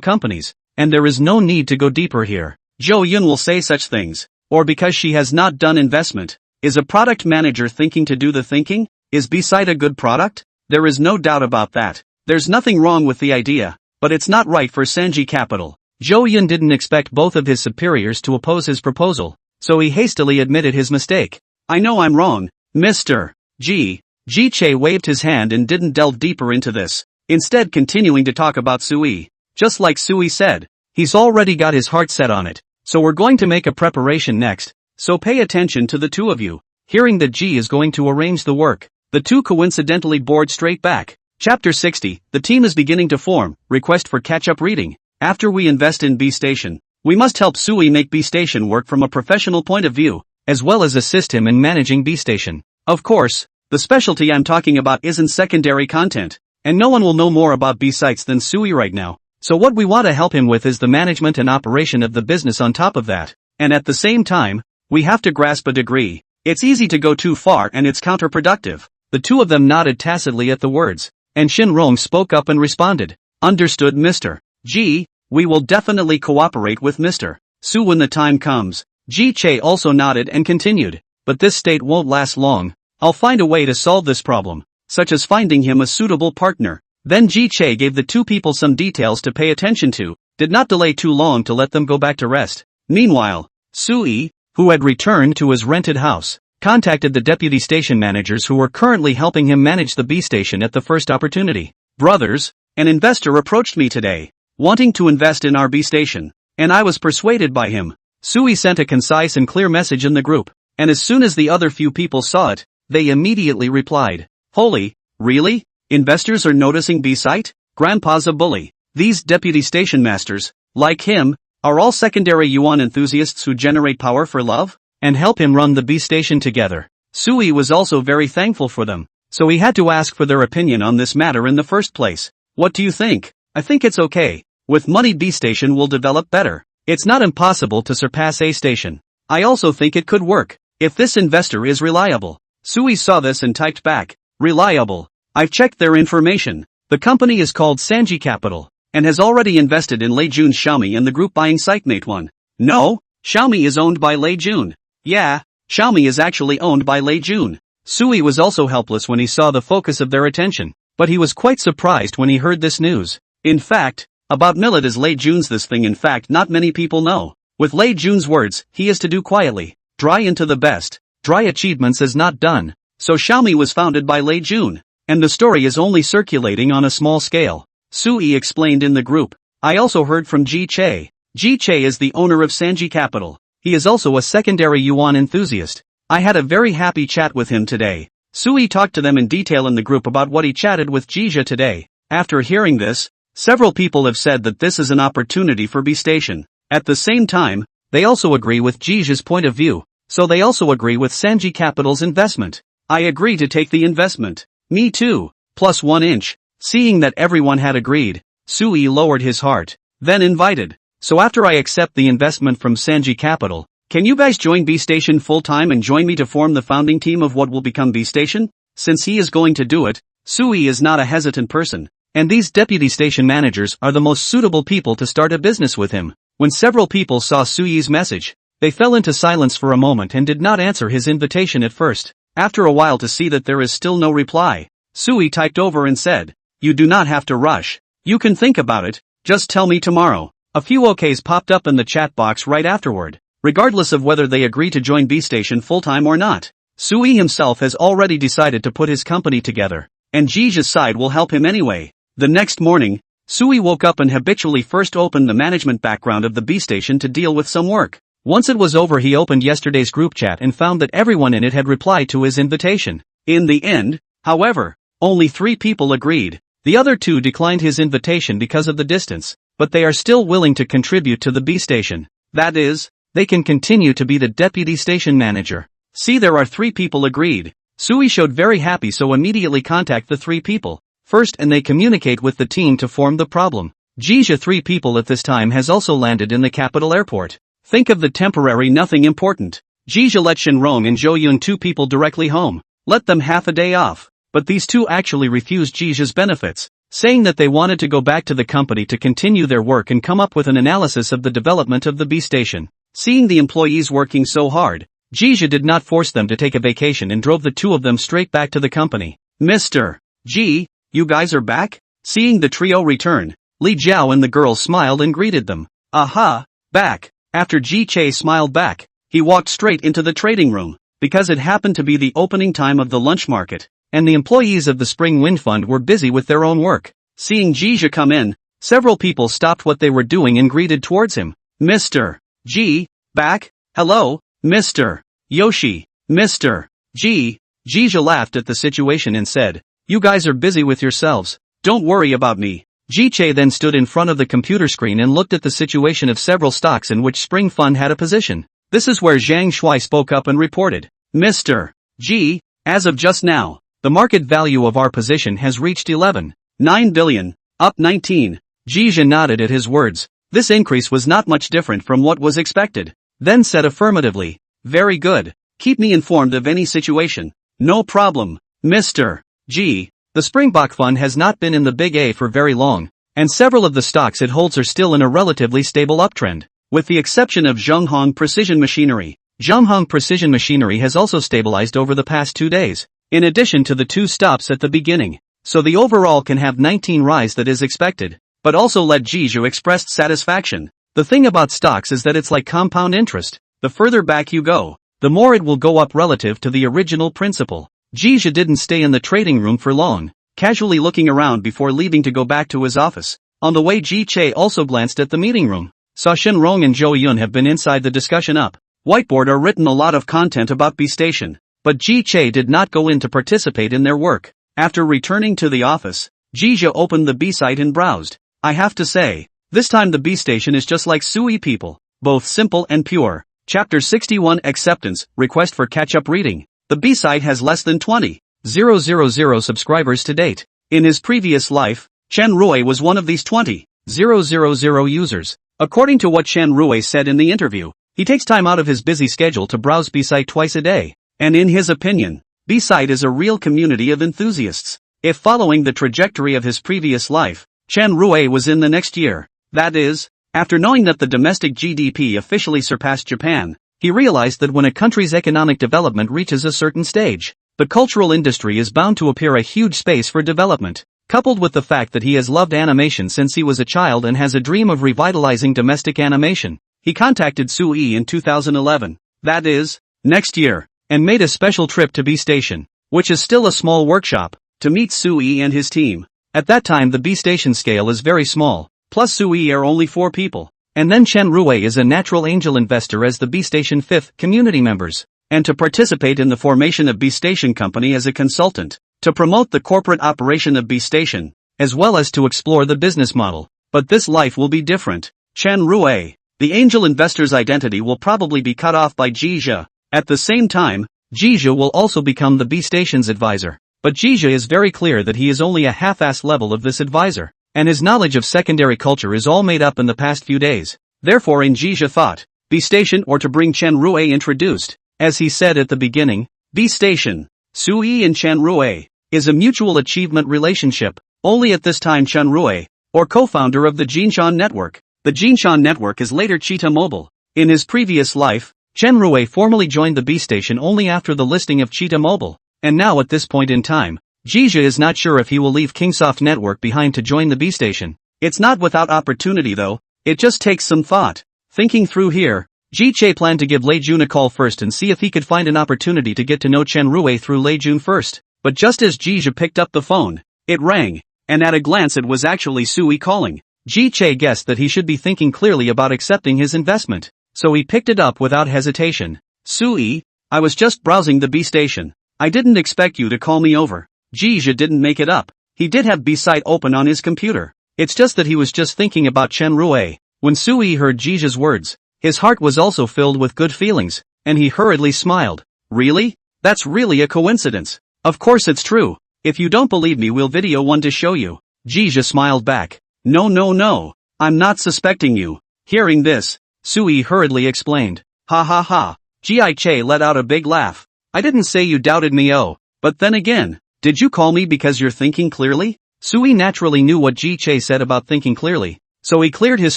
companies, and there is no need to go deeper here. Zhou Yun will say such things, or because she has not done investment. Is a product manager thinking to do the thinking? Is B-side a good product? There is no doubt about that. There's nothing wrong with the idea, but it's not right for Sanji Capital. Zhou Yun didn't expect both of his superiors to oppose his proposal, so he hastily admitted his mistake. I know I'm wrong, Mr. Ji. Ji Che waved his hand and didn't delve deeper into this, instead continuing to talk about Sui. Just like Sui said, he's already got his heart set on it, so we're going to make a preparation next, so pay attention to the two of you. Hearing that Ji is going to arrange the work, the two coincidentally bored straight back. Chapter 60, the team is beginning to form, request for catch-up reading. After we invest in B Station, we must help Sui make B Station work from a professional point of view, as well as assist him in managing B Station. Of course, the specialty I'm talking about isn't secondary content, and no one will know more about B sites than Sui right now, so what we want to help him with is the management and operation of the business on top of that, and at the same time, we have to grasp a degree. It's easy to go too far and it's counterproductive. The two of them nodded tacitly at the words, and Shenrong spoke up and responded, Understood, Mr. Ji, we will definitely cooperate with Mr. Su when the time comes. Ji Che also nodded and continued, but this state won't last long. I'll find a way to solve this problem, such as finding him a suitable partner. Then Ji Che gave the two people some details to pay attention to, did not delay too long to let them go back to rest. Meanwhile, Sui, who had returned to his rented house, contacted the deputy station managers who were currently helping him manage the B Station at the first opportunity. Brothers, an investor approached me today, wanting to invest in our B Station, and I was persuaded by him. Sui sent a concise and clear message in the group, and as soon as the other few people saw it, they immediately replied, Holy, really? Investors are noticing B-site? Grandpa's a bully. These deputy station masters, like him, are all secondary yuan enthusiasts who generate power for love, and help him run the B Station together. Sui was also very thankful for them, so he had to ask for their opinion on this matter in the first place. What do you think? I think it's okay. With money B Station will develop better. It's not impossible to surpass A Station. I also think it could work, if this investor is reliable. Sui saw this and typed back, Reliable. I've checked their information. The company is called Sanji Capital, and has already invested in Lei Jun's Xiaomi and the group buying site Meituan. No, Xiaomi is owned by Lei Jun. Yeah, Xiaomi is actually owned by Lei Jun. Sui was also helpless when he saw the focus of their attention, but he was quite surprised when he heard this news. In fact, about Millet as Lei Jun's this thing in fact not many people know. With Lei Jun's words, he is to do quietly, dry into the best, dry achievements as not done. So Xiaomi was founded by Lei Jun, and the story is only circulating on a small scale. Sui explained in the group. I also heard from Ji Che. Ji Che is the owner of Sanji Capital. He is also a secondary yuan enthusiast. I had a very happy chat with him today. Sui talked to them in detail in the group about what he chatted with Jija today. After hearing this, several people have said that this is an opportunity for B Station. At the same time, they also agree with Jija's point of view, so they also agree with Sanji Capital's investment. I agree to take the investment. Me too. +1 inch. Seeing that everyone had agreed, Sui lowered his heart, then invited, so after I accept the investment from Sanji Capital, can you guys join B-Station full-time and join me to form the founding team of what will become B-Station? Since he is going to do it, Sui is not a hesitant person, and these deputy station managers are the most suitable people to start a business with him. When several people saw Sui's message, they fell into silence for a moment and did not answer his invitation at first. After a while, to see that there is still no reply, Sui typed over and said, "You do not have to rush. You can think about it, just tell me tomorrow." A few OKs popped up in the chat box right afterward. Regardless of whether they agree to join B-Station full-time or not, Sui himself has already decided to put his company together, and Jija's side will help him anyway. The next morning, Sui woke up and habitually first opened the management background of the B-Station to deal with some work. Once it was over, he opened yesterday's group chat and found that everyone in it had replied to his invitation. In the end, however, only 3 people agreed. The other 2 declined his invitation because of the distance, but they are still willing to contribute to the B-Station. That is, they can continue to be the deputy station manager. See, there are 3 people agreed. Sui showed very happy, so immediately contact the 3 people first and they communicate with the team to form the problem. Jija 3 people at this time has also landed in the capital airport. Think of the temporary nothing important. Jija let Shenrong and Zhou 2 people directly home. Let them half a day off. But these 2 actually refused Jija's benefits, saying that they wanted to go back to the company to continue their work and come up with an analysis of the development of the B-Station. Seeing the employees working so hard, Jija did not force them to take a vacation and drove the 2 of them straight back to the company. Mr. G, you guys are back? Seeing the trio return, Li Jiao and the girls smiled and greeted them. Aha, back. After Ji Che smiled back, he walked straight into the trading room, because it happened to be the opening time of the lunch market, and the employees of the Spring Wind Fund were busy with their own work. Seeing Jija come in, several people stopped what they were doing and greeted towards him. Mr. G, back? Hello, Mr. Yoshi, Mr. G. Jija laughed at the situation and said, "You guys are busy with yourselves. Don't worry about me." Ji Che then stood in front of the computer screen and looked at the situation of several stocks in which Spring Fund had a position. This is where Zhang Shui spoke up and reported, "Mr. G, as of just now, the market value of our position has reached 11.9 billion, up 19. Jija nodded at his words. This increase was not much different from what was expected. Then said affirmatively, "Very good. Keep me informed of any situation." "No problem, Mr. G." The Springbok Fund has not been in the Big A for very long, and several of the stocks it holds are still in a relatively stable uptrend, with the exception of Zhonghong Precision Machinery. Zhonghong Precision Machinery has also stabilized over the past 2 days, in addition to the 2 stops at the beginning, so the overall can have 19 rise that is expected, but also let Jiju expressed satisfaction. The thing about stocks is that it's like compound interest. The further back you go, the more it will go up relative to the original principal. Jija didn't stay in the trading room for long, casually looking around before leaving to go back to his office. On the way, Ji Che also glanced at the meeting room. Saw Shenrong and Zhou Yun have been inside the discussion up. Whiteboard are written a lot of content about B-Station, but Ji Che did not go in to participate in their work. After returning to the office, Jija opened the B-site and browsed. I have to say, this time the B-Station is just like Sui people, both simple and pure. Chapter 61 Acceptance, Request for Catch-up Reading. The B-site has less than 20,000 subscribers to date. In his previous life, Chen Rui was one of these 20,000 users. According to what Chen Rui said in the interview, he takes time out of his busy schedule to browse B-site twice a day, and in his opinion, B-site is a real community of enthusiasts. If following the trajectory of his previous life, Chen Rui was in the next year, that is, after knowing that the domestic GDP officially surpassed Japan, he realized that when a country's economic development reaches a certain stage, the cultural industry is bound to appear a huge space for development. Coupled with the fact that he has loved animation since he was a child and has a dream of revitalizing domestic animation, he contacted Sui in 2011, that is, next year, and made a special trip to B-Station, which is still a small workshop, to meet Sui and his team. At that time the B-Station scale is very small, plus Sui are only 4 people. And then Chen Rui is a natural angel investor as the B-Station 5th community members, and to participate in the formation of B-Station Company as a consultant, to promote the corporate operation of B-Station, as well as to explore the business model. But this life will be different. Chen Rui, the angel investor's identity will probably be cut off by Jija. At the same time, Jija will also become the B-Station's advisor. But Jija is very clear that he is only a half-assed level of this advisor, and his knowledge of secondary culture is all made up in the past few days. Therefore Jia thought, B station or to bring Chen Rue introduced. As he said at the beginning, B station, Sui and Chen Rue, is a mutual achievement relationship. Only at this time Chen Rue, or co-founder of the Jinshan network. The Jinshan network is later Cheetah Mobile. In his previous life, Chen Rue formally joined the B station only after the listing of Cheetah Mobile. And now at this point in time, Jia is not sure if he will leave Kingsoft network behind to join the B station. It's not without opportunity though, it just takes some thought. Thinking through here, Jia planned to give Lei Jun a call first and see if he could find an opportunity to get to know Chen Rue through Lei Jun first. But just as Jia picked up the phone, it rang, and at a glance it was actually Sui calling. Jia guessed that he should be thinking clearly about accepting his investment, so he picked it up without hesitation. Sui, I was just browsing the B station. I didn't expect you to call me over. Jia didn't make it up. He did have B-site open on his computer. It's just that he was just thinking about Chen Rue. When Sui heard Jija's words, his heart was also filled with good feelings, and he hurriedly smiled. Really? That's really a coincidence. Of course it's true. If you don't believe me we'll video one to show you. Jia smiled back. No. I'm not suspecting you. Hearing this, Sui hurriedly explained. Ha ha ha. Jia let out a big laugh. I didn't say you doubted me but then again, did you call me because you're thinking clearly? Sui naturally knew what Jia said about thinking clearly, so he cleared his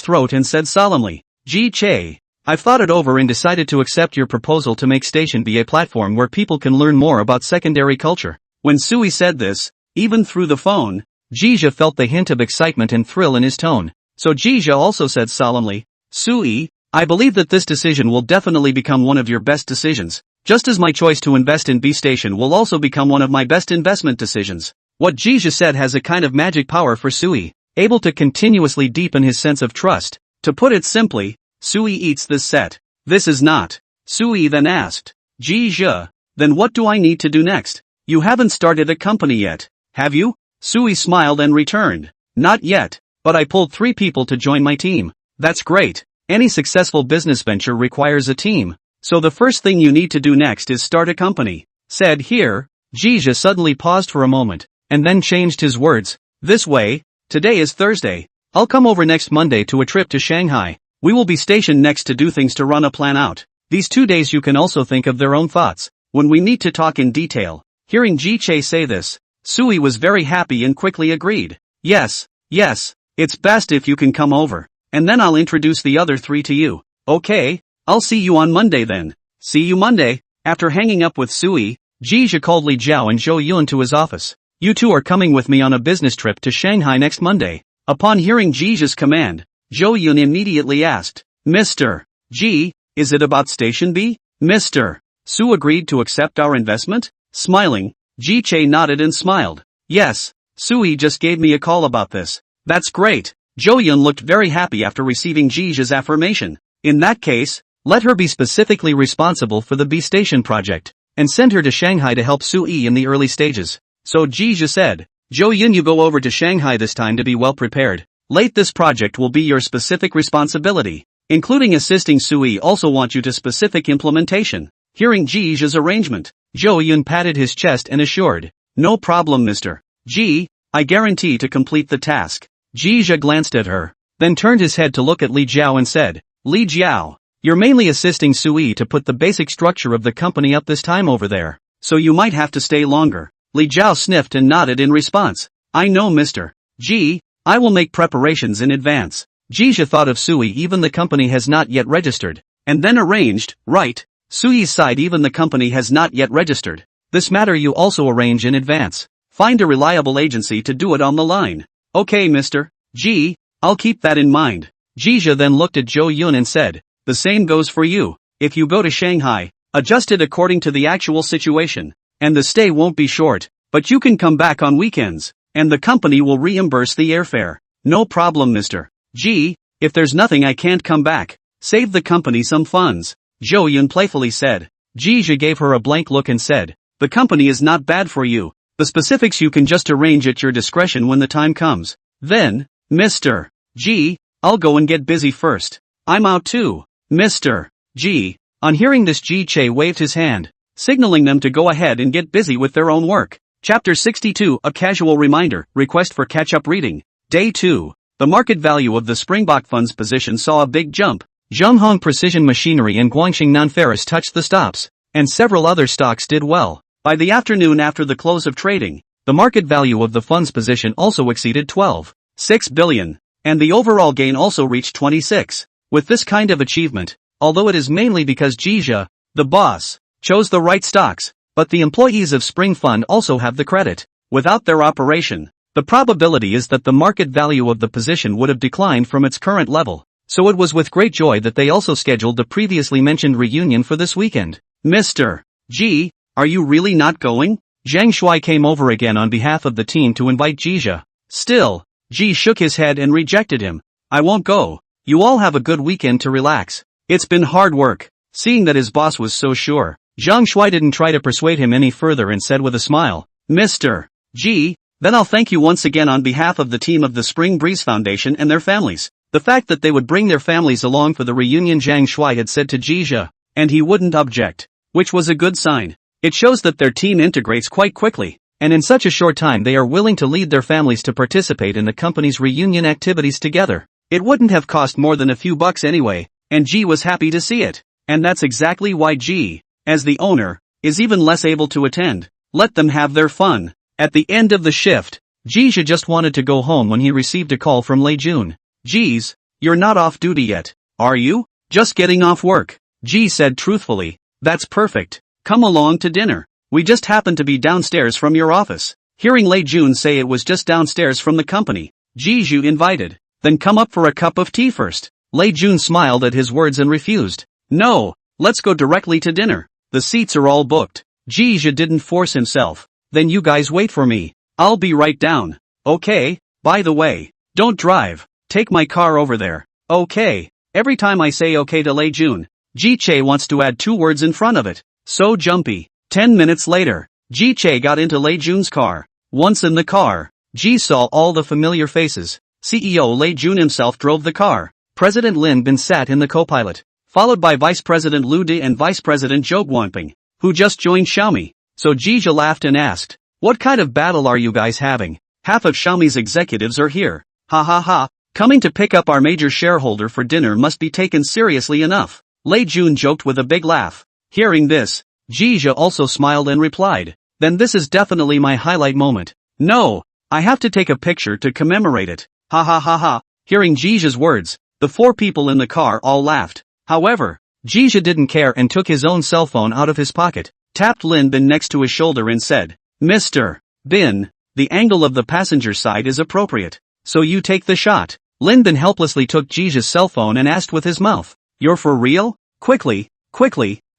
throat and said solemnly, Jia, I've thought it over and decided to accept your proposal to make Station be a platform where people can learn more about secondary culture. When Sui said this, even through the phone, Jia felt the hint of excitement and thrill in his tone, so Jia also said solemnly, Sui, I believe that this decision will definitely become one of your best decisions. Just as my choice to invest in B Station will also become one of my best investment decisions. What Jia said has a kind of magic power for Sui, able to continuously deepen his sense of trust. To put it simply, Sui eats this set. This is not. Sui then asked, Jia, then what do I need to do next? You haven't started a company yet, have you? Sui smiled and returned, not yet, but I pulled 3 people to join my team. That's great. Any successful business venture requires a team. So the first thing you need to do next is start a company. Said here, Jia suddenly paused for a moment, and then changed his words. This way, today is Thursday. I'll come over next Monday to a trip to Shanghai. We will be stationed next to do things to run a plan out. These 2 days you can also think of their own thoughts, when we need to talk in detail. Hearing Jia say this, Sui was very happy and quickly agreed. Yes, it's best if you can come over, and then I'll introduce the other 3 to you. Okay? I'll see you on Monday then. See you Monday. After hanging up with Sui, Jia called Li Jiao and Zhou Yun to his office. You 2 are coming with me on a business trip to Shanghai next Monday. Upon hearing Jija's command, Zhou Yun immediately asked, Mr. Ji, is it about Station B? Mr. Su agreed to accept our investment? Smiling, Jia nodded and smiled. Yes, Sui just gave me a call about this. That's great. Zhou Yun looked very happy after receiving Jija's affirmation. In that case, let her be specifically responsible for the B Station project, and send her to Shanghai to help Sui in the early stages. So Jia said, Zhou Yun, you go over to Shanghai this time to be well prepared. Late this project will be your specific responsibility, including assisting Sui also want you to specific implementation. Hearing Jija's arrangement, Zhou Yun patted his chest and assured, no problem Mr. Ji, I guarantee to complete the task. Jia glanced at her, then turned his head to look at Li Jiao and said, Li Jiao, you're mainly assisting Sui to put the basic structure of the company up this time over there, so you might have to stay longer. Li Jiao sniffed and nodded in response. I know Mr. Ji, I will make preparations in advance. Jia thought of Sui, even the company has not yet registered, and then arranged, right, Sui's side even the company has not yet registered. This matter you also arrange in advance. Find a reliable agency to do it on the line. Okay Mr. Ji, I'll keep that in mind. Jia then looked at Zhou Yun and said, the same goes for you. If you go to Shanghai, adjust it according to the actual situation, and the stay won't be short, but you can come back on weekends, and the company will reimburse the airfare. No problem Mr. Ji, if there's nothing I can't come back, save the company some funds. Zhou Yun playfully said. Jia gave her a blank look and said, the company is not bad for you. The specifics you can just arrange at your discretion when the time comes. Then, Mr. Ji, I'll go and get busy first. I'm out too. Mr. Ji. On hearing this Jia waved his hand, signaling them to go ahead and get busy with their own work. Chapter 62, a casual reminder, request for catch-up reading. Day 2. the market value of the Springbok Fund's position saw a big jump. Zhonghong Precision Machinery and Guangping Non-Ferrous touched the stops, and several other stocks did well. By the afternoon after the close of trading, the market value of the fund's position also exceeded 12.6 billion, and the overall gain also reached 26. With this kind of achievement, although it is mainly because Jizha, the boss, chose the right stocks, but the employees of Spring Fund also have the credit. Without their operation, the probability is that the market value of the position would have declined from its current level. So it was with great joy that they also scheduled the previously mentioned reunion for this weekend. Mr. G, are you really not going? Zhang Shuai came over again on behalf of the team to invite Jizha. Still, G shook his head and rejected him. I won't go. You all have a good weekend to relax. It's been hard work. Seeing that his boss was so sure, Zhang Shuai didn't try to persuade him any further and said with a smile, Mr. G, then I'll thank you once again on behalf of the team of the Spring Breeze Foundation and their families. The fact that they would bring their families along for the reunion Zhang Shuai had said to Jizha, and he wouldn't object, which was a good sign. It shows that their team integrates quite quickly, and in such a short time they are willing to lead their families to participate in the company's reunion activities together. It wouldn't have cost more than a few bucks anyway, and G was happy to see it. And that's exactly why G, as the owner, is even less able to attend. Let them have their fun. At the end of the shift, Jizha just wanted to go home when he received a call from Lei Jun. Geez, you're not off duty yet, are you? Just getting off work. G said truthfully. That's perfect. Come along to dinner. We just happened to be downstairs from your office. Hearing Lei Jun say it was just downstairs from the company, Jizha invited. Then come up for a cup of tea first. Lei Jun smiled at his words and refused. No, let's go directly to dinner. The seats are all booked. Jizha didn't force himself. Then you guys wait for me. I'll be right down. Okay, by the way, don't drive. Take my car over there. Okay. Every time I say okay to Lei Jun, Ji-che wants to add 2 words in front of it. So jumpy. 10 minutes later, Ji-che got into Lei Jun's car. Once in the car, Ji saw all the familiar faces. CEO Lei Jun himself drove the car. President Lin Bin sat in the co-pilot, followed by Vice President Lu Di and Vice President Zhou Guangping, who just joined Xiaomi. So Jizha laughed and asked, what kind of battle are you guys having? Half of Xiaomi's executives are here. Ha ha ha. Coming to pick up our major shareholder for dinner must be taken seriously enough. Lei Jun joked with a big laugh. Hearing this, Jizha also smiled and replied, then this is definitely my highlight moment. No, I have to take a picture to commemorate it. Ha ha ha ha. Hearing Jizha's words, the 4 people in the car all laughed. However, Jizha didn't care and took his own cell phone out of his pocket, tapped Lin Bin next to his shoulder and said, Mr. Bin, the angle of the passenger side is appropriate, so you take the shot. Lin Bin helplessly took Jizha's cell phone and asked with his mouth, you're for real? Quickly,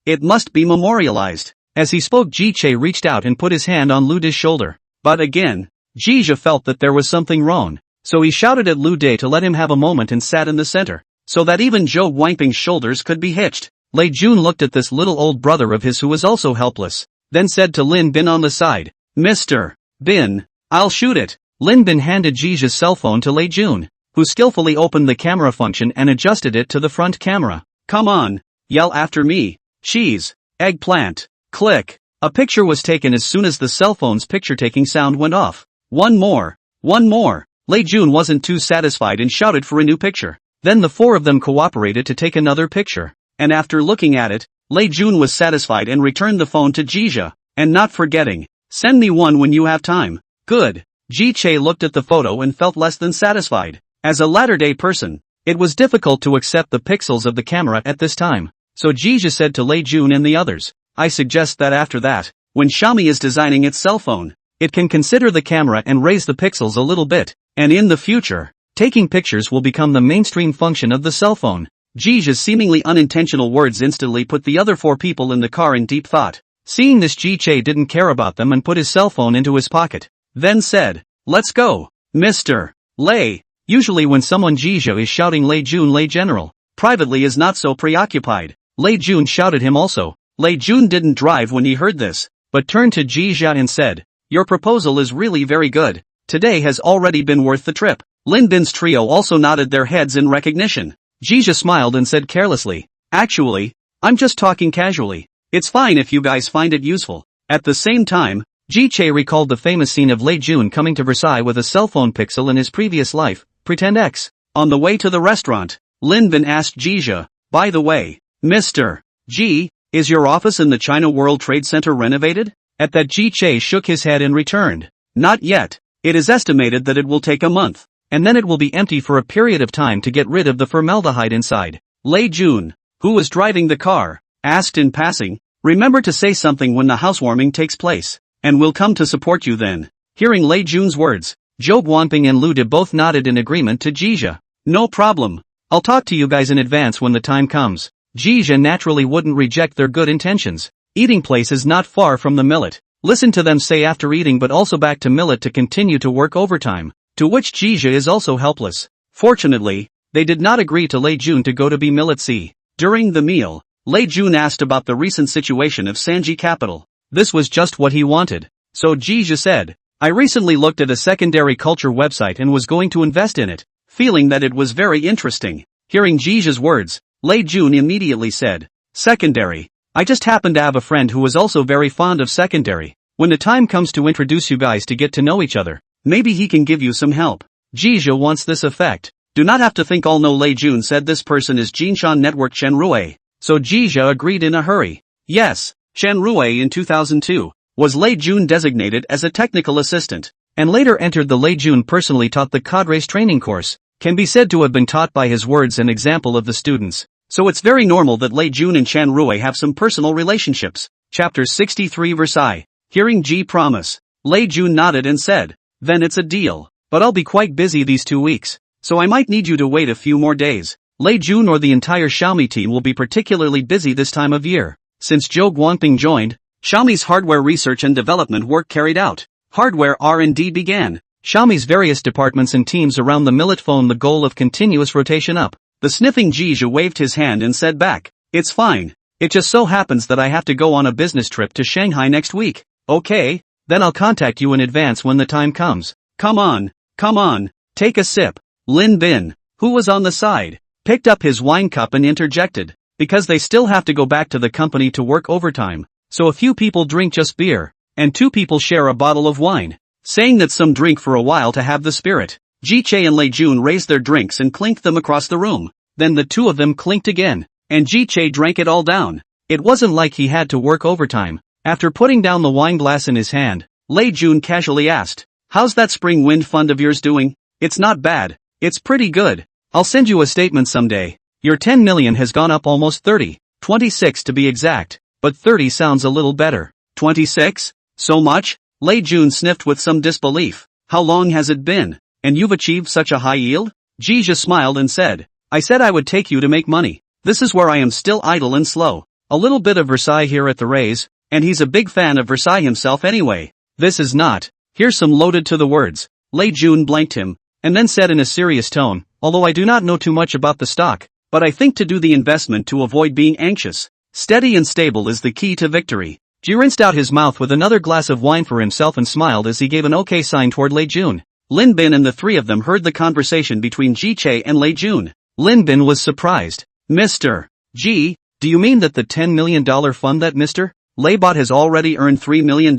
it must be memorialized. As he spoke, Ji-che reached out and put his hand on Lu Di's shoulder. But again, Jizha felt that there was something wrong, so he shouted at Lu Di to let him have a moment and sat in the center, so that even Zhou Guangping's shoulders could be hitched. Lei Jun looked at this little old brother of his who was also helpless, then said to Lin Bin on the side, Mr. Bin, I'll shoot it. Lin Bin handed Jizha's cell phone to Lei Jun, who skillfully opened the camera function and adjusted it to the front camera. Come on, yell after me. Cheese, eggplant, click. A picture was taken as soon as the cell phone's picture-taking sound went off. One more. Lei Jun wasn't too satisfied and shouted for a new picture. Then the 4 of them cooperated to take another picture. And after looking at it, Lei Jun was satisfied and returned the phone to Jizha, and not forgetting, send me one when you have time. Good. Ji-che looked at the photo and felt less than satisfied. As a latter-day person, it was difficult to accept the pixels of the camera at this time. So Jizha said to Lei Jun and the others, I suggest that after that, when Xiaomi is designing its cell phone, it can consider the camera and raise the pixels a little bit, and in the future, taking pictures will become the mainstream function of the cell phone. Jizha's seemingly unintentional words instantly put the other 4 people in the car in deep thought. Seeing this, Ji-che didn't care about them and put his cell phone into his pocket, then said, let's go. Mr. Lei. Usually when someone Jizha is shouting Lei Jun, Lei General, privately is not so preoccupied. Lei Jun shouted him also. Lei Jun didn't drive when he heard this, but turned to Jizha and said, your proposal is really very good. Today has already been worth the trip. Lin Bin's trio also nodded their heads in recognition. Jizha smiled and said carelessly, actually, I'm just talking casually. It's fine if you guys find it useful. At the same time, Ji-che recalled the famous scene of Lei Jun coming to Versailles with a cell phone pixel in his previous life, Pretend X. On the way to the restaurant, Lin Bin asked Jia, by the way, Mr. G, is your office in the China World Trade Center renovated? At that Ji Che shook his head and returned. Not yet. It is estimated that it will take a month, and then it will be empty for a period of time to get rid of the formaldehyde inside. Lei Jun, who was driving the car, asked in passing, remember to say something when the housewarming takes place, and we'll come to support you then. Hearing Lei Jun's words, Zhou Guangping and Lu De both nodded in agreement to Jia. No problem. I'll talk to you guys in advance when the time comes. Jia naturally wouldn't reject their good intentions. Eating place is not far from the millet. Listen to them say after eating but also back to millet to continue to work overtime, to which Jia is also helpless. Fortunately, they did not agree to Lei Jun to go to be millet C. During the meal, Lei Jun asked about the recent situation of Sanji Capital. This was just what he wanted. So Jia said, I recently looked at a secondary culture website and was going to invest in it, feeling that it was very interesting. Hearing Jija's words, Lei Jun immediately said, secondary. I just happen to have a friend who is also very fond of secondary. When the time comes to introduce you guys to get to know each other, maybe he can give you some help. Jia wants this effect. Do not have to think all no. Lei Jun said this person is Jinshan Network Chen Rui. So Jia agreed in a hurry. Yes, Chen Rui in 2002, was Lei Jun designated as a technical assistant, and later entered the Lei Jun personally taught the cadres training course, can be said to have been taught by his words and example of the students. So it's very normal that Lei Jun and Chen Rui have some personal relationships. Chapter 63 Versailles. Hearing Ji promise, Lei Jun nodded and said, then it's a deal. But I'll be quite busy these 2 weeks, so I might need you to wait a few more days. Lei Jun or the entire Xiaomi team will be particularly busy this time of year. Since Zhou Guangping joined, Xiaomi's hardware research and development work carried out. Hardware R&D began. Xiaomi's various departments and teams around the millet phone the goal of continuous rotation up. The sniffing Jia waved his hand and said back, it's fine. It just so happens that I have to go on a business trip to Shanghai next week. Okay, then I'll contact you in advance when the time comes. Come on, take a sip. Lin Bin, who was on the side, picked up his wine cup and interjected, because they still have to go back to the company to work overtime, so a few people drink just beer, and 2 people share a bottle of wine, saying that some drink for a while to have the spirit. Ji Che and Lei Jun raised their drinks and clinked them across the room. Then the 2 of them clinked again, and Ji Che drank it all down. It wasn't like he had to work overtime. After putting down the wine glass in his hand, Lei Jun casually asked, how's that spring wind fund of yours doing? It's not bad. It's pretty good. I'll send you a statement someday. Your 10 million has gone up almost 30, 26 to be exact, but 30 sounds a little better. 26? So much? Lei Jun sniffed with some disbelief. How long has it been? And you've achieved such a high yield? Jia smiled and said, I said I would take you to make money. This is where I am still idle and slow. A little bit of Versailles here at the Rays, and he's a big fan of Versailles himself anyway. This is not. Here's some loaded to the words. Lei Jun blanked him, and then said in a serious tone, although I do not know too much about the stock, but I think to do the investment to avoid being anxious. Steady and stable is the key to victory. Ji rinsed out his mouth with another glass of wine for himself and smiled as he gave an okay sign toward Lei Jun. Lin Bin and the 3 of them heard the conversation between Ji Che and Lei Jun. Lin Bin was surprised. Mr. G, do you mean that the $10 million fund that Mr. Leibot has already earned $3 million?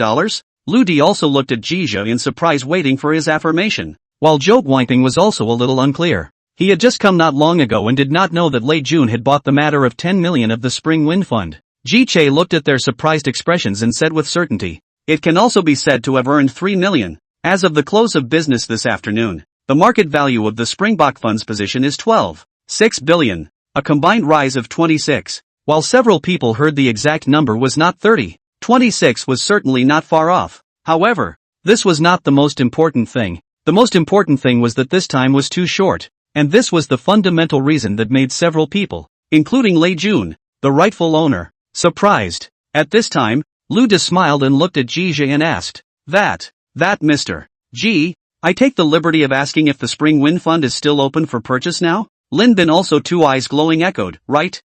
Lu Di also looked at Jia in surprise waiting for his affirmation, while Zhou Guangping was also a little unclear. He had just come not long ago and did not know that Lei Jun had bought the matter of 10 million of the Spring Wind Fund. Ji Che looked at their surprised expressions and said with certainty, it can also be said to have earned 3 million. As of the close of business this afternoon, the market value of the Springbok Fund's position is 12.6 billion, a combined rise of 26. While several people heard the exact number was not 30, 26 was certainly not far off. However, this was not the most important thing. The most important thing was that this time was too short, and this was the fundamental reason that made several people, including Lei Jun, the rightful owner, surprised. At this time, Lu De smiled and looked at Jia and asked, that Mr. G, I take the liberty of asking if the Spring Wind Fund is still open for purchase now? Lin Bin, also 2 eyes glowing, echoed, right.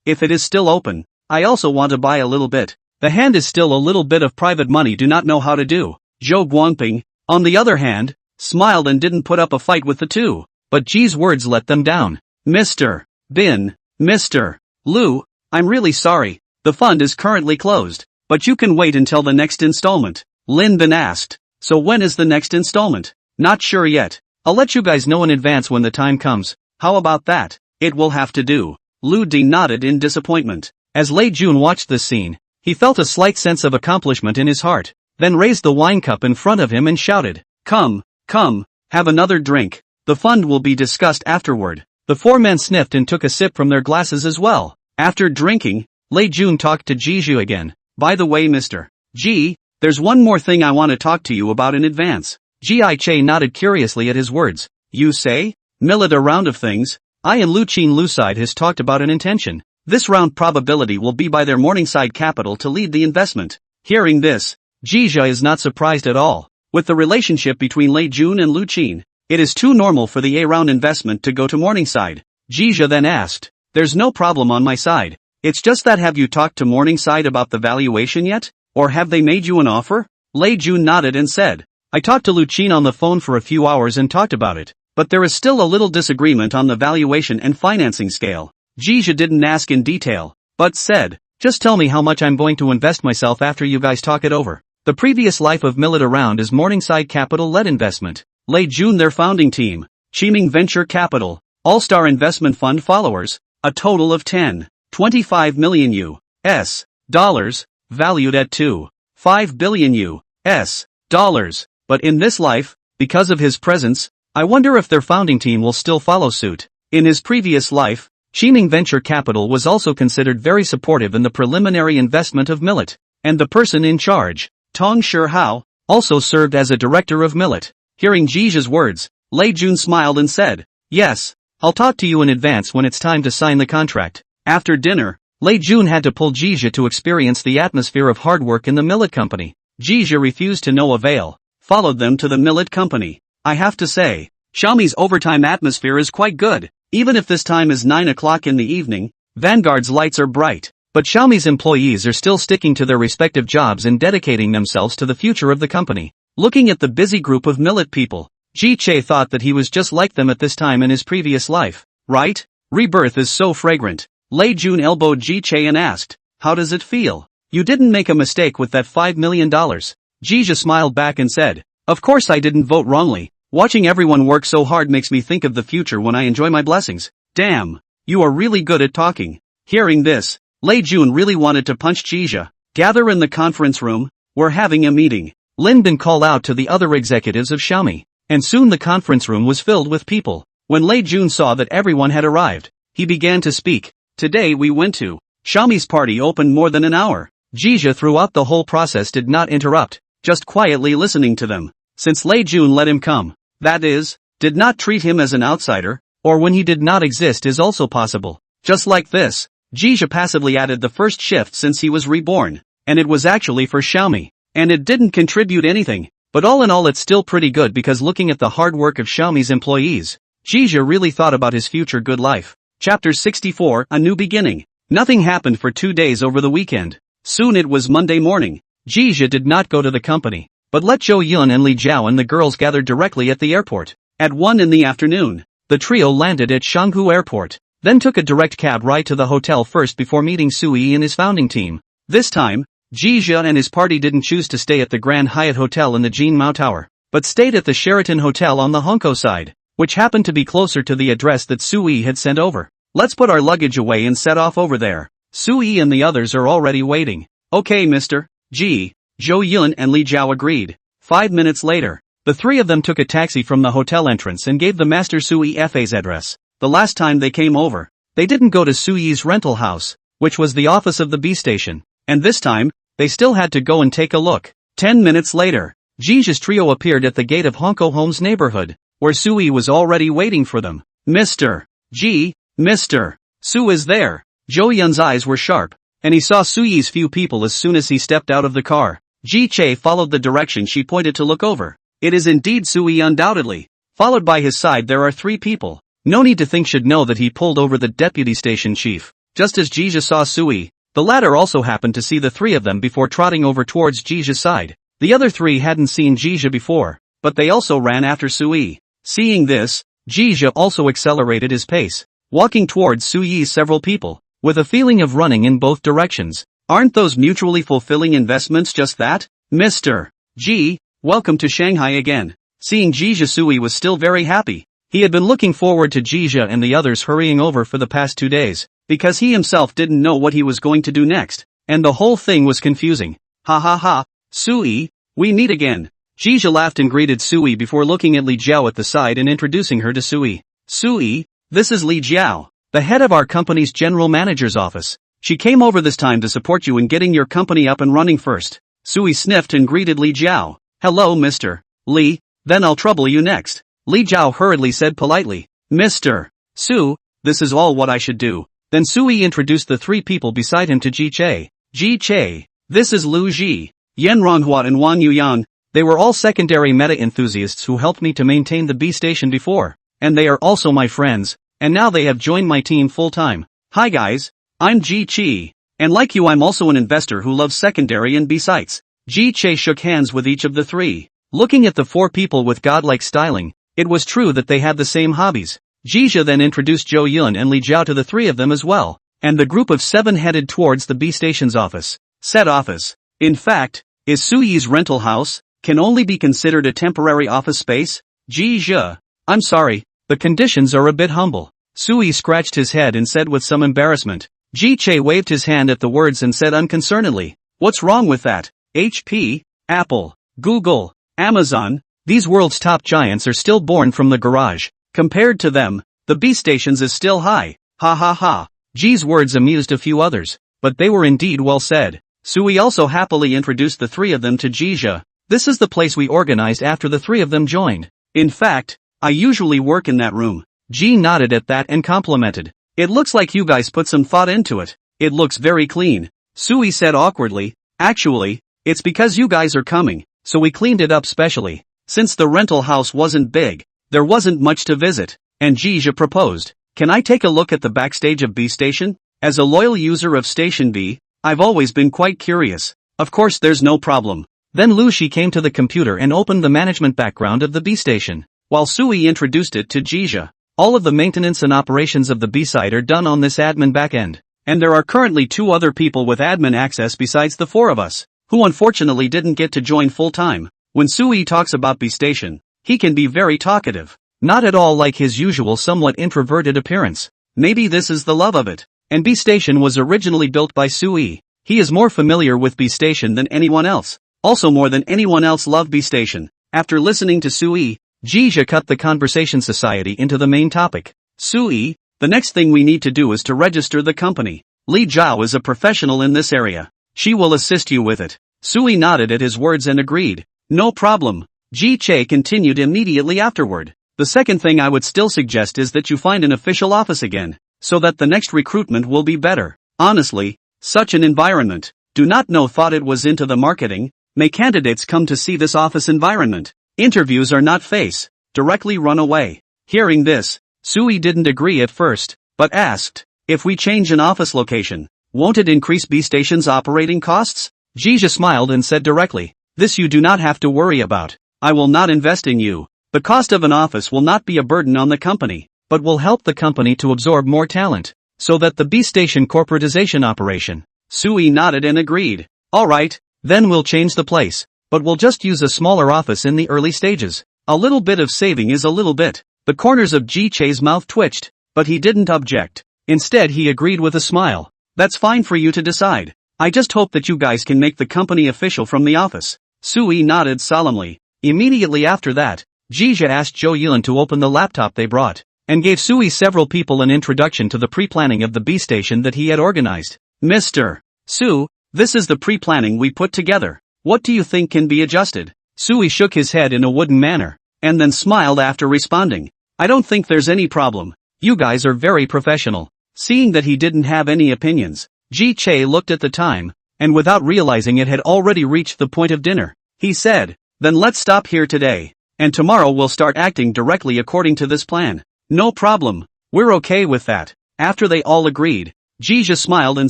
If it is still open, I also want to buy a little bit. The hand is still a little bit of private money do not know how to do. Zhou Guangping, on the other hand, smiled and didn't put up a fight with the 2, but Ji's words let them down. Mr. Bin, Mr. Lu, I'm really sorry, the fund is currently closed, but you can wait until the next installment. Lin Bin asked, so when is the next installment? Not sure yet. I'll let you guys know in advance when the time comes. How about that? It will have to do. Lu Di nodded in disappointment. As Lei Jun watched this scene, he felt a slight sense of accomplishment in his heart, then raised the wine cup in front of him and shouted, "Come, come, have another drink. The fund will be discussed afterward." The four men sniffed and took a sip from their glasses as well. After drinking, Lei Jun talked to Jiju again. "By the way, Mr. G, there's one more thing I want to talk to you about in advance." Ji Che nodded curiously at his words. "You say? Millet a round of things. I and Lu Qin Lucide has talked about an intention. This round probability will be by their Morningside Capital to lead the investment." Hearing this, Jija is not surprised at all. With the relationship between Lei Jun and Lu Qin, it is too normal for the A-round investment to go to Morningside. Jija then asked, "There's no problem on my side. It's just that, have you talked to Morningside about the valuation yet? Or have they made you an offer?" Lei Jun nodded and said, "I talked to Lu Qin on the phone for a few hours and talked about it, but there is still a little disagreement on the valuation and financing scale." Jija didn't ask in detail, but said, "Just tell me how much I'm going to invest myself after you guys talk it over." The previous life of Millet A-round is Morningside Capital-led investment. Lei Jun their founding team, Xiaomi Venture Capital, All-Star Investment Fund followers, a total of 10.25 million US dollars, valued at $2.5 billion US dollars. But in this life, because of his presence, I wonder if their founding team will still follow suit. In his previous life, Xiaomi Venture Capital was also considered very supportive in the preliminary investment of Millet, and the person in charge, Tong Shihao, also served as a director of Millet. Hearing Jija's words, Lei Jun smiled and said, "Yes, I'll talk to you in advance when it's time to sign the contract." After dinner, Lei Jun had to pull Jija to experience the atmosphere of hard work in the Millet company. Jija refused to no avail, followed them to the Millet company. "I have to say, Xiaomi's overtime atmosphere is quite good. Even if this time is 9 o'clock in the evening, Vanguard's lights are bright. But Xiaomi's employees are still sticking to their respective jobs and dedicating themselves to the future of the company." Looking at the busy group of Millet people, Ji Che thought that he was just like them at this time in his previous life. "Right? Rebirth is so fragrant." Lei Jun elbowed Ji Che and asked, "How does it feel? You didn't make a mistake with that $5 million. Jija smiled back and said, "Of course I didn't vote wrongly. Watching everyone work so hard makes me think of the future when I enjoy my blessings." "Damn, you are really good at talking." Hearing this, Lei Jun really wanted to punch Jija. "Gather in the conference room, we're having a meeting." Lin Bin called out to the other executives of Xiaomi, and soon the conference room was filled with people. When Lei Jun saw that everyone had arrived, he began to speak. "Today we went to Xiaomi's party opened more than an hour." Jija throughout the whole process did not interrupt, just quietly listening to them. Since Lei Jun let him come, that is, did not treat him as an outsider, or when he did not exist is also possible. Just like this, Jija passively added the first shift since he was reborn, and it was actually for Xiaomi. And it didn't contribute anything, but all in all it's still pretty good because looking at the hard work of Xiaomi's employees, Jija really thought about his future good life. Chapter 64, A New Beginning. Nothing happened for 2 days over the weekend. Soon it was Monday morning. Jija did not go to the company, but let Zhou Yun and Li Jiao and the girls gather directly at the airport. At 1 in the afternoon, the trio landed at Shanghu Airport, then took a direct cab ride to the hotel first before meeting Sui and his founding team. This time, Jija and his party didn't choose to stay at the Grand Hyatt Hotel in the Jin Mao Tower, but stayed at the Sheraton Hotel on the Hongkou side, which happened to be closer to the address that Sui had sent over. "Let's put our luggage away and set off over there. Sui and the others are already waiting." "Okay, Mr. G." Zhou Yun and Li Jiao agreed. 5 minutes later, the three of them took a taxi from the hotel entrance and gave the master Sui Fa's address. The last time they came over, they didn't go to Sui's rental house, which was the office of the B station, and this time, they still had to go and take a look. 10 minutes later, Jija's trio appeared at the gate of Hongkou Home's neighborhood, where Sui was already waiting for them. "Mr. G, Mr. Su is there." Zhou Yun's eyes were sharp, and he saw Sui's few people as soon as he stepped out of the car. Ji Che followed the direction she pointed to look over. It is indeed Sui undoubtedly. Followed by his side there are 3 people. No need to think should know that he pulled over the deputy station chief. Just as Jija saw Sui, the latter also happened to see the 3 of them before trotting over towards Jija's side. The other 3 hadn't seen Jija before, but they also ran after Sui. Seeing this, Jija also accelerated his pace, walking towards Sui's several people, with a feeling of running in both directions. "Aren't those mutually fulfilling investments just that? Mr. G, welcome to Shanghai again." Seeing Jija, Sui was still very happy. He had been looking forward to Jija and the others hurrying over for the past 2 days, because he himself didn't know what he was going to do next, and the whole thing was confusing. Ha ha ha, Sui, we meet again. Jija laughed and greeted Sui before looking at Li Jiao at the side and introducing her to Sui. Sui, this is Li Jiao, the head of our company's general manager's office. She came over this time to support you in getting your company up and running first. Sui sniffed and greeted Li Jiao. Hello, Mr. Li, then I'll trouble you next. Li Jiao hurriedly said politely. Mr. Su, this is all what I should do. Then Sui introduced the 3 people beside him to Ji Che. Ji Che, this is Lu Ji, Yan Ronghua and Wang Yuyan. They were all secondary meta enthusiasts who helped me to maintain the B station before, and they are also my friends, and now they have joined my team full time. Hi guys, I'm Ji Chi, and like you I'm also an investor who loves secondary and B sites. Ji Che shook hands with each of the 3. Looking at the 4 people with godlike styling, it was true that they had the same hobbies. Jija then introduced Zhou Yun and Li Jiao to the 3 of them as well, and the group of 7 headed towards the B station's office. Said office, in fact, is Suyi's rental house, can only be considered a temporary office space? Jija, I'm sorry, the conditions are a bit humble. Sui scratched his head and said with some embarrassment. Ji Che waved his hand at the words and said unconcernedly, what's wrong with that? HP, Apple, Google, Amazon, these world's top giants are still born from the garage. Compared to them, the B stations is still high. Ha ha ha. Ji's words amused a few others, but they were indeed well said. Sui also happily introduced the 3 of them to Jija. This is the place we organized after the 3 of them joined. In fact, I usually work in that room. Ji nodded at that and complimented. It looks like you guys put some thought into it. It looks very clean. Sui said awkwardly, actually, it's because you guys are coming, so we cleaned it up specially. Since the rental house wasn't big, there wasn't much to visit, and Jija proposed, can I take a look at the backstage of B Station? As a loyal user of Station B, I've always been quite curious. Of course there's no problem. Then Lu Shi came to the computer and opened the management background of the B station, while Sui introduced it to Jija. All of the maintenance and operations of the B site are done on this admin backend, and there are currently 2 other people with admin access besides the 4 of us, who unfortunately didn't get to join full time. When Sui talks about B station, he can be very talkative, not at all like his usual somewhat introverted appearance. Maybe this is the love of it. And B station was originally built by Sui. He is more familiar with B station than anyone else. Also more than anyone else loved B station. After listening to Sui, Jija cut the conversation society into the main topic. Sui, the next thing we need to do is to register the company. Li Jiao is a professional in this area. She will assist you with it. Sui nodded at his words and agreed. No problem. Ji Che continued immediately afterward. The second thing I would still suggest is that you find an official office again, so that the next recruitment will be better. Honestly, such an environment, do not know thought it was into the marketing. May candidates come to see this office environment. Interviews are not face, directly run away. Hearing this, Sui didn't agree at first, but asked, if we change an office location, won't it increase B station's operating costs? Jija smiled and said directly, this you do not have to worry about. I will not invest in you. The cost of an office will not be a burden on the company, but will help the company to absorb more talent, so that the B station corporatization operation. Sui nodded and agreed. Alright, then we'll change the place, but we'll just use a smaller office in the early stages. A little bit of saving is a little bit. The corners of Ji Che's mouth twitched, but he didn't object. Instead he agreed with a smile. That's fine for you to decide. I just hope that you guys can make the company official from the office. Sui nodded solemnly. Immediately after that, Jija asked Zhou Yun to open the laptop they brought, and gave Sui several people an introduction to the pre-planning of the B station that he had organized. Mr. Su, this is the pre-planning we put together. What do you think can be adjusted? Sui shook his head in a wooden manner, and then smiled after responding. I don't think there's any problem. You guys are very professional. Seeing that he didn't have any opinions, Ji Che looked at the time, and without realizing it had already reached the point of dinner, he said, then let's stop here today, and tomorrow we'll start acting directly according to this plan. No problem. We're okay with that. After they all agreed, Jija smiled and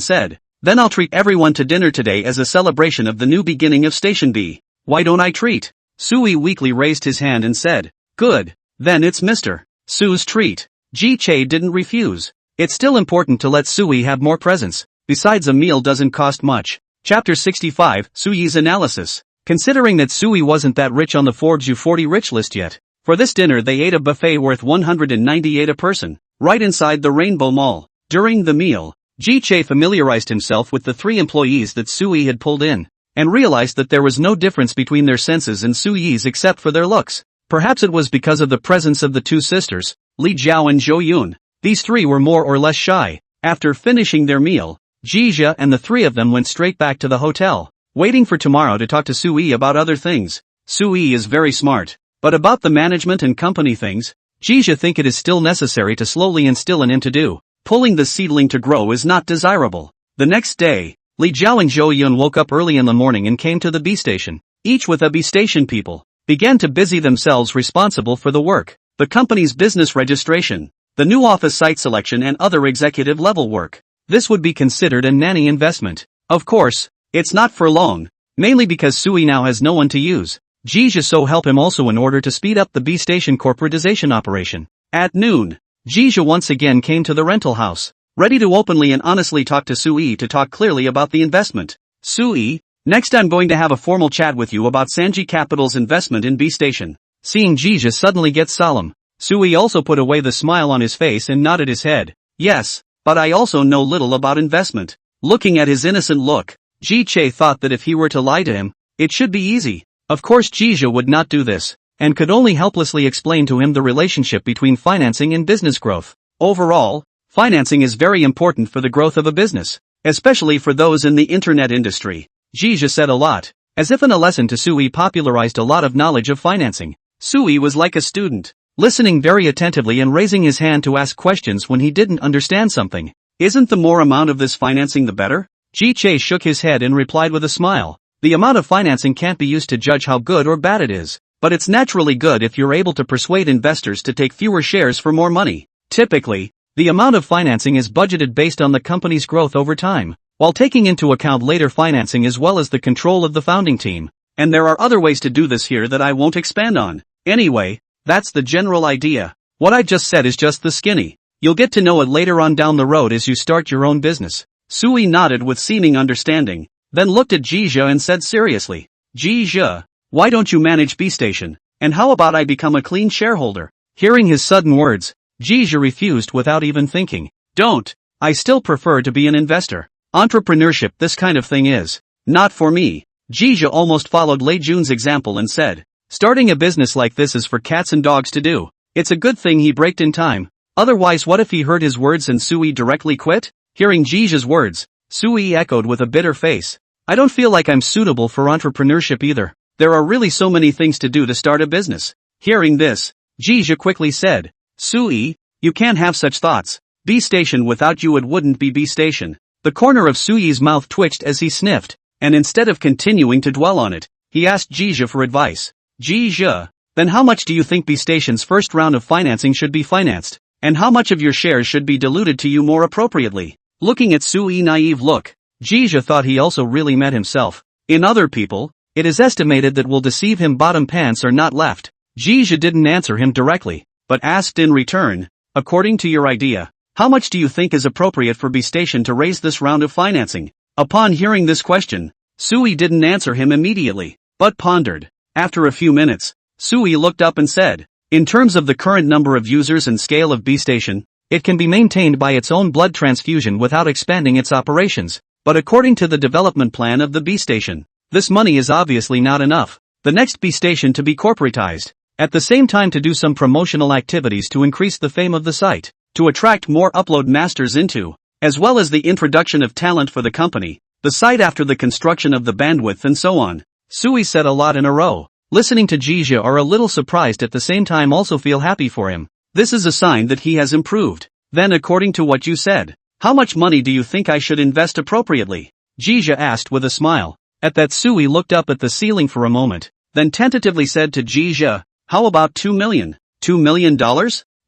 said, then I'll treat everyone to dinner today as a celebration of the new beginning of Station B. Why don't I treat? Sui weakly raised his hand and said, good, then it's Mr. Su's treat. Ji Che didn't refuse. It's still important to let Sui have more presents, besides a meal doesn't cost much. Chapter 65, Sui's Analysis. considering that Sui wasn't that rich on the Forbes U40 rich list yet. For this dinner they ate a buffet worth 198 a person, right inside the Rainbow Mall. During the meal, Ji-chae familiarized himself with the 3 employees that Sui had pulled in, and realized that there was no difference between their senses and Sui's except for their looks. Perhaps it was because of the presence of the 2 sisters, Li Jiao and Zhou Yun. These 3 were more or less shy. After finishing their meal, Jia and the 3 of them went straight back to the hotel, waiting for tomorrow to talk to Sui about other things. Sui is very smart, but about the management and company things, Jia think it is still necessary to slowly instill in him to do. Pulling the seedling to grow is not desirable. The next day, Li Jiao and Zhou Yun woke up early in the morning and came to the B station. Each with a B station people began to busy themselves responsible for the work, the company's business registration, the new office site selection and other executive level work. This would be considered a nanny investment. Of course, it's not for long, mainly because Sui now has no one to use. Jia so help him also in order to speed up the B station corporatization operation. At noon, Jia once again came to the rental house, ready to openly and honestly talk to Sui to talk clearly about the investment. Sui, next I'm going to have a formal chat with you about Sanji Capital's investment in B station. Seeing Jia suddenly get solemn, Sui also put away the smile on his face and nodded his head. Yes, but I also know little about investment. Looking at his innocent look, Ji-chae thought that if he were to lie to him, it should be easy. Of course Jia would not do this, and could only helplessly explain to him the relationship between financing and business growth. Overall, financing is very important for the growth of a business, especially for those in the internet industry. Jia said a lot, as if in a lesson to Sui popularized a lot of knowledge of financing. Sui was like a student, listening very attentively and raising his hand to ask questions when he didn't understand something. Isn't the more amount of this financing the better? Ji-chae shook his head and replied with a smile. The amount of financing can't be used to judge how good or bad it is, but it's naturally good if you're able to persuade investors to take fewer shares for more money. Typically, the amount of financing is budgeted based on the company's growth over time, while taking into account later financing as well as the control of the founding team. And there are other ways to do this here that I won't expand on. Anyway, that's the general idea. What I just said is just the skinny. You'll get to know it later on down the road as you start your own business. Sui nodded with seeming understanding, then looked at Jia and said seriously, Jia, why don't you manage B Station? And how about I become a clean shareholder? Hearing his sudden words, Jia refused without even thinking. Don't. I still prefer to be an investor. Entrepreneurship, this kind of thing is not for me. Jia almost followed Lei Jun's example and said, starting a business like this is for cats and dogs to do. It's a good thing he braked in time. Otherwise, what if he heard his words and Sui directly quit? Hearing Jija's words, Sui echoed with a bitter face. I don't feel like I'm suitable for entrepreneurship either. There are really so many things to do to start a business. Hearing this, Jija quickly said, Sui, you can't have such thoughts. B Station without you it wouldn't be B Station. The corner of Sui's mouth twitched as he sniffed, and instead of continuing to dwell on it, he asked Jija for advice. Jija, then how much do you think B Station's first round of financing should be financed? And how much of your shares should be diluted to you more appropriately? Looking at Sui's naive look, Jija thought he also really met himself. In other people, it is estimated that will deceive him bottom pants are not left. Jija didn't answer him directly, but asked in return, according to your idea, how much do you think is appropriate for B Station to raise this round of financing? Upon hearing this question, Sui didn't answer him immediately, but pondered. After a few minutes, Sui looked up and said, in terms of the current number of users and scale of B Station, it can be maintained by its own blood transfusion without expanding its operations, but according to the development plan of the B Station, this money is obviously not enough. The next B Station to be corporatized, at the same time to do some promotional activities to increase the fame of the site, to attract more upload masters into, as well as the introduction of talent for the company, the site after the construction of the bandwidth and so on. Sui said a lot in a row. Listening to Jija are a little surprised at the same time also feel happy for him. This is a sign that he has improved. Then according to what you said, how much money do you think I should invest appropriately? Jija asked with a smile. At that Sui looked up at the ceiling for a moment, then tentatively said to Jija, how about 2 million? $2 million?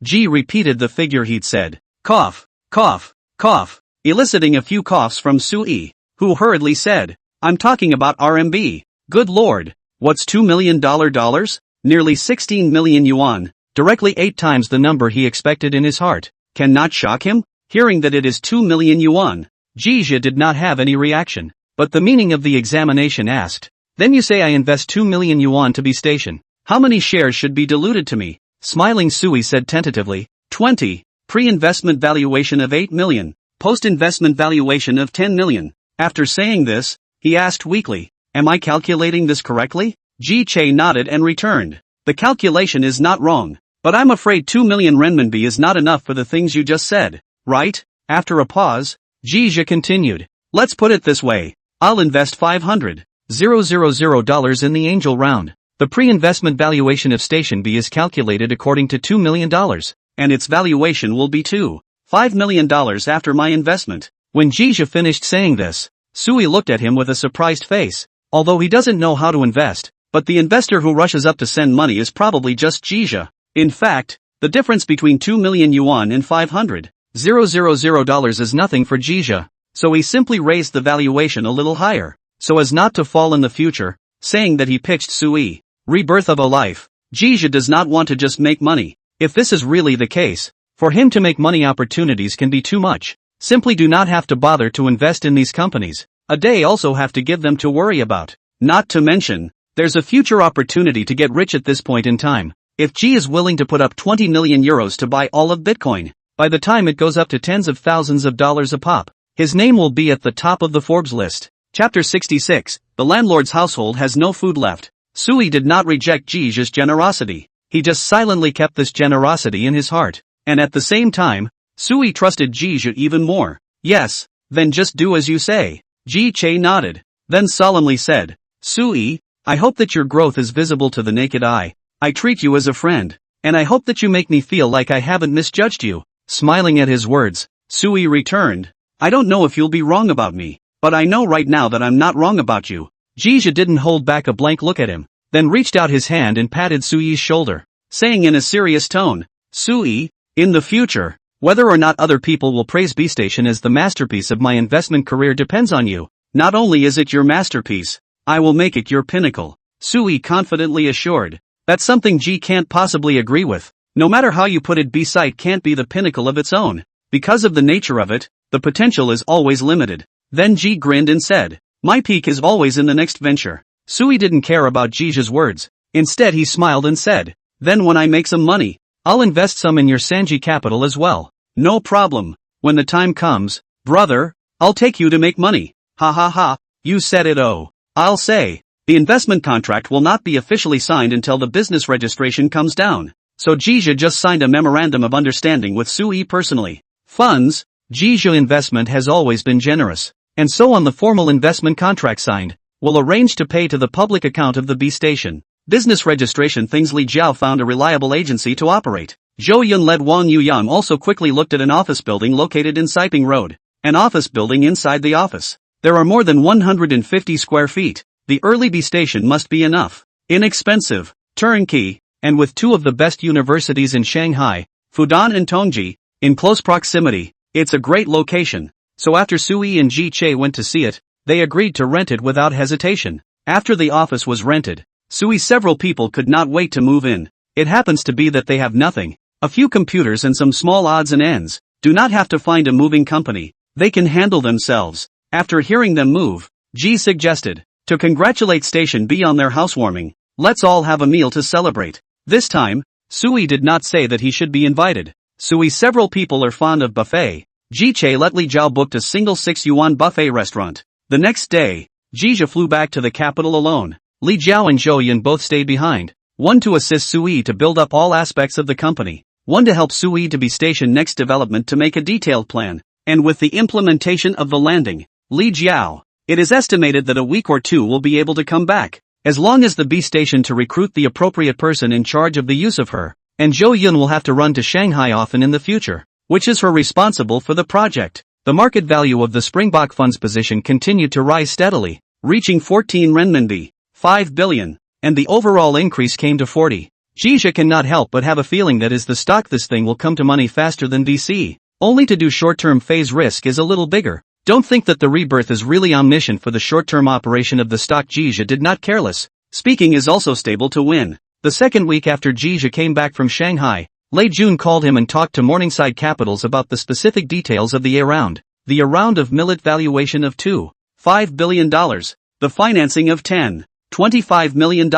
Ji repeated the figure he'd said. Cough, cough, cough, eliciting a few coughs from Sui, who hurriedly said, I'm talking about RMB. Good lord. What's $2 million? Nearly 16 million yuan, directly 8 times the number he expected in his heart. Can not shock him? Hearing that it is 2 million yuan, Jija did not have any reaction, but the meaning of the examination asked. Then you say I invest 2 million yuan to be station. How many shares should be diluted to me? Smiling, Sui said tentatively. 20. Pre-investment valuation of 8 million. Post-investment valuation of 10 million. After saying this, he asked weakly, am I calculating this correctly? Ji Che nodded and returned. The calculation is not wrong. But I'm afraid 2 million renminbi is not enough for the things you just said, right? After a pause, Ji Zhe continued. Let's put it this way. I'll invest $500,000 in the angel round. The pre-investment valuation of Station B is calculated according to $2 million, and its valuation will be $5 million after my investment. When Ji Zhe finished saying this, Sui looked at him with a surprised face. Although he doesn't know how to invest, but the investor who rushes up to send money is probably just Ji Zhe. In fact, the difference between 2 million yuan and $500,000 is nothing for Ji Zhe, so he simply raised the valuation a little higher, so as not to fall in the future, saying that he pitched Sui. Rebirth of a life. Ji Zhe does not want to just make money. If this is really the case, for him to make money opportunities can be too much. Simply do not have to bother to invest in these companies. A day also have to give them to worry about. Not to mention, there's a future opportunity to get rich at this point in time. If G is willing to put up 20 million euros to buy all of Bitcoin, by the time it goes up to tens of thousands of dollars a pop, his name will be at the top of the Forbes list. Chapter 66. The landlord's household has no food left. Sui did not reject Ji Zhe's generosity. He just silently kept this generosity in his heart. And at the same time, Sui trusted Ji Zhe even more. Yes, then just do as you say. Ji Che nodded, then solemnly said, Sui, I hope that your growth is visible to the naked eye. I treat you as a friend, and I hope that you make me feel like I haven't misjudged you. Smiling at his words, Sui returned, I don't know if you'll be wrong about me, but I know right now that I'm not wrong about you. Ji Zhe didn't hold back a blank look at him, then reached out his hand and patted Sui's shoulder, saying in a serious tone, Sui, in the future, whether or not other people will praise B-Station as the masterpiece of my investment career depends on you. Not only is it your masterpiece, I will make it your pinnacle. Sui confidently assured. That's something G can't possibly agree with. No matter how you put it, B-Site can't be the pinnacle of its own. Because of the nature of it, the potential is always limited. Then G grinned and said, my peak is always in the next venture. Sui didn't care about Ji Zhe's words. Instead he smiled and said, then when I make some money, I'll invest some in your Sanji Capital as well. No problem. When the time comes, brother, I'll take you to make money. Ha ha ha, you said it. Oh, I'll say, the investment contract will not be officially signed until the business registration comes down. So Ji Zhe just signed a memorandum of understanding with Sui personally. Funds, Ji Zhe investment has always been generous. And so on the formal investment contract signed, will arrange to pay to the public account of the B-Station. Business registration things. Li Jiao found a reliable agency to operate. Zhou Yun led Wang Yuyang also quickly looked at an office building located in Siping Road. An office building inside the office. There are more than 150 square feet. The early B-Station must be enough. Inexpensive, turnkey, and with two of the best universities in Shanghai, Fudan and Tongji, in close proximity, it's a great location. So after Sui and Ji Che went to see it, they agreed to rent it without hesitation. After the office was rented, Sui's several people could not wait to move in. It happens to be that they have nothing. A few computers and some small odds and ends. Do not have to find a moving company. They can handle themselves. After hearing them move, Ji suggested, to congratulate Station B on their housewarming, let's all have a meal to celebrate. This time, Sui did not say that he should be invited. Sui's several people are fond of buffet. Ji Che let Li Jiao booked a single 6 yuan buffet restaurant. The next day, Ji Zhe flew back to the capital alone. Li Jiao and Zhou Yun both stayed behind. One to assist Sui to build up all aspects of the company. One to help Sui to B-Station next development to make a detailed plan. And with the implementation of the landing, Li Jiao, it is estimated that a week or two will be able to come back. As long as the B-Station to recruit the appropriate person in charge of the use of her. And Zhou Yun will have to run to Shanghai often in the future, which is her responsible for the project. The market value of the Springbok Fund's position continued to rise steadily, reaching 14 renminbi, 5 billion, and the overall increase came to 40. Ji Zhe cannot help but have a feeling that as the stock this thing will come to money faster than VC. Only to do short-term phase risk is a little bigger. Don't think that the rebirth is really omniscient for the short-term operation of the stock. Ji Zhe did not careless. Speaking is also stable to win. The second week after Ji Zhe came back from Shanghai, Lei Jun called him and talked to Morningside Capitals about the specific details of the A-round. The A-round of millet valuation of $2.5 billion. The financing of 10 $25 million.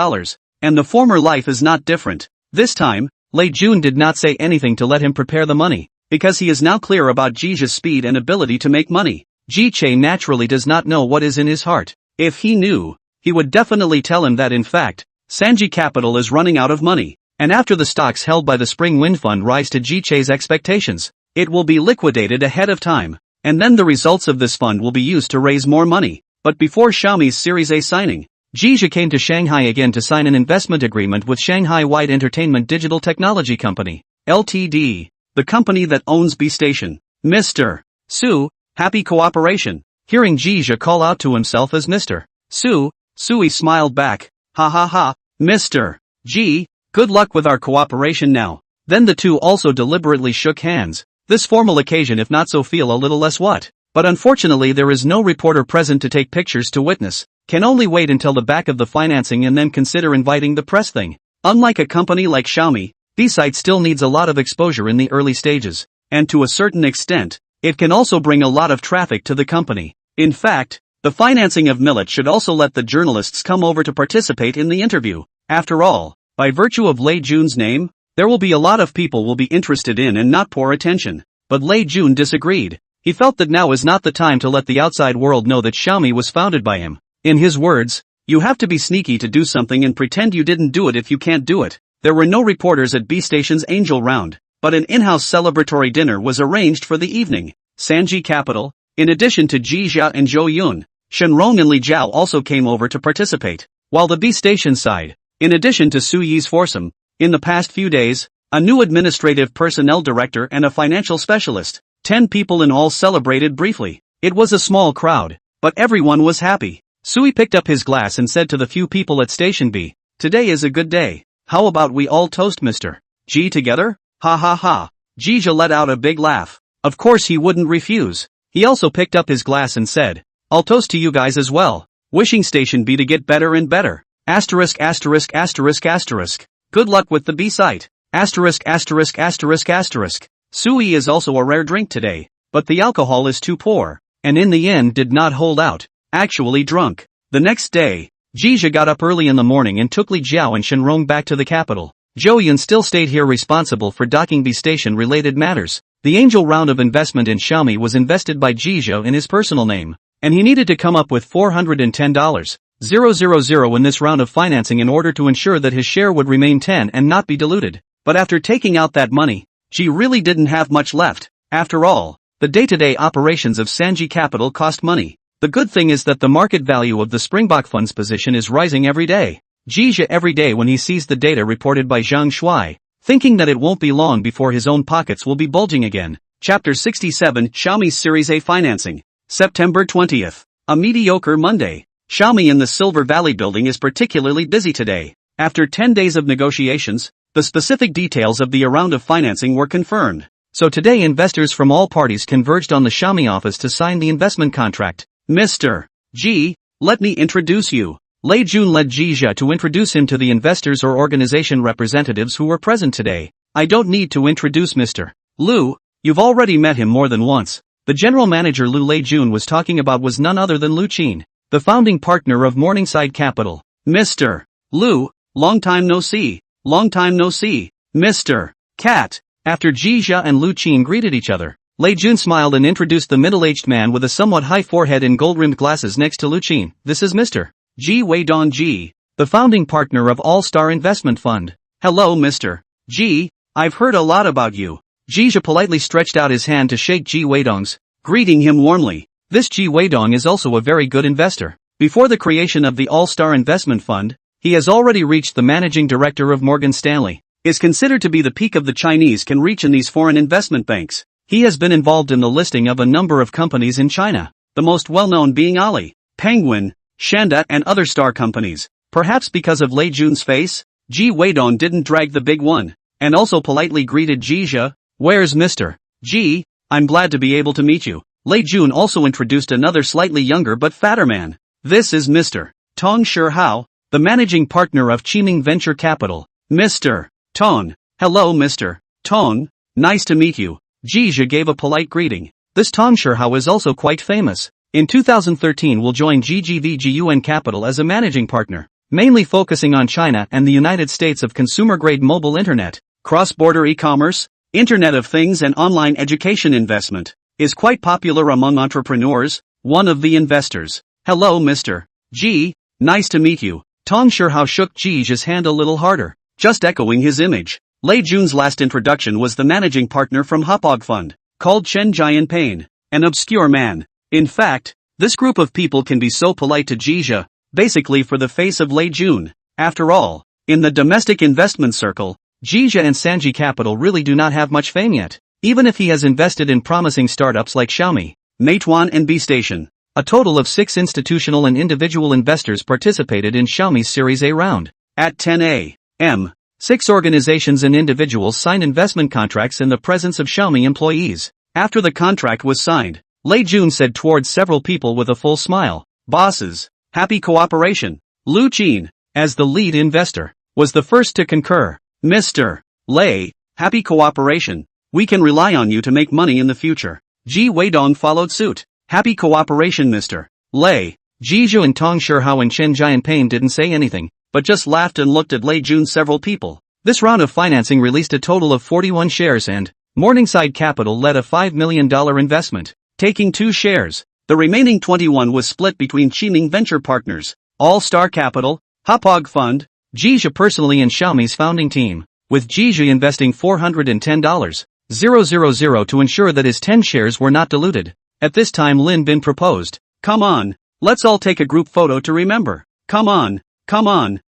And the former life is not different. This time, Lei Jun did not say anything to let him prepare the money, because he is now clear about Jija's speed and ability to make money. Ji naturally does not know what is in his heart. If he knew, he would definitely tell him that in fact, Sanji Capital is running out of money, and after the stocks held by the Spring Wind Fund rise to Ji's expectations, it will be liquidated ahead of time, and then the results of this fund will be used to raise more money. But before Xiaomi's Series A signing, Jia came to Shanghai again to sign an investment agreement with Shanghai-wide entertainment digital technology company, Ltd., the company that owns B-Station. Mr. Su, happy cooperation. Hearing Jia call out to himself as Mr. Su, Sui smiled back. Ha ha ha, Mr. G, good luck with our cooperation now. Then the two also deliberately shook hands. This formal occasion if not so feel a little less what. But unfortunately there is no reporter present to take pictures to witness. Can only wait until the back of the financing and then consider inviting the press thing. Unlike a company like Xiaomi, B-site still needs a lot of exposure in the early stages. And to a certain extent, it can also bring a lot of traffic to the company. In fact, the financing of Millet should also let the journalists come over to participate in the interview. After all, by virtue of Lei Jun's name, there will be a lot of people will be interested in and not poor attention. But Lei Jun disagreed. He felt that now is not the time to let the outside world know that Xiaomi was founded by him. In his words, you have to be sneaky to do something and pretend you didn't do it if you can't do it. There were no reporters at B-Station's Angel Round, but an in-house celebratory dinner was arranged for the evening. Sanji Capital, in addition to Ji Jia and Zhou Yun, Shenrong and Li Jiao also came over to participate. While the B-Station side, in addition to Su Yi's foursome, in the past few days, a new administrative personnel director and a financial specialist, 10 people in all celebrated briefly. It was a small crowd, but everyone was happy. Sui picked up his glass and said to the few people at Station B, today is a good day. How about we all toast Mr. G together? Ha ha ha. Jija let out a big laugh. Of course he wouldn't refuse. He also picked up his glass and said, I'll toast to you guys as well. Wishing Station B to get better and better. Asterisk asterisk asterisk asterisk. Good luck with the B site. Asterisk asterisk asterisk asterisk. Sui is also a rare drink today, but the alcohol is too poor, and in the end did not hold out. Actually drunk. The next day, Jija got up early in the morning and took Li Jiao and Shenrong back to the capital. Zhou Yun still stayed here responsible for docking B-Station related matters. The angel round of investment in Xiaomi was invested by Jija in his personal name, and he needed to come up with $410,000 in this round of financing in order to ensure that his share would remain 10 and not be diluted. But after taking out that money, Ji really didn't have much left. After all, the day-to-day operations of Sanji Capital cost money. The good thing is that the market value of the Springbok Fund's position is rising every day. Jija every day when he sees the data reported by Zhang Shuai, thinking that it won't be long before his own pockets will be bulging again. Chapter 67 Xiaomi's Series A Financing. September 20th. A mediocre Monday. Xiaomi in the Silver Valley building is particularly busy today. After 10 days of negotiations, the specific details of the A-round of financing were confirmed. So today investors from all parties converged on the Xiaomi office to sign the investment contract. Mr. G, let me introduce you. Lei Jun led Jija to introduce him to the investors or organization representatives who were present today. I don't need to introduce Mr. Lu, you've already met him more than once. The general manager Lu Lei Jun was talking about was none other than Lu Qin, the founding partner of Morningside Capital. Mr. Lu, long time no see. Long time no see. Mr. Cat. After Jija and Lu Qin greeted each other, Lei Jun smiled and introduced the middle-aged man with a somewhat high forehead and gold-rimmed glasses next to Lu Qin. This is Mr. Ji Weidong Ji, the founding partner of All-Star Investment Fund. Hello Mr. Ji, I've heard a lot about you. Jija politely stretched out his hand to shake Ji Weidong's, greeting him warmly. This Ji Weidong is also a very good investor. Before the creation of the All-Star Investment Fund, he has already reached the managing director of Morgan Stanley. Is considered to be the peak of the Chinese can reach in these foreign investment banks. He has been involved in the listing of a number of companies in China, the most well-known being Ali, Penguin, Shanda and other star companies. Perhaps because of Lei Jun's face, Ji Weidong didn't drag the big one, and also politely greeted Jija. Where's Mr. Ji? I'm glad to be able to meet you. Lei Jun also introduced another slightly younger but fatter man. This is Mr. Tong Shihao, the managing partner of Qiming Venture Capital. Mr. Tong. Hello Mr. Tong, nice to meet you. Jija gave a polite greeting. This Tong Shihao is also quite famous. In 2013 will join GGVGUN Capital as a managing partner. mainly focusing on China and the United States of consumer-grade mobile internet, cross-border e-commerce, Internet of Things and online education investment, is quite popular among entrepreneurs. One of the investors. Hello Mr. G, nice to meet you. Tong Shihao shook Ji's hand a little harder, just echoing his image. Lei Jun's last introduction was the managing partner from Hapog Fund, called Chen Jianping, an obscure man. In fact, this group of people can be so polite to Jia, basically for the face of Lei Jun. After all, in the domestic investment circle, Jia and Sanji Capital really do not have much fame yet, even if he has invested in promising startups like Xiaomi, Meituan and B-Station. A total of 6 institutional and individual investors participated in Xiaomi's Series A-round. At 10 a.m., 6 organizations and individuals signed investment contracts in the presence of Xiaomi employees. After the contract was signed, Lei Jun said towards several people with a full smile, "Bosses, happy cooperation." Lu Qin, as the lead investor, was the first to concur. "Mr. Lei, happy cooperation. We can rely on you to make money in the future." Ji Weidong followed suit. "Happy cooperation Mr. Lei." Jizhu and Tong Shihao and Chen Jianping didn't say anything, but just laughed and looked at Lei Jun. Several people. This round of financing released a total of 41 shares and Morningside Capital led a $5 million investment, taking 2 shares. The remaining 21 was split between Qiming Venture Partners, All-Star Capital, Hapog Fund, Jizhu personally and Xiaomi's founding team, with Jizhu investing $410,000 to ensure that his 10 shares were not diluted. At this time Lin Bin proposed, "Come on, let's all take a group photo to remember. Come on,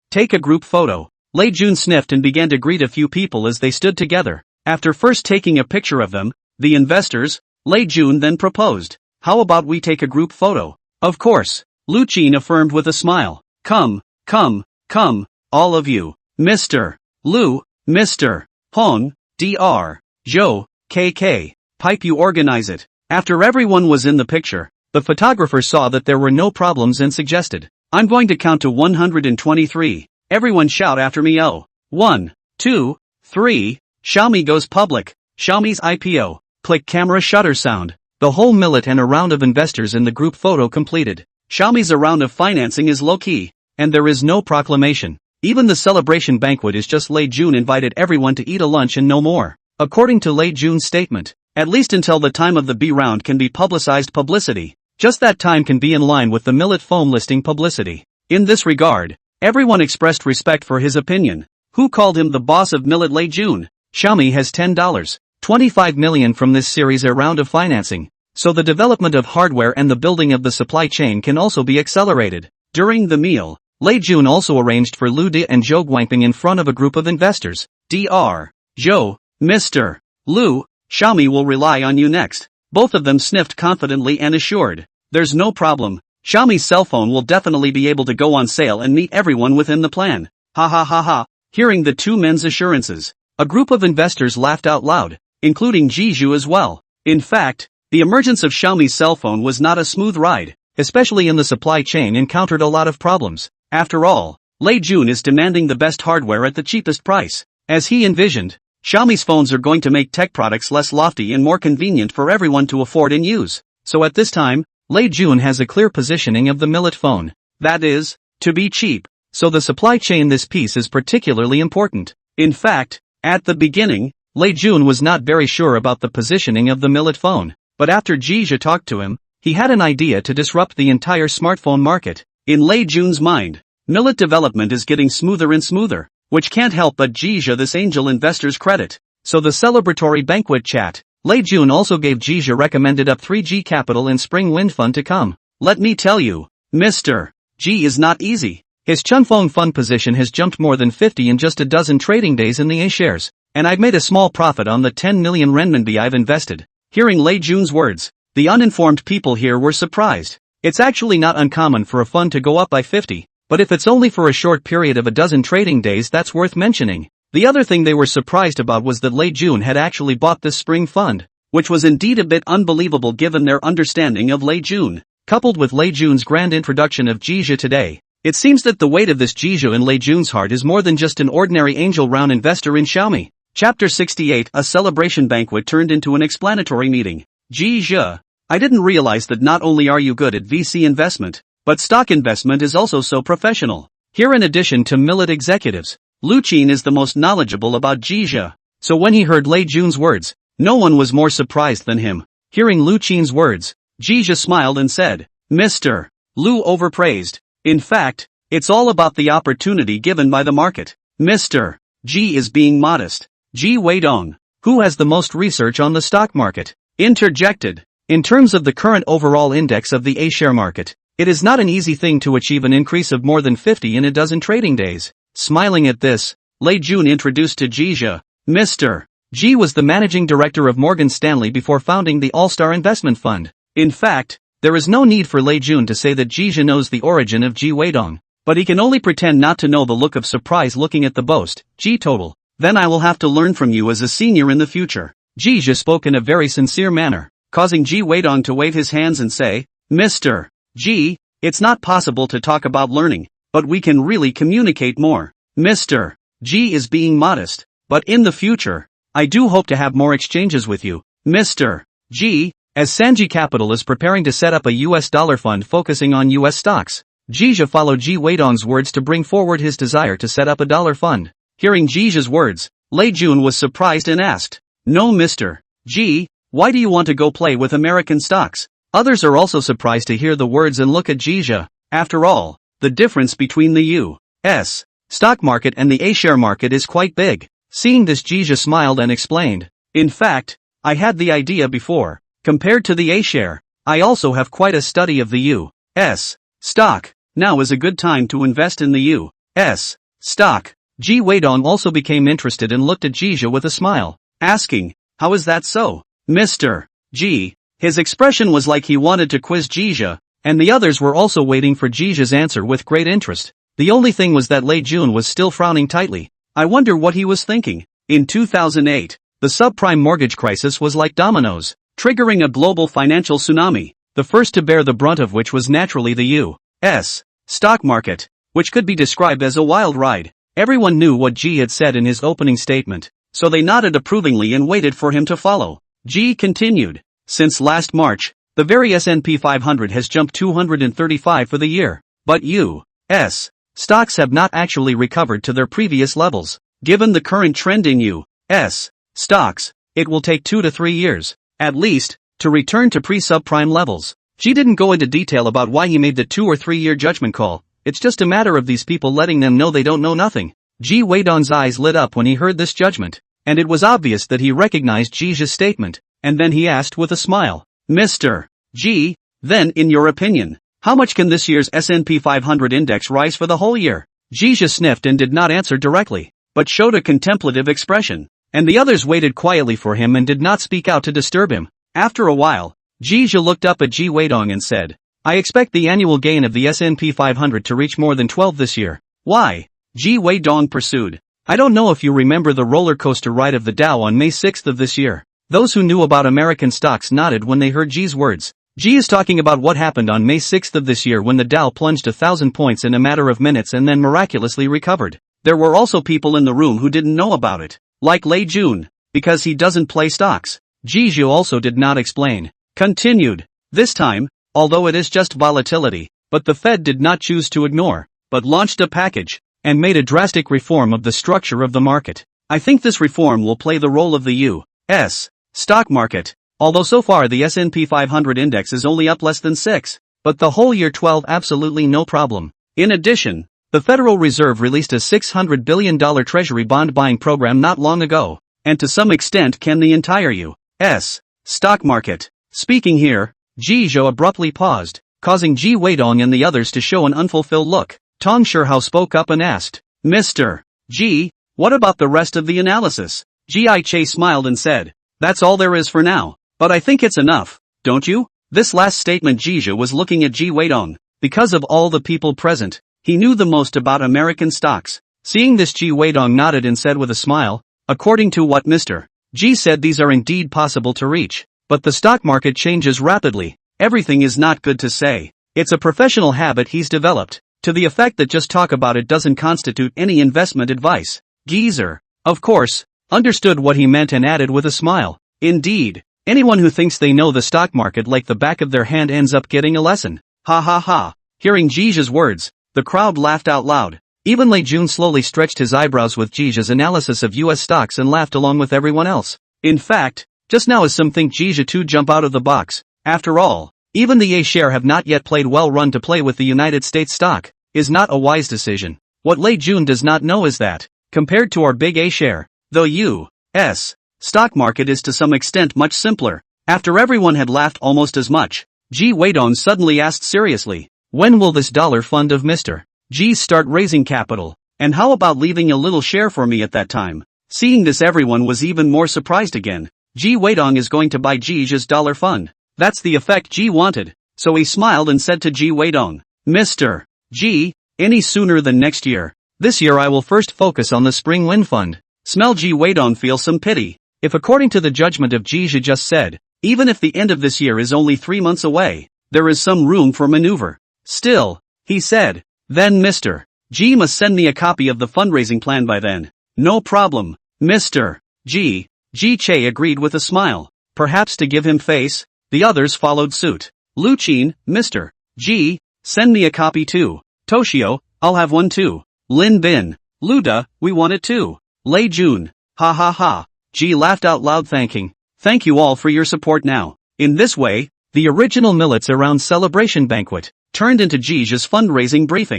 take a group photo." Lei Jun sniffed and began to greet a few people as they stood together. After first taking a picture of them, the investors, Lei Jun then proposed, "How about we take a group photo?" "Of course," Lu Qin affirmed with a smile. Come, all of you. Mr. Lu, Mr. Hong, Dr. Zhou, KK, Pipe you organize it." After everyone was in the picture, the photographer saw that there were no problems and suggested, "I'm going to count to 123. Everyone shout after me. Oh. 1, 2, 3, Xiaomi goes public. Xiaomi's IPO. Click camera shutter sound." The whole millet and a round of investors in the group photo completed. Xiaomi's round of financing is low-key, and there is no proclamation. Even the celebration banquet is just Lei Jun invited everyone to eat a lunch and no more. According to Lei Jun's statement, at least until the time of the B round can be publicized publicity. Just that time can be in line with the Millet foam listing publicity. In this regard, everyone expressed respect for his opinion. Who called him the boss of Millet? Lei Jun. Xiaomi has $10.25 million from this Series A round of financing, so the development of hardware and the building of the supply chain can also be accelerated. During the meal, Lei Jun also arranged for Lu Di and Zhou Guangping in front of a group of investors. Dr. Zhou, Mr. Lu, Xiaomi will rely on you next. Both of them sniffed confidently and assured, "There's no problem. Xiaomi's cell phone will definitely be able to go on sale and meet everyone within the plan." Ha ha ha ha. Hearing the two men's assurances, a group of investors laughed out loud, including Jizhu as well. In fact, the emergence of Xiaomi's cell phone was not a smooth ride, especially in the supply chain encountered a lot of problems. After all, Lei Jun is demanding the best hardware at the cheapest price. As he envisioned, Xiaomi's phones are going to make tech products less lofty and more convenient for everyone to afford and use. So at this time, Lei Jun has a clear positioning of the Millet phone. That is, to be cheap. So the supply chain this piece is particularly important. In fact, at the beginning, Lei Jun was not very sure about the positioning of the Millet phone, but after Jizhu talked to him, he had an idea to disrupt the entire smartphone market. In Lei Jun's mind, Millet development is getting smoother and smoother, which can't help but Jizhu this angel investor's credit. So the celebratory banquet chat, Lei Jun also gave Jizhu recommended up 3G Capital and Spring Wind Fund to come. Let me tell you, Mr. G is not easy. His Chunfeng Fund position has jumped more than 50 in just a dozen trading days in the A shares, and I've made a small profit on the 10 million renminbi I've invested. Hearing Lei Jun's words, the uninformed people here were surprised. It's actually not uncommon for a fund to go up by 50. But if it's only for a short period of a dozen trading days, that's worth mentioning. The other thing they were surprised about was that Lei Jun had actually bought this spring fund, which was indeed a bit unbelievable given their understanding of Lei Jun. Coupled with Lei Jun's grand introduction of Jizhu today, it seems that the weight of this Jizhu in Lei Jun's heart is more than just an ordinary angel round investor in Xiaomi. Chapter 68. A celebration banquet turned into an explanatory meeting. Jizhu, I didn't realize that not only are you good at VC investment, but stock investment is also so professional. Here in addition to millet executives, Lu Qin is the most knowledgeable about Jizha. So when he heard Lei Jun's words, no one was more surprised than him. Hearing Lu Qin's words, Jizha smiled and said, Mr. Lu overpraised. In fact, it's all about the opportunity given by the market. Mr. Ji is being modest. Ji Weidong, who has the most research on the stock market, interjected. In terms of the current overall index of the A-share market, it is not an easy thing to achieve an increase of more than 50 in a dozen trading days. Smiling at this, Lei Jun introduced to Jizha. Mr. Ji was the managing director of Morgan Stanley before founding the All-Star Investment Fund. In fact, there is no need for Lei Jun to say that Jizha knows the origin of Ji Weidong, but he can only pretend not to know the look of surprise looking at the boast. Ji total. Then I will have to learn from you as a senior in the future. Jizha spoke in a very sincere manner, causing Ji Weidong to wave his hands and say, Mr. Ji, it's not possible to talk about learning, but we can really communicate more. Mr. Ji is being modest, but in the future, I do hope to have more exchanges with you. Mr. Ji, as Sanji Capital is preparing to set up a US dollar fund focusing on US stocks, Jizha followed Ji Weidong's words to bring forward his desire to set up a dollar fund. Hearing Jizha's words, Lei Jun was surprised and asked, No Mr. Ji, why do you want to go play with American stocks? Others are also surprised to hear the words and look at Jizha. After all, the difference between the U.S. stock market and the A-share market is quite big. Seeing this, Jizha smiled and explained, In fact, I had the idea before. Compared to the A-share, I also have quite a study of the U.S. stock. Now is a good time to invest in the U.S. stock. Ji Weidong also became interested and looked at Jizha with a smile, asking, How is that so? Mr. Ji. His expression was like he wanted to quiz Jizha, and the others were also waiting for Jizha's answer with great interest. The only thing was that Lei Jun was still frowning tightly. I wonder what he was thinking. In 2008, the subprime mortgage crisis was like dominoes, triggering a global financial tsunami, the first to bear the brunt of which was naturally the U.S. stock market, which could be described as a wild ride. Everyone knew what Ji had said in his opening statement, so they nodded approvingly and waited for him to follow. Ji continued, Since last March, the very S&P 500 has jumped 235 for the year, but U.S. stocks have not actually recovered to their previous levels. Given the current trend in U.S. stocks, it will take 2 to 3 years, at least, to return to pre-subprime levels. Ji didn't go into detail about why he made the 2 or 3 year judgment call. It's just a matter of these people letting them know they don't know nothing. Ji Weidong's eyes lit up when he heard this judgment, and it was obvious that he recognized Jizha's statement, and then he asked with a smile, Mr. Ji, then in your opinion, how much can this year's S&P 500 index rise for the whole year? Jizha sniffed and did not answer directly, but showed a contemplative expression, and the others waited quietly for him and did not speak out to disturb him. After a while, Jizha looked up at Ji Weidong and said, I expect the annual gain of the S&P 500 to reach more than 12 this year. Why? Ji Weidong pursued. I don't know if you remember the roller coaster ride of the Dow on May 6th of this year. Those who knew about American stocks nodded when they heard Ji's words. Ji is talking about what happened on May 6th of this year when the Dow plunged 1,000 points in a matter of minutes and then miraculously recovered. There were also people in the room who didn't know about it, like Lei Jun, because he doesn't play stocks. Jizha also did not explain. Continued. This time, although it is just volatility, but the Fed did not choose to ignore, but launched a package, and made a drastic reform of the structure of the market. I think this reform will play the role of the U.S. stock market, although so far the S&P 500 index is only up less than 6, but the whole year 12 absolutely no problem. In addition, the Federal Reserve released a $600 billion treasury bond buying program not long ago, and to some extent can the entire U.S. stock market. Speaking here, Jizha abruptly paused, causing Ji Weidong and the others to show an unfulfilled look. Tong Shihao spoke up and asked, Mr. Ji, what about the rest of the analysis? Ji Che smiled and said, That's all there is for now, but I think it's enough, don't you? This last statement Jizha was looking at Ji Weidong. Because of all the people present, he knew the most about American stocks. Seeing this, Ji Weidong nodded and said with a smile, According to what Mr. Ji said, these are indeed possible to reach. But the stock market changes rapidly. Everything is not good to say. It's a professional habit he's developed, to the effect that just talk about it doesn't constitute any investment advice. Geezer, of course, understood what he meant and added with a smile, Indeed, anyone who thinks they know the stock market like the back of their hand ends up getting a lesson. Ha ha ha. Hearing Jizha's words, The crowd laughed out loud. Even Lei Jun slowly stretched his eyebrows with Jija's analysis of US stocks and laughed along with everyone else. In fact, just now as some think Jija too jump out of the box. After all, even the A share have not yet played well run to play with the United States stock, is not a wise decision. What Lei Jun does not know is that, compared to our big A share, the U.S. stock market is to some extent much simpler. After everyone had laughed almost as much, Ji Weidong suddenly asked seriously, when will this dollar fund of Mr. G's start raising capital, and how about leaving a little share for me at that time? Seeing this, everyone was even more surprised again. Ji Weidong is going to buy Ji's dollar fund. That's the effect Ji wanted, so he smiled and said to Ji Weidong, Mr. G, any sooner than next year. This year I will first focus on the Spring Wind Fund. Smell Ji Weidong feel some pity. If according to the judgment of Ji just said, even if the end of this year is only 3 months away, there is some room for maneuver. Still, he said, then Mr. G must send me a copy of the fundraising plan by then. No problem, Mr. G. Ji Che agreed with a smile. Perhaps to give him face, the others followed suit. Lu Qin, Mr. G, send me a copy too. Toshio, I'll have one too. Lin Bin, Luda, we want it too. Lei Jun, ha ha ha. Ji laughed out loud thanking. Thank you all for your support now. In this way, the original Millets Around celebration banquet turned into Ji's fundraising briefing.